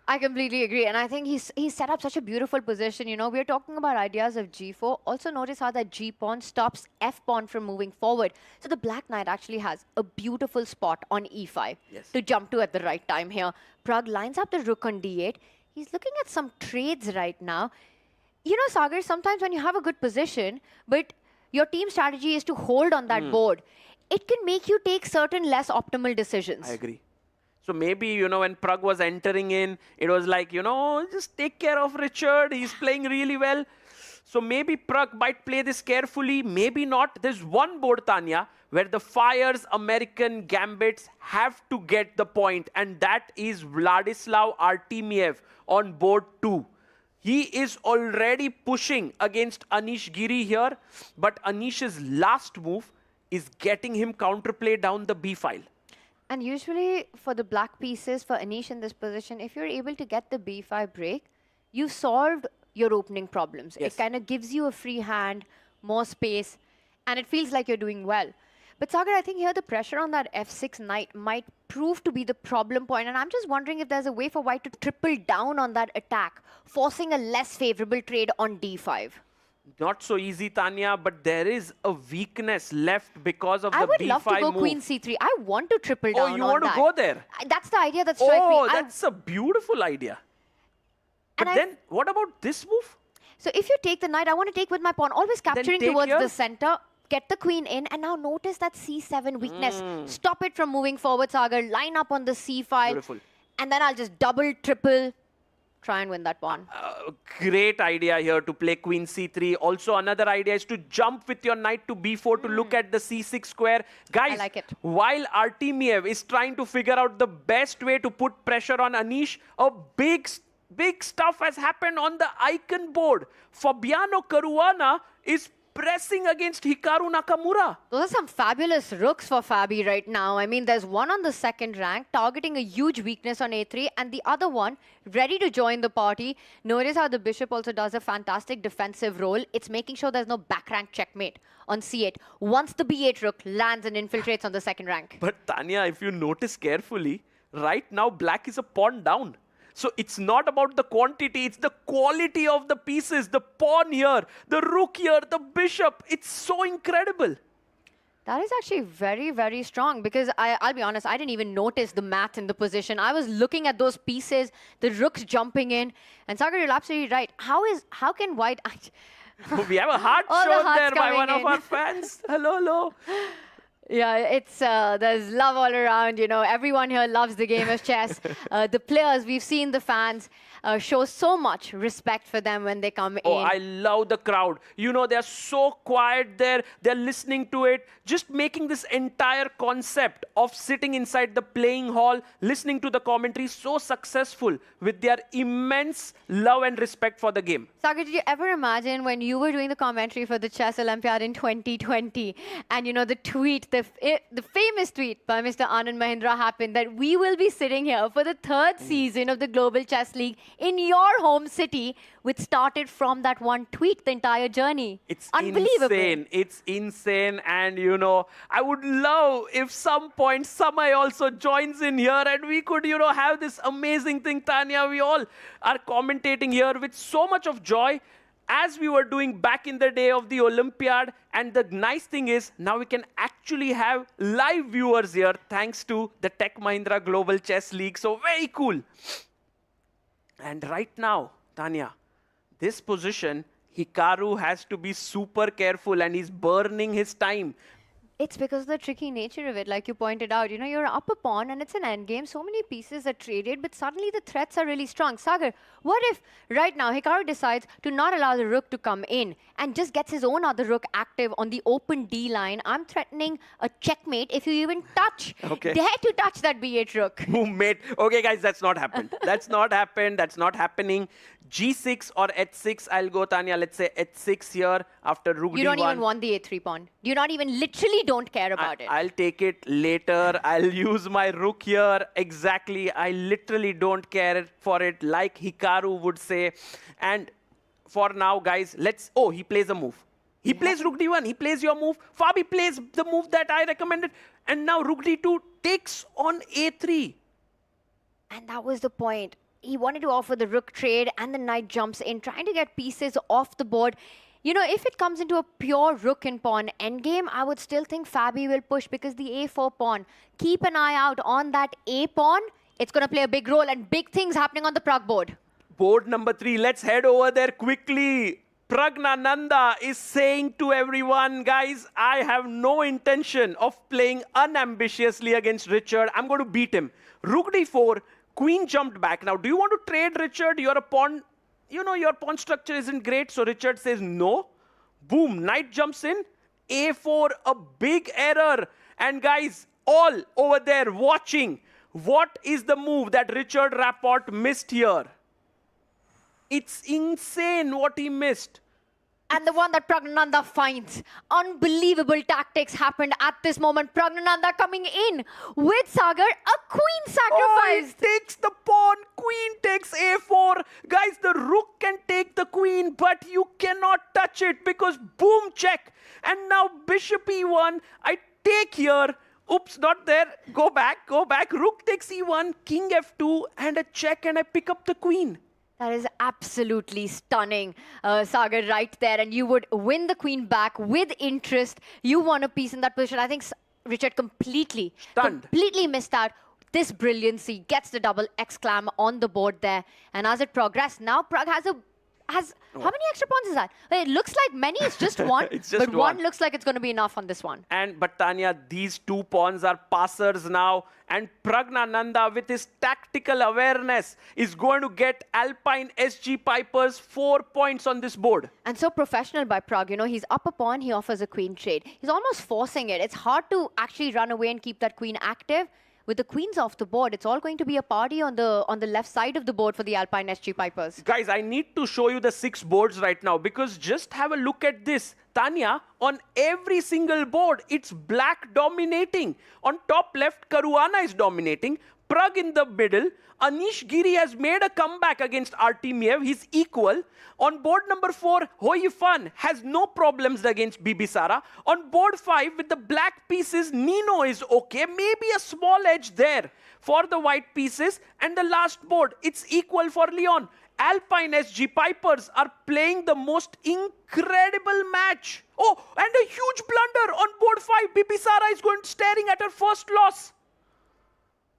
I completely agree, and I think he's set up such a beautiful position. You know, we're talking about ideas of g4. Also notice how that g-pawn stops f-pawn from moving forward. So the black knight actually has a beautiful spot on e5 to jump to at the right time here. Pragg lines up the rook on d8. He's looking at some trades right now. You know, Sagar, sometimes when you have a good position, but your team strategy is to hold on that board, it can make you take certain less optimal decisions. I agree. So maybe, you know, when Pragg was entering in, it was like, you know, just take care of Richard. He's playing really well. So maybe Pragg might play this carefully. Maybe not. There's one board, Tanya, where the Fire's American Gambits have to get the point. And that is Vladislav Artemiev on board 2. He is already pushing against Anish Giri here. But Anish's last move is getting him counterplay down the B file. And usually for the black pieces, for Anish in this position, if you're able to get the b5 break, you've solved your opening problems. It kind of gives you a free hand, more space, and it feels like you're doing well. But Sagar, I think here the pressure on that f6 knight might prove to be the problem point, and I'm just wondering if there's a way for white to triple down on that attack, forcing a less favorable trade on d5. Not so easy, Tanya, but there is a weakness left because of the b5 move. I would love to go queen c3. I want to triple down on that. Oh, you want to go there? That's the idea that strikes me. Oh, that's a beautiful idea. But then, what about this move? So if you take the knight, I want to take with my pawn, always capturing towards the center. get the queen in, and now notice that c7 weakness. Stop it from moving forward, Sagar. Line up on the c file. Beautiful. And then I'll just double, triple, try and win that pawn. Great idea here to play queen c3. Also, another idea is to jump with your knight to b4 to look at the c6 square. Guys, I like it. While Artemiev is trying to figure out the best way to put pressure on Anish, a big stuff has happened on the icon board. Fabiano Caruana is pressing against Hikaru Nakamura. Those are some fabulous rooks for Fabi right now. I mean, there's one on the second rank, targeting a huge weakness on a3, and the other one ready to join the party. Notice how the bishop also does a fantastic defensive role. It's making sure there's no back rank checkmate on c8. Once the b8 rook lands and infiltrates on the second rank. But Tanya, if you notice carefully, right now black is a pawn down. So it's not about the quantity, it's the quality of the pieces. The pawn here, the rook here, the bishop. It's so incredible. That is actually very, very strong, because I'll be honest, I didn't even notice the math in the position. I was looking at those pieces, the rooks jumping in. And Sagar, you're absolutely right. How can white... We have a heart All the shown hearts there by coming one of in. our fans. Hello, hello. Yeah, it's there's love all around, you know. Everyone here loves the game of chess. The players, we've seen the fans show so much respect for them when they come Oh, in. I love the crowd. You know, they're so quiet there. They're listening to it. Just making this entire concept of sitting inside the playing hall, listening to the commentary so successful with their immense love and respect for the game. Sagar, did you ever imagine when you were doing the commentary for the Chess Olympiad in 2020, and you know the tweet, the famous tweet by Mr. Anand Mahindra happened that we will be sitting here for the third season of the Global Chess League in your home city, which started from that one tweet, the entire journey. It's unbelievable. insane. It's insane. And, you know, I would love if some point Samay also joins in here and we could, you know, have this amazing thing, Tanya. We all are commentating here with so much of joy, as we were doing back in the day of the Olympiad. And the nice thing is, now we can actually have live viewers here thanks to the Tech Mahindra Global Chess League. So very cool. And right now, Tanya, this position, Hikaru has to be super careful and he's burning his time. It's because of the tricky nature of it, like you pointed out. You know, you're up a pawn and it's an endgame. So many pieces are traded, but suddenly the threats are really strong. Sagar, what if right now Hikaru decides to not allow the rook to come in and just gets his own other rook active on the open D line? I'm threatening a checkmate if you even touch. Okay. Dare to touch that b8 rook. Mate. Okay, guys, that's not happened. That's not happened. That's not happening. G6 or H6, I'll go, Tanya. Let's say H6 here after rook D1. You don't even want the a3 pawn. You not even literally don't care about it. I'll take it later. I'll use my rook here. Exactly. I literally don't care for it, like Hikaru would say. And for now, guys, let's... Oh, he plays a move. He plays rook D1. He plays your move. Fabi plays the move that I recommended. And now rook D2 takes on A3. And that was the point. He wanted to offer the rook trade and the knight jumps in, trying to get pieces off the board. You know, if it comes into a pure rook and pawn endgame, I would still think Fabi will push because the a4 pawn. Keep an eye out on that a pawn. It's going to play a big role and big things happening on the Pragg board. Board number 3. Let's head over there quickly. Pragnananda is saying to everyone, guys, I have no intention of playing unambitiously against Richard. I'm going to beat him. Rook d4, queen jumped back. Now, do you want to trade Richard? You're a pawn. You know, your pawn structure isn't great. So Richard says no. Boom, knight jumps in. A4, a big error. And guys, all over there watching, what is the move that Richard Rapport missed here? It's insane what he missed. And the one that Pragnananda finds. Unbelievable tactics happened at this moment. Pragnananda coming in with Sagar, a queen sacrifice. Oh, he takes the pawn. Queen takes a4. Guys, the rook can take the queen, but you cannot touch it because boom, check. And now bishop e1. I take here. Oops, not there. Go back, go back. Rook takes e1, king f2, and a check, and I pick up the queen. That is absolutely stunning, Sagar, right there. And you would win the queen back with interest. You won a piece in that position. I think Richard completely missed out. This brilliancy gets the double exclam on the board there. And as it progressed, now Pragg has has how many extra pawns is that? It looks like many. It's just one. It's just but one. one looks like it's going to be enough on this one. But Tanya, these 2 pawns are passers now, and Pragnananda, with his tactical awareness, is going to get Alpine SG Pipers 4 points on this board. And so professional by Pragg. You know, he's up a pawn, he offers a queen trade. He's almost forcing it. It's hard to actually run away and keep that queen active. With the queens off the board, it's all going to be a party on the left side of the board for the Alpine SG Pipers. Guys, I need to show you the 6 boards right now, because just have a look at this. Tanya, on every single board, it's black dominating. On top left, Caruana is dominating. Pragg in the middle. Anish Giri has made a comeback against Artemiev. He's equal. On board number 4, Hoyifan has no problems against Bibisara. On board 5, with the black pieces, Nino is okay. Maybe a small edge there for the white pieces. And the last board, it's equal for Leon. Alpine SG Pipers are playing the most incredible match. Oh, and a huge blunder on board 5. Bibisara is staring at her first loss.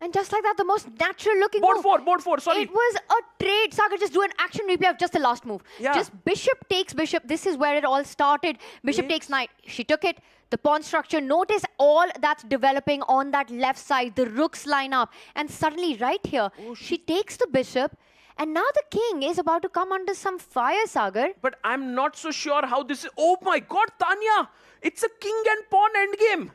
And just like that, the most natural looking board move. Board 4, sorry. It was a trade. Sagar, just do an action replay of just the last move. Yeah. Just bishop takes bishop. This is where it all started. Bishop takes knight. She took it. The pawn structure. Notice all that's developing on that left side. The rooks line up. And suddenly right here, she takes the bishop. And now the king is about to come under some fire, Sagar. But I'm not so sure how this is. Oh my God, Tanya. It's a king and pawn endgame.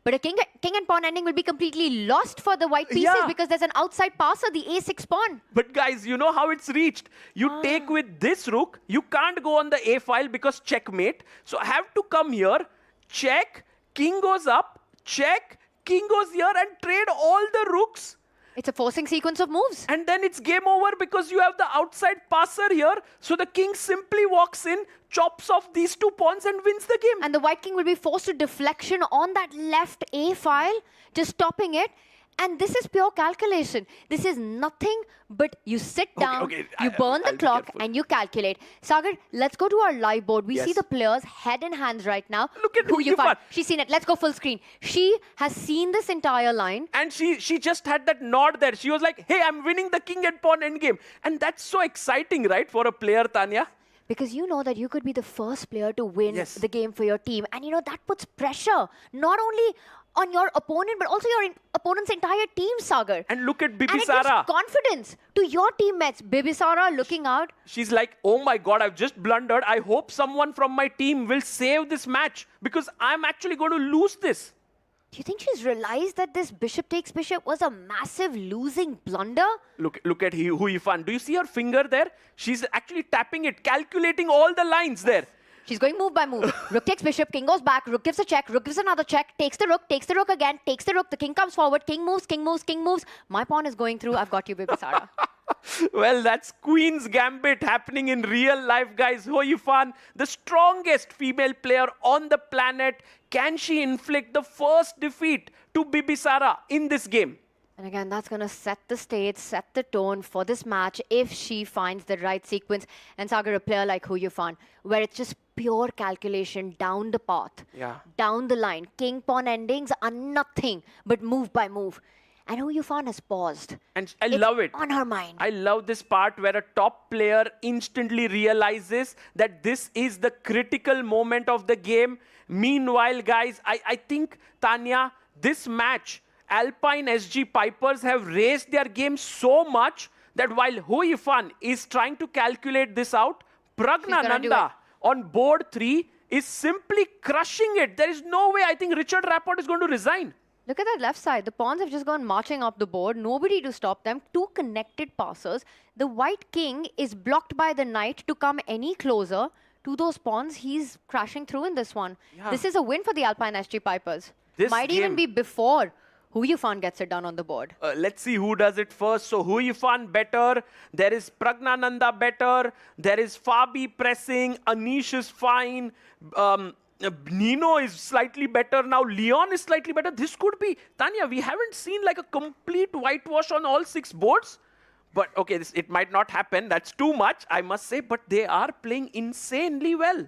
But a king and pawn ending will be completely lost for the white pieces because there's an outside passer, the a6 pawn. But guys, you know how it's reached. You take with this rook. You can't go on the a file because checkmate. So I have to come here, check, king goes up, check, king goes here and trade all the rooks. It's a forcing sequence of moves. And then it's game over because you have the outside passer here. So the king simply walks in, chops off these 2 pawns and wins the game. And the white king will be forced to deflection on that left A file, just stopping it. And this is pure calculation. This is nothing but you sit down, you burn the clock, and you calculate. Sagar, let's go to our live board. We see the players head in hands right now. Look at who you find. She's seen it. Let's go full screen. She has seen this entire line. And she just had that nod there. She was like, hey, I'm winning the king and pawn endgame. And that's so exciting, right, for a player, Tanya? Because you know that you could be the first player to win the game for your team. And you know, that puts pressure, not only on your opponent, but also your opponent's entire team, Sagar. And look at Bibisara. And it gives confidence to your teammates. Bibisara looking out. She's like, oh my God, I've just blundered. I hope someone from my team will save this match because I'm actually going to lose this. Do you think she's realized that this bishop takes bishop was a massive losing blunder? Look at Huifan. Do you see her finger there? She's actually tapping it, calculating all the lines there. She's going move by move. Rook takes bishop, king goes back, rook gives a check, rook gives another check, takes the rook again, takes the rook, the king comes forward, king moves, king moves, king moves. My pawn is going through, I've got you, Bibisara. Well, that's Queen's Gambit happening in real life, guys. Huifan, the strongest female player on the planet. Can she inflict the first defeat to Bibisara in this game? And again, that's going to set the stage, set the tone for this match if she finds the right sequence. And Sagar, a player like Huifan, where it's just pure calculation down the path, down the line. King-pawn endings are nothing but move by move. And Huifan has paused. And I love it. On her mind. I love this part where a top player instantly realizes that this is the critical moment of the game. Meanwhile, guys, I think, Tanya, this match, Alpine SG Pipers have raised their game so much that while Huifan is trying to calculate this out, Pragnananda on board 3 is simply crushing it. There is no way I think Richard Rapport is going to resign. Look at that left side. The pawns have just gone marching up the board. Nobody to stop them. 2 connected passers. The white king is blocked by the knight to come any closer to those pawns. He's crashing through in this one. This is a win for the Alpine SG Pipers. This might even be before Huifan gets it done on the board. Let's see who does it first. So Huifan better. There is Pragnananda better. There is Fabi pressing. Anish is fine. Nino is slightly better now. Leon is slightly better. This could be, Tanya, we haven't seen like a complete whitewash on all 6 boards. But okay, it might not happen. That's too much, I must say. But they are playing insanely well.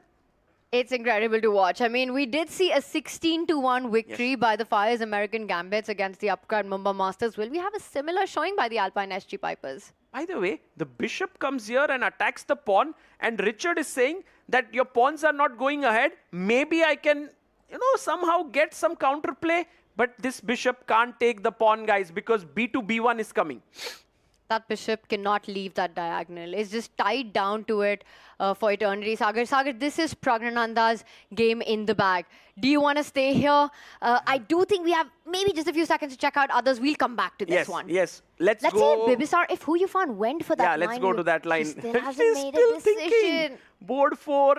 It's incredible to watch. I mean, we did see a 16-1 victory by the Fire's American Gambits against the upcard Mumbai Masters. Will we have a similar showing by the Alpine SG Pipers? By the way, the bishop comes here and attacks the pawn, and Richard is saying that your pawns are not going ahead. Maybe I can, somehow get some counterplay, but this bishop can't take the pawn, guys, because b2, b1 is coming. That bishop cannot leave that diagonal. It's just tied down to it for eternity. Sagar, this is Pragnananda's game in the bag. Do you want to stay here? I do think we have maybe just a few seconds to check out others. We'll come back to this one. Yes, let's go. See if Bibisar, if Hu Yufan went for that line. Yeah, let's go to that line. She still hasn't She's made still a decision. thinking. Board 4,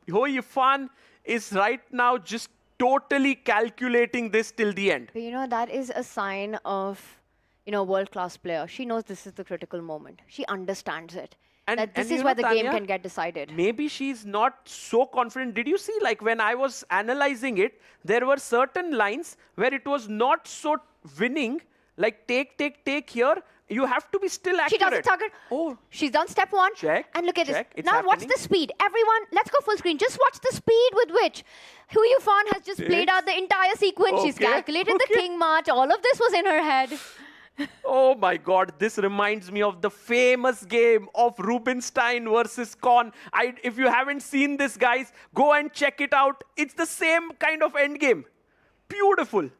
Hu Yufan is right now just totally calculating this till the end. But that is a sign of world-class player. She knows this is the critical moment. She understands it. That this is where the game can get decided. Maybe she's not so confident. Did you see, like, when I was analyzing it, there were certain lines where it was not so winning, like take here. You have to be still accurate. She does it, Sagar. Oh. She's done step 1. Check. And look at Check. this. It's Now watch happening. the speed. Everyone, let's go full screen. Just watch the speed with which Hu Yufan has just played out the entire sequence. She's calculated the king march. All of this was in her head. Oh my God, this reminds me of the famous game of Rubinstein versus Kohn. If you haven't seen this, guys, go and check it out. It's the same kind of end game. Beautiful.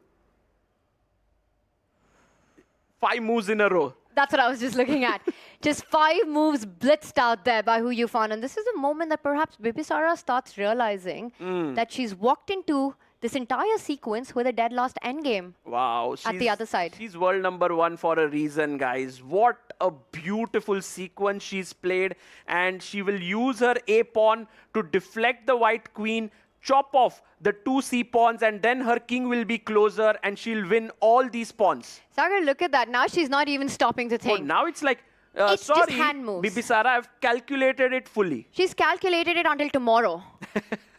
5 moves in a row. That's what I was just looking at. Just 5 moves blitzed out there by Hu Yufan. And this is a moment that perhaps Bibisara starts realizing that she's walked into this entire sequence with a dead last endgame. Wow. At the other side. She's world number 1 for a reason, guys. What a beautiful sequence she's played. And she will use her A-pawn to deflect the white queen, chop off the 2 C-pawns, and then her king will be closer and she'll win all these pawns. Sagar, look at that. Now she's not even stopping to think. Oh, now it's like, it's sorry, just hand moves. Bibisara, I've calculated it fully. She's calculated it until tomorrow.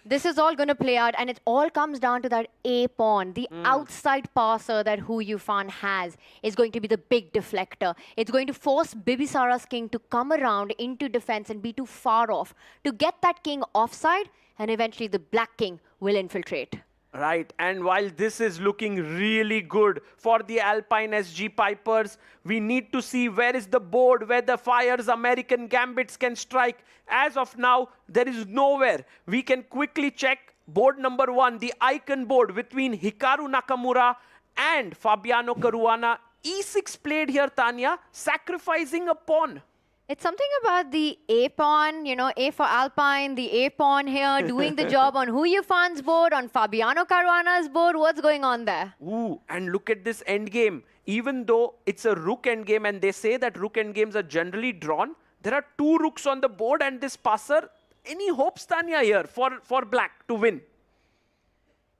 This is all going to play out, and it all comes down to that A-pawn. The outside passer that Hu Yufan has is going to be the big deflector. It's going to force Bibisara's king to come around into defense and be too far off to get that king offside, and eventually the black king will infiltrate. Right, and while this is looking really good for the Alpine SG Pipers, we need to see where is the board where the Fire's American Gambits can strike. As of now, there is nowhere. We can quickly check board number 1, the icon board between Hikaru Nakamura and Fabiano Caruana. E6 played here, Tanya, sacrificing a pawn. It's something about the A-pawn, A for Alpine, the A-pawn here, doing the job on Hu Yufan's board, on Fabiano Caruana's board. What's going on there? Ooh, and look at this endgame. Even though it's a rook endgame, and they say that rook endgames are generally drawn, there are 2 rooks on the board, and this passer, any hopes, Tanya, here for black to win?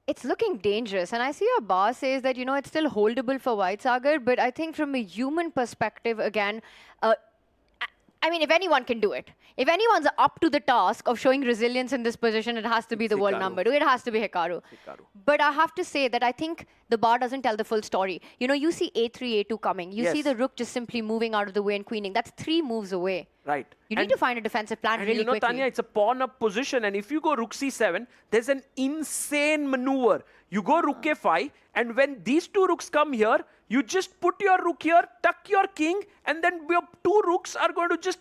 It's looking dangerous. And I see your bar says that, it's still holdable for White Sagar, but I think from a human perspective, again, I mean, if anyone can do it, if anyone's up to the task of showing resilience in this position, it has to be the world number 2. It has to be Hikaru. But I have to say that I think the bar doesn't tell the full story. You see A3, A2 coming. You see the rook just simply moving out of the way and queening. That's 3 moves away. Right. You need to find a defensive plan really quickly. Tanya, it's a pawn-up position. And if you go rook c7, there's an insane maneuver. You go rook a5, and when these 2 rooks come here, you just put your rook here, tuck your king, and then your 2 rooks are going to just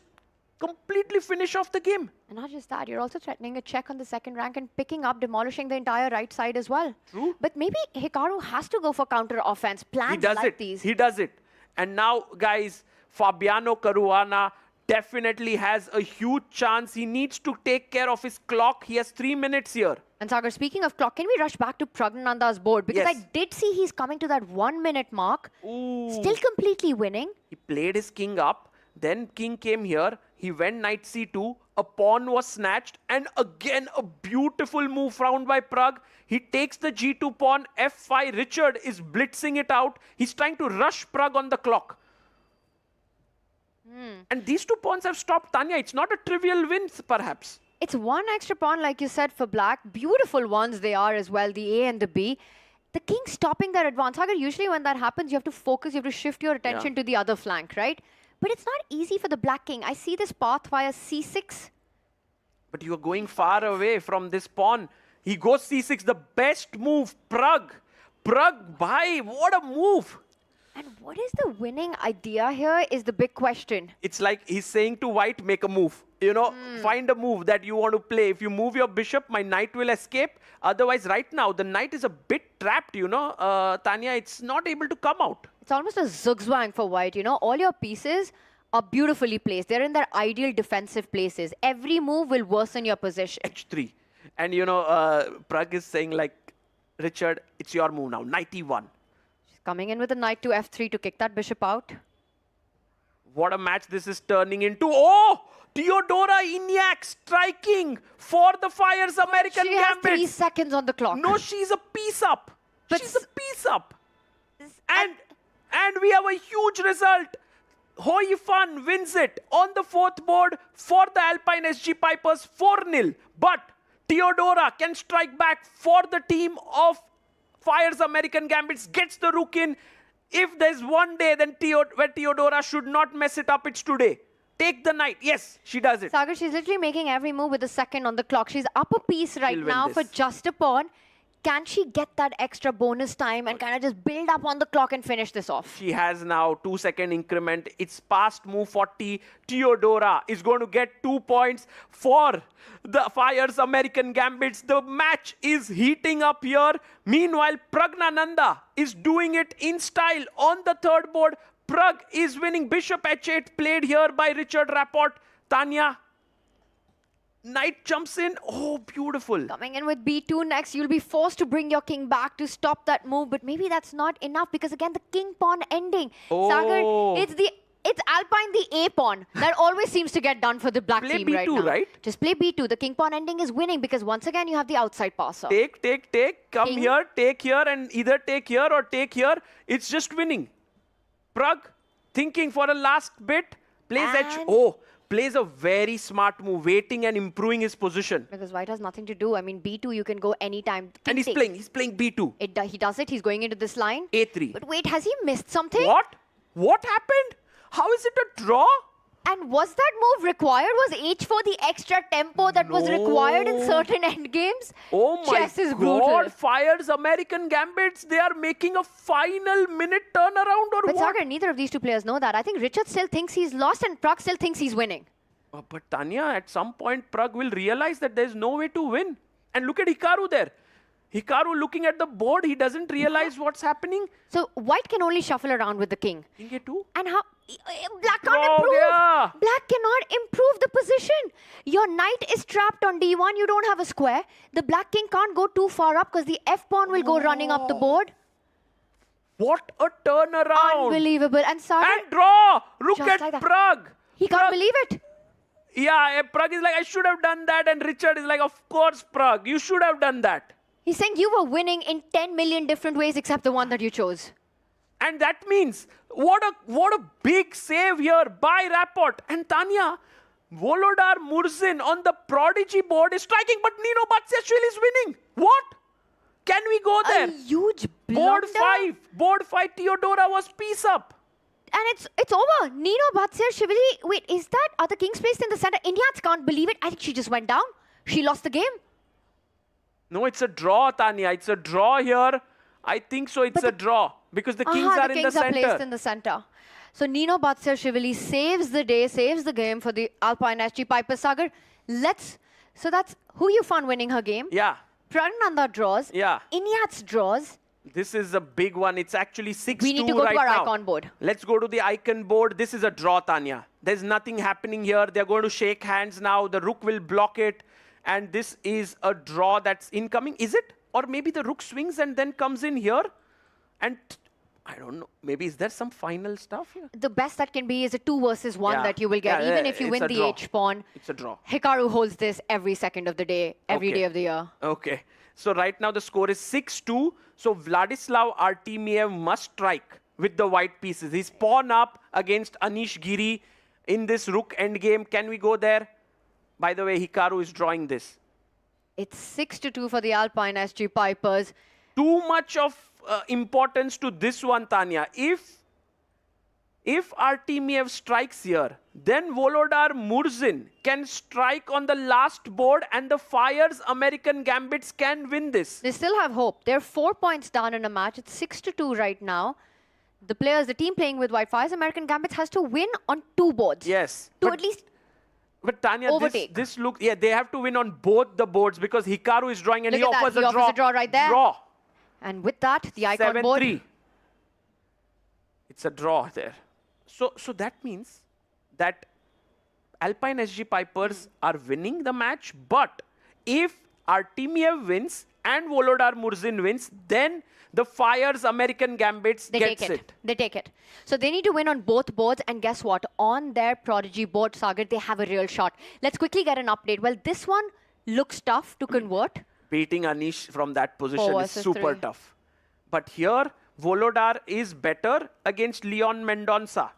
completely finish off the game. And not just that, you're also threatening a check on the second rank and picking up, demolishing the entire right side as well. True. But maybe Hikaru has to go for counter offense. Plans like these. He does it. And now, guys, Fabiano Caruana definitely has a huge chance. He needs to take care of his clock. He has 3 minutes here. And Sagar, speaking of clock, can we rush back to Pragnananda's board? Because I did see he's coming to that 1 minute mark. Ooh. Still completely winning. He played his king up. Then king came here. He went knight c2. A pawn was snatched. And again, a beautiful move found by Pragg. He takes the g2 pawn. f5. Richard is blitzing it out. He's trying to rush Pragg on the clock. And these 2 pawns have stopped Tanya. It's not a trivial win, perhaps. It's 1 extra pawn, like you said, for black. Beautiful ones they are as well, the A and the B. The king stopping their advance. Sagar, usually when that happens, you have to focus, you have to shift your attention to the other flank, right? But it's not easy for the black king. I see this path via c6. But you are going far away from this pawn. He goes c6, the best move. Pragg, bhai, what a move. And what is the winning idea here is the big question. It's like he's saying to white, make a move. You know, find a move that you want to play. If you move your bishop, my knight will escape. Otherwise, right now, the knight is a bit trapped, you know. Tanya, it's not able to come out. It's almost a zugzwang for white, you know. All your pieces are beautifully placed. They're in their ideal defensive places. Every move will worsen your position. h3. And, you know, Pragg is saying like, Richard, it's your move now, knight e1. Coming in with a knight to f3 to kick that bishop out. What a match this is turning into. Oh! Theodora Eniac striking for the Fire's American She has Gambit. 3 seconds on the clock. No, she's a piece up. She's a piece up. And we have a huge result. Hoi Fan wins it on the 4th board for the Alpine SG Pipers 4-0. But Theodora can strike back for the team of Fire's American Gambits, gets the rook in. If there's one day then where Theodora should not mess it up, it's today. Take the knight. Yes, she does it. Sagar, she's literally making every move with a second on the clock. She's up a piece right She'll win now this. for just a pawn. Can she get that extra bonus time and kind of just build up on the clock and finish this off? She has now 2-second increment. It's past move 40. Theodora is going to get 2 points for the Fire's American Gambits. The match is heating up here. Meanwhile, Pragnananda is doing it in style on the 3rd board. Pragg is winning. Bishop h8 played here by Richard Rapport. Tanya, knight jumps in. Oh, beautiful. Coming in with b2 next, you'll be forced to bring your king back to stop that move. But maybe that's not enough because, again, the king pawn ending. Oh. Sagar, it's Alpine the A pawn. That always seems to get done for the black Play team right B2, now. right? Just play b2. The king pawn ending is winning because, once again, you have the outside passer. Take. Come King. here, take here, and either take here or take here. It's just winning. Pragg, thinking for a last bit, plays plays a very smart move, waiting and improving his position. Because white has nothing to do. I mean, b2, you can go anytime. And he's playing b2. He does it. He's going into this line. a3. But wait, has he missed something? What? What happened? How is it a draw? And was that move required? Was h4 the extra tempo that was required in certain endgames? Oh my Chess is brutal. God, Fire's American Gambits, they are making a final minute turnaround or But what? Sagar, neither of these two players know that. I think Richard still thinks he's lost and Pragg still thinks he's winning. But Tanya, at some point, Pragg will realize that there's no way to win. And look at Hikaru there. Hikaru looking at the board, he doesn't realize what's happening. So white can only shuffle around with the king. King a2? And how? Black can't improve. Yeah. Black cannot improve the position. Your knight is trapped on d1. You don't have a square. The black king can't go too far up because the f pawn will go running up the board. What a turnaround. Unbelievable. And Sagar, And draw. Look Just at like that. Pragg. he can't believe it. Yeah, Pragg is like, I should have done that. And Richard is like, of course, Pragg, you should have done that. He's saying you were winning in 10 million different ways except the one that you chose. And that means, what a big save here by Rapport. And Tanya, Volodar Murzin on the Prodigy board is striking, but Nino Batsiashvili is winning. What? Can we go there? A huge Board blunder. 5. Board 5, Theodora was piece up. And it's over. Nino Batsiashvili. Wait, is that other king's placed in the center? Indians can't believe it. I think she just went down. She lost the game. No, it's a draw, Tanya. It's a draw here. I think so. It's a draw because the kings are in the are placed center. in the center. So Nino Batsiashvili saves the day, saves the game for the Alpine SG Piper Sagar. So that's who you found winning her game. Yeah. Pragnananda draws. Yeah. Inyats draws. This is a big one. It's actually 6-2 We need to go right to our now. icon board. Let's go to the icon board. This is a draw, Tanya. There's nothing happening here. They're going to shake hands now. The rook will block it. And this is a draw that's incoming. Is it? Or maybe the rook swings and then comes in here. And I don't know. Maybe is there some final stuff here? The best that can be is a 2 versus 1 Yeah. that you will get. Yeah, Even if you it's win a the draw. H-pawn. It's a draw. Hikaru holds this every second of the day, every day of the year. Okay. So right now the score is 6-2. So Vladislav Artemiev must strike with the white pieces. He's pawn up against Anish Giri in this rook endgame. Can we go there? By the way, Hikaru is drawing this. It's 6-2 for the Alpine SG Pipers. Too much of importance to this one, Tanya. if Artemiev strikes here, then Volodar Murzin can strike on the last board and the Fire's American Gambits can win this. They still have hope. They're 4 points down in a match. It's 6-2 right now. The team playing with White Fire's American Gambits has to win on 2 boards. Yes. To at least But Tanya, overtake. this looks, yeah, they have to win on both the boards because Hikaru is drawing and Look he at that. offers He a offers draw. a draw right there. Draw. And with that, the icon board. 7-3. It's a draw there. So that means that Alpine SG Pipers are winning the match, but if Artemiev wins and Volodar Murzin wins, then the Fire's American Gambits gets it. They take it. So they need to win on both boards, and guess what? On their Prodigy board, Sagar, they have a real shot. Let's quickly get an update. Well, this one looks tough to convert. Beating Anish from that position 4 is versus super 3. tough. But here, Volodar is better against Leon Mendonça.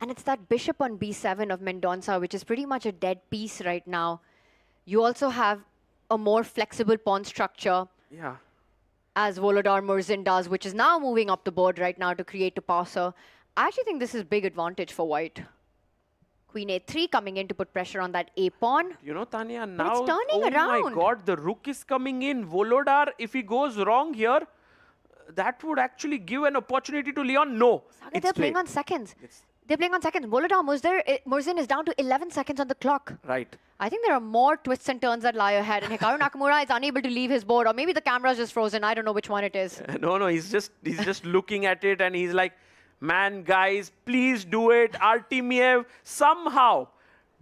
And it's that bishop on b7 of Mendonça, which is pretty much a dead piece right now. You also have a more flexible pawn structure, Yeah. as Volodar Murzin does, which is now moving up the board right now to create a passer. I actually think this is big advantage for White. Queen a3 coming in to put pressure on that a pawn. You know, Tanya, But now, it's turning oh my around. God, the rook is coming in. Volodar, if he goes wrong here, that would actually give an opportunity to Leon. No, Sagar, they're playing on seconds. They're playing on seconds. Volodar Murzin is down to 11 seconds on the clock. Right. I think there are more twists and turns that lie ahead, and Hikaru Nakamura is unable to leave his board, or maybe the camera's just frozen. I don't know which one it is. No, he's just looking at it and he's like, man, guys, please do it. Artemiev, somehow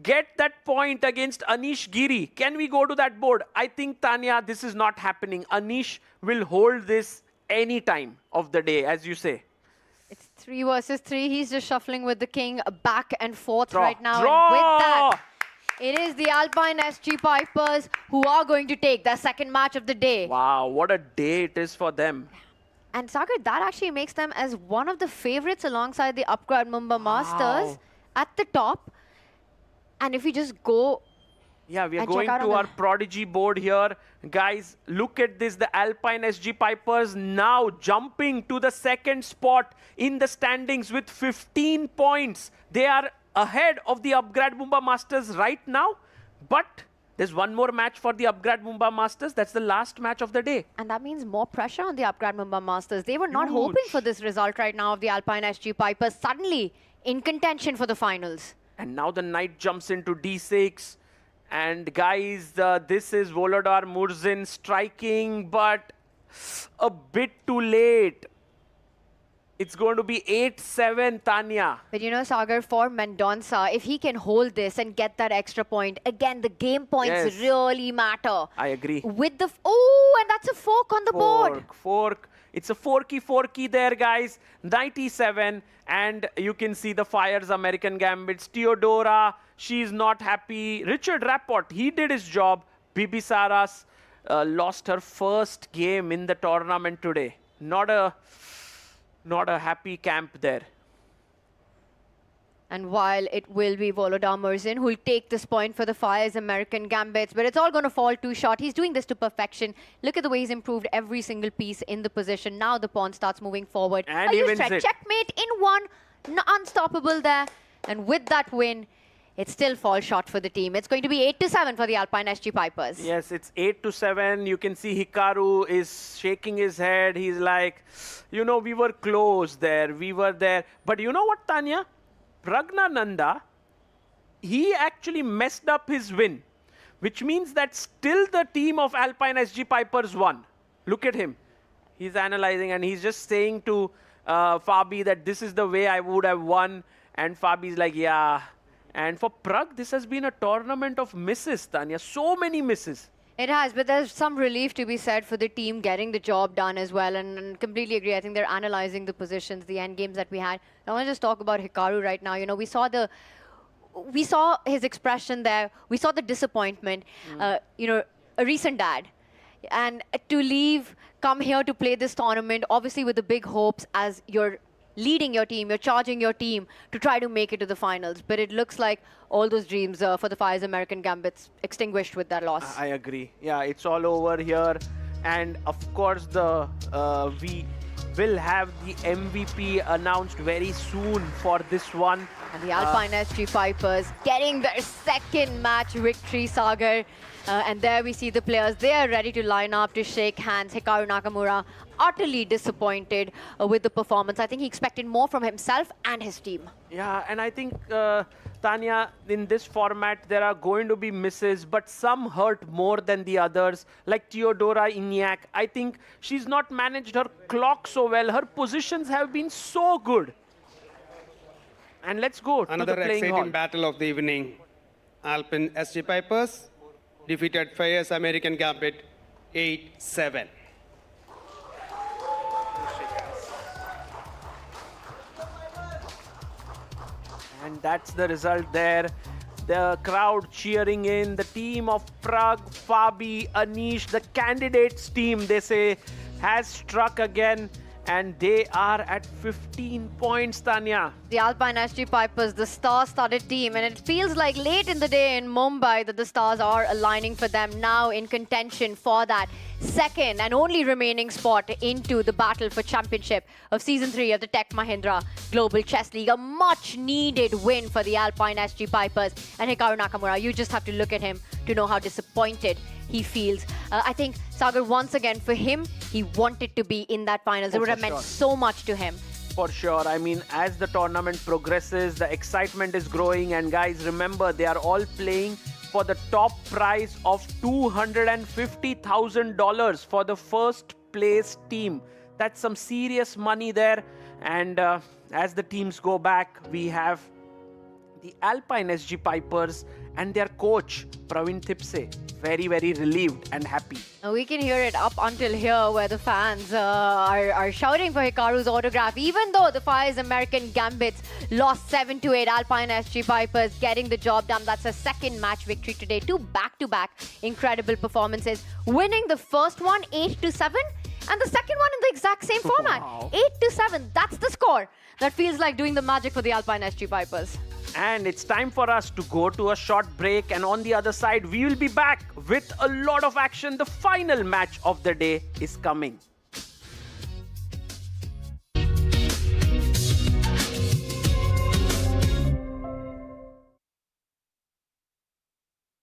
get that point against Anish Giri. Can we go to that board? I think, Tanya, this is not happening. Anish will hold this any time of the day, as you say. It's 3 versus 3. He's just shuffling with the king back and forth Draw. right now. Draw. And with that, it is the Alpine SG Pipers who are going to take their second match of the day. Wow, what a day it is for them. And Sagar, that actually makes them as one of the favorites alongside the Upgrade Mumbai Masters at the top. And if we just go... Yeah, we are and check going out to on our the- Prodigy board here. Guys, look at this. The Alpine SG Pipers now jumping to the second spot in the standings with 15 points. They are ahead of the Upgrade Mumbai Masters right now. But there's one more match for the Upgrade Mumbai Masters. That's the last match of the day. And that means more pressure on the Upgrade Mumbai Masters. They were not hoping for this result right now of the Alpine SG Pipers. Suddenly in contention for the finals. And now the knight jumps into d6. And guys, this is Volodar Murzin striking, but a bit too late. It's going to be 8-7, Tanya. But you know, Sagar, for Mendonça, if he can hold this and get that extra point, again, the game points Yes. really matter. I agree. With the... Oh, and that's a fork on the board. Fork. It's a forky there, guys. Knight e7. And you can see the Fire's American Gambits. Theodora, she's not happy. Richard Rapport, he did his job. Bibi Saras lost her first game in the tournament today. Not a happy camp there. And while it will be Volodar Murzin who will take this point for the Fire's American Gambits, but it's all going to fall too short. He's doing this to perfection. Look at the way he's improved every single piece in the position. Now the pawn starts moving forward. And he wins it. Checkmate in one. Unstoppable there. And with that win, it still falls short for the team. It's going to be 8-7 for the Alpine SG Pipers. Yes, it's 8-7. You can see Hikaru is shaking his head. He's like, you know, we were close there. We were there. But you know what, Tanya? Pragnananda, he actually messed up his win, which means that still the team of Alpine SG Pipers won. Look at him. He's analyzing and he's just saying to Fabi that this is the way I would have won. And Fabi's like, yeah. And for Pragg, this has been a tournament of misses, Tanya. So many misses. It has, but there's some relief to be said for the team getting the job done as well, and completely agree. I think they're analyzing the positions, the end games that we had. I want to just talk about Hikaru right now. You know, we saw his expression there. We saw the disappointment. You know, a recent dad, and to leave, come here to play this tournament, obviously with the big hopes as you're leading your team, you're charging your team to try to make it to the finals. But it looks like all those dreams for the Fire's American Gambits extinguished with that loss. I agree. Yeah, it's all over here. And of course, will have the MVP announced very soon for this one. And the Alpine SG Pipers getting their second match victory, Sagar. And there we see the players. They are ready to line up to shake hands. Hikaru Nakamura utterly disappointed with the performance. I think he expected more from himself and his team. Yeah, and I think, Tanya, in this format, there are going to be misses, but some hurt more than the others. Like Teodora Ignac, I think she's not managed her clock so well. Her positions have been so good. And let's go to the Another playing exciting hall. battle of the evening. Alpine SG Pipers defeated Fayez American Gambit 8-7. And that's the result there. The crowd cheering in. The team of Pragg, Fabi, Anish, the candidates team, they say, has struck again. And they are at 15 points, Tanya. The Alpine SG Pipers, the star-studded team, and it feels like late in the day in Mumbai that the stars are aligning for them, now in contention for that second and only remaining spot into the battle for championship of Season 3 of the Tech Mahindra Global Chess League. A much-needed win for the Alpine SG Pipers. And Hikaru Nakamura, you just have to look at him to know how disappointed he feels. I think, Sagar, once again, for him, he wanted to be in that finals. It would have meant so much to him. For sure. I mean, as the tournament progresses, the excitement is growing. And guys, remember, they are all playing for the top prize of $250,000 for the first place team. That's some serious money there. And as the teams go back, we have the Alpine SG Pipers and their coach, Praveen Thipse, very, very relieved and happy. We can hear it up until here where the fans are shouting for Hikaru's autograph. Even though the Fayez American Gambits lost 7-8, Alpine SG Pipers getting the job done. That's a second match victory today. 2 back-to-back incredible performances. Winning the first one 8-7 and the second one in the exact same format. 8-7, that's the score. That feels like doing the magic for the Alpine SG Pipers. And it's time for us to go to a short break. And on the other side, we will be back with a lot of action. The final match of the day is coming.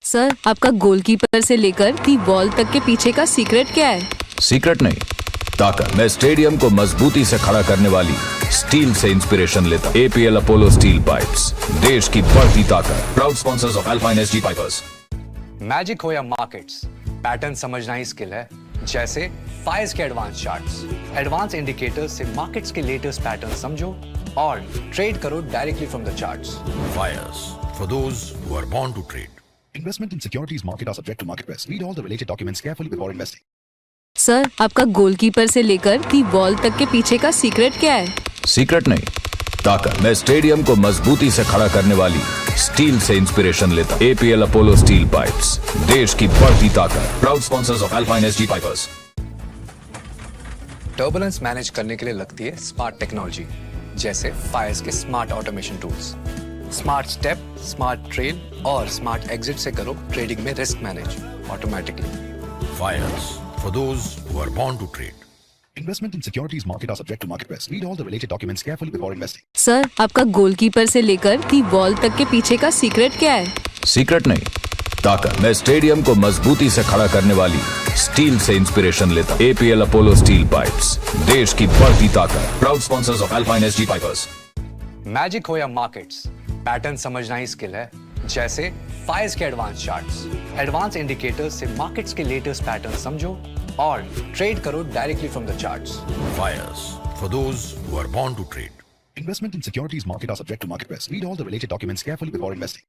Sir, आपका goalkeeper से लेकर the ball तक के पीछे का secret क्या है? Secret नहीं, ताकत। मैं स्टेडियम को मजबूती से खड़ा करने वाली स्टील से इंस्पिरेशन लेता। APL अपोलो स्टील पाइप्स, देश की बढ़ती ताकत। Proud sponsors of alpine SG pipers. Magic हो या मार्केट्स, पैटर्न समझना ही स्किल है। जैसे फाइज के एडवांस चार्ट्स, एडवांस इंडिकेटर्स से मार्केट्स के लेटेस्ट पैटर्न समझो और ट्रेड करो directly from the charts. Fires for those who are born to trade. Investment in securities market are subject to market risk. Read all the related documents carefully before investing. Sir, आपका goalkeeper से लेकर the ball तक के पीछे का secret क्या है? Secret नहीं, ताकत। मैं स्टेडियम को मजबूती से खड़ा करने वाली स्टील से इंस्पिरेशन लेता। APL अपोलो स्टील पाइप्स, देश की बढ़ती ताकत। Proud sponsors of alpine SG pipers. Turbulence manage करने के लिए लगती है स्मार्ट टेक्नोलॉजी, जैसे फायर्स के smart automation tools. Smart step, smart trail और स्मार्ट एग्जिट से करो ट्रेडिंग में risk manage automatically. Fires for those who are born to trade. Investment in securities market are subject to market risk. Read all the related documents carefully before investing. Sir, आपका goalkeeper से लेकर the ball तक के पीछे का secret क्या है? Secret नहीं, ताकत। मैं स्टेडियम को मजबूती से खड़ा करने वाली स्टील से इंस्पिरेशन लेता। APL अपोलो स्टील पाइप्स, देश की बढ़ती ताकत। Proud sponsors of alpine SG pipers. Magic हो या मार्केट्स, पैटर्न समझना ही स्किल है। जैसे फाइज के एडवांस चार्ट्स, एडवांस इंडिकेटर्स से मार्केट्स के लेटेस्ट पैटर्न समझो और ट्रेड करो directly from the charts. Fires for those who are born to trade. Investment in securities market are subject to market risk. Read all the related documents carefully before investing.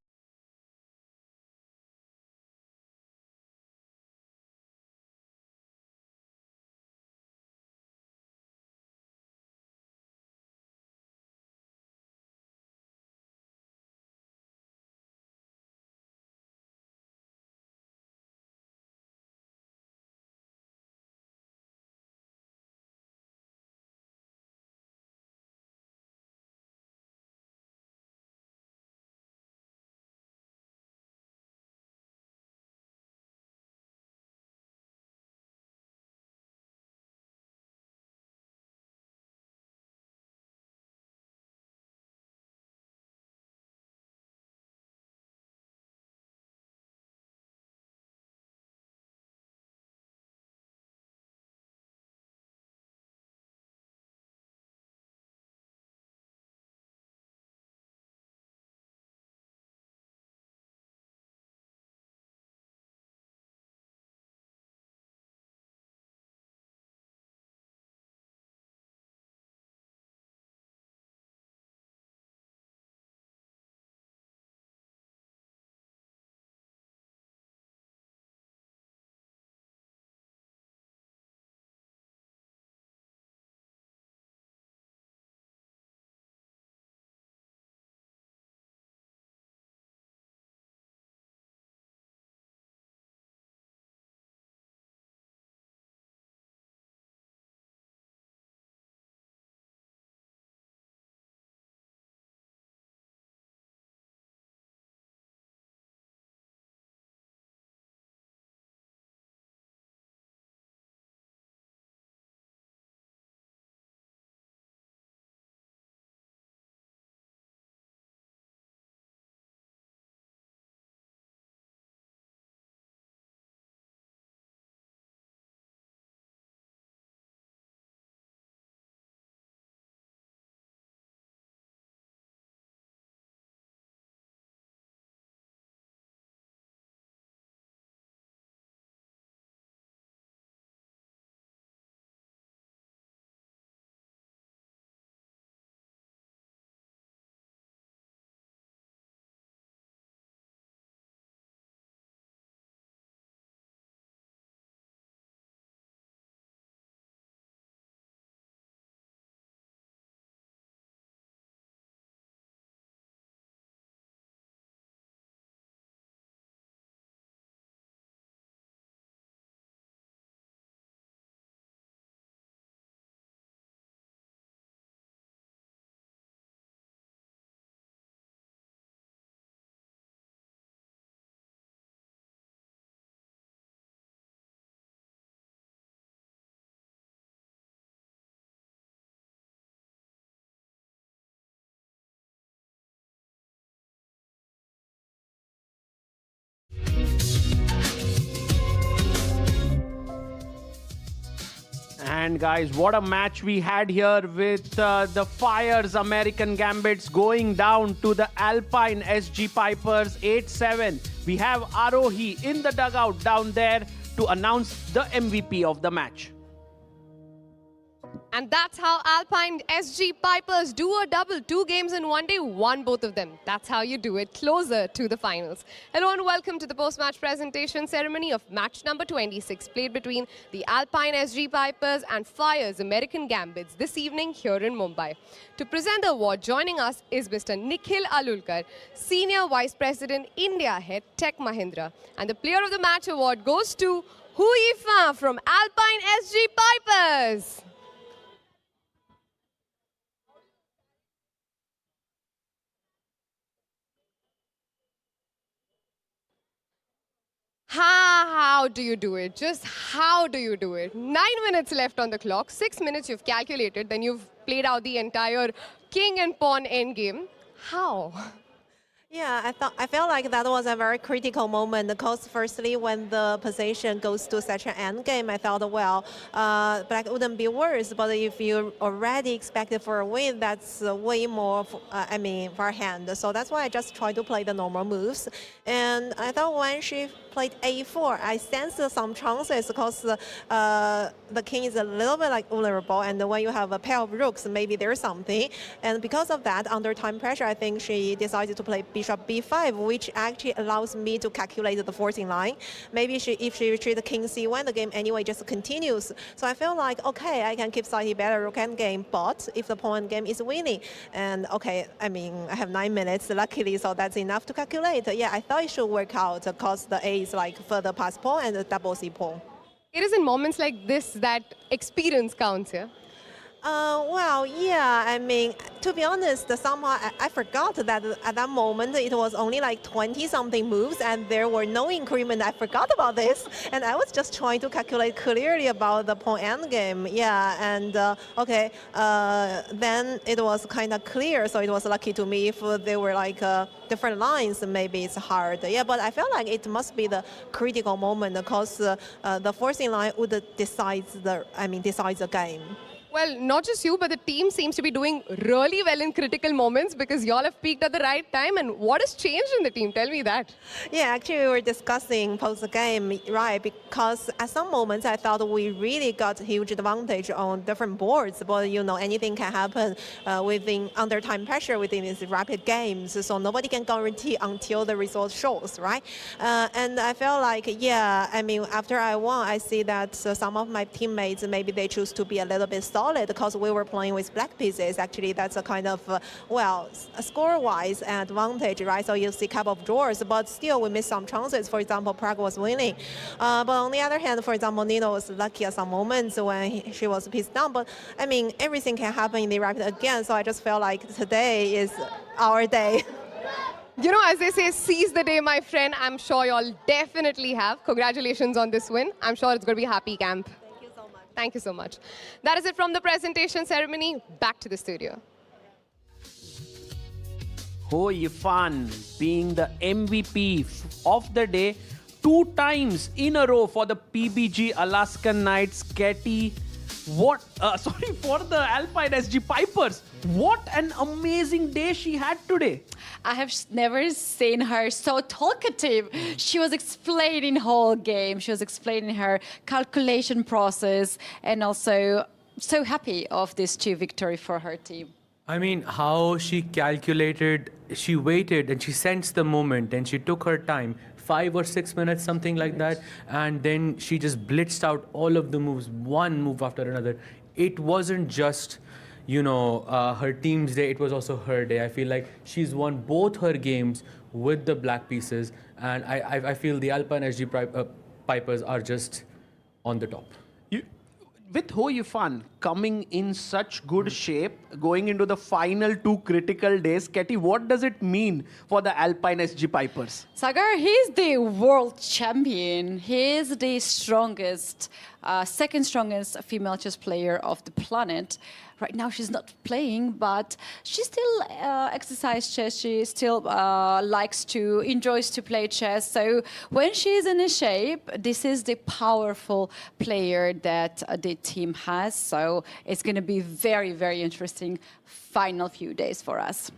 And guys, what a match we had here with the Fire's American Gambits going down to the Alpine SG Pipers 8-7. We have Arohi in the dugout down there to announce the MVP of the match. And that's how Alpine SG Pipers do a double. 2 games in 1 day, won both of them. That's how you do it, closer to the finals. Hello and welcome to the post-match presentation ceremony of match number 26, played between the Alpine SG Pipers and Fire's American Gambits this evening here in Mumbai. To present the award, joining us is Mr. Nikhil Alulkar, Senior Vice President, India Head, Tech Mahindra. And the Player of the Match award goes to Hu Yifan from Alpine SG Pipers. How do you do it? Just how do you do it? 9 minutes left on the clock, 6 minutes you've calculated, then you've played out the entire king and pawn endgame. How? Yeah, I felt like that was a very critical moment because firstly, when the position goes to such an end game, I thought, well, black wouldn't be worse. But if you already expected for a win, that's way more, for hand. So that's why I just tried to play the normal moves. And I thought when she played a4, I sensed some chances because the king is a little bit like vulnerable, and when you have a pair of rooks, maybe there's something. And because of that, under time pressure, I think she decided to play bishop b5, which actually allows me to calculate the forcing line. Maybe if she retreats king c1, the game anyway just continues. So I feel like, okay, I can keep slightly better rook endgame, but if the pawn game is winning, and okay, I have 9 minutes, luckily, so that's enough to calculate. Yeah, I thought it should work out because the A is like further past pawn and the double c pawn. It is in moments like this that experience counts, yeah? Well, yeah, to be honest, somehow I forgot that at that moment it was only like 20-something moves and there were no increment. I forgot about this. And I was just trying to calculate clearly about the pawn endgame. Yeah, and okay, then it was kind of clear, so it was lucky to me. If there were like different lines, maybe it's hard. Yeah, but I felt like it must be the critical moment because the forcing line would decide the game. Well, not just you, but the team seems to be doing really well in critical moments because y'all have peaked at the right time. And what has changed in the team? Tell me that. Yeah, actually, we were discussing post-game, right? Because at some moments, I thought we really got huge advantage on different boards. But, anything can happen under time pressure within these rapid games. So nobody can guarantee until the result shows, right? And I felt like, yeah, after I won, I see that some of my teammates, maybe they choose to be a little bit solid because we were playing with black pieces. Actually, that's a kind of, score-wise advantage, right? So you see a couple of draws, but still we missed some chances. For example, Pragg was winning. But on the other hand, for example, Nino was lucky at some moments when she was pieced down. But, everything can happen in the rapid again. So I just felt like today is our day. As they say, seize the day, my friend. I'm sure y'all definitely have. Congratulations on this win. I'm sure it's going to be a happy camp. Thank you so much. That is it from the presentation ceremony. Back to the studio. Ho Yifan being the MVP of the day 2 times in a row for the PBG Alaskan Knights. Katie, for the Alpine SG Pipers. What an amazing day she had today. I have never seen her so talkative. She was explaining whole game. She was explaining her calculation process and also so happy of this 2 victory for her team. How she calculated, she waited and she sensed the moment and she took her time, 5 or 6 minutes, something like that. And then she just blitzed out all of the moves, one move after another. It wasn't just her team's day, it was also her day. I feel like she's won both her games with the black pieces, and I feel the Alpine SG Pipers are just on the top. With Ho Yifan coming in such good shape, going into the final 2 critical days. Ketty, what does it mean for the Alpine SG Pipers? Sagar, he's the world champion. He's the strongest, second strongest female chess player of the planet. Right now she's not playing, but she still exercises chess. She still enjoys to play chess. So when she's in a shape, this is the powerful player that the team has. So it's going to be very, very interesting final few days for us.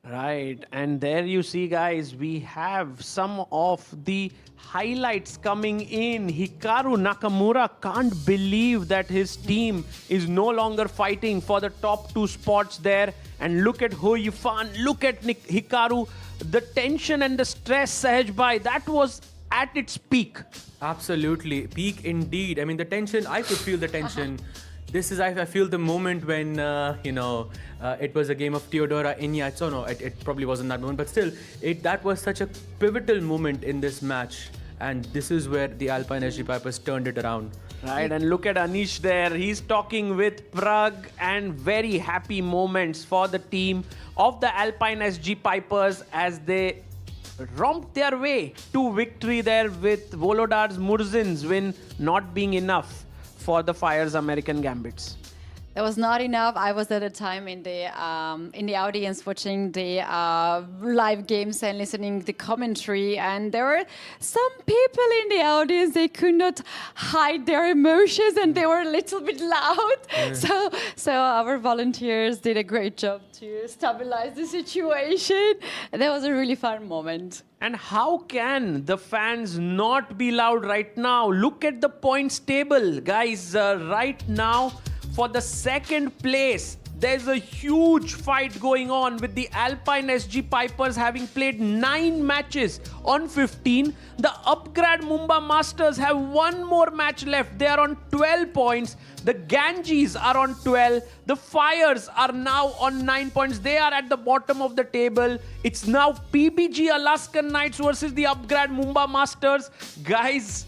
Right, and there you see, guys, we have some of the highlights coming in. Hikaru Nakamura can't believe that his team is no longer fighting for the top 2 spots there. And look at Ho Yifan, look at Hikaru. The tension and the stress, Sahaj, that was at its peak. Absolutely, peak indeed. I mean, the tension, I could feel the tension. This is, I feel the moment when, it was a game of Teodora Iñárritu. Oh no, it probably wasn't that moment, but still, that was such a pivotal moment in this match. And this is where the Alpine SG Pipers turned it around. Right, and look at Anish there. He's talking with Pragg, and very happy moments for the team of the Alpine SG Pipers as they romped their way to victory there, with Volodar's Murzin's win not being enough for the Fire's American Gambits. That was not enough. I was at a time in the audience watching the live games and listening the commentary, and there were some people in the audience, they could not hide their emotions and they were a little bit loud. So our volunteers did a great job to stabilize the situation. That was a really fun moment. And how can the fans not be loud right now? Look at the points table, guys. Right now, for the second place, there's a huge fight going on with the Alpine SG Pipers having played 9 matches on 15. The Upgrad Mumbai Masters have 1 more match left. They are on 12 points. The Ganges are on 12. The Fires are now on 9 points. They are at the bottom of the table. It's now PBG Alaskan Knights versus the Upgrad Mumbai Masters. Guys,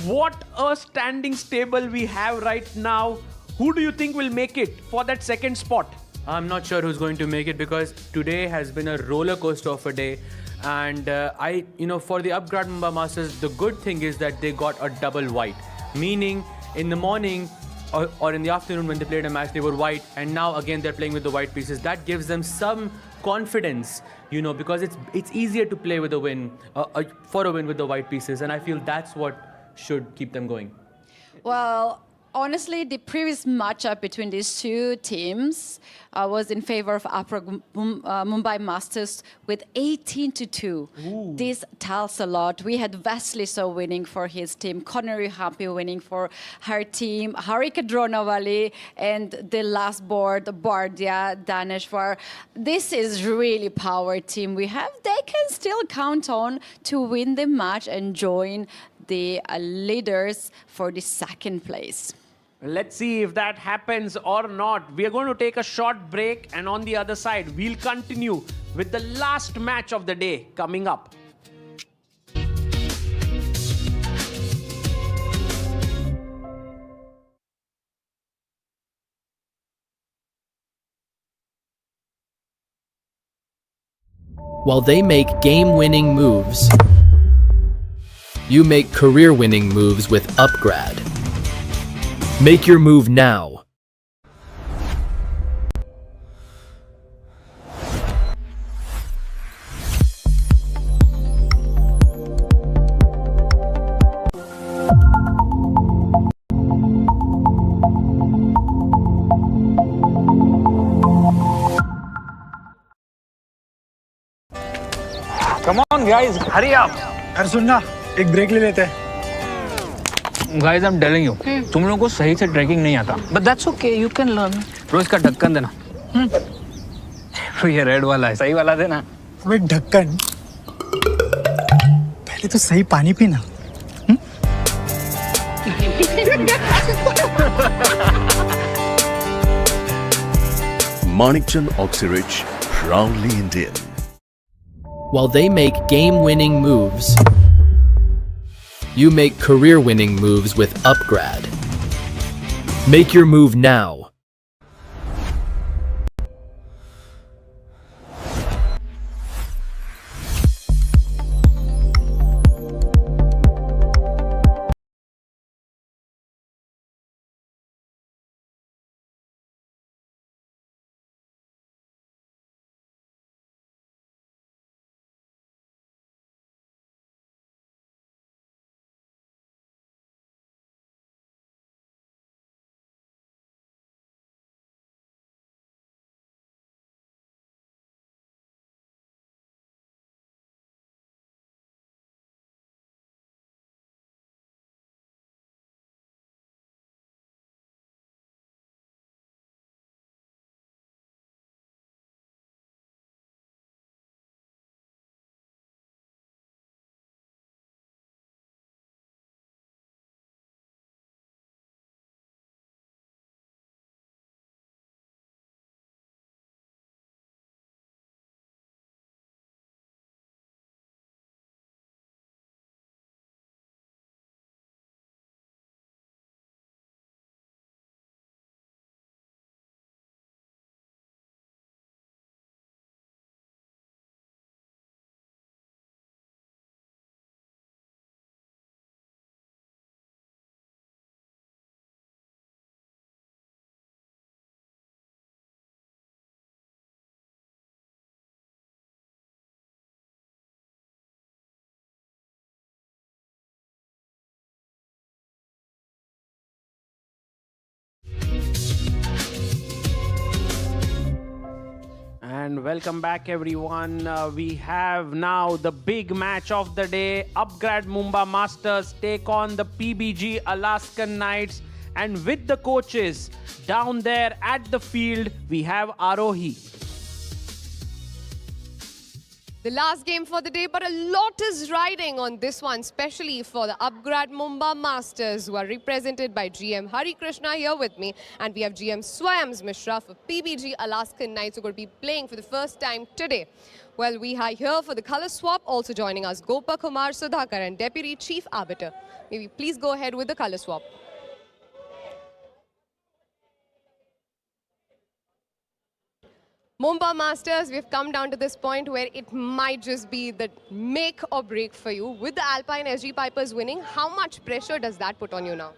what a standing stable we have right now. Who do you think will make it for that second spot? I'm not sure who's going to make it, because today has been a roller coaster of a day. And for the Upgrad Mumbai Masters, the good thing is that they got a double white. Meaning, in the morning or in the afternoon when they played a match, they were white. And now again, they're playing with the white pieces. That gives them some confidence, because it's easier to play with a win, for a win with the white pieces. And I feel that's what should keep them going. Well, honestly, the previous matchup between these two teams was in favor of Pragg Mumbai Masters with 18-2. This tells a lot. We had Vasiliso winning for his team, Connery Happy winning for her team, Harika Dronawali, and the last board, Bardia, Daneshwar. This is really power team we have. They can still count on to win the match and join the leaders for the second place. Let's see if that happens or not. We are going to take a short break, and on the other side, we'll continue with the last match of the day coming up. While they make game-winning moves, you make career-winning moves with Upgrad. Make your move now. Come on guys, hurry up. अरे सुनना, एक break ले लेते हैं. Guys, I'm telling you, तुम लोगों को सही से ट्रैकिंग नहीं आता. But that's okay, you can learn. रोज का ढक्कन देना. तो ये रेड वाला है, सही वाला देना. अबे ढक्कन. पहले तो सही पानी पीना. Manikchand Oxyrich, proudly Indian. While they make game-winning moves, you make career-winning moves with Upgrad. Make your move now. And welcome back, everyone. We have now the big match of the day. Upgrade Mumbai Masters take on the PBG Alaskan Knights. And with the coaches down there at the field, we have Arohi. The last game for the day, but a lot is riding on this one, especially for the Upgrade Mumbai Masters, who are represented by GM Hari Krishna here with me. And we have GM Swayams Mishra for PBG Alaskan Knights, who are going to be playing for the first time today. Well, we are here for the color swap. Also joining us, Gopa Kumar Sudhakar and Deputy Chief Arbiter. Maybe please go ahead with the color swap. Mumbai Masters, we've come down to this point where it might just be the make or break for you. With the Alpine SG Pipers winning, how much pressure does that put on you now?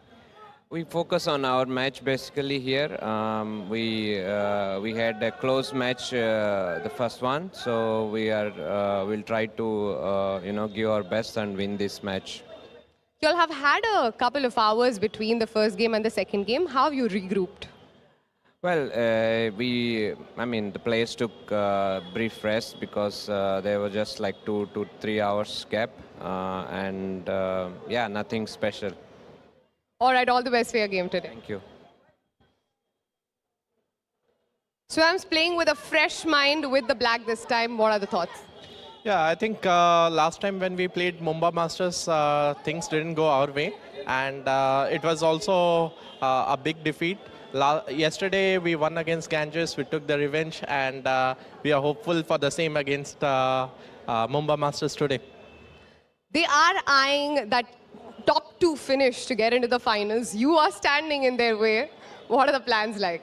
We focus on our match basically here. We had a close match, the first one, so we'll try to give our best and win this match. You'll have had a couple of hours between the first game and the second game. How have you regrouped? Well, the players took brief rest because there were just like 2 to 3 hours gap, yeah, nothing special. All right, all the best for your game today. Thank you. Swam's playing with a fresh mind with the black this time. What are the thoughts? Yeah, I think last time when we played Mumbai Masters, things didn't go our way, and it was also a big defeat. Yesterday we won against Ganges, we took the revenge, and we are hopeful for the same against Mumbai Masters today. They are eyeing that top 2 finish to get into the finals. You are standing in their way. What are the plans like?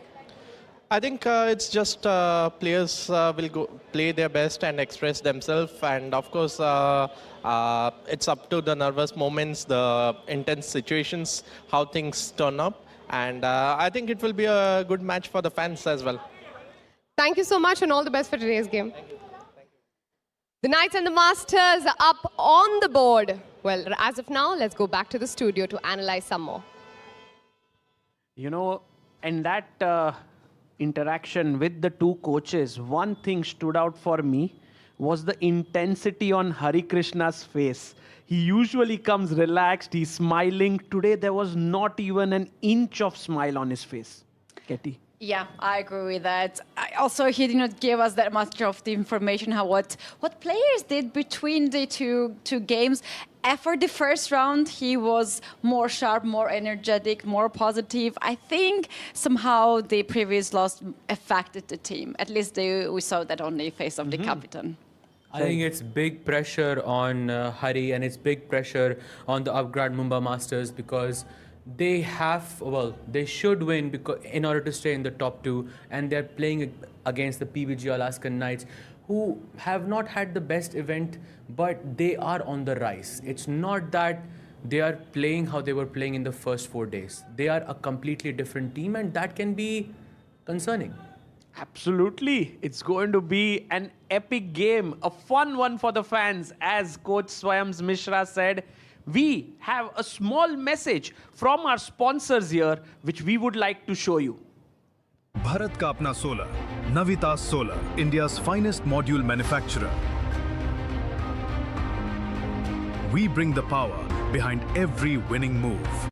I think it's just players will go play their best and express themselves, and of course it's up to the nervous moments, the intense situations, how things turn up. And I think it will be a good match for the fans as well. Thank you so much and all the best for today's game. Thank you. The Knights and the Masters are up on the board. Well, as of now, let's go back to the studio to analyze some more. You know, in that interaction with the two coaches, one thing stood out for me was the intensity on Hari Krishna's face. He usually comes relaxed, he's smiling. Today, there was not even an inch of smile on his face. Katie? Yeah, I agree with that. Also, he did not give us that much of the information what players did between the two games. For the first round, he was more sharp, more energetic, more positive. I think somehow the previous loss affected the team. At least we saw that on the face of the captain. I think it's big pressure on Hari, and it's big pressure on the Upgrade Mumbai Masters, because they should win because in order to stay in the top two, and they're playing against the PBG Alaskan Knights, who have not had the best event, but they are on the rise. It's not that they are playing how they were playing in the first 4 days. They are a completely different team, and that can be concerning. Absolutely. It's going to be an epic game, a fun one for the fans. As Coach Swayams Mishra said, we have a small message from our sponsors here, which we would like to show you. Bharat का अपना solar, Navita solar, India's finest module manufacturer. We bring the power behind every winning move.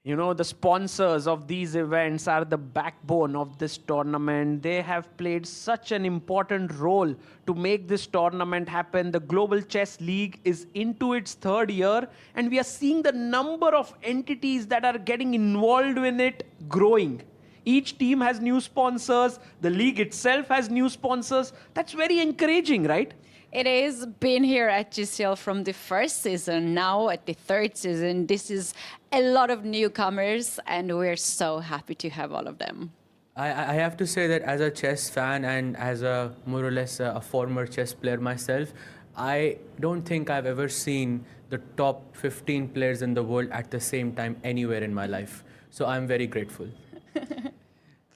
You know, the sponsors of these events are the backbone of this tournament. They have played such an important role to make this tournament happen. The Global Chess League is into its 3rd year, and we are seeing the number of entities that are getting involved in it growing. Each team has new sponsors. The league itself has new sponsors. That's very encouraging, right? It has been here at GCL from the first season, now at the 3rd season. This is a lot of newcomers, and we're so happy to have all of them. I have to say that as a chess fan and as a more or less a former chess player myself, I don't think I've ever seen the top 15 players in the world at the same time anywhere in my life. So I'm very grateful.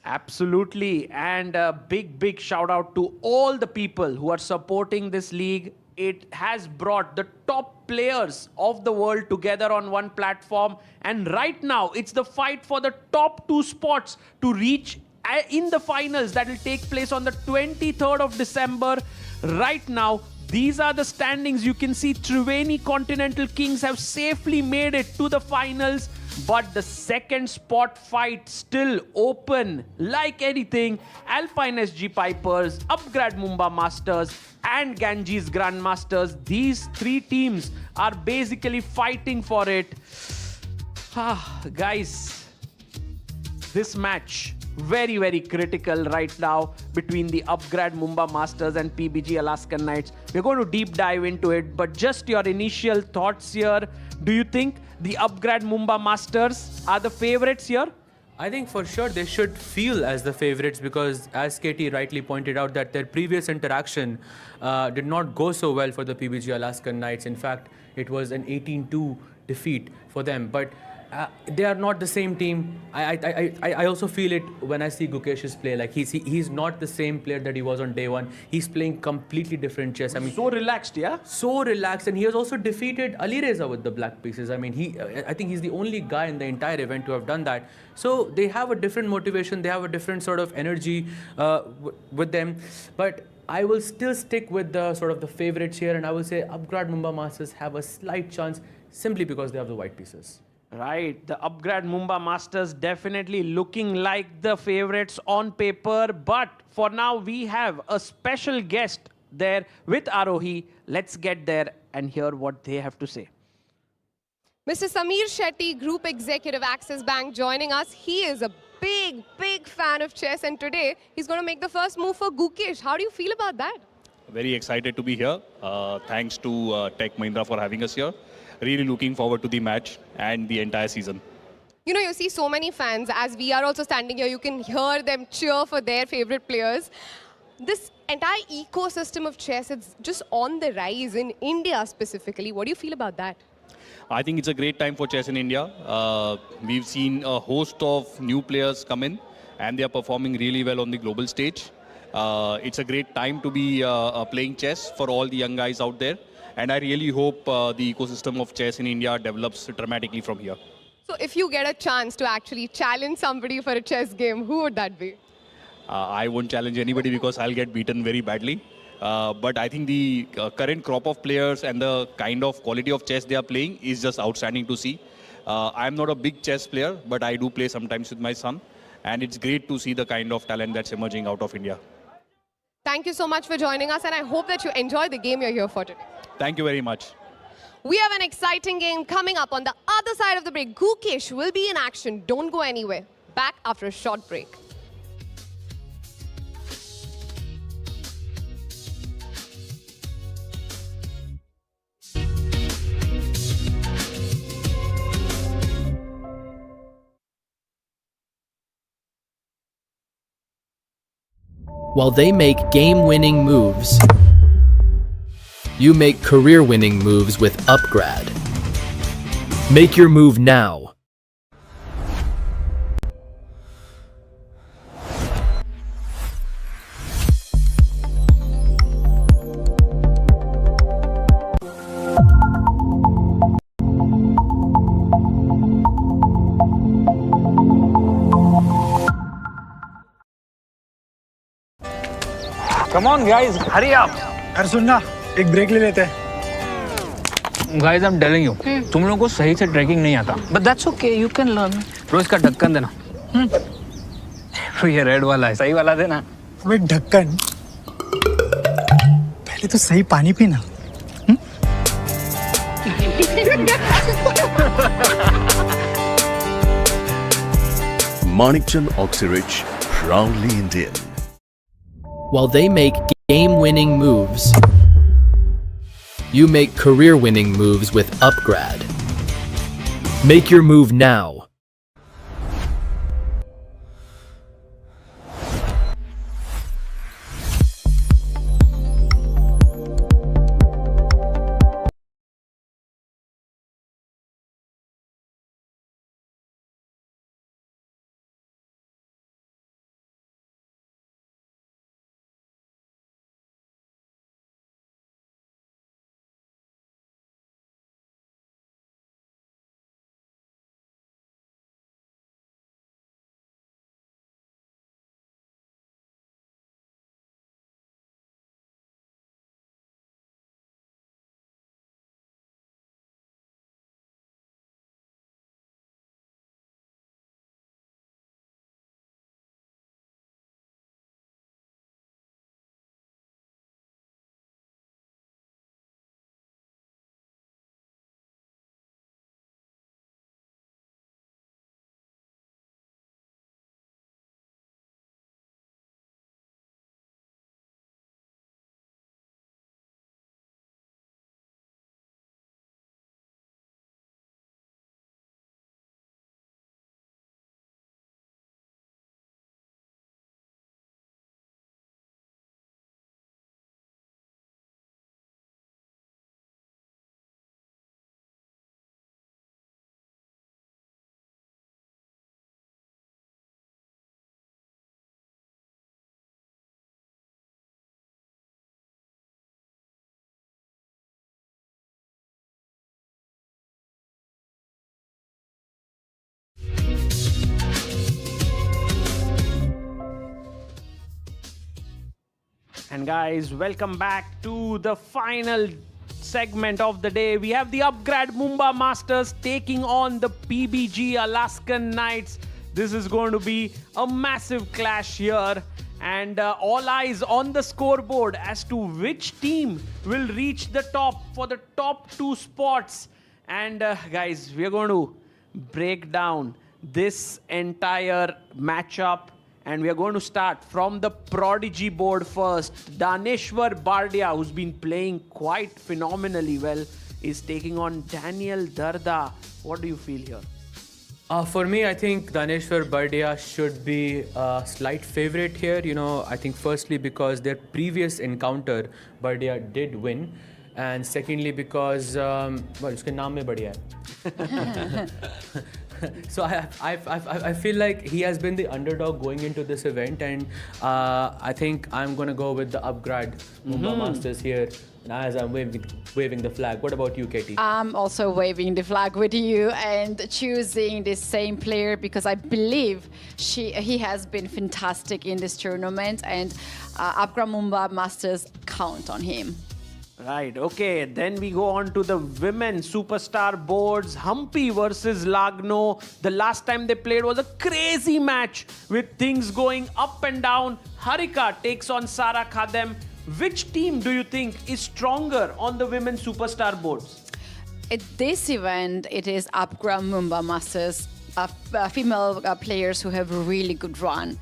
Absolutely. And a big shout out to all the people who are supporting this league. It has brought the top players of the world together on one platform. And right now, it's the fight for the top 2 spots to reach in the finals that will take place on the 23rd of December. Right now, these are the standings. You can see Triveni Continental Kings have safely made it to the finals. But the second spot fight still open. Like anything, Alpine SG Pipers, Upgrad Mumbai Masters and Ganges Grandmasters, these 3 teams are basically fighting for it. Guys, this match very critical right now between the Upgrad Mumbai Masters and PBG Alaskan Knights. We're going to deep dive into it, but just your initial thoughts here. Do you think the Upgrad Mumbai Masters are the favorites here? I think for sure they should feel as the favorites because, as Katie rightly pointed out, that their previous interaction did not go so well for the PBG Alaskan Knights. In fact, it was an 18-2 defeat for them. But they are not the same team. I also feel it when I see Gukesh's play. Like he's not the same player that he was on day one. He's playing completely different chess. I mean, so relaxed, yeah. So relaxed, and he has also defeated Ali Reza with the black pieces. I mean, I think he's the only guy in the entire event to have done that. So they have a different motivation. They have a different sort of energy with them. But I will still stick with the sort of the favorites here, and I will say Upgrad Mumbai Masters have a slight chance simply because they have the white pieces. Right, the Upgrad Mumbai Masters definitely looking like the favorites on paper. But for now, we have a special guest there with Arohi. Let's get there and hear what they have to say. Mr. Sameer Shetty, Group Executive, Axis Bank, joining us. He is a big fan of chess, and today he's going to make the first move for Gukesh. How do you feel about that? Very excited to be here. Thanks to Tech Mahindra for having us here. Really looking forward to the match and the entire season. You know, you see so many fans. As we are also standing here, you can hear them cheer for their favorite players. This entire ecosystem of chess, it's just on the rise in India specifically. What do you feel about that? I think it's a great time for chess in India. We've seen a host of new players come in, and they are performing really well on the global stage. It's a great time to be playing chess for all the young guys out there. And I really hope the ecosystem of chess in India develops dramatically from here. So if you get a chance to actually challenge somebody for a chess game, who would that be? I won't challenge anybody because I'll get beaten very badly. But I think the current crop of players and the kind of quality of chess they are playing is just outstanding to see. I'm not a big chess player, but I do play sometimes with my son. And it's great to see the kind of talent that's emerging out of India. Thank you so much for joining us, and I hope that you enjoy the game you're here for today. Thank you very much. We have an exciting game coming up on the other side of the break. Gukesh will be in action. Don't go anywhere. Back after a short break. While they make game-winning moves, you make career-winning moves with Upgrad. Make your move now. Come on, guys, hurry up. अरे सुनना एक break ले लेते हैं। Guys, I'm telling you, तुम लोगों को सही से ट्रैकिंग नहीं आता। But that's okay, you can learn. रोज का ढक्कन देना। ये रेड वाला है, सही वाला देना। वे ढक्कन पहले तो सही पानी पीना। Manikchand Oxyrich, proudly Indian. While they make game-winning moves, you make career-winning moves with Upgrad. Make your move now. And guys, welcome back to the final segment of the day. We have the Upgrad Mumbai Masters taking on the PBG Alaskan Knights. This is going to be a massive clash here. And all eyes on the scoreboard as to which team will reach the top for the top 2 spots. And guys, we are going to break down this entire matchup. And we are going to start from the Prodigy board first. Daneshwar Bardia, who's been playing quite phenomenally well, is taking on Daniel Darda. What do you feel here? For me, I think Daneshwar Bardia should be a slight favorite here. You know, I think firstly because their previous encounter, Bardia did win. And secondly because, well, uske naam mein Bardia hai. So I feel like he has been the underdog going into this event, and I think I'm going to go with the Upgrad Mumbai Masters here, as I'm waving the flag. What about you, Katie? I'm also waving the flag with you and choosing the same player because I believe he has been fantastic in this tournament, and Upgrad Mumbai Masters count on him. Right, okay, then we go on to the women superstar boards. Humpy versus Lagno. The last time they played was a crazy match with things going up and down. Harika takes on Sara Khadem. Which team do you think is stronger on the women superstar boards? At this event, it is Upgrad Mumbai Masters. Female players who have a really good run.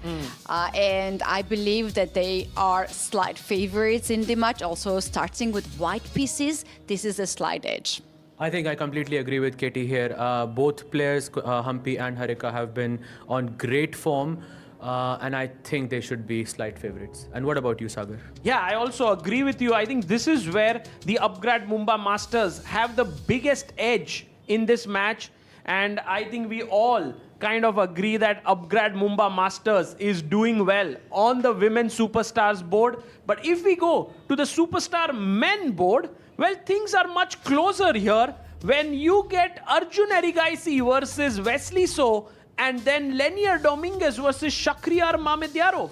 And I believe that they are slight favorites in the match. Also, starting with white pieces, this is a slight edge. I think I completely agree with Katie here. Both players, Humpy and Harika, have been on great form. and I think they should be slight favorites. And what about you, Sagar? Yeah, I also agree with you. I think this is where the upgrade Mumbai Masters have the biggest edge in this match. And I think we all kind of agree that upgrade Mumbai Masters is doing well on the women superstars board. But if we go to the superstar men board, well, things are much closer here when you get Arjun Erigaisi versus Wesley So, and then Lenier Dominguez versus Shakhriyar Mamedyarov.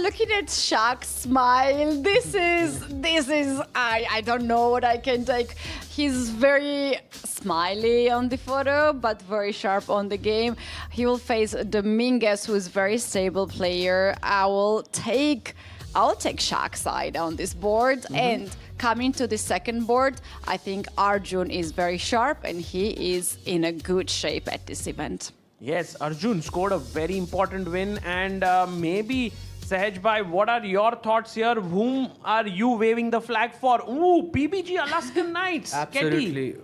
Looking at Shaq's smile, this is I don't know what I can take. He's very smiley on the photo, but very sharp on the game. He will face Dominguez, who is very stable player. I'll take Shaq's side on this board. And coming to the second board, I think Arjun is very sharp and he is in a good shape at this event. Yes, Arjun scored a very important win, and maybe Sahaj bhai, what are your thoughts here? Whom are you waving the flag for? Ooh, PBG Alaskan Knights. Absolutely.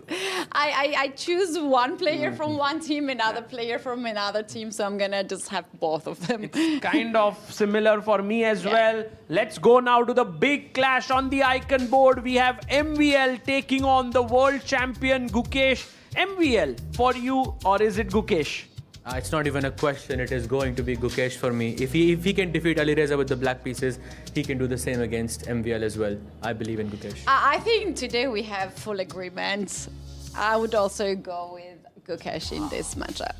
I choose one player from one team, another player from another team, so I'm gonna just have both of them. It's kind of similar for me as well. Let's go now to the big clash on the icon board. We have MVL taking on the world champion Gukesh. MVL for you, or is it Gukesh? It's not even a question. It is going to be Gukesh for me. If he can defeat Ali Reza with the black pieces, he can do the same against MVL as well. I believe in Gukesh. I think today we have full agreement. I would also go with Gukesh in this matchup.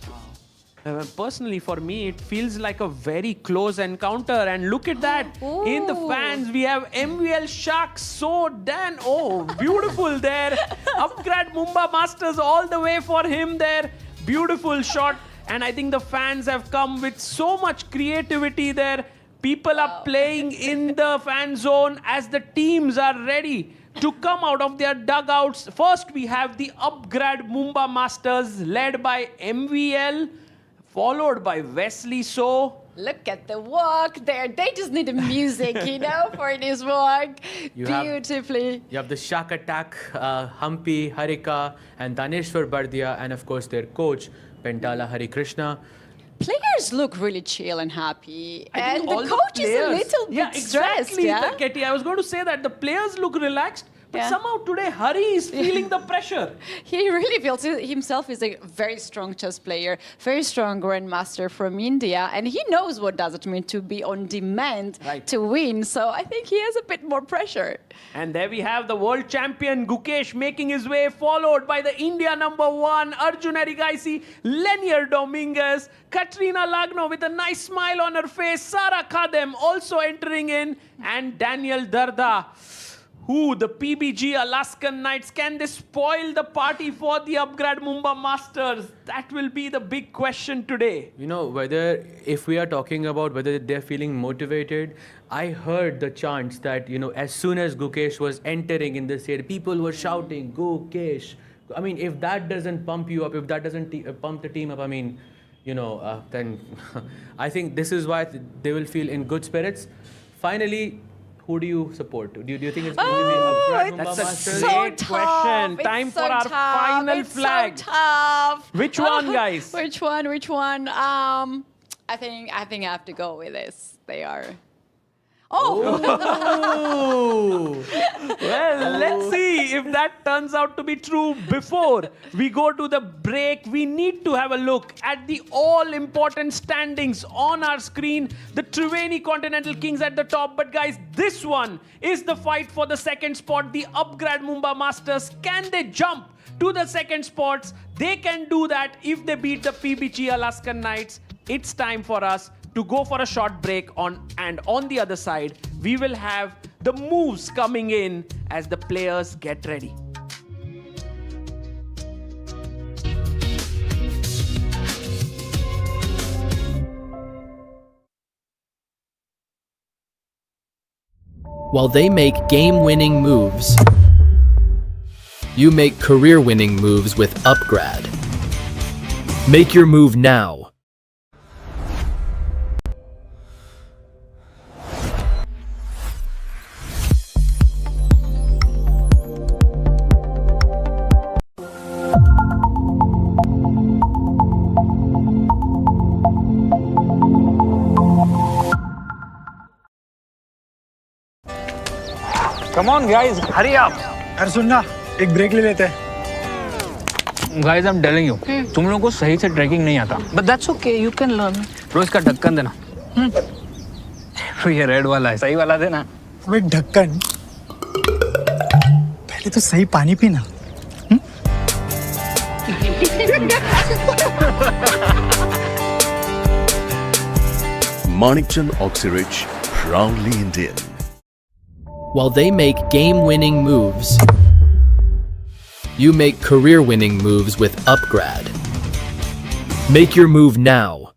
Personally, for me, it feels like a very close encounter. And look at that. In the fans, we have MVL Shark So Dan. Oh, beautiful there. Upgrade Mumbai Masters all the way for him there. Beautiful shot. And I think the fans have come with so much creativity there. People are playing in the fan zone as the teams are ready to come out of their dugouts. First, we have the upgrade Mumbai Masters led by MVL, followed by Wesley So. Look at the walk there. They just need the music, for this walk. Beautifully. You have the Shark Attack, Hampi, Harika, and Daneshwar Bardia, and of course their coach, Pentala Hari Krishna. Players look really chill and happy. And the all coach is a players- little bit stressed. Yeah, Ketty. I was going to say that the players look relaxed, but somehow today Hari is feeling the pressure. He really feels himself is a very strong chess player, very strong grandmaster from India, and he knows what does it mean to be on demand to win. So I think he has a bit more pressure. And there we have the world champion Gukesh making his way, followed by the India #1 Arjun Erigaisi, Lenier Dominguez, Katrina Lagno with a nice smile on her face, Sara Khadem also entering in, and Daniel Darda. Who, the PBG Alaskan Knights, can they spoil the party for the upgrade Mumbai Masters? That will be the big question today. If we are talking about whether they're feeling motivated, I heard the chants that, as soon as Gukesh was entering in this area, people were shouting, Gukesh. I mean, if that doesn't pump you up, if that doesn't pump the team up, then I think this is why they will feel in good spirits. Finally, who do you support? Do you think it's going to be upgrade Mumbai Masters? Great question. Time for our final flag. So tough. Which one, guys? Which one? I think I have to go with this. They are. Well, let's see if that turns out to be true. Before we go to the break, we need to have a look at the all-important standings on our screen. The Triveni Continental Kings at the top. But guys, this one is the fight for the second spot. The upgrade Mumbai Masters. Can they jump to the second spots? They can do that if they beat the PBG Alaskan Knights. It's time for us to go for a short break and on the other side, we will have the moves coming in as the players get ready. While they make game-winning moves, you make career-winning moves with Upgrad. Make your move now. Come on, guys, hurry up. यार सुन ना, एक break ले लेते हैं. Guys, I'm telling you, तुम लोगों को सही से ट्रैकिंग नहीं आता. But that's okay, you can learn. Bro इसका ढक्कन देना. ये रेड वाला है, सही वाला देना. वो एक ढक्कन. पहले तो सही पानी पीना. Manikchand Oxyrich, proudly Indian. While they make game-winning moves, you make career-winning moves with Upgrad. Make your move now.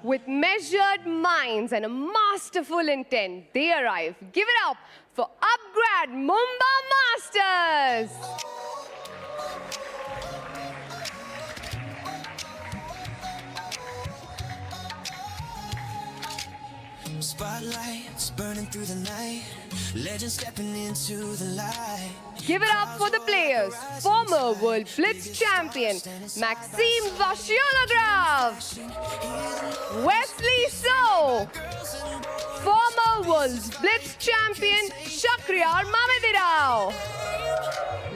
With measured minds and a masterful intent, they arrive. Give it up for Upgrad Mumba Masters. Spotlights burning through the night, legends stepping into the light. Give it up for the players. Former World Blitz champion Maxime Vashyolograph, Wesley So, former World Blitz champion Shakriyar Mamedirao,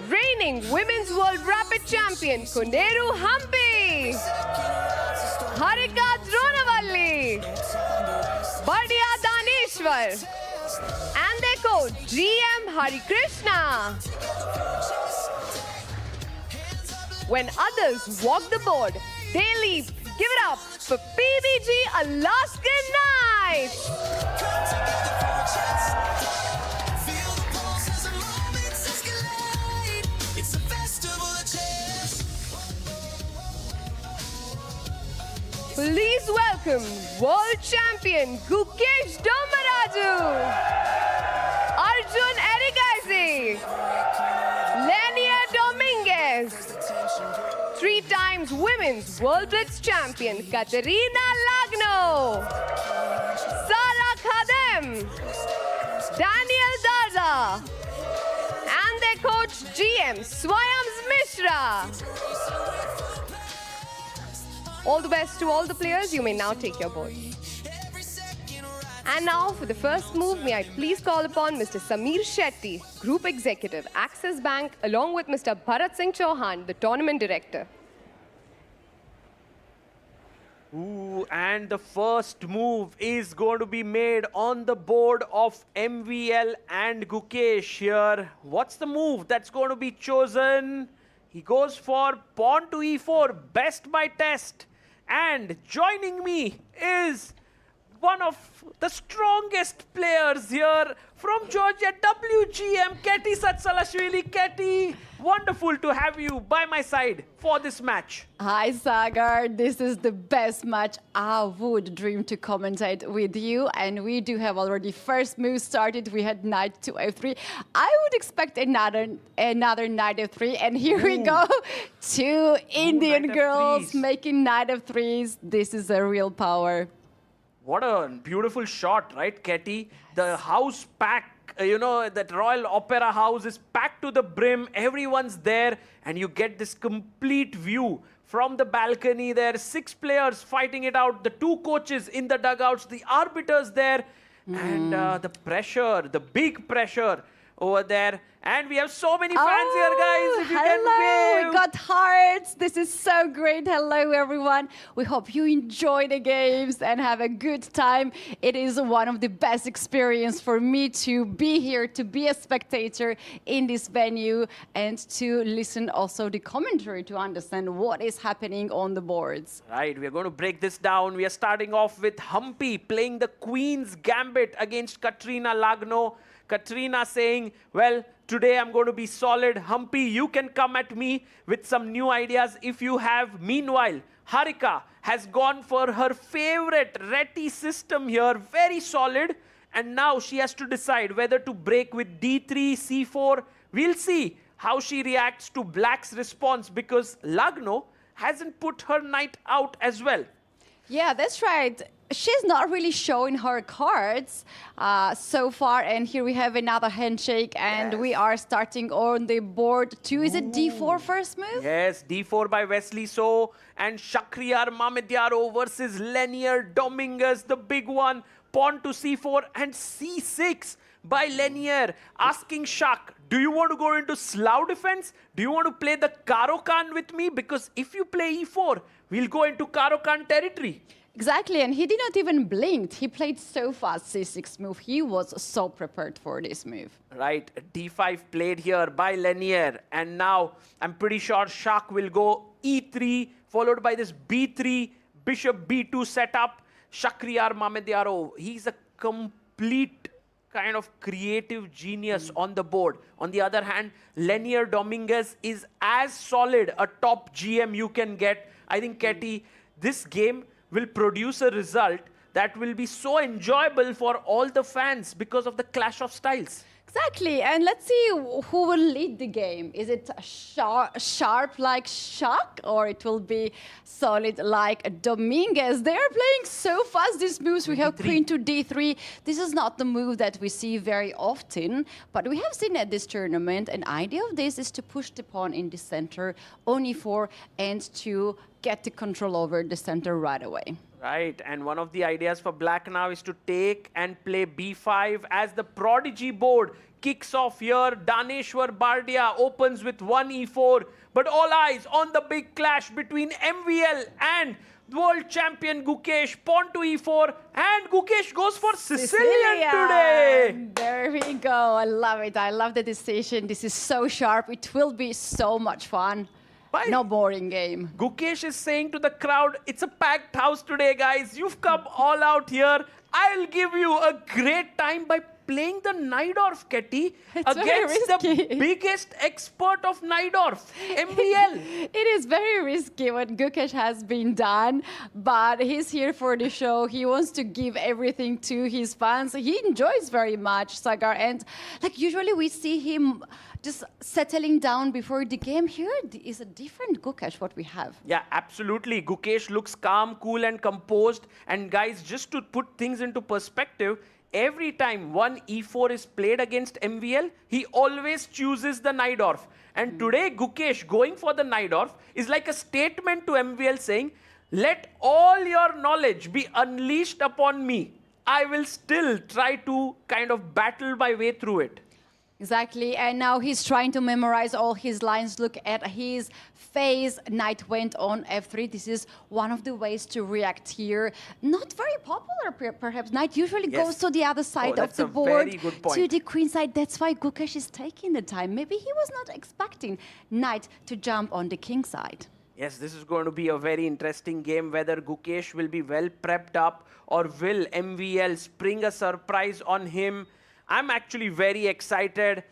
reigning Women's World Rapid champion Kunderu Hampi, Harika Dronavalli, Bardia Daneshwar, and their coach GM Hari Krishna. When others walk the board, they leap. Give it up for PBG Alaskan Knights. Please welcome world champion Gukesh Dombaraju, Arjun Erigaisi, Lenia Dominguez, 3 times Women's World Blitz champion Katerina Lagno, Sara Khadem, Daniel Darza, and their coach GM Swayams Mishra. All the best to all the players. You may now take your board. And now for the first move, may I please call upon Mr. Sameer Shetty, Group Executive, Axis Bank, along with Mr. Bharat Singh Chauhan, the Tournament Director. Ooh, and the first move is going to be made on the board of MVL and Gukesh here. What's the move that's going to be chosen? He goes for pawn to e4, best by test. And joining me is one of the strongest players here from Georgia, WGM, Keti Satsalashvili. Keti, wonderful to have you by my side for this match. Hi, Sagar. This is the best match I would dream to commentate with you. And we do have already first move started. We had knight to f3. I would expect another knight f3. And here we go. Two Indian girls making knight f3s. This is a real power. What a beautiful shot, right, Keti? The house pack, that Royal Opera House is packed to the brim. Everyone's there, and you get this complete view from the balcony. There are 6 players fighting it out, the 2 coaches in the dugouts, the arbiters there, and the pressure, the big pressure over there. And we have so many fans here, guys. If you can wave. We got hearts. This is so great. Hello, everyone. We hope you enjoy the games and have a good time. It is one of the best experiences for me to be here, to be a spectator in this venue, and to listen also the commentary to understand what is happening on the boards. Right, we are going to break this down. We are starting off with Humpy playing the Queen's Gambit against Katrina Lagno. Katrina saying, well, today I'm going to be solid. Humpy, you can come at me with some new ideas if you have. Meanwhile, Harika has gone for her favorite Reti system here. Very solid. And now she has to decide whether to break with D3, C4. We'll see how she reacts to Black's response, because Lagno hasn't put her knight out as well. Yeah, that's right. She's not really showing her cards so far. And here we have another handshake, and we are starting on the board 2. Is it D4 first move? Yes, D4 by Wesley So and Shakriyar Mamediaro versus Lenier Dominguez, the big one. Pawn to C4 and C6 by Lenier, asking Shak, do you want to go into Slough defense? Do you want to play the Karo Khan with me? Because if you play E4, we'll go into Karo Khan territory. Exactly, and he did not even blink. He played so fast C6 move. He was so prepared for this move. Right, D5 played here by Lenier, and now I'm pretty sure Shak will go E3, followed by this B3, Bishop B2 setup. Shakriyar Mamediaro, he's a complete kind of creative genius on the board. On the other hand, Lenier Dominguez is as solid a top GM you can get. I think, Keti, this game will produce a result that will be so enjoyable for all the fans because of the clash of styles. Exactly, and let's see who will lead the game. Is it sharp like Shak, or it will be solid like Dominguez? They are playing so fast, these moves. We have Queen to D3. This is not the move that we see very often, but we have seen at this tournament. An idea of this is to push the pawn in the center on E4 and to get the control over the center right away. Right, and one of the ideas for Black now is to take and play B5 as the Prodigy board kicks off here. Daneshwar Bardia opens with 1 E4, but all eyes on the big clash between MVL and world champion Gukesh. Pawn to E4, and Gukesh goes for Sicilian today. There we go. I love it. I love the decision. This is so sharp. It will be so much fun. No boring game. Gukesh is saying to the crowd, it's a packed house today, guys. You've come all out here. I'll give you a great time by playing the Najdorf, Keti, against the biggest expert of Najdorf, MVL. It is very risky what Gukesh has been done, but he's here for the show. He wants to give everything to his fans. He enjoys very much, Sagar, and like usually we see him just settling down before the game. Here is a different Gukesh what we have. Yeah, absolutely. Gukesh looks calm, cool, and composed. And guys, just to put things into perspective, every time 1 E4 is played against MVL, he always chooses the Najdorf. And today, Gukesh going for the Najdorf is like a statement to MVL saying, let all your knowledge be unleashed upon me. I will still try to kind of battle my way through it. Exactly, and now he's trying to memorize all his lines. Look at his face. Knight went on F3. This is one of the ways to react here. Not very popular, perhaps. Knight usually goes to the other side of the board, to the queen side. That's why Gukesh is taking the time. Maybe he was not expecting Knight to jump on the king side. Yes, this is going to be a very interesting game, whether Gukesh will be well prepped up or will MVL spring a surprise on him. I'm actually very excited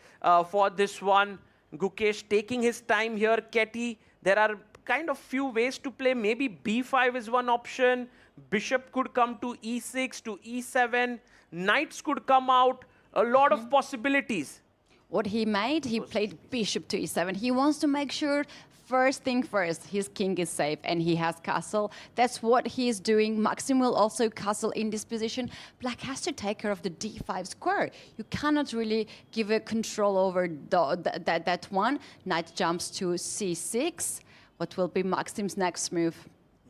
for this one. Gukesh taking his time here. Ketty, there are kind of few ways to play. Maybe B5 is one option. Bishop could come to E6, to E7. Knights could come out. A lot of possibilities. What he made, he played bishop to E7. He wants to make sure, first thing first, his king is safe and he has castle. That's what he's doing. Maxim will also castle in this position. Black has to take care of the D5 square. You cannot really give a control over that one. Knight jumps to C6. What will be Maxim's next move?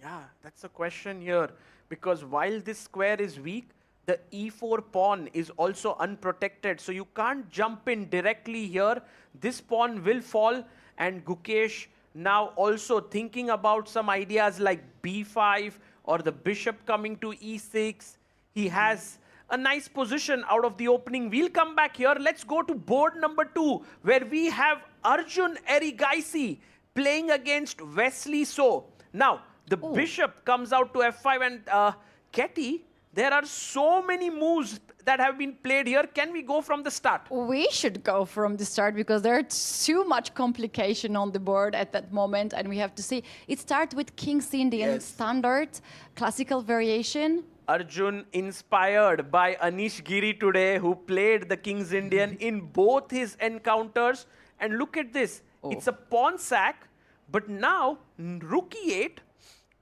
Yeah, that's a question here. Because while this square is weak, the E4 pawn is also unprotected. So you can't jump in directly here. This pawn will fall. And Gukesh now also thinking about some ideas like B5 or the bishop coming to E6. He has a nice position out of the opening. We'll come back here. Let's go to board number 2, where we have Arjun Erigaisi playing against Wesley So. Now, the bishop comes out to F5 and Ketty, there are so many moves that have been played here. Can we go from the start? We should go from the start because there's too much complication on the board at that moment, and we have to see. It starts with King's Indian standard, classical variation. Arjun inspired by Anish Giri today, who played the King's Indian in both his encounters. And look at this. It's a pawn sack, but now rook e8,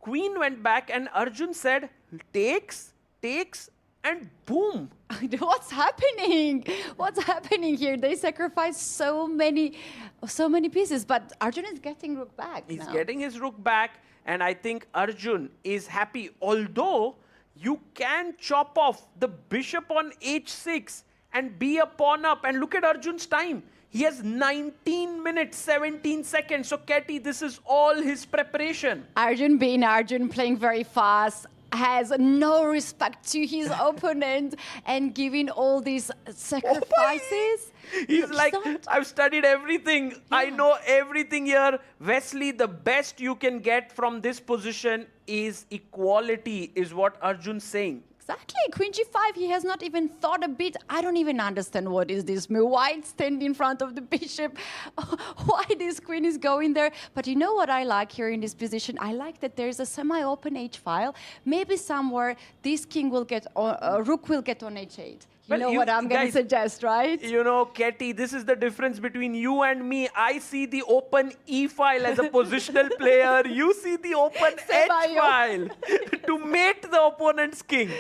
queen went back, and Arjun said, takes, and boom. What's happening? What's happening here? They sacrificed so many pieces, but Arjun is getting rook back. He's getting his rook back, and I think Arjun is happy. Although you can chop off the bishop on h6 and be a pawn up. And look at Arjun's time. He has 19 minutes, 17 seconds. So, Ketty, this is all his preparation. Arjun being Arjun, playing very fast, has no respect to his opponent and giving all these sacrifices. He's like, I've studied everything. I know everything here. Wesley, the best you can get from this position is equality, is what Arjun's saying. Exactly. Queen g5, he has not even thought a bit. I don't even understand what is this move. Why it stand in front of the bishop? Why this queen is going there? But you know what I like here in this position? I like that there's a semi-open h-file. Maybe somewhere this king will get on, rook will get on h8. You know what I'm going to suggest, right? You know, Ketty, this is the difference between you and me. I see the open E-file as a positional player. You see the open H-file to mate the opponent's king.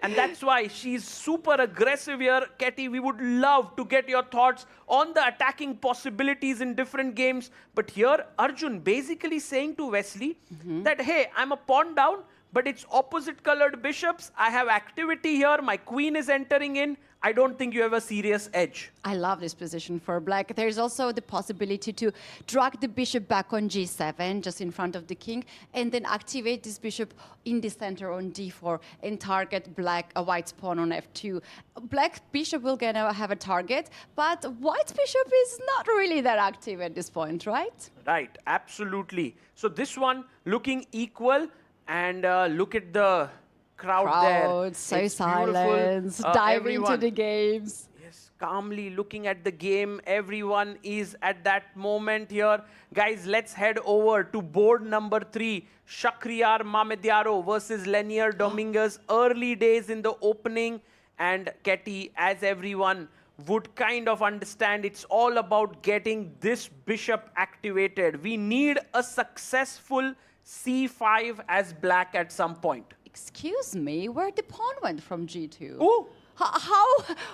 And that's why she's super aggressive here. Ketty, we would love to get your thoughts on the attacking possibilities in different games. But here, Arjun basically saying to Wesley that, hey, I'm a pawn down, but it's opposite colored bishops. I have activity here. My queen is entering in. I don't think you have a serious edge. I love this position for black. There's also the possibility to drag the bishop back on g7, just in front of the king, and then activate this bishop in the center on d4 and target white's pawn on f2. Black bishop will gonna have a target, but white's bishop is not really that active at this point, right? Right, absolutely. So this one looking equal. And look at the crowd there. So it's silent, diving into the games. Yes, calmly looking at the game. Everyone is at that moment here. Guys, let's head over to board number 3. Shakhriyar Mamedyaro versus Lenier Dominguez. Early days in the opening. And Ketty, as everyone would kind of understand, it's all about getting this bishop activated. We need a successful c5 as black at some point. Excuse me, where the pawn went from g2? Oh!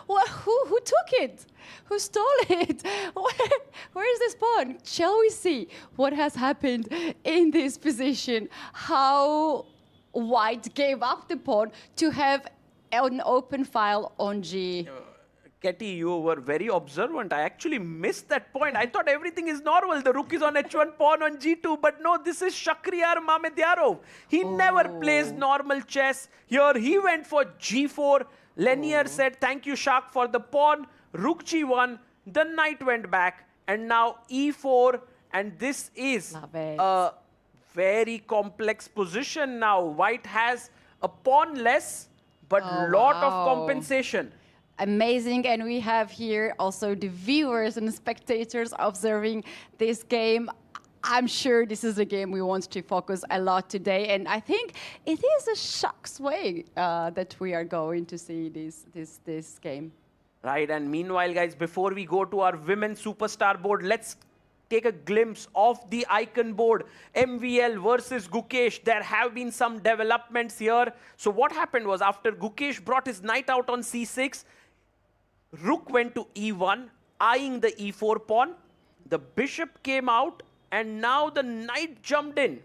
Who took it? Who stole it? Where is this pawn? Shall we see what has happened in this position? How white gave up the pawn to have an open file on g. Ketty, you were very observant. I actually missed that point. I thought everything is normal. The rook is on h1, pawn on g2. But no, this is Shakhriyar Mamedyarov. He never plays normal chess. Here, he went for g4. Lenier said, thank you, Shak, for the pawn. Rook g1. The knight went back. And now e4. And this is a very complex position now. White has a pawn less, but lot of compensation. Amazing, and we have here also the viewers and spectators observing this game. I'm sure this is a game we want to focus a lot today, and I think it is a shock swing that we are going to see this game. Right, and meanwhile, guys, before we go to our women's superstar board, let's take a glimpse of the icon board. MVL versus Gukesh. There have been some developments here. So what happened was, after Gukesh brought his knight out on c6, rook went to e1, eyeing the e4 pawn. The bishop came out, and now the knight jumped in.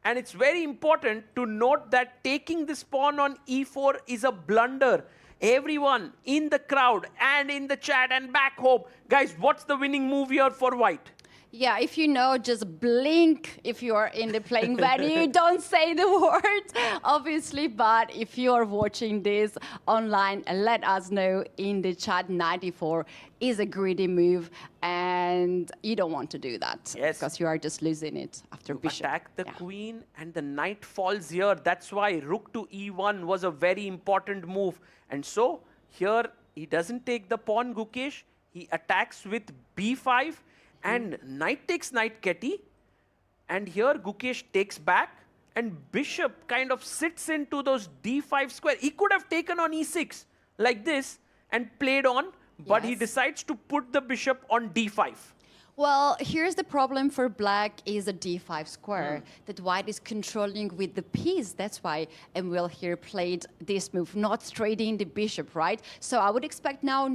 And it's very important to note that taking this pawn on e4 is a blunder. Everyone in the crowd and in the chat and back home, guys, what's the winning move here for white? Yeah, if you know, just blink if you are in the playing venue. Don't say the words, obviously, but if you are watching this online, let us know in the chat. 94 is a greedy move, and you don't want to do that. Yes. Because you are just losing it after bishop. Attack the queen, and the knight falls here. That's why rook to e1 was a very important move. And so here he doesn't take the pawn, Gukesh. He attacks with b5, and knight takes knight Ketty. And here Gukesh takes back, and bishop kind of sits into those d5 square. He could have taken on e6 like this and played on, but he decides to put the bishop on d5. Well, here's the problem for black is a d5 square that white is controlling with the piece. That's why Emil here played this move, not straight in the bishop, right? So I would expect now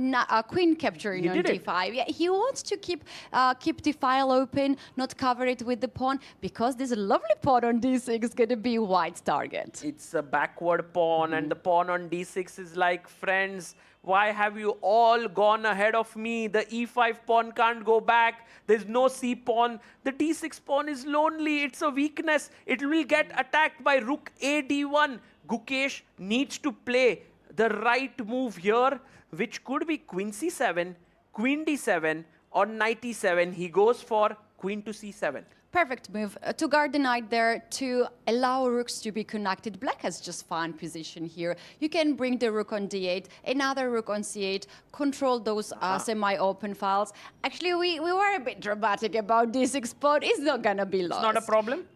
queen capturing on d5. Yeah, he wants to keep the file open, not cover it with the pawn, because this lovely pawn on d6 is going to be white's target. It's a backward pawn, and the pawn on d6 is like, friends, why have you all gone ahead of me? The e5 pawn can't go back. There's no c pawn. The d6 pawn is lonely. It's a weakness. It will get attacked by rook a d1. Gukesh needs to play the right move here, which could be queen c7, queen d7, or knight e7. He goes for queen to c7. Perfect move to guard the knight there, to allow rooks to be connected. Black has just fine position here. You can bring the rook on d8, another rook on c8, control those semi-open files. Actually, we were a bit dramatic about d6 pawn. It's not gonna be lost. It's not a problem?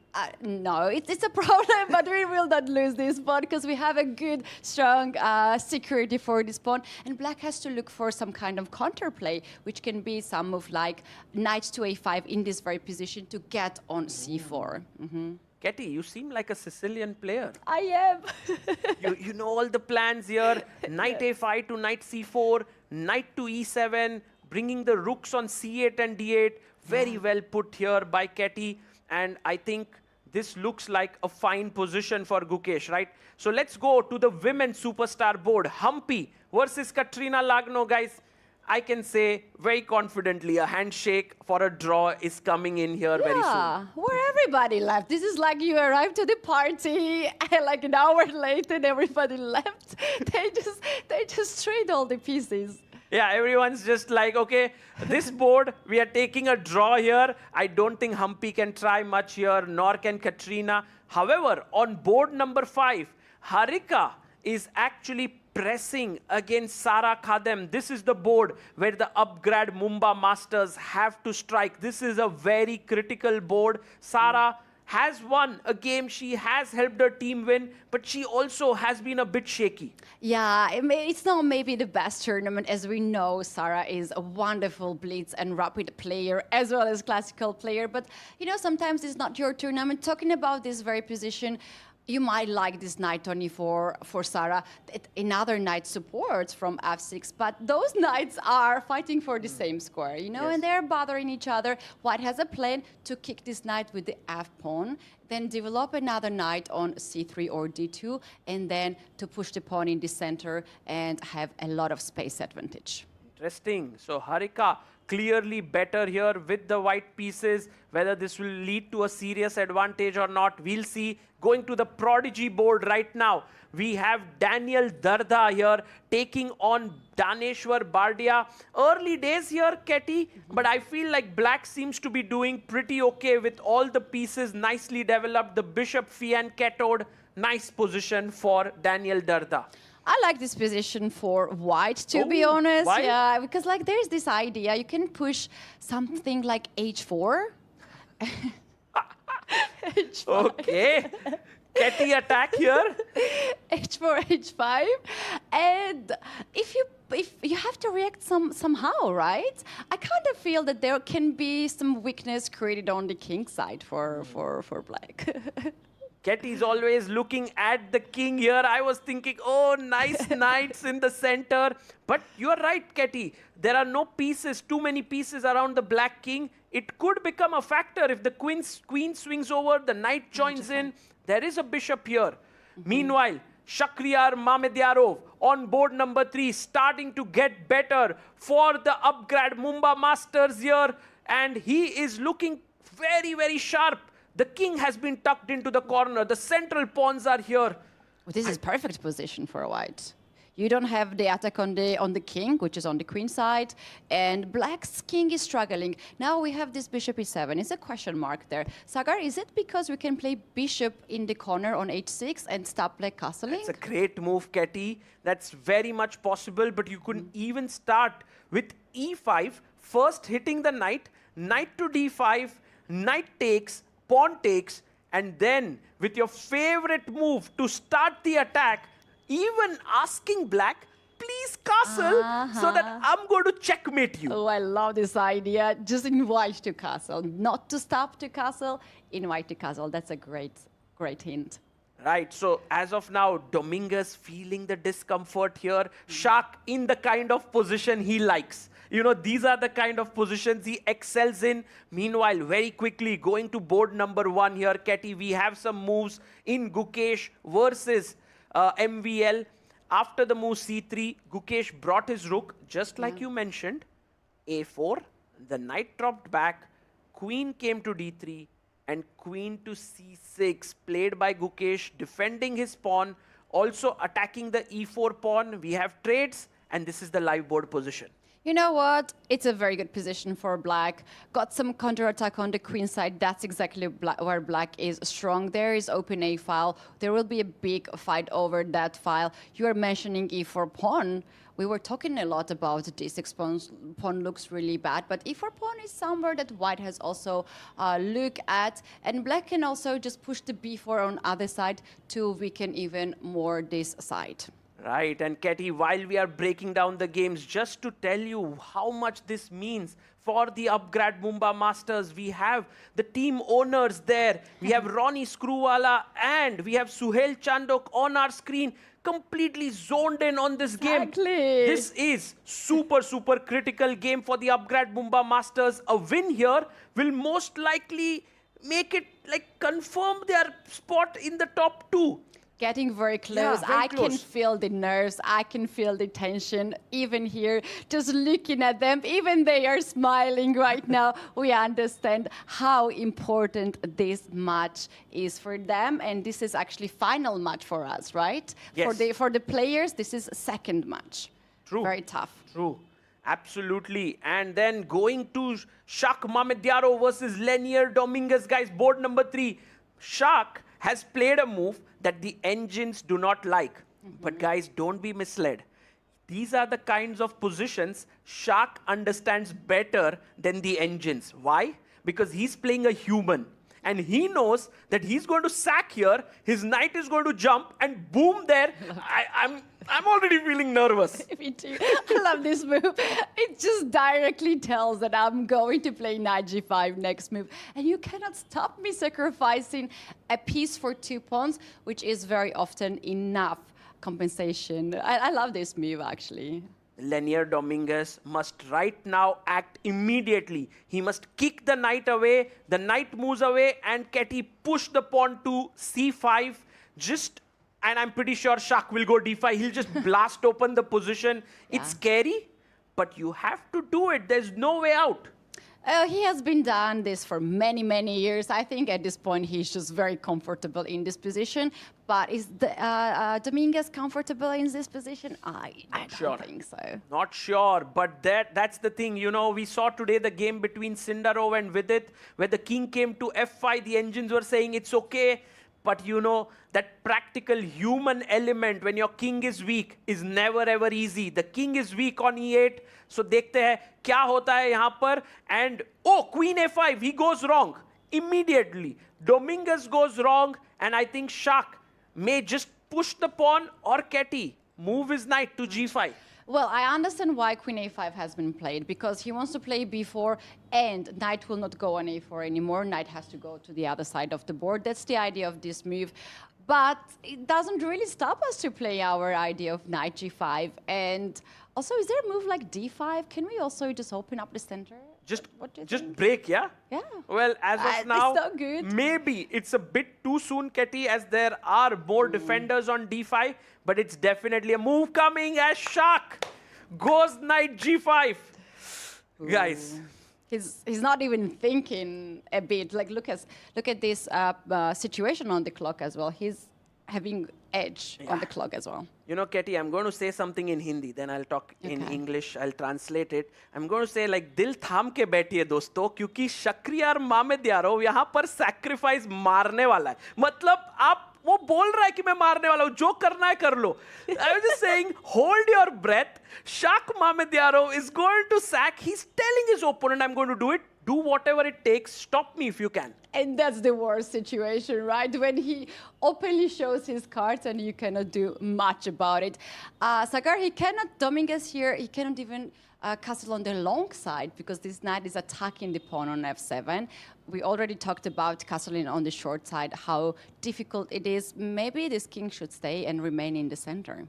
No, it's a problem, but we will not lose this pawn because we have a good, strong security for this pawn. And black has to look for some kind of counterplay, which can be some move like knight to a5 in this very position to get on c4. Ketty, you seem like a Sicilian player. I am. you know all the plans here. Knight a5 to knight c4, knight to e7, bringing the rooks on c8 and d8. Very well put here by Ketty. And I think this looks like a fine position for Gukesh, right? So let's go to the women's superstar board. Humpy versus Katrina Lagno, guys. I can say very confidently a handshake for a draw is coming in here very soon. Yeah, where everybody left. This is like you arrived to the party and like an hour later and everybody left. They just trade all the pieces. Yeah, everyone's just like, okay, this board, we are taking a draw here. I don't think Humpy can try much here, nor can Katrina. However, on board number 5, Harika is actually pressing against Sara Khadem. This is the board where the upgrade Mumbai Masters have to strike. This is a very critical board. Sara has won a game. She has helped her team win, but she also has been a bit shaky. Yeah, it's not maybe the best tournament. As we know, Sara is a wonderful blitz and rapid player as well as classical player. But, you know, sometimes it's not your tournament. Talking about this very position, you might like this knight on e4 for Sara. Another knight supports from f6, but those knights are fighting for the same square, you know, and they're bothering each other. White has a plan to kick this knight with the f pawn, then develop another knight on c3 or d2, and then to push the pawn in the center and have a lot of space advantage. Interesting. So Harika clearly better here with the white pieces. Whether this will lead to a serious advantage or not, we'll see. Going to the prodigy board right now, we have Daniel Darda here taking on Daneshwar Bardia. Early days here, Ketty, but I feel like black seems to be doing pretty okay with all the pieces nicely developed. The bishop, Fian, Ketod, nice position for Daniel Darda. I like this position for white, to be honest. Why? Yeah, because like there's this idea you can push something like h4. h5. Okay. Ketty attack here. h4, h5, and if you have to react somehow, right? I kind of feel that there can be some weakness created on the king side for black. Ketty's always looking at the king here. I was thinking, oh, nice knights in the center. But you're right, Ketty. There are no pieces, too many pieces around the black king. It could become a factor if the queen swings over, the knight joins in. There is a bishop here. Meanwhile, Shakhriyar Mamedyarov on board number 3, starting to get better for the upgrade Mumbai Masters here. And he is looking very, very sharp. The king has been tucked into the corner. The central pawns are here. This is perfect position for white. You don't have the attack on the king, which is on the queen side, and black's king is struggling. Now we have this bishop e7. It's a question mark there. Sagar, is it because we can play bishop in the corner on h6 and stop black castling? It's a great move, Ketty. That's very much possible, but you could even start with e5, first hitting the knight, knight to d5, knight takes, pawn takes, and then with your favorite move to start the attack, even asking black, please castle, so that I'm going to checkmate you. Oh, I love this idea. Just invite to castle, not to stop to castle, invite to castle. That's a great hint. Right, so as of now, Dominguez feeling the discomfort here. Shak in the kind of position he likes. You know, these are the kind of positions he excels in. Meanwhile, very quickly, going to board number 1 here, Ketty, we have some moves in Gukesh versus MVL. After the move c3, Gukesh brought his rook, just like you mentioned. a4, the knight dropped back, queen came to d3, and queen to c6, played by Gukesh, defending his pawn, also attacking the e4 pawn. We have trades, and this is the live board position. You know what? It's a very good position for black. Got some counterattack on the queen side. That's exactly where black is strong. There is open a file. There will be a big fight over that file. You are mentioning e4 pawn. We were talking a lot about d6 pawn looks really bad, but e4 pawn is somewhere that white has also looked at, and black can also just push the b4 on other side to weaken even more this side. Right, and Ketty, while we are breaking down the games, just to tell you how much this means for the upgrade Mumbai Masters, we have the team owners there. We have Ronnie Screwwala and we have Suhail Chandok on our screen, completely zoned in on this game. This is super critical game for the upgrade Mumbai Masters. A win here will most likely make it like confirm their spot in the top 2. Getting very close. Yeah, very I can feel the nerves. I can feel the tension. Even here, just looking at them, even they are smiling right now. We understand how important this match is for them. And this is actually final match for us, right? Yes. For the players, this is second match. True. Very tough. True. Absolutely. And then going to Shak Mamedyarov versus Lenier Dominguez, guys, board number 3. Shak has played a move that the engines do not like. But guys, don't be misled. These are the kinds of positions Shak understands better than the engines. Why? Because he's playing a human. And he knows that he's going to sack here, his knight is going to jump, and boom there. I'm already feeling nervous. Me too. I love this move. It just directly tells that I'm going to play knight g5 next move. And you cannot stop me sacrificing a piece for 2 pawns, which is very often enough compensation. I love this move, actually. Lenier Dominguez must right now act immediately. He must kick the knight away. The knight moves away, and Ketty push the pawn to c5. And I'm pretty sure Shak will go d5. He'll just blast open the position. It's scary, but you have to do it. There's no way out. He has been done this for many, many years. I think at this point he's just very comfortable in this position. But is Dominguez comfortable in this position? I don't think so. Not sure, but that's the thing. You know, we saw today the game between Sindarov and Vidit, where the king came to f5. The engines were saying it's okay. But you know, that practical human element when your king is weak is never ever easy. The king is weak on e8. So देखते हैं क्या होता है यहाँ पर. And oh, queen a5, he goes wrong immediately. Dominguez goes wrong, and I think Shak may just push the pawn, or Ketty move his knight to g5. Well, I understand why queen a5 has been played, because he wants to play b4 and knight will not go on a4 anymore. Knight has to go to the other side of the board. That's the idea of this move. But it doesn't really stop us to play our idea of knight g5. And also, is there a move like d5? Can we also just open up the center? Just break, yeah? Yeah. Well, as of now, it's so good. Maybe it's a bit too soon, Ketty, as there are more defenders on d5, but it's definitely a move coming as Shak goes knight g5. Guys. He's not even thinking a bit. Like, look at this situation on the clock as well. He's having edge on the clock as well. You know, Ketty, I'm going to say something in Hindi, then I'll talk in English, I'll translate it. I'm going to say, like, dil tham ke बैठिए दोस्तों, क्योंकि शक्री और मामेद यारो यहाँ पर sacrifice मारने वाला है. मतलब आप वो बोल रहा है कि मैं मारने वाला हूँ, जो करना है कर लो. I was just saying, hold your breath. Shak Mamedyarov is going to sack. He's telling his opponent, I'm going to do it. Do whatever it takes. Stop me if you can. And that's the worst situation, right? When he openly shows his cards and you cannot do much about it. Sagar, he cannot, Dominguez here, he cannot even castle on the long side because this knight is attacking the pawn on f7. We already talked about castling on the short side, how difficult it is. Maybe this king should stay and remain in the center.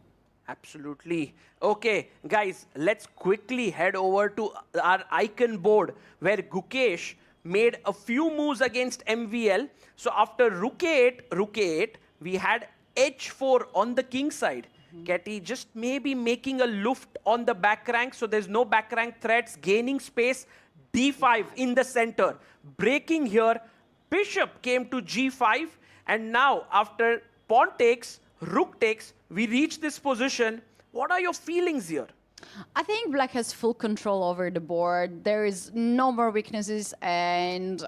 Absolutely. Okay, guys, let's quickly head over to our icon board where Gukesh made a few moves against MVL. So after rook a8, we had h4 on the king side. Ketty just maybe making a luft on the back rank, so there's no back rank threats, gaining space. d5 in the center, breaking here. Bishop came to g5, and now after pawn takes, rook takes, we reach this position. What are your feelings here? I think black has full control over the board. There is no more weaknesses, and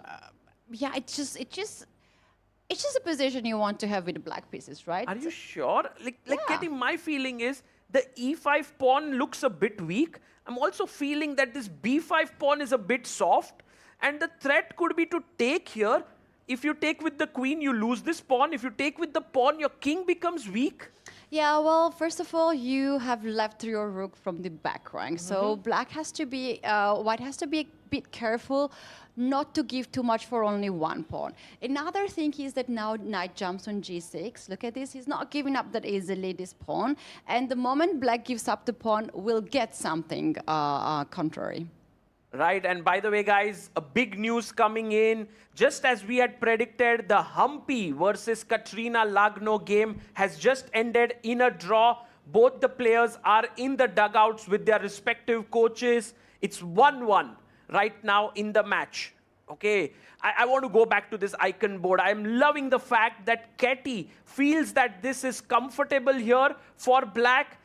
yeah, it's just a position you want to have with the black pieces, right? Are you sure? Like Ketty, my feeling is the e5 pawn looks a bit weak. I'm also feeling that this b5 pawn is a bit soft, and the threat could be to take here. If you take with the queen, you lose this pawn. If you take with the pawn, your king becomes weak. Yeah, well, first of all, you have left your rook from the back rank. So black has to be, white has to be a bit careful not to give too much for only one pawn. Another thing is that now knight jumps on g6. Look at this, he's not giving up that easily, this pawn. And the moment black gives up the pawn, we'll get something contrary. Right, and by the way, guys, a big news coming in. Just as we had predicted, the Humpy versus Katrina Lagno game has just ended in a draw. Both the players are in the dugouts with their respective coaches. It's 1-1 right now in the match. Okay, I want to go back to this icon board. I'm loving the fact that Ketty feels that this is comfortable here for black.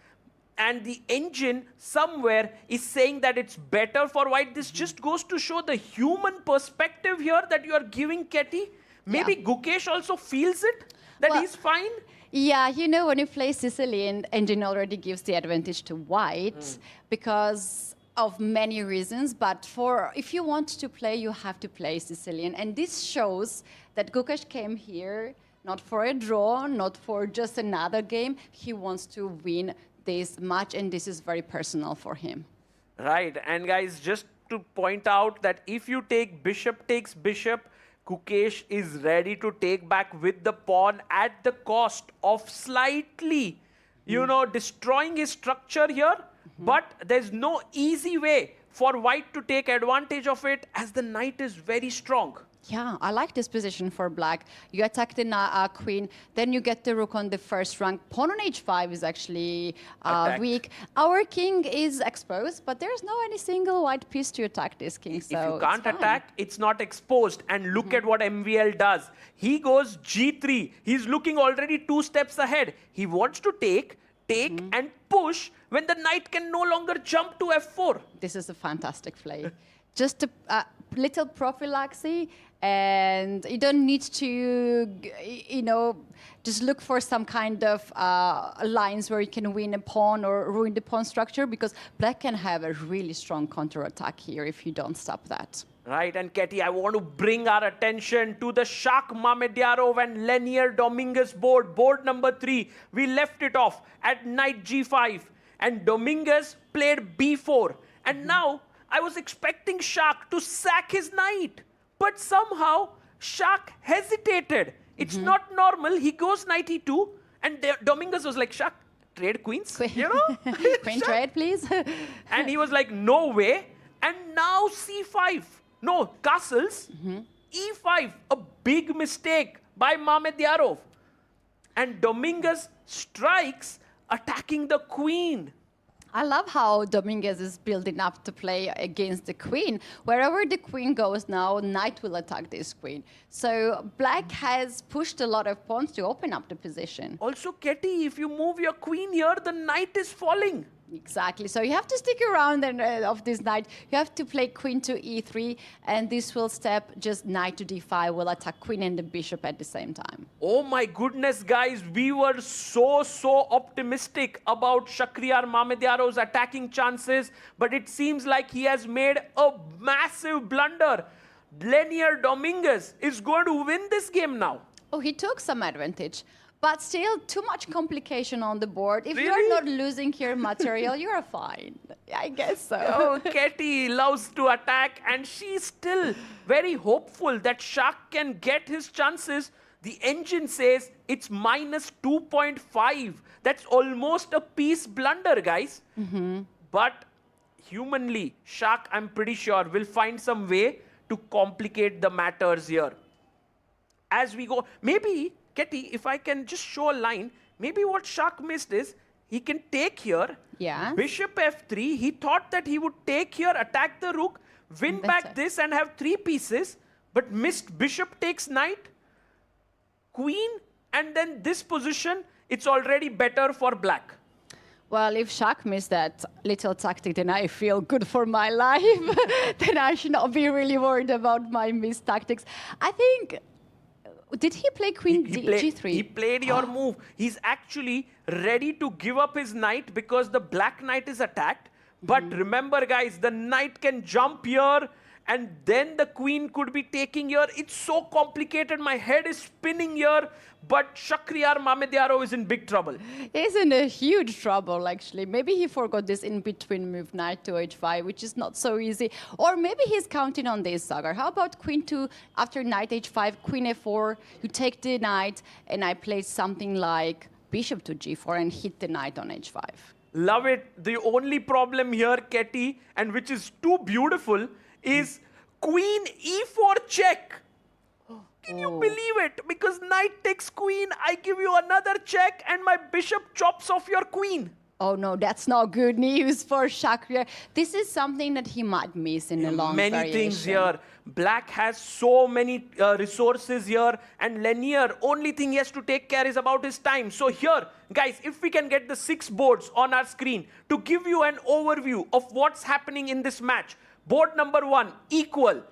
And the engine somewhere is saying that it's better for white. This just goes to show the human perspective here that you are giving Ketty. Maybe Gukesh also feels it, that he's fine. Yeah, you know, when you play Sicilian, engine already gives the advantage to white because of many reasons. But if you want to play, you have to play Sicilian. And this shows that Gukesh came here not for a draw, not for just another game. He wants to win this match, and this is very personal for him. Right, and guys, just to point out that if you take bishop takes bishop, Gukesh is ready to take back with the pawn at the cost of slightly, you know, destroying his structure here. But there's no easy way for white to take advantage of it, as the knight is very strong. Yeah, I like this position for black. You attack the queen, then you get the rook on the first rank. Pawn on h5 is actually weak. Our king is exposed, but there's no any single white piece to attack this king. So if you can't attack, it's not exposed. And look at what MVL does. He goes g3. He's looking already 2 steps ahead. He wants to take and push when the knight can no longer jump to f4. This is a fantastic play. Just a little prophylaxis, and you don't need to, just look for some kind of lines where you can win a pawn or ruin the pawn structure, because black can have a really strong counterattack here if you don't stop that. Right, and Katie, I want to bring our attention to the Shak Mamedyarov and Lenier Dominguez board, board number 3. We left it off at knight g5, and Dominguez played b4. And now, I was expecting Shak to sack his knight, but somehow Shak hesitated. It's not normal. He goes knight e2, and Dominguez was like, Shak, trade queens, Queen trade, please. And he was like, no way. And now c5. No, castles. e5, a big mistake by Mamedyarov. And Dominguez strikes, attacking the queen. I love how Dominguez is building up to play against the queen. Wherever the queen goes now, knight will attack this queen. So black has pushed a lot of pawns to open up the position. Also, Ketty, if you move your queen here, the knight is falling. Exactly. So you have to stick around and of this knight. You have to play queen to e3, and this will step just knight to d5, will attack queen and the bishop at the same time. Oh my goodness, guys. We were so optimistic about Shakhriyar Mamedyarov's attacking chances, but it seems like he has made a massive blunder. Lenier Dominguez is going to win this game now. Oh, he took some advantage. But still, too much complication on the board. If Really? you're not losing here material, you're fine. I guess so. Oh, Katie loves to attack, and she's still very hopeful that Shak can get his chances. The engine says it's minus 2.5. That's almost a piece blunder, guys. But humanly, Shak, I'm pretty sure, will find some way to complicate the matters here. As we go, maybe, Ketty, if I can just show a line, maybe what Shak missed is he can take here, bishop f3. He thought that he would take here, attack the rook, win back this and have 3 pieces, but missed bishop takes knight, queen, and then this position, it's already better for black. Well, if Shak missed that little tactic, then I feel good for my life. Then I should not be really worried about my missed tactics. I think... Did he play queen g3? He played your move. He's actually ready to give up his knight because the black knight is attacked. But remember, guys, the knight can jump here, and then the queen could be taking here. It's so complicated. My head is spinning here. But Shakhriyar Mamedyarov is in big trouble. He's in a huge trouble, actually. Maybe he forgot this in-between move, knight to h5, which is not so easy. Or maybe he's counting on this, Sagar. How about queen to, after knight h5, queen f4, you take the knight, and I play something like bishop to g4 and hit the knight on h5. Love it. The only problem here, Ketty, and which is too beautiful, is queen e4 check. Can you believe it? Because knight takes queen, I give you another check, and my bishop chops off your queen. Oh no, that's not good news for Shakhriyar. This is something that he might miss in a long Many variation. things here. Black has so many resources here, and Lenier, only thing he has to take care is about his time. So here, guys, if we can get the 6 boards on our screen to give you an overview of what's happening in this match. Board number 1, equal,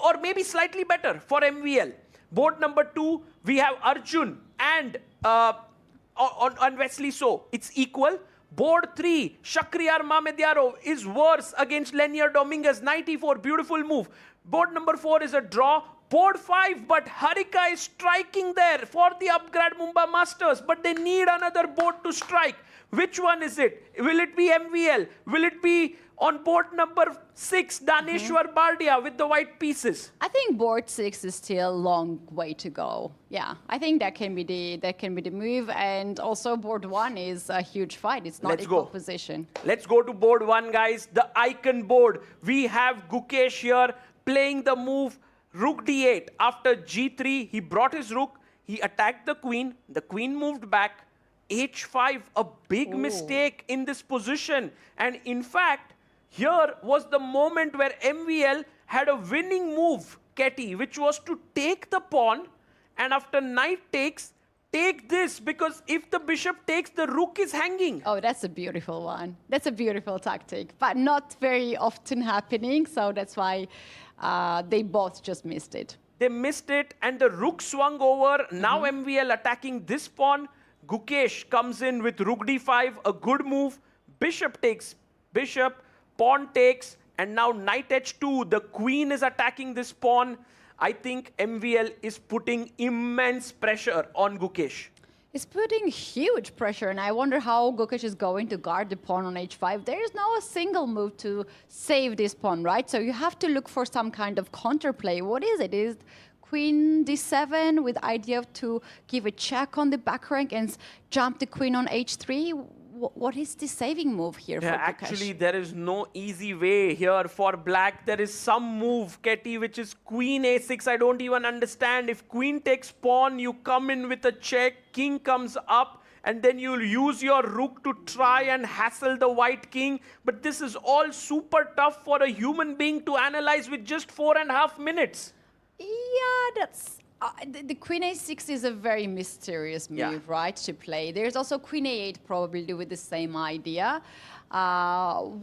or maybe slightly better for MVL. Board number 2, we have Arjun and on Wesley So. It's equal. Board 3, Shakhriyar Mamedyarov is worse against Lenier Dominguez. Knight e4, beautiful move. Board number 4 is a draw. Board 5, but Harika is striking there for the upgrade Mumbai Masters. But they need another board to strike. Which one is it? Will it be MVL? Will it be on board number 6, Daneshwar Bardia with the white pieces? I think board 6 is still a long way to go. Yeah, I think that can be the move, and also board 1 is a huge fight. It's not equal position. Let's go to board 1, guys. The icon board. We have Gukesh here playing the move Rook d8. After g3, he brought his rook. He attacked the queen. The queen moved back. h5, a big mistake in this position. And in fact, here was the moment where MVL had a winning move, Ketty, which was to take the pawn. And after knight takes, take this, because if the bishop takes, the rook is hanging. Oh, that's a beautiful one. That's a beautiful tactic, but not very often happening. So that's why they both just missed it. They missed it, and the rook swung over. Now MVL attacking this pawn. Gukesh comes in with rook d5, a good move. Bishop takes bishop, pawn takes, and now knight h2. The queen is attacking this pawn. I think MVL is putting immense pressure on Gukesh. It's putting huge pressure, and I wonder how Gukesh is going to guard the pawn on h5. There is no single move to save this pawn, right? So you have to look for some kind of counterplay. What is it? Is queen d7 with idea to give a check on the back rank and jump the queen on h3? What is the saving move here for Gukesh? Actually, there is no easy way here for black. There is some move, Ketty, which is queen a6. I don't even understand. If queen takes pawn, you come in with a check, king comes up, and then you'll use your rook to try and hassle the white king. But this is all super tough for a human being to analyze with just 4.5 minutes. Yeah, that's... the queen a6 is a very mysterious move, right, to play. There's also queen a8 probably with the same idea.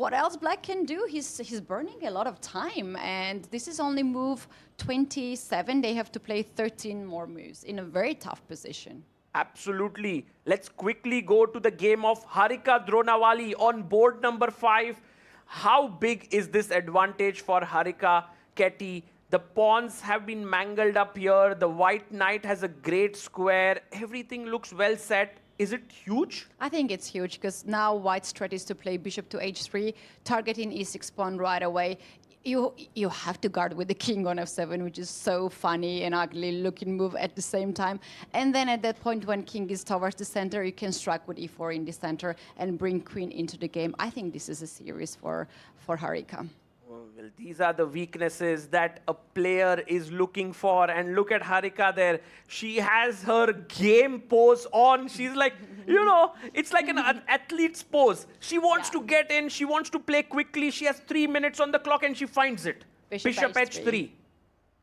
What else black can do? He's burning a lot of time, and this is only move 27. They have to play 13 more moves in a very tough position. Absolutely. Let's quickly go to the game of Harika Dronawali on board number 5. How big is this advantage for Harika, Ketty? The pawns have been mangled up here. The white knight has a great square. Everything looks well set. Is it huge? I think it's huge because now white's strat is to play bishop to h3, targeting e6 pawn right away. You have to guard with the king on f7, which is so funny and ugly looking move at the same time. And then at that point when king is towards the center, you can strike with e4 in the center and bring queen into the game. I think this is a series for Harika. Well, these are the weaknesses that a player is looking for. And look at Harika there. She has her game pose on. She's like, you know, it's like an athlete's pose. She wants to get in. She wants to play quickly. She has 3 minutes on the clock and she finds it. Bishop h3.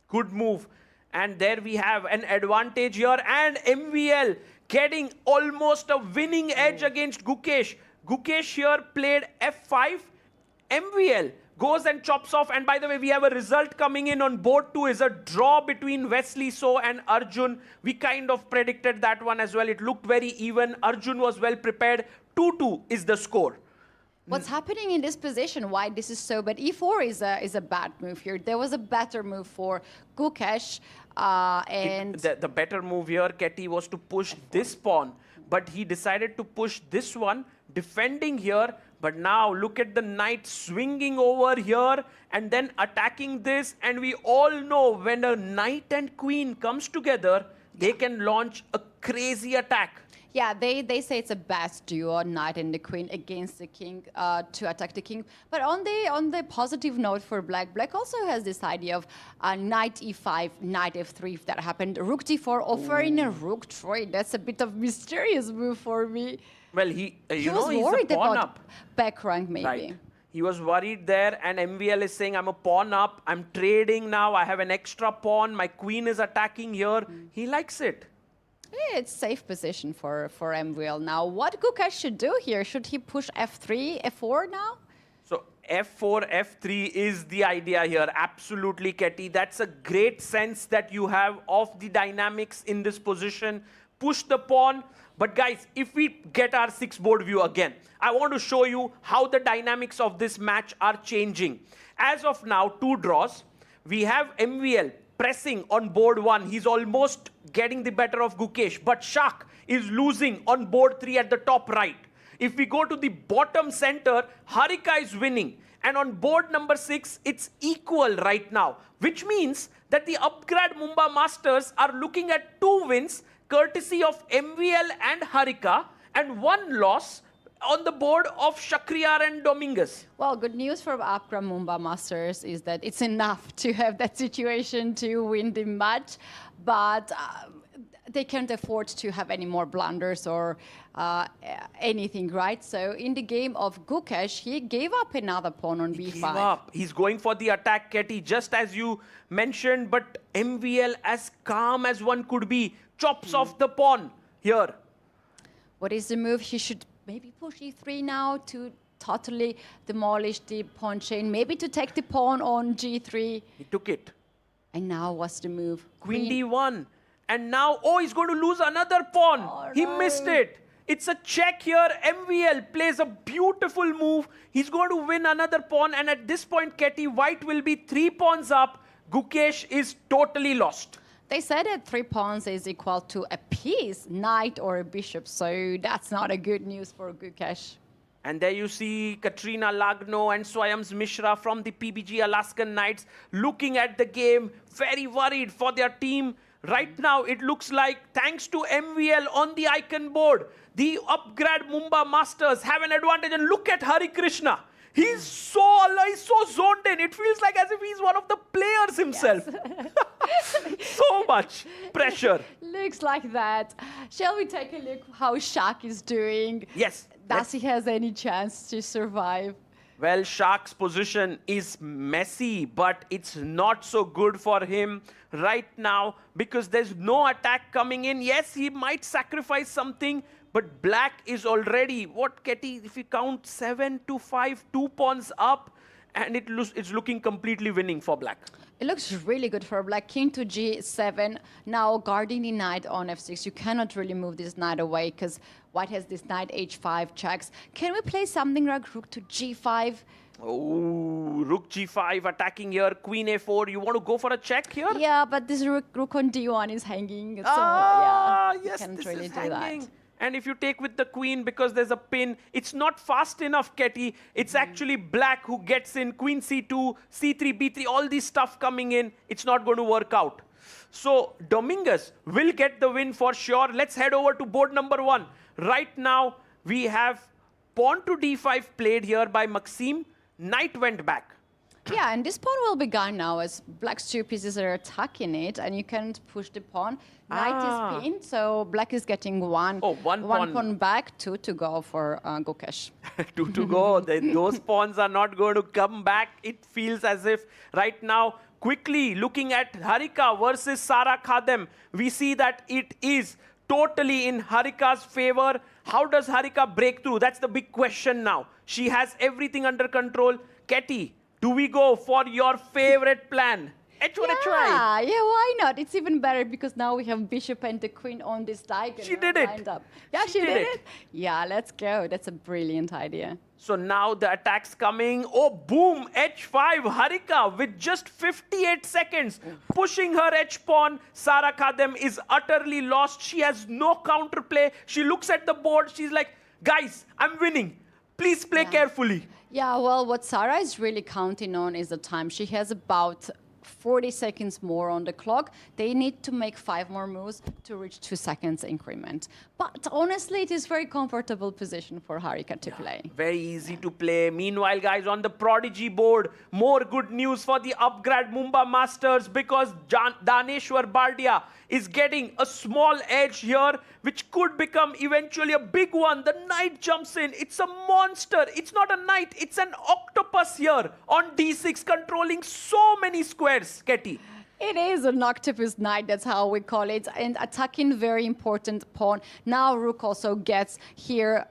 Good move. And there we have an advantage here. And MVL getting almost a winning edge against Gukesh. Gukesh here played f5. MVL goes and chops off. And by the way, we have a result coming in on board 2 is a draw between Wesley So and Arjun. We kind of predicted that one as well. It looked very even. Arjun was well prepared. 2-2 is the score. What's happening in this position? Why this is so bad? E4 is a bad move here. There was a better move for Gukesh. The better move here, Ketty, was to push this pawn. But he decided to push this one, defending here. But now look at the knight swinging over here and then attacking this. And we all know when a knight and queen comes together, they can launch a crazy attack. Yeah, they say it's a best duo, knight and the queen against the king to attack the king. But on the positive note for black, black also has this idea of knight e5, knight f3 if that happened. Rook d4 offering a rook trade. That's a bit of mysterious move for me. Well, he was he's worried a pawn about up. Back rank maybe. Right. He was worried there, and MVL is saying, I'm a pawn up, I'm trading now, I have an extra pawn, my queen is attacking here. He likes it. Yeah, it's safe position for MVL now. What Gukesh should do here? Should he push f3, f4 now? So f4, f3 is the idea here. Absolutely, Ketty. That's a great sense that you have of the dynamics in this position. Push the pawn. But guys, if we get our 6 board view again, I want to show you how the dynamics of this match are changing. As of now, 2 draws. We have MVL pressing on board 1. He's almost getting the better of Gukesh. But Shak is losing on board 3 at the top right. If we go to the bottom center, Harika is winning. And on board number 6, it's equal right now. Which means that the upgrade Mumbai Masters are looking at 2 wins courtesy of MVL and Harika, and 1 loss on the board of Shakhriyar and Dominguez. Well, good news for Upgrad Mumbai Masters is that it's enough to have that situation to win the match, but they can't afford to have any more blunders or anything, right? So in the game of Gukesh, he gave up another pawn on b5. Gave up. He's going for the attack, Ketty, just as you mentioned, but MVL, as calm as one could be, chops off the pawn here. What is the move? He should maybe push e3 now to totally demolish the pawn chain, maybe to take the pawn on g3. He took it. And now what's the move? Queen d1. And now, oh, he's going to lose another pawn. Oh, he no. missed it. It's a check here. MVL plays a beautiful move. He's going to win another pawn. And at this point, Ketty, white will be 3 pawns up. Gukesh is totally lost. They said that 3 pawns is equal to a piece, knight or a bishop. So that's not a good news for Gukesh. And there you see Katrina Lagno and Swayams Mishra from the PBG Alaskan Knights looking at the game, very worried for their team. Right now, it looks like, thanks to MVL on the icon board, the Upgrad Mumbai Masters have an advantage. And look at Hari Krishna. He's so zoned in. It feels like as if he's one of the players himself. Yes. So much pressure. Looks like that. Shall we take a look how Shak is doing? Yes. Does he has any chance to survive? Well, Shak's position is messy, but it's not so good for him right now because there's no attack coming in. Yes, he might sacrifice something, but black is already, what, Ketty, if you count 7 to 5, 2 pawns up, and it's looking completely winning for black. It looks really good for black. King to g7, now guarding the knight on f6. You cannot really move this knight away because white has this knight h5 checks. Can we play something like rook to g5? Oh, rook g5 attacking here, queen a4. You want to go for a check here? Yeah, but this rook on d1 is hanging. So, yes, you can't this really is do hanging. that. And if you take with the queen, because there's a pin, it's not fast enough, Ketty. It's actually black who gets in, queen c2, c3, b3, all this stuff coming in. It's not going to work out. So Dominguez will get the win for sure. Let's head over to board number 1. Right now, we have pawn to d5 played here by Maxime. Knight went back. Yeah, and this pawn will be gone now as black's 2 pieces are attacking it, and you can't push the pawn. Knight is pinned, so black is getting one pawn back, 2 to go for Gukesh. 2 to go. Those pawns are not going to come back. It feels as if right now, quickly looking at Harika versus Sara Khadem, we see that it is totally in Harika's favor. How does Harika break through? That's the big question now. She has everything under control. Ketty, do we go for your favorite plan? H1, yeah, why not? It's even better because now we have bishop and the queen on this diagonal. She did it. Lined up. Yeah, she did it. Yeah, let's go. That's a brilliant idea. So now the attack's coming. Oh, boom, h5, Harika with just 58 seconds. Pushing her h-pawn. Sara Khadem is utterly lost. She has no counterplay. She looks at the board. She's like, guys, I'm winning. Please play carefully. Yeah, well, what Sara is really counting on is the time. She has about 40 seconds more on the clock. They need to make 5 more moves to reach 2 seconds increment. But honestly, it is very comfortable position for Harika to play. Very easy to play. Meanwhile, guys, on the Prodigy board, more good news for the Upgrad Mumbai Masters because Daneshwar Bardia is getting a small edge here, which could become eventually a big one. The knight jumps in. It's a monster. It's not a knight. It's an octopus here on d6, controlling so many squares, Ketty. It is an octopus knight, that's how we call it, and attacking very important pawn. Now Rook also gets here,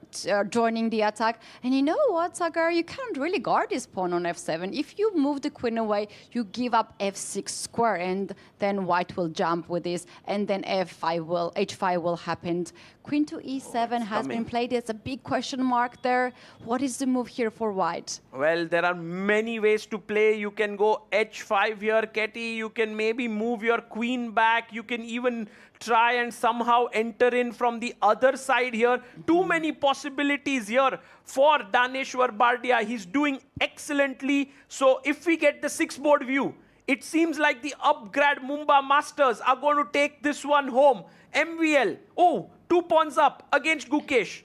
joining the attack. And you know what, Sagar, you can't really guard this pawn on f7. If you move the queen away, you give up f6 square, and then white will jump with this, and then h5 will happen. Queen to e7 has been played. There's a big question mark there. What is the move here for white? Well, there are many ways to play. You can go h5 here, Ketty. You can maybe move your queen back. You can even try and somehow enter in from the other side here. Too many possibilities here for Daneshwar Bardia. He's doing excellently. So if we get the 6-board view, it seems like the Upgrad Mumbai Masters are going to take this one home. MVL, 2 pawns up against Gukesh.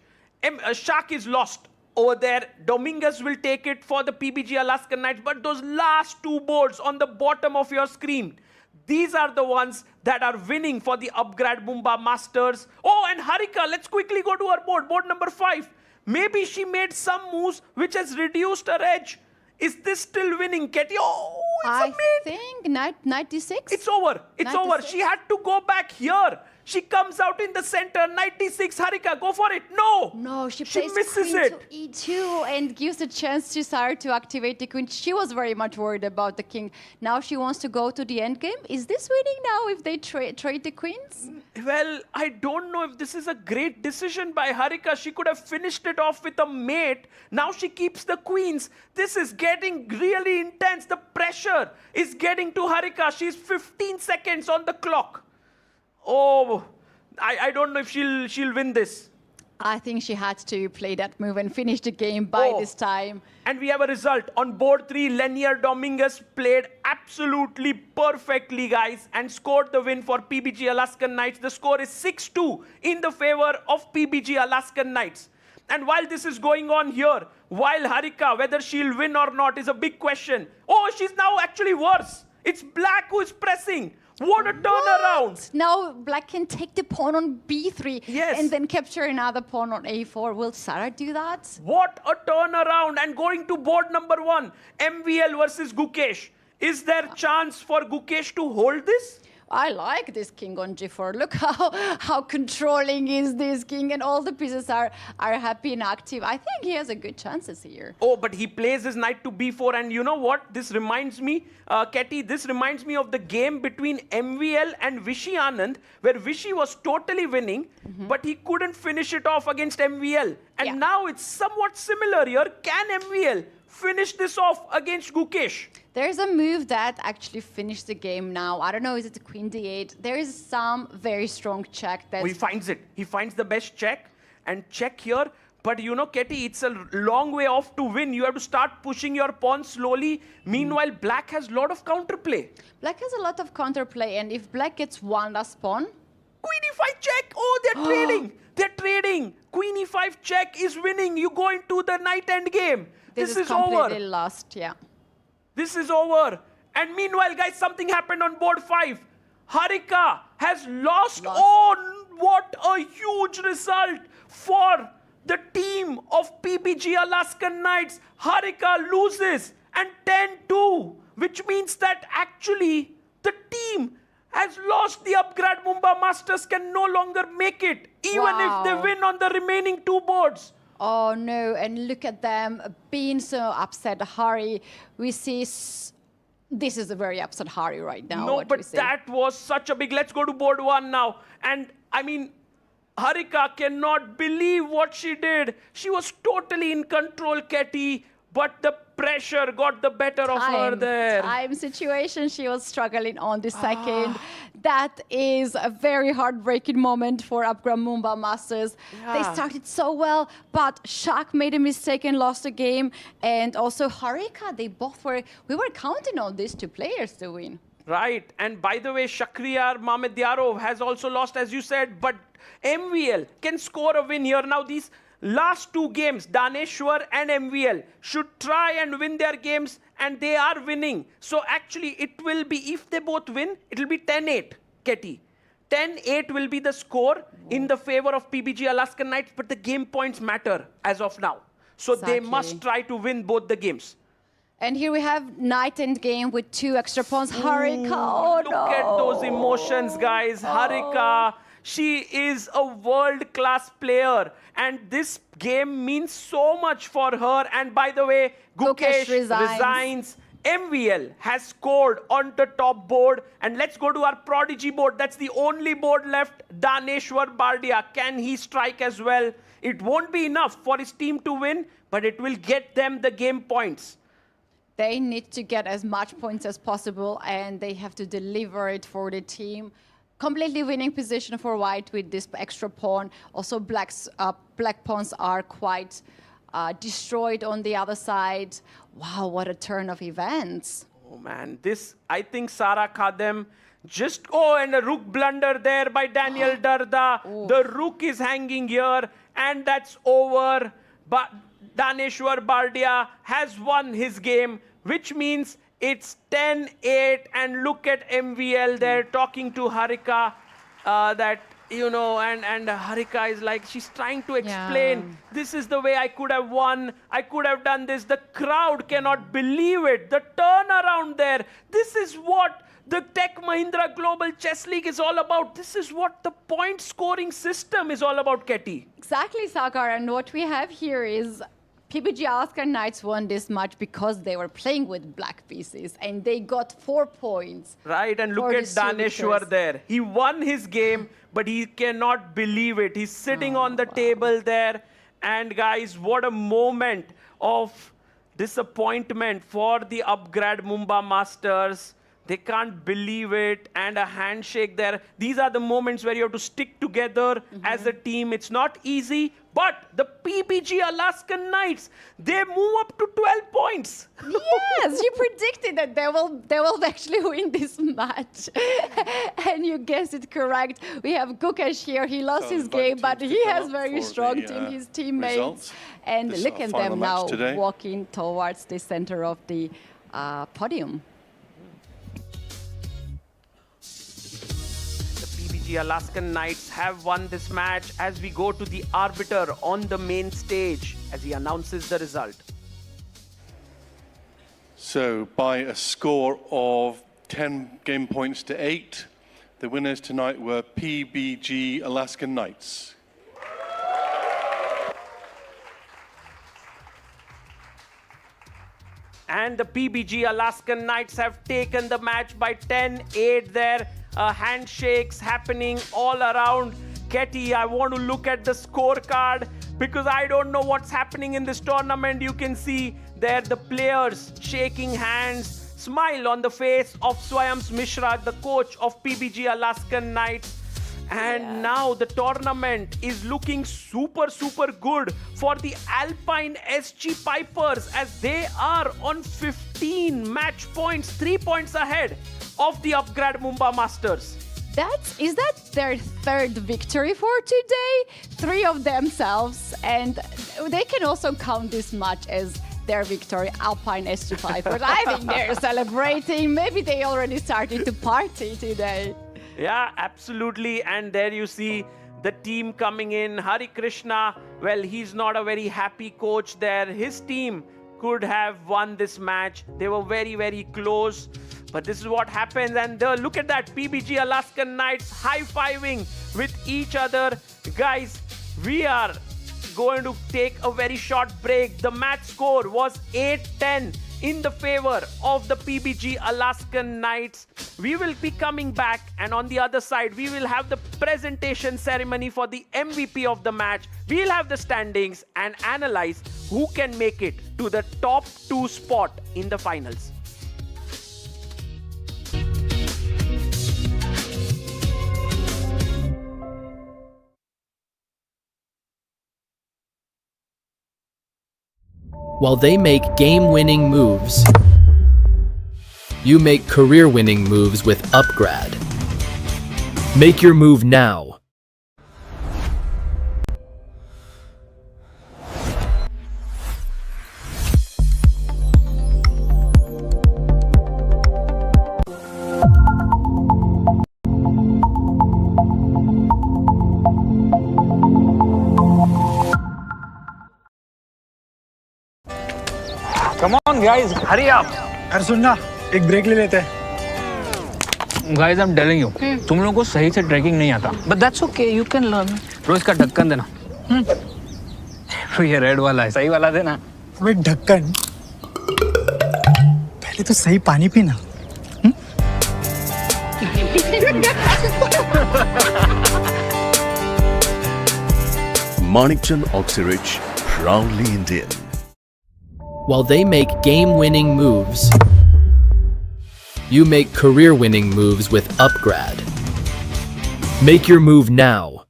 Shak is lost over there. Dominguez will take it for the PBG Alaskan Knights. But those last two boards on the bottom of your screen, these are the ones that are winning for the upgrade Mumbai Masters. Oh, and Harika, let's quickly go to her board. Board number 5. Maybe she made some moves which has reduced her edge. Is this still winning, Ketty? Oh, it's a mate. I think 96. It's over. It's 96? over. She had to go back here. She comes out in the center. 96. Harika, go for it. No. No, she misses queen it. to e2 and gives a chance to Sarah to activate the queen. She was very much worried about the king. Now she wants to go to the endgame. Is this winning now if they trade the queens? Well, I don't know if this is a great decision by Harika. She could have finished it off with a mate. Now she keeps the queens. This is getting really intense. The pressure is getting to Harika. She's 15 seconds on the clock. Oh, I don't know if she'll win this. I think she had to play that move and finish the game by this time. And we have a result. On board 3, Lenier Dominguez played absolutely perfectly, guys, and scored the win for PBG Alaskan Knights. The score is 6-2 in the favor of PBG Alaskan Knights. And while this is going on here, while Harika, whether she'll win or not is a big question. Oh, she's now actually worse. It's Black who is pressing. What a turnaround! Now Black can take the pawn on b3 Yes. and then capture another pawn on a4. Will Sarah do that? What a turnaround! And going to board number 1, MVL versus Gukesh. Is there chance for Gukesh to hold this? I like this king on g4. Look how controlling is this king, and all the pieces are happy and active. I think he has a good chances here. Oh, but he plays his knight to b4, and you know what? This reminds me, Ketty, this reminds me of the game between MVL and Vishy Anand, where Vishy was totally winning, but he couldn't finish it off against MVL. And now it's somewhat similar here. Can MVL finish this off against Gukesh? There's a move that actually finished the game now. I don't know, is it the queen d8? There is some very strong check that... Oh, he finds it. He finds the best check and check here. But you know, Ketty, it's a long way off to win. You have to start pushing your pawn slowly. Meanwhile, Black has a lot of counterplay. Black has a lot of counterplay, and if Black gets one last pawn... Queen e5 check! Oh, they're trading! They're trading! Queen e5 check is winning. You go into the knight endgame. This is completely over. lost, yeah. This is over. And meanwhile, guys, something happened on board 5. Harika has lost. Oh, what a huge result for the team of PBG Alaskan Knights. Harika loses and 10-2, which means that actually the team has lost. The upgrade Mumbai Masters can no longer make it, even if they win on the remaining 2 boards. Oh no, and look at them being so upset. Hari, we see this is a very upset Hari right now. No, but that was such a big... Let's go to board 1 now. And I mean, Harika cannot believe what she did. She was totally in control, Ketty, but the pressure got the better of her there. Time situation, she was struggling on the second. That is a very heartbreaking moment for upgrade Mumbai Masters. They started so well, but Shak made a mistake and lost the game. And also Harika, we were counting on these 2 players to win. Right, and by the way, Shakhriyar Mamedyarov has also lost, as you said, but MVL can score a win here. Now these last 2 games, Daneshwar and MVL should try and win their games, and they are winning. So actually, it will be, if they both win, it will be 10-8, Ketty. 10-8 will be the score in the favor of PBG Alaskan Knights, but the game points matter as of now. So they must try to win both the games. And here we have knight endgame with 2 extra pawns. Harika, oh Look at those emotions, guys. Harika, she is a world-class player. And this game means so much for her. And by the way, Gukesh resigns. MVL has scored on the top board. And let's go to our prodigy board. That's the only board left. Daneshwar Bardia. Can he strike as well? It won't be enough for his team to win, but it will get them the game points. They need to get as much points as possible, and they have to deliver it for the team. Completely winning position for white with this extra pawn. Also, black pawns are quite destroyed on the other side. Wow, what a turn of events. Oh, man. This, I think Sara Khadem just... Oh, and a rook blunder there by Daniel Darda. The rook is hanging here. and that's over. But Daneshwar Bardia has won his game, which means it's 10-8. And look at MVL there talking to Harika that, you know, and Harika is like, she's trying to explain, this is the way I could have won. I could have done this. The crowd cannot believe it. The turnaround there. This is what the Tech Mahindra Global Chess League is all about. This is what the point scoring system is all about, Ketty. Exactly, Sakar. And what we have here is PBG Alaska Knights won this match because they were playing with black pieces and they got 4 points. Right, and look at Daneshwar there. He won his game, but he cannot believe it. He's sitting on the table there. And guys, what a moment of disappointment for the upgrade Mumbai Masters. They can't believe it, and a handshake there. These are the moments where you have to stick together as a team. It's not easy, but the PBG Alaskan Knights, they move up to 12 points. Yes, you predicted that they will actually win this match. And you guessed it correct. We have Gukesh here. He lost his game, but he has very strong team, his teammates. results. And This is look our at final them match now today. walking towards the center of the podium. The Alaskan Knights have won this match as we go to the arbiter on the main stage as he announces the result. So, by a score of 10 game points to 8, the winners tonight were PBG Alaskan Knights. And the PBG Alaskan Knights have taken the match by 10-8 there. Handshakes happening all around. Ketty, I want to look at the scorecard because I don't know what's happening in this tournament. You can see there the players shaking hands, smile on the face of Swayams Mishra, the coach of PBG Alaskan Knights. And now the tournament is looking super, super good for the Alpine SG Pipers as they are on 15 match points, 3 points ahead of the upgrade Mumbai Masters. Is that their third victory for today? 3 of themselves, and they can also count this match as their victory, Alpine SG Pipers. I think they're celebrating. Maybe they already started to party today. Yeah, absolutely. And there you see the team coming in. Hari Krishna, well, he's not a very happy coach there. His team could have won this match. They were very, very close. But this is what happens. And look at that. PBG Alaskan Knights high-fiving with each other. Guys, we are going to take a very short break. The match score was 8-10 in the favor of the PBG Alaskan Knights. We will be coming back, and on the other side, we will have the presentation ceremony for the MVP of the match. We'll have the standings and analyze who can make it to the top 2 spot in the finals. While they make game-winning moves, you make career-winning moves with Upgrad. Make your move now. Come on, guys, hurry up. अरे सुन ना, एक break ले लेते हैं। Guys, I'm telling you, तुम लोगों को सही से ट्रैकिंग नहीं आता. But that's okay, you can learn. रोज का ढक्कन देना. ये रेड वाला है, सही वाला देना. वे ढक्कन. पहले तो सही पानी पीना. Manikchand Oxyrich, proudly Indian. While they make game-winning moves, you make career-winning moves with Upgrad. Make your move now.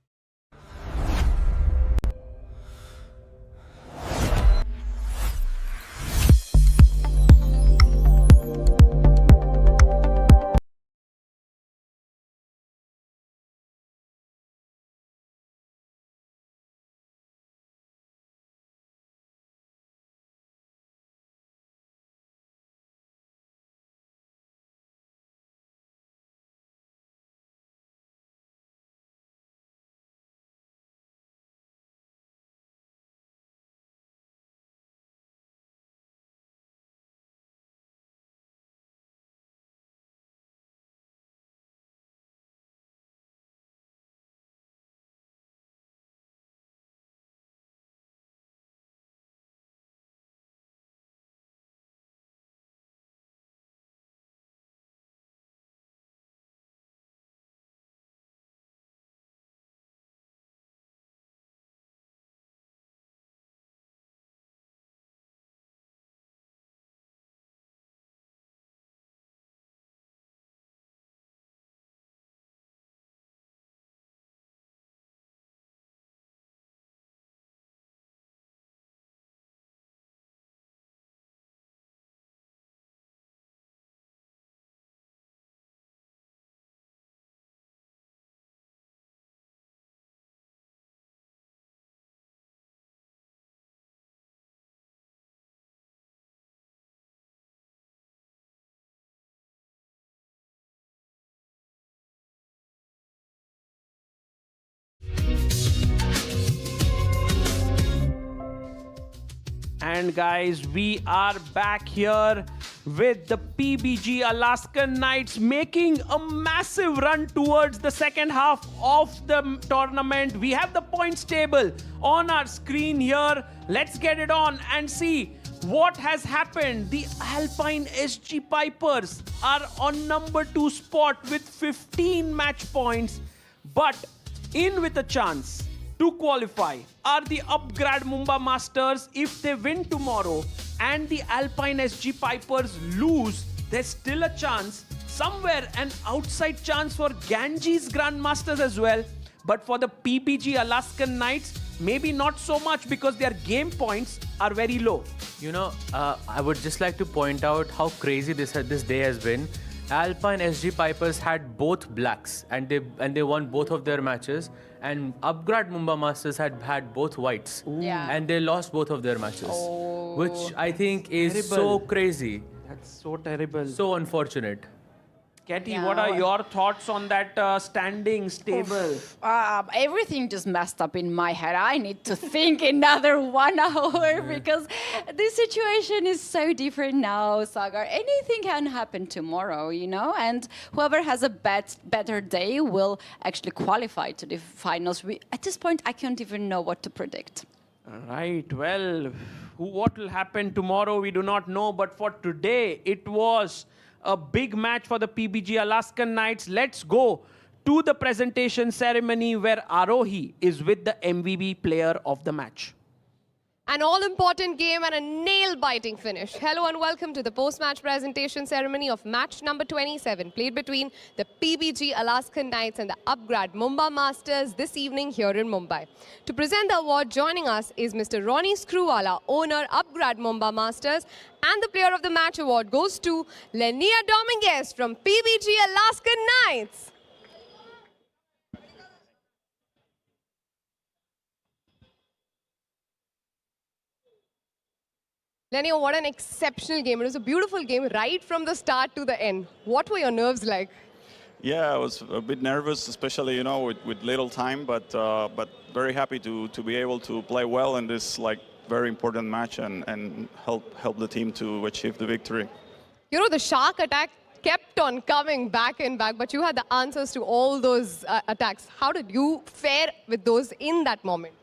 And guys, we are back here with the PBG Alaskan Knights making a massive run towards the second half of the tournament. We have the points table on our screen here. Let's get it on and see what has happened. The Alpine SG Pipers are on number 2 spot with 15 match points, but in with a chance to qualify are the Upgrad Mumbai Masters. If they win tomorrow and the Alpine SG Pipers lose, there's still a chance, somewhere an outside chance for Ganges Grandmasters as well. But for the PBG Alaskan Knights, maybe not so much because their game points are very low. You know, I would just like to point out how crazy this day has been. Alpine SG Pipers had both blacks and they won both of their matches, and Upgrad Mumbai Masters had both whites. Yeah. And they lost both of their matches, which I think is so crazy. That's so terrible. So unfortunate. Katie, what are your thoughts on that standings table? Everything just messed up in my head. I need to think another 1 hour because this situation is so different now, Sagar. Anything can happen tomorrow, you know, and whoever has a better day will actually qualify to the finals. At this point, I can't even know what to predict. Right, well, what will happen tomorrow, we do not know, but for today, it was a big match for the PBG Alaskan Knights. Let's go to the presentation ceremony where Arohi is with the MVP player of the match. An all-important game and a nail-biting finish. Hello and welcome to the post-match presentation ceremony of match number 27, played between the PBG Alaskan Knights and the Upgrad Mumbai Masters this evening here in Mumbai. To present the award, joining us is Mr. Ronnie Screwwala, owner Upgrad Mumbai Masters, and the player of the match award goes to Lenia Dominguez from PBG Alaskan Knights. Lenny, what an exceptional game. It was a beautiful game right from the start to the end. What were your nerves like? Yeah, I was a bit nervous, especially, you know, with little time, but very happy to be able to play well in this very important match and help the team to achieve the victory. You know, the shark attack kept on coming back and back, but you had the answers to all those attacks. How did you fare with those in that moment?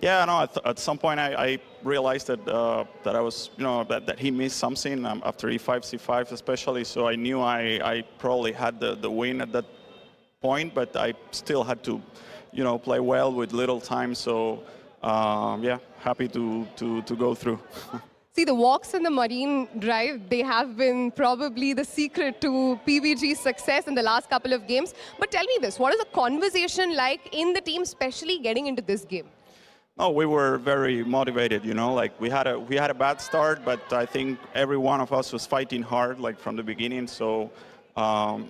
Yeah, no. At some point, I realized that I was, you know, that he missed something after E5, C5, especially. So I knew I probably had the win at that point, but I still had to, you know, play well with little time. So yeah, happy to go through. See, the walks and the marine drive, they have been probably the secret to PBG's success in the last couple of games. But tell me this, what is the conversation like in the team, especially getting into this game? No, we were very motivated, you know, we had a bad start, but I think every one of us was fighting hard, from the beginning. So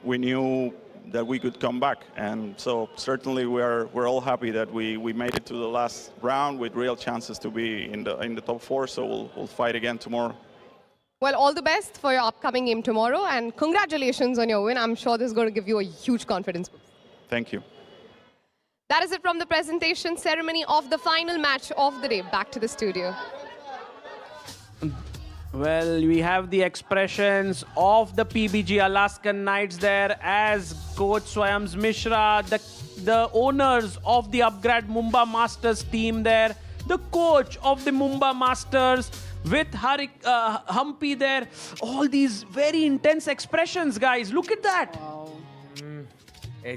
we knew that we could come back, and so certainly we're all happy that we made it to the last round with real chances to be in the top 4. So we'll fight again tomorrow. Well, all the best for your upcoming game tomorrow, and congratulations on your win. I'm sure this is going to give you a huge confidence boost. Thank you. That is it from the presentation ceremony of the final match of the day. Back to the studio. Well, we have the expressions of the PBG Alaskan Knights there as Coach Swayams Mishra, the owners of the Upgrad Mumbai Masters team there, the coach of the Mumbai Masters with Humpy there. All these very intense expressions, guys. Look at that. Wow.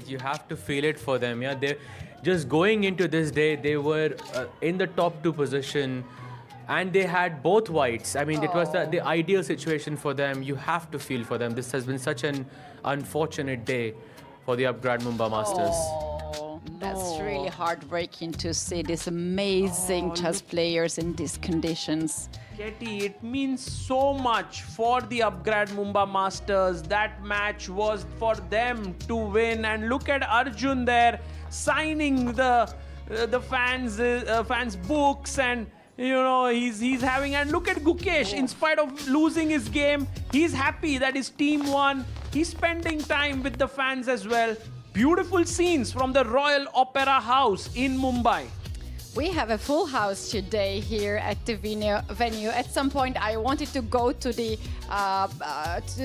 You have to feel it for them. Yeah, they're just going into this day. They were in the top 2 position, and they had both whites. I mean, it was the ideal situation for them. You have to feel for them. This has been such an unfortunate day for the Upgrad Mumbai Masters. That's really heartbreaking to see these amazing chess players in these conditions. Katie, it means so much for the Upgrad Mumbai Masters. That match was for them to win. And look at Arjun there signing the fans' books, and you know he's having. And look at Gukesh, in spite of losing his game, he's happy that his team won. He's spending time with the fans as well. Beautiful scenes from the Royal Opera House in Mumbai. We have a full house today here at the venue. At some point, I wanted to go to the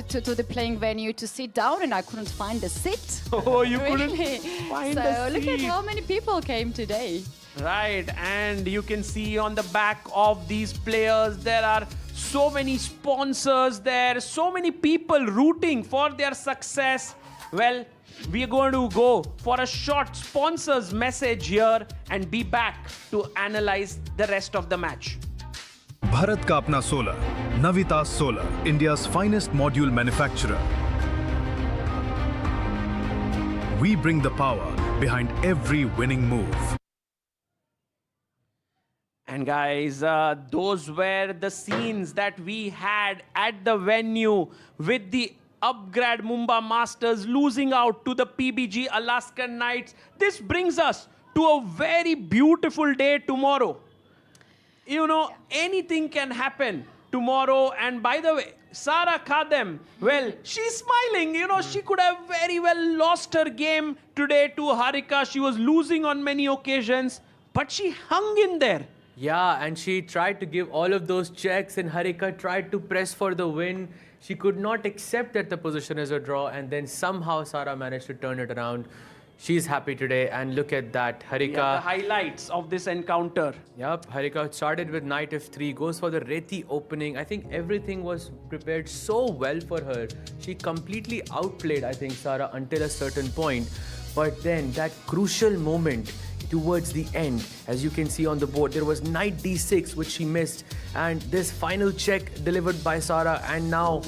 to the playing venue to sit down, and I couldn't find a seat. Oh, you Really? couldn't find a So look at seat. how many people came today. Right, and you can see on the back of these players, there are so many sponsors there, so many people rooting for their success. Well, we are going to go for a short sponsors message here and be back to analyze the rest of the match. Bharat का अपना solar, Navita solar, India's finest module manufacturer. We bring the power behind every winning move. And guys, those were the scenes that we had at the venue with the upgrade Mumbai Masters losing out to the PBG Alaskan Knights. This brings us to a very beautiful day tomorrow. You know, anything can happen tomorrow. And by the way, Sara Khadem, well, she's smiling. You know, she could have very well lost her game today to Harika. She was losing on many occasions, but she hung in there. Yeah, and she tried to give all of those checks, and Harika tried to press for the win. She could not accept that the position is a draw, and then somehow Sara managed to turn it around. She's happy today, and look at that. Harika. Yeah, the highlights of this encounter. Yep, Harika started with knight f3, goes for the Reti opening. I think everything was prepared so well for her. She completely outplayed, I think, Sara until a certain point. But then that crucial moment towards the end, as you can see on the board, there was knight d6, which she missed. And this final check delivered by Sara, and now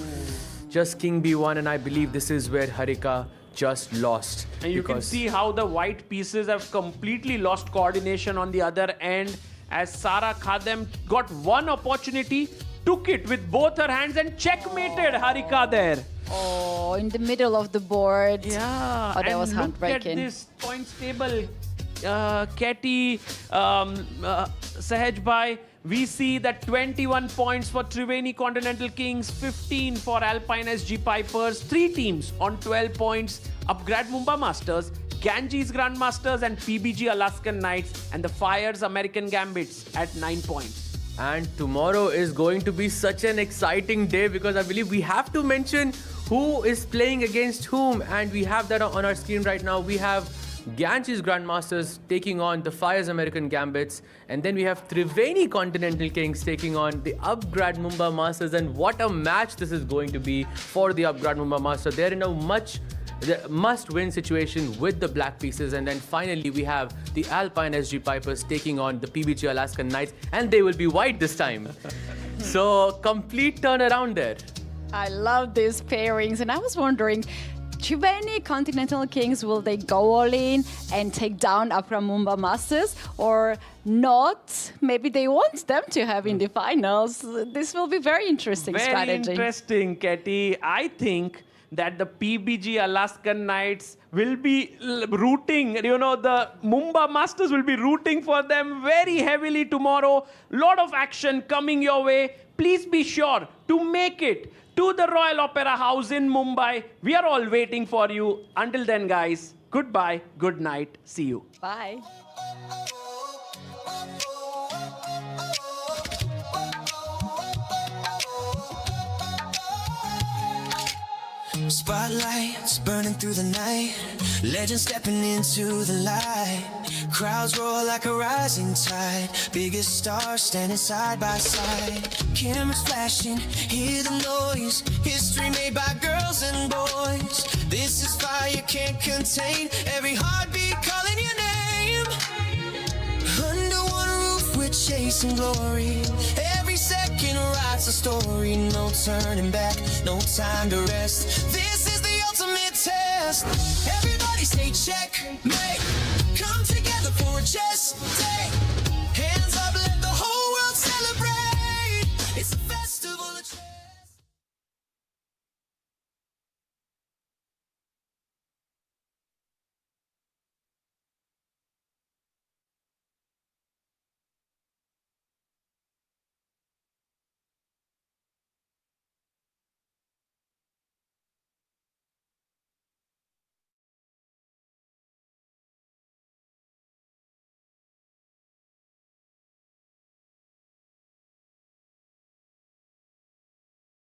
just king b1, and I believe this is where Harika just lost. And you can see how the white pieces have completely lost coordination on the other end, as Sara Khadem got one opportunity, took it with both her hands and checkmated Harika there. Oh, in the middle of the board. Yeah. Oh, that was look heartbreaking. at this points table. Katie, Sahaj Bhai, we see that 21 points for Triveni Continental Kings, 15 for Alpine SG Pipers, 3 teams on 12 points, Upgrade Mumbai Masters, Ganges Grandmasters and PBG Alaskan Knights, and the Fires American Gambits at 9 points. And tomorrow is going to be such an exciting day, because I believe we have to mention who is playing against whom, and we have that on our screen right now. We have Ganges Grandmasters taking on the Fires American Gambits, and then we have Triveni Continental Kings taking on the Upgrade Mumbai Masters. And what a match this is going to be for the Upgrade Mumbai Masters. They're in a must-win situation with the black pieces. And then finally we have the Alpine SG Pipers taking on the PBG Alaskan Knights, and they will be white this time. So complete turnaround there. I love these pairings, and I was wondering, Triveni Continental Kings, will they go all in and take down Upgrade Mumbai Masters, or not? Maybe they want them to have in the finals. This will be very interesting strategy. Very interesting, Katie. I think that the PBG Alaskan Knights will be rooting, you know, the Mumbai Masters will be rooting for them very heavily tomorrow. Lot of action coming your way. Please be sure to make it to the Royal Opera House in Mumbai. We are all waiting for you. Until then, guys, goodbye, good night, see you. Bye. Spotlights burning through the night, legends stepping into the light. Crowds roar like a rising tide, biggest stars standing side by side. Cameras flashing, hear the noise, history made by girls and boys. This is fire you can't contain, every heartbeat calling your name. Under one roof we're chasing glory, every second writes a story. No turning back, no time to rest. This is the ultimate test. Everybody say check, mate. Come together for a chess day.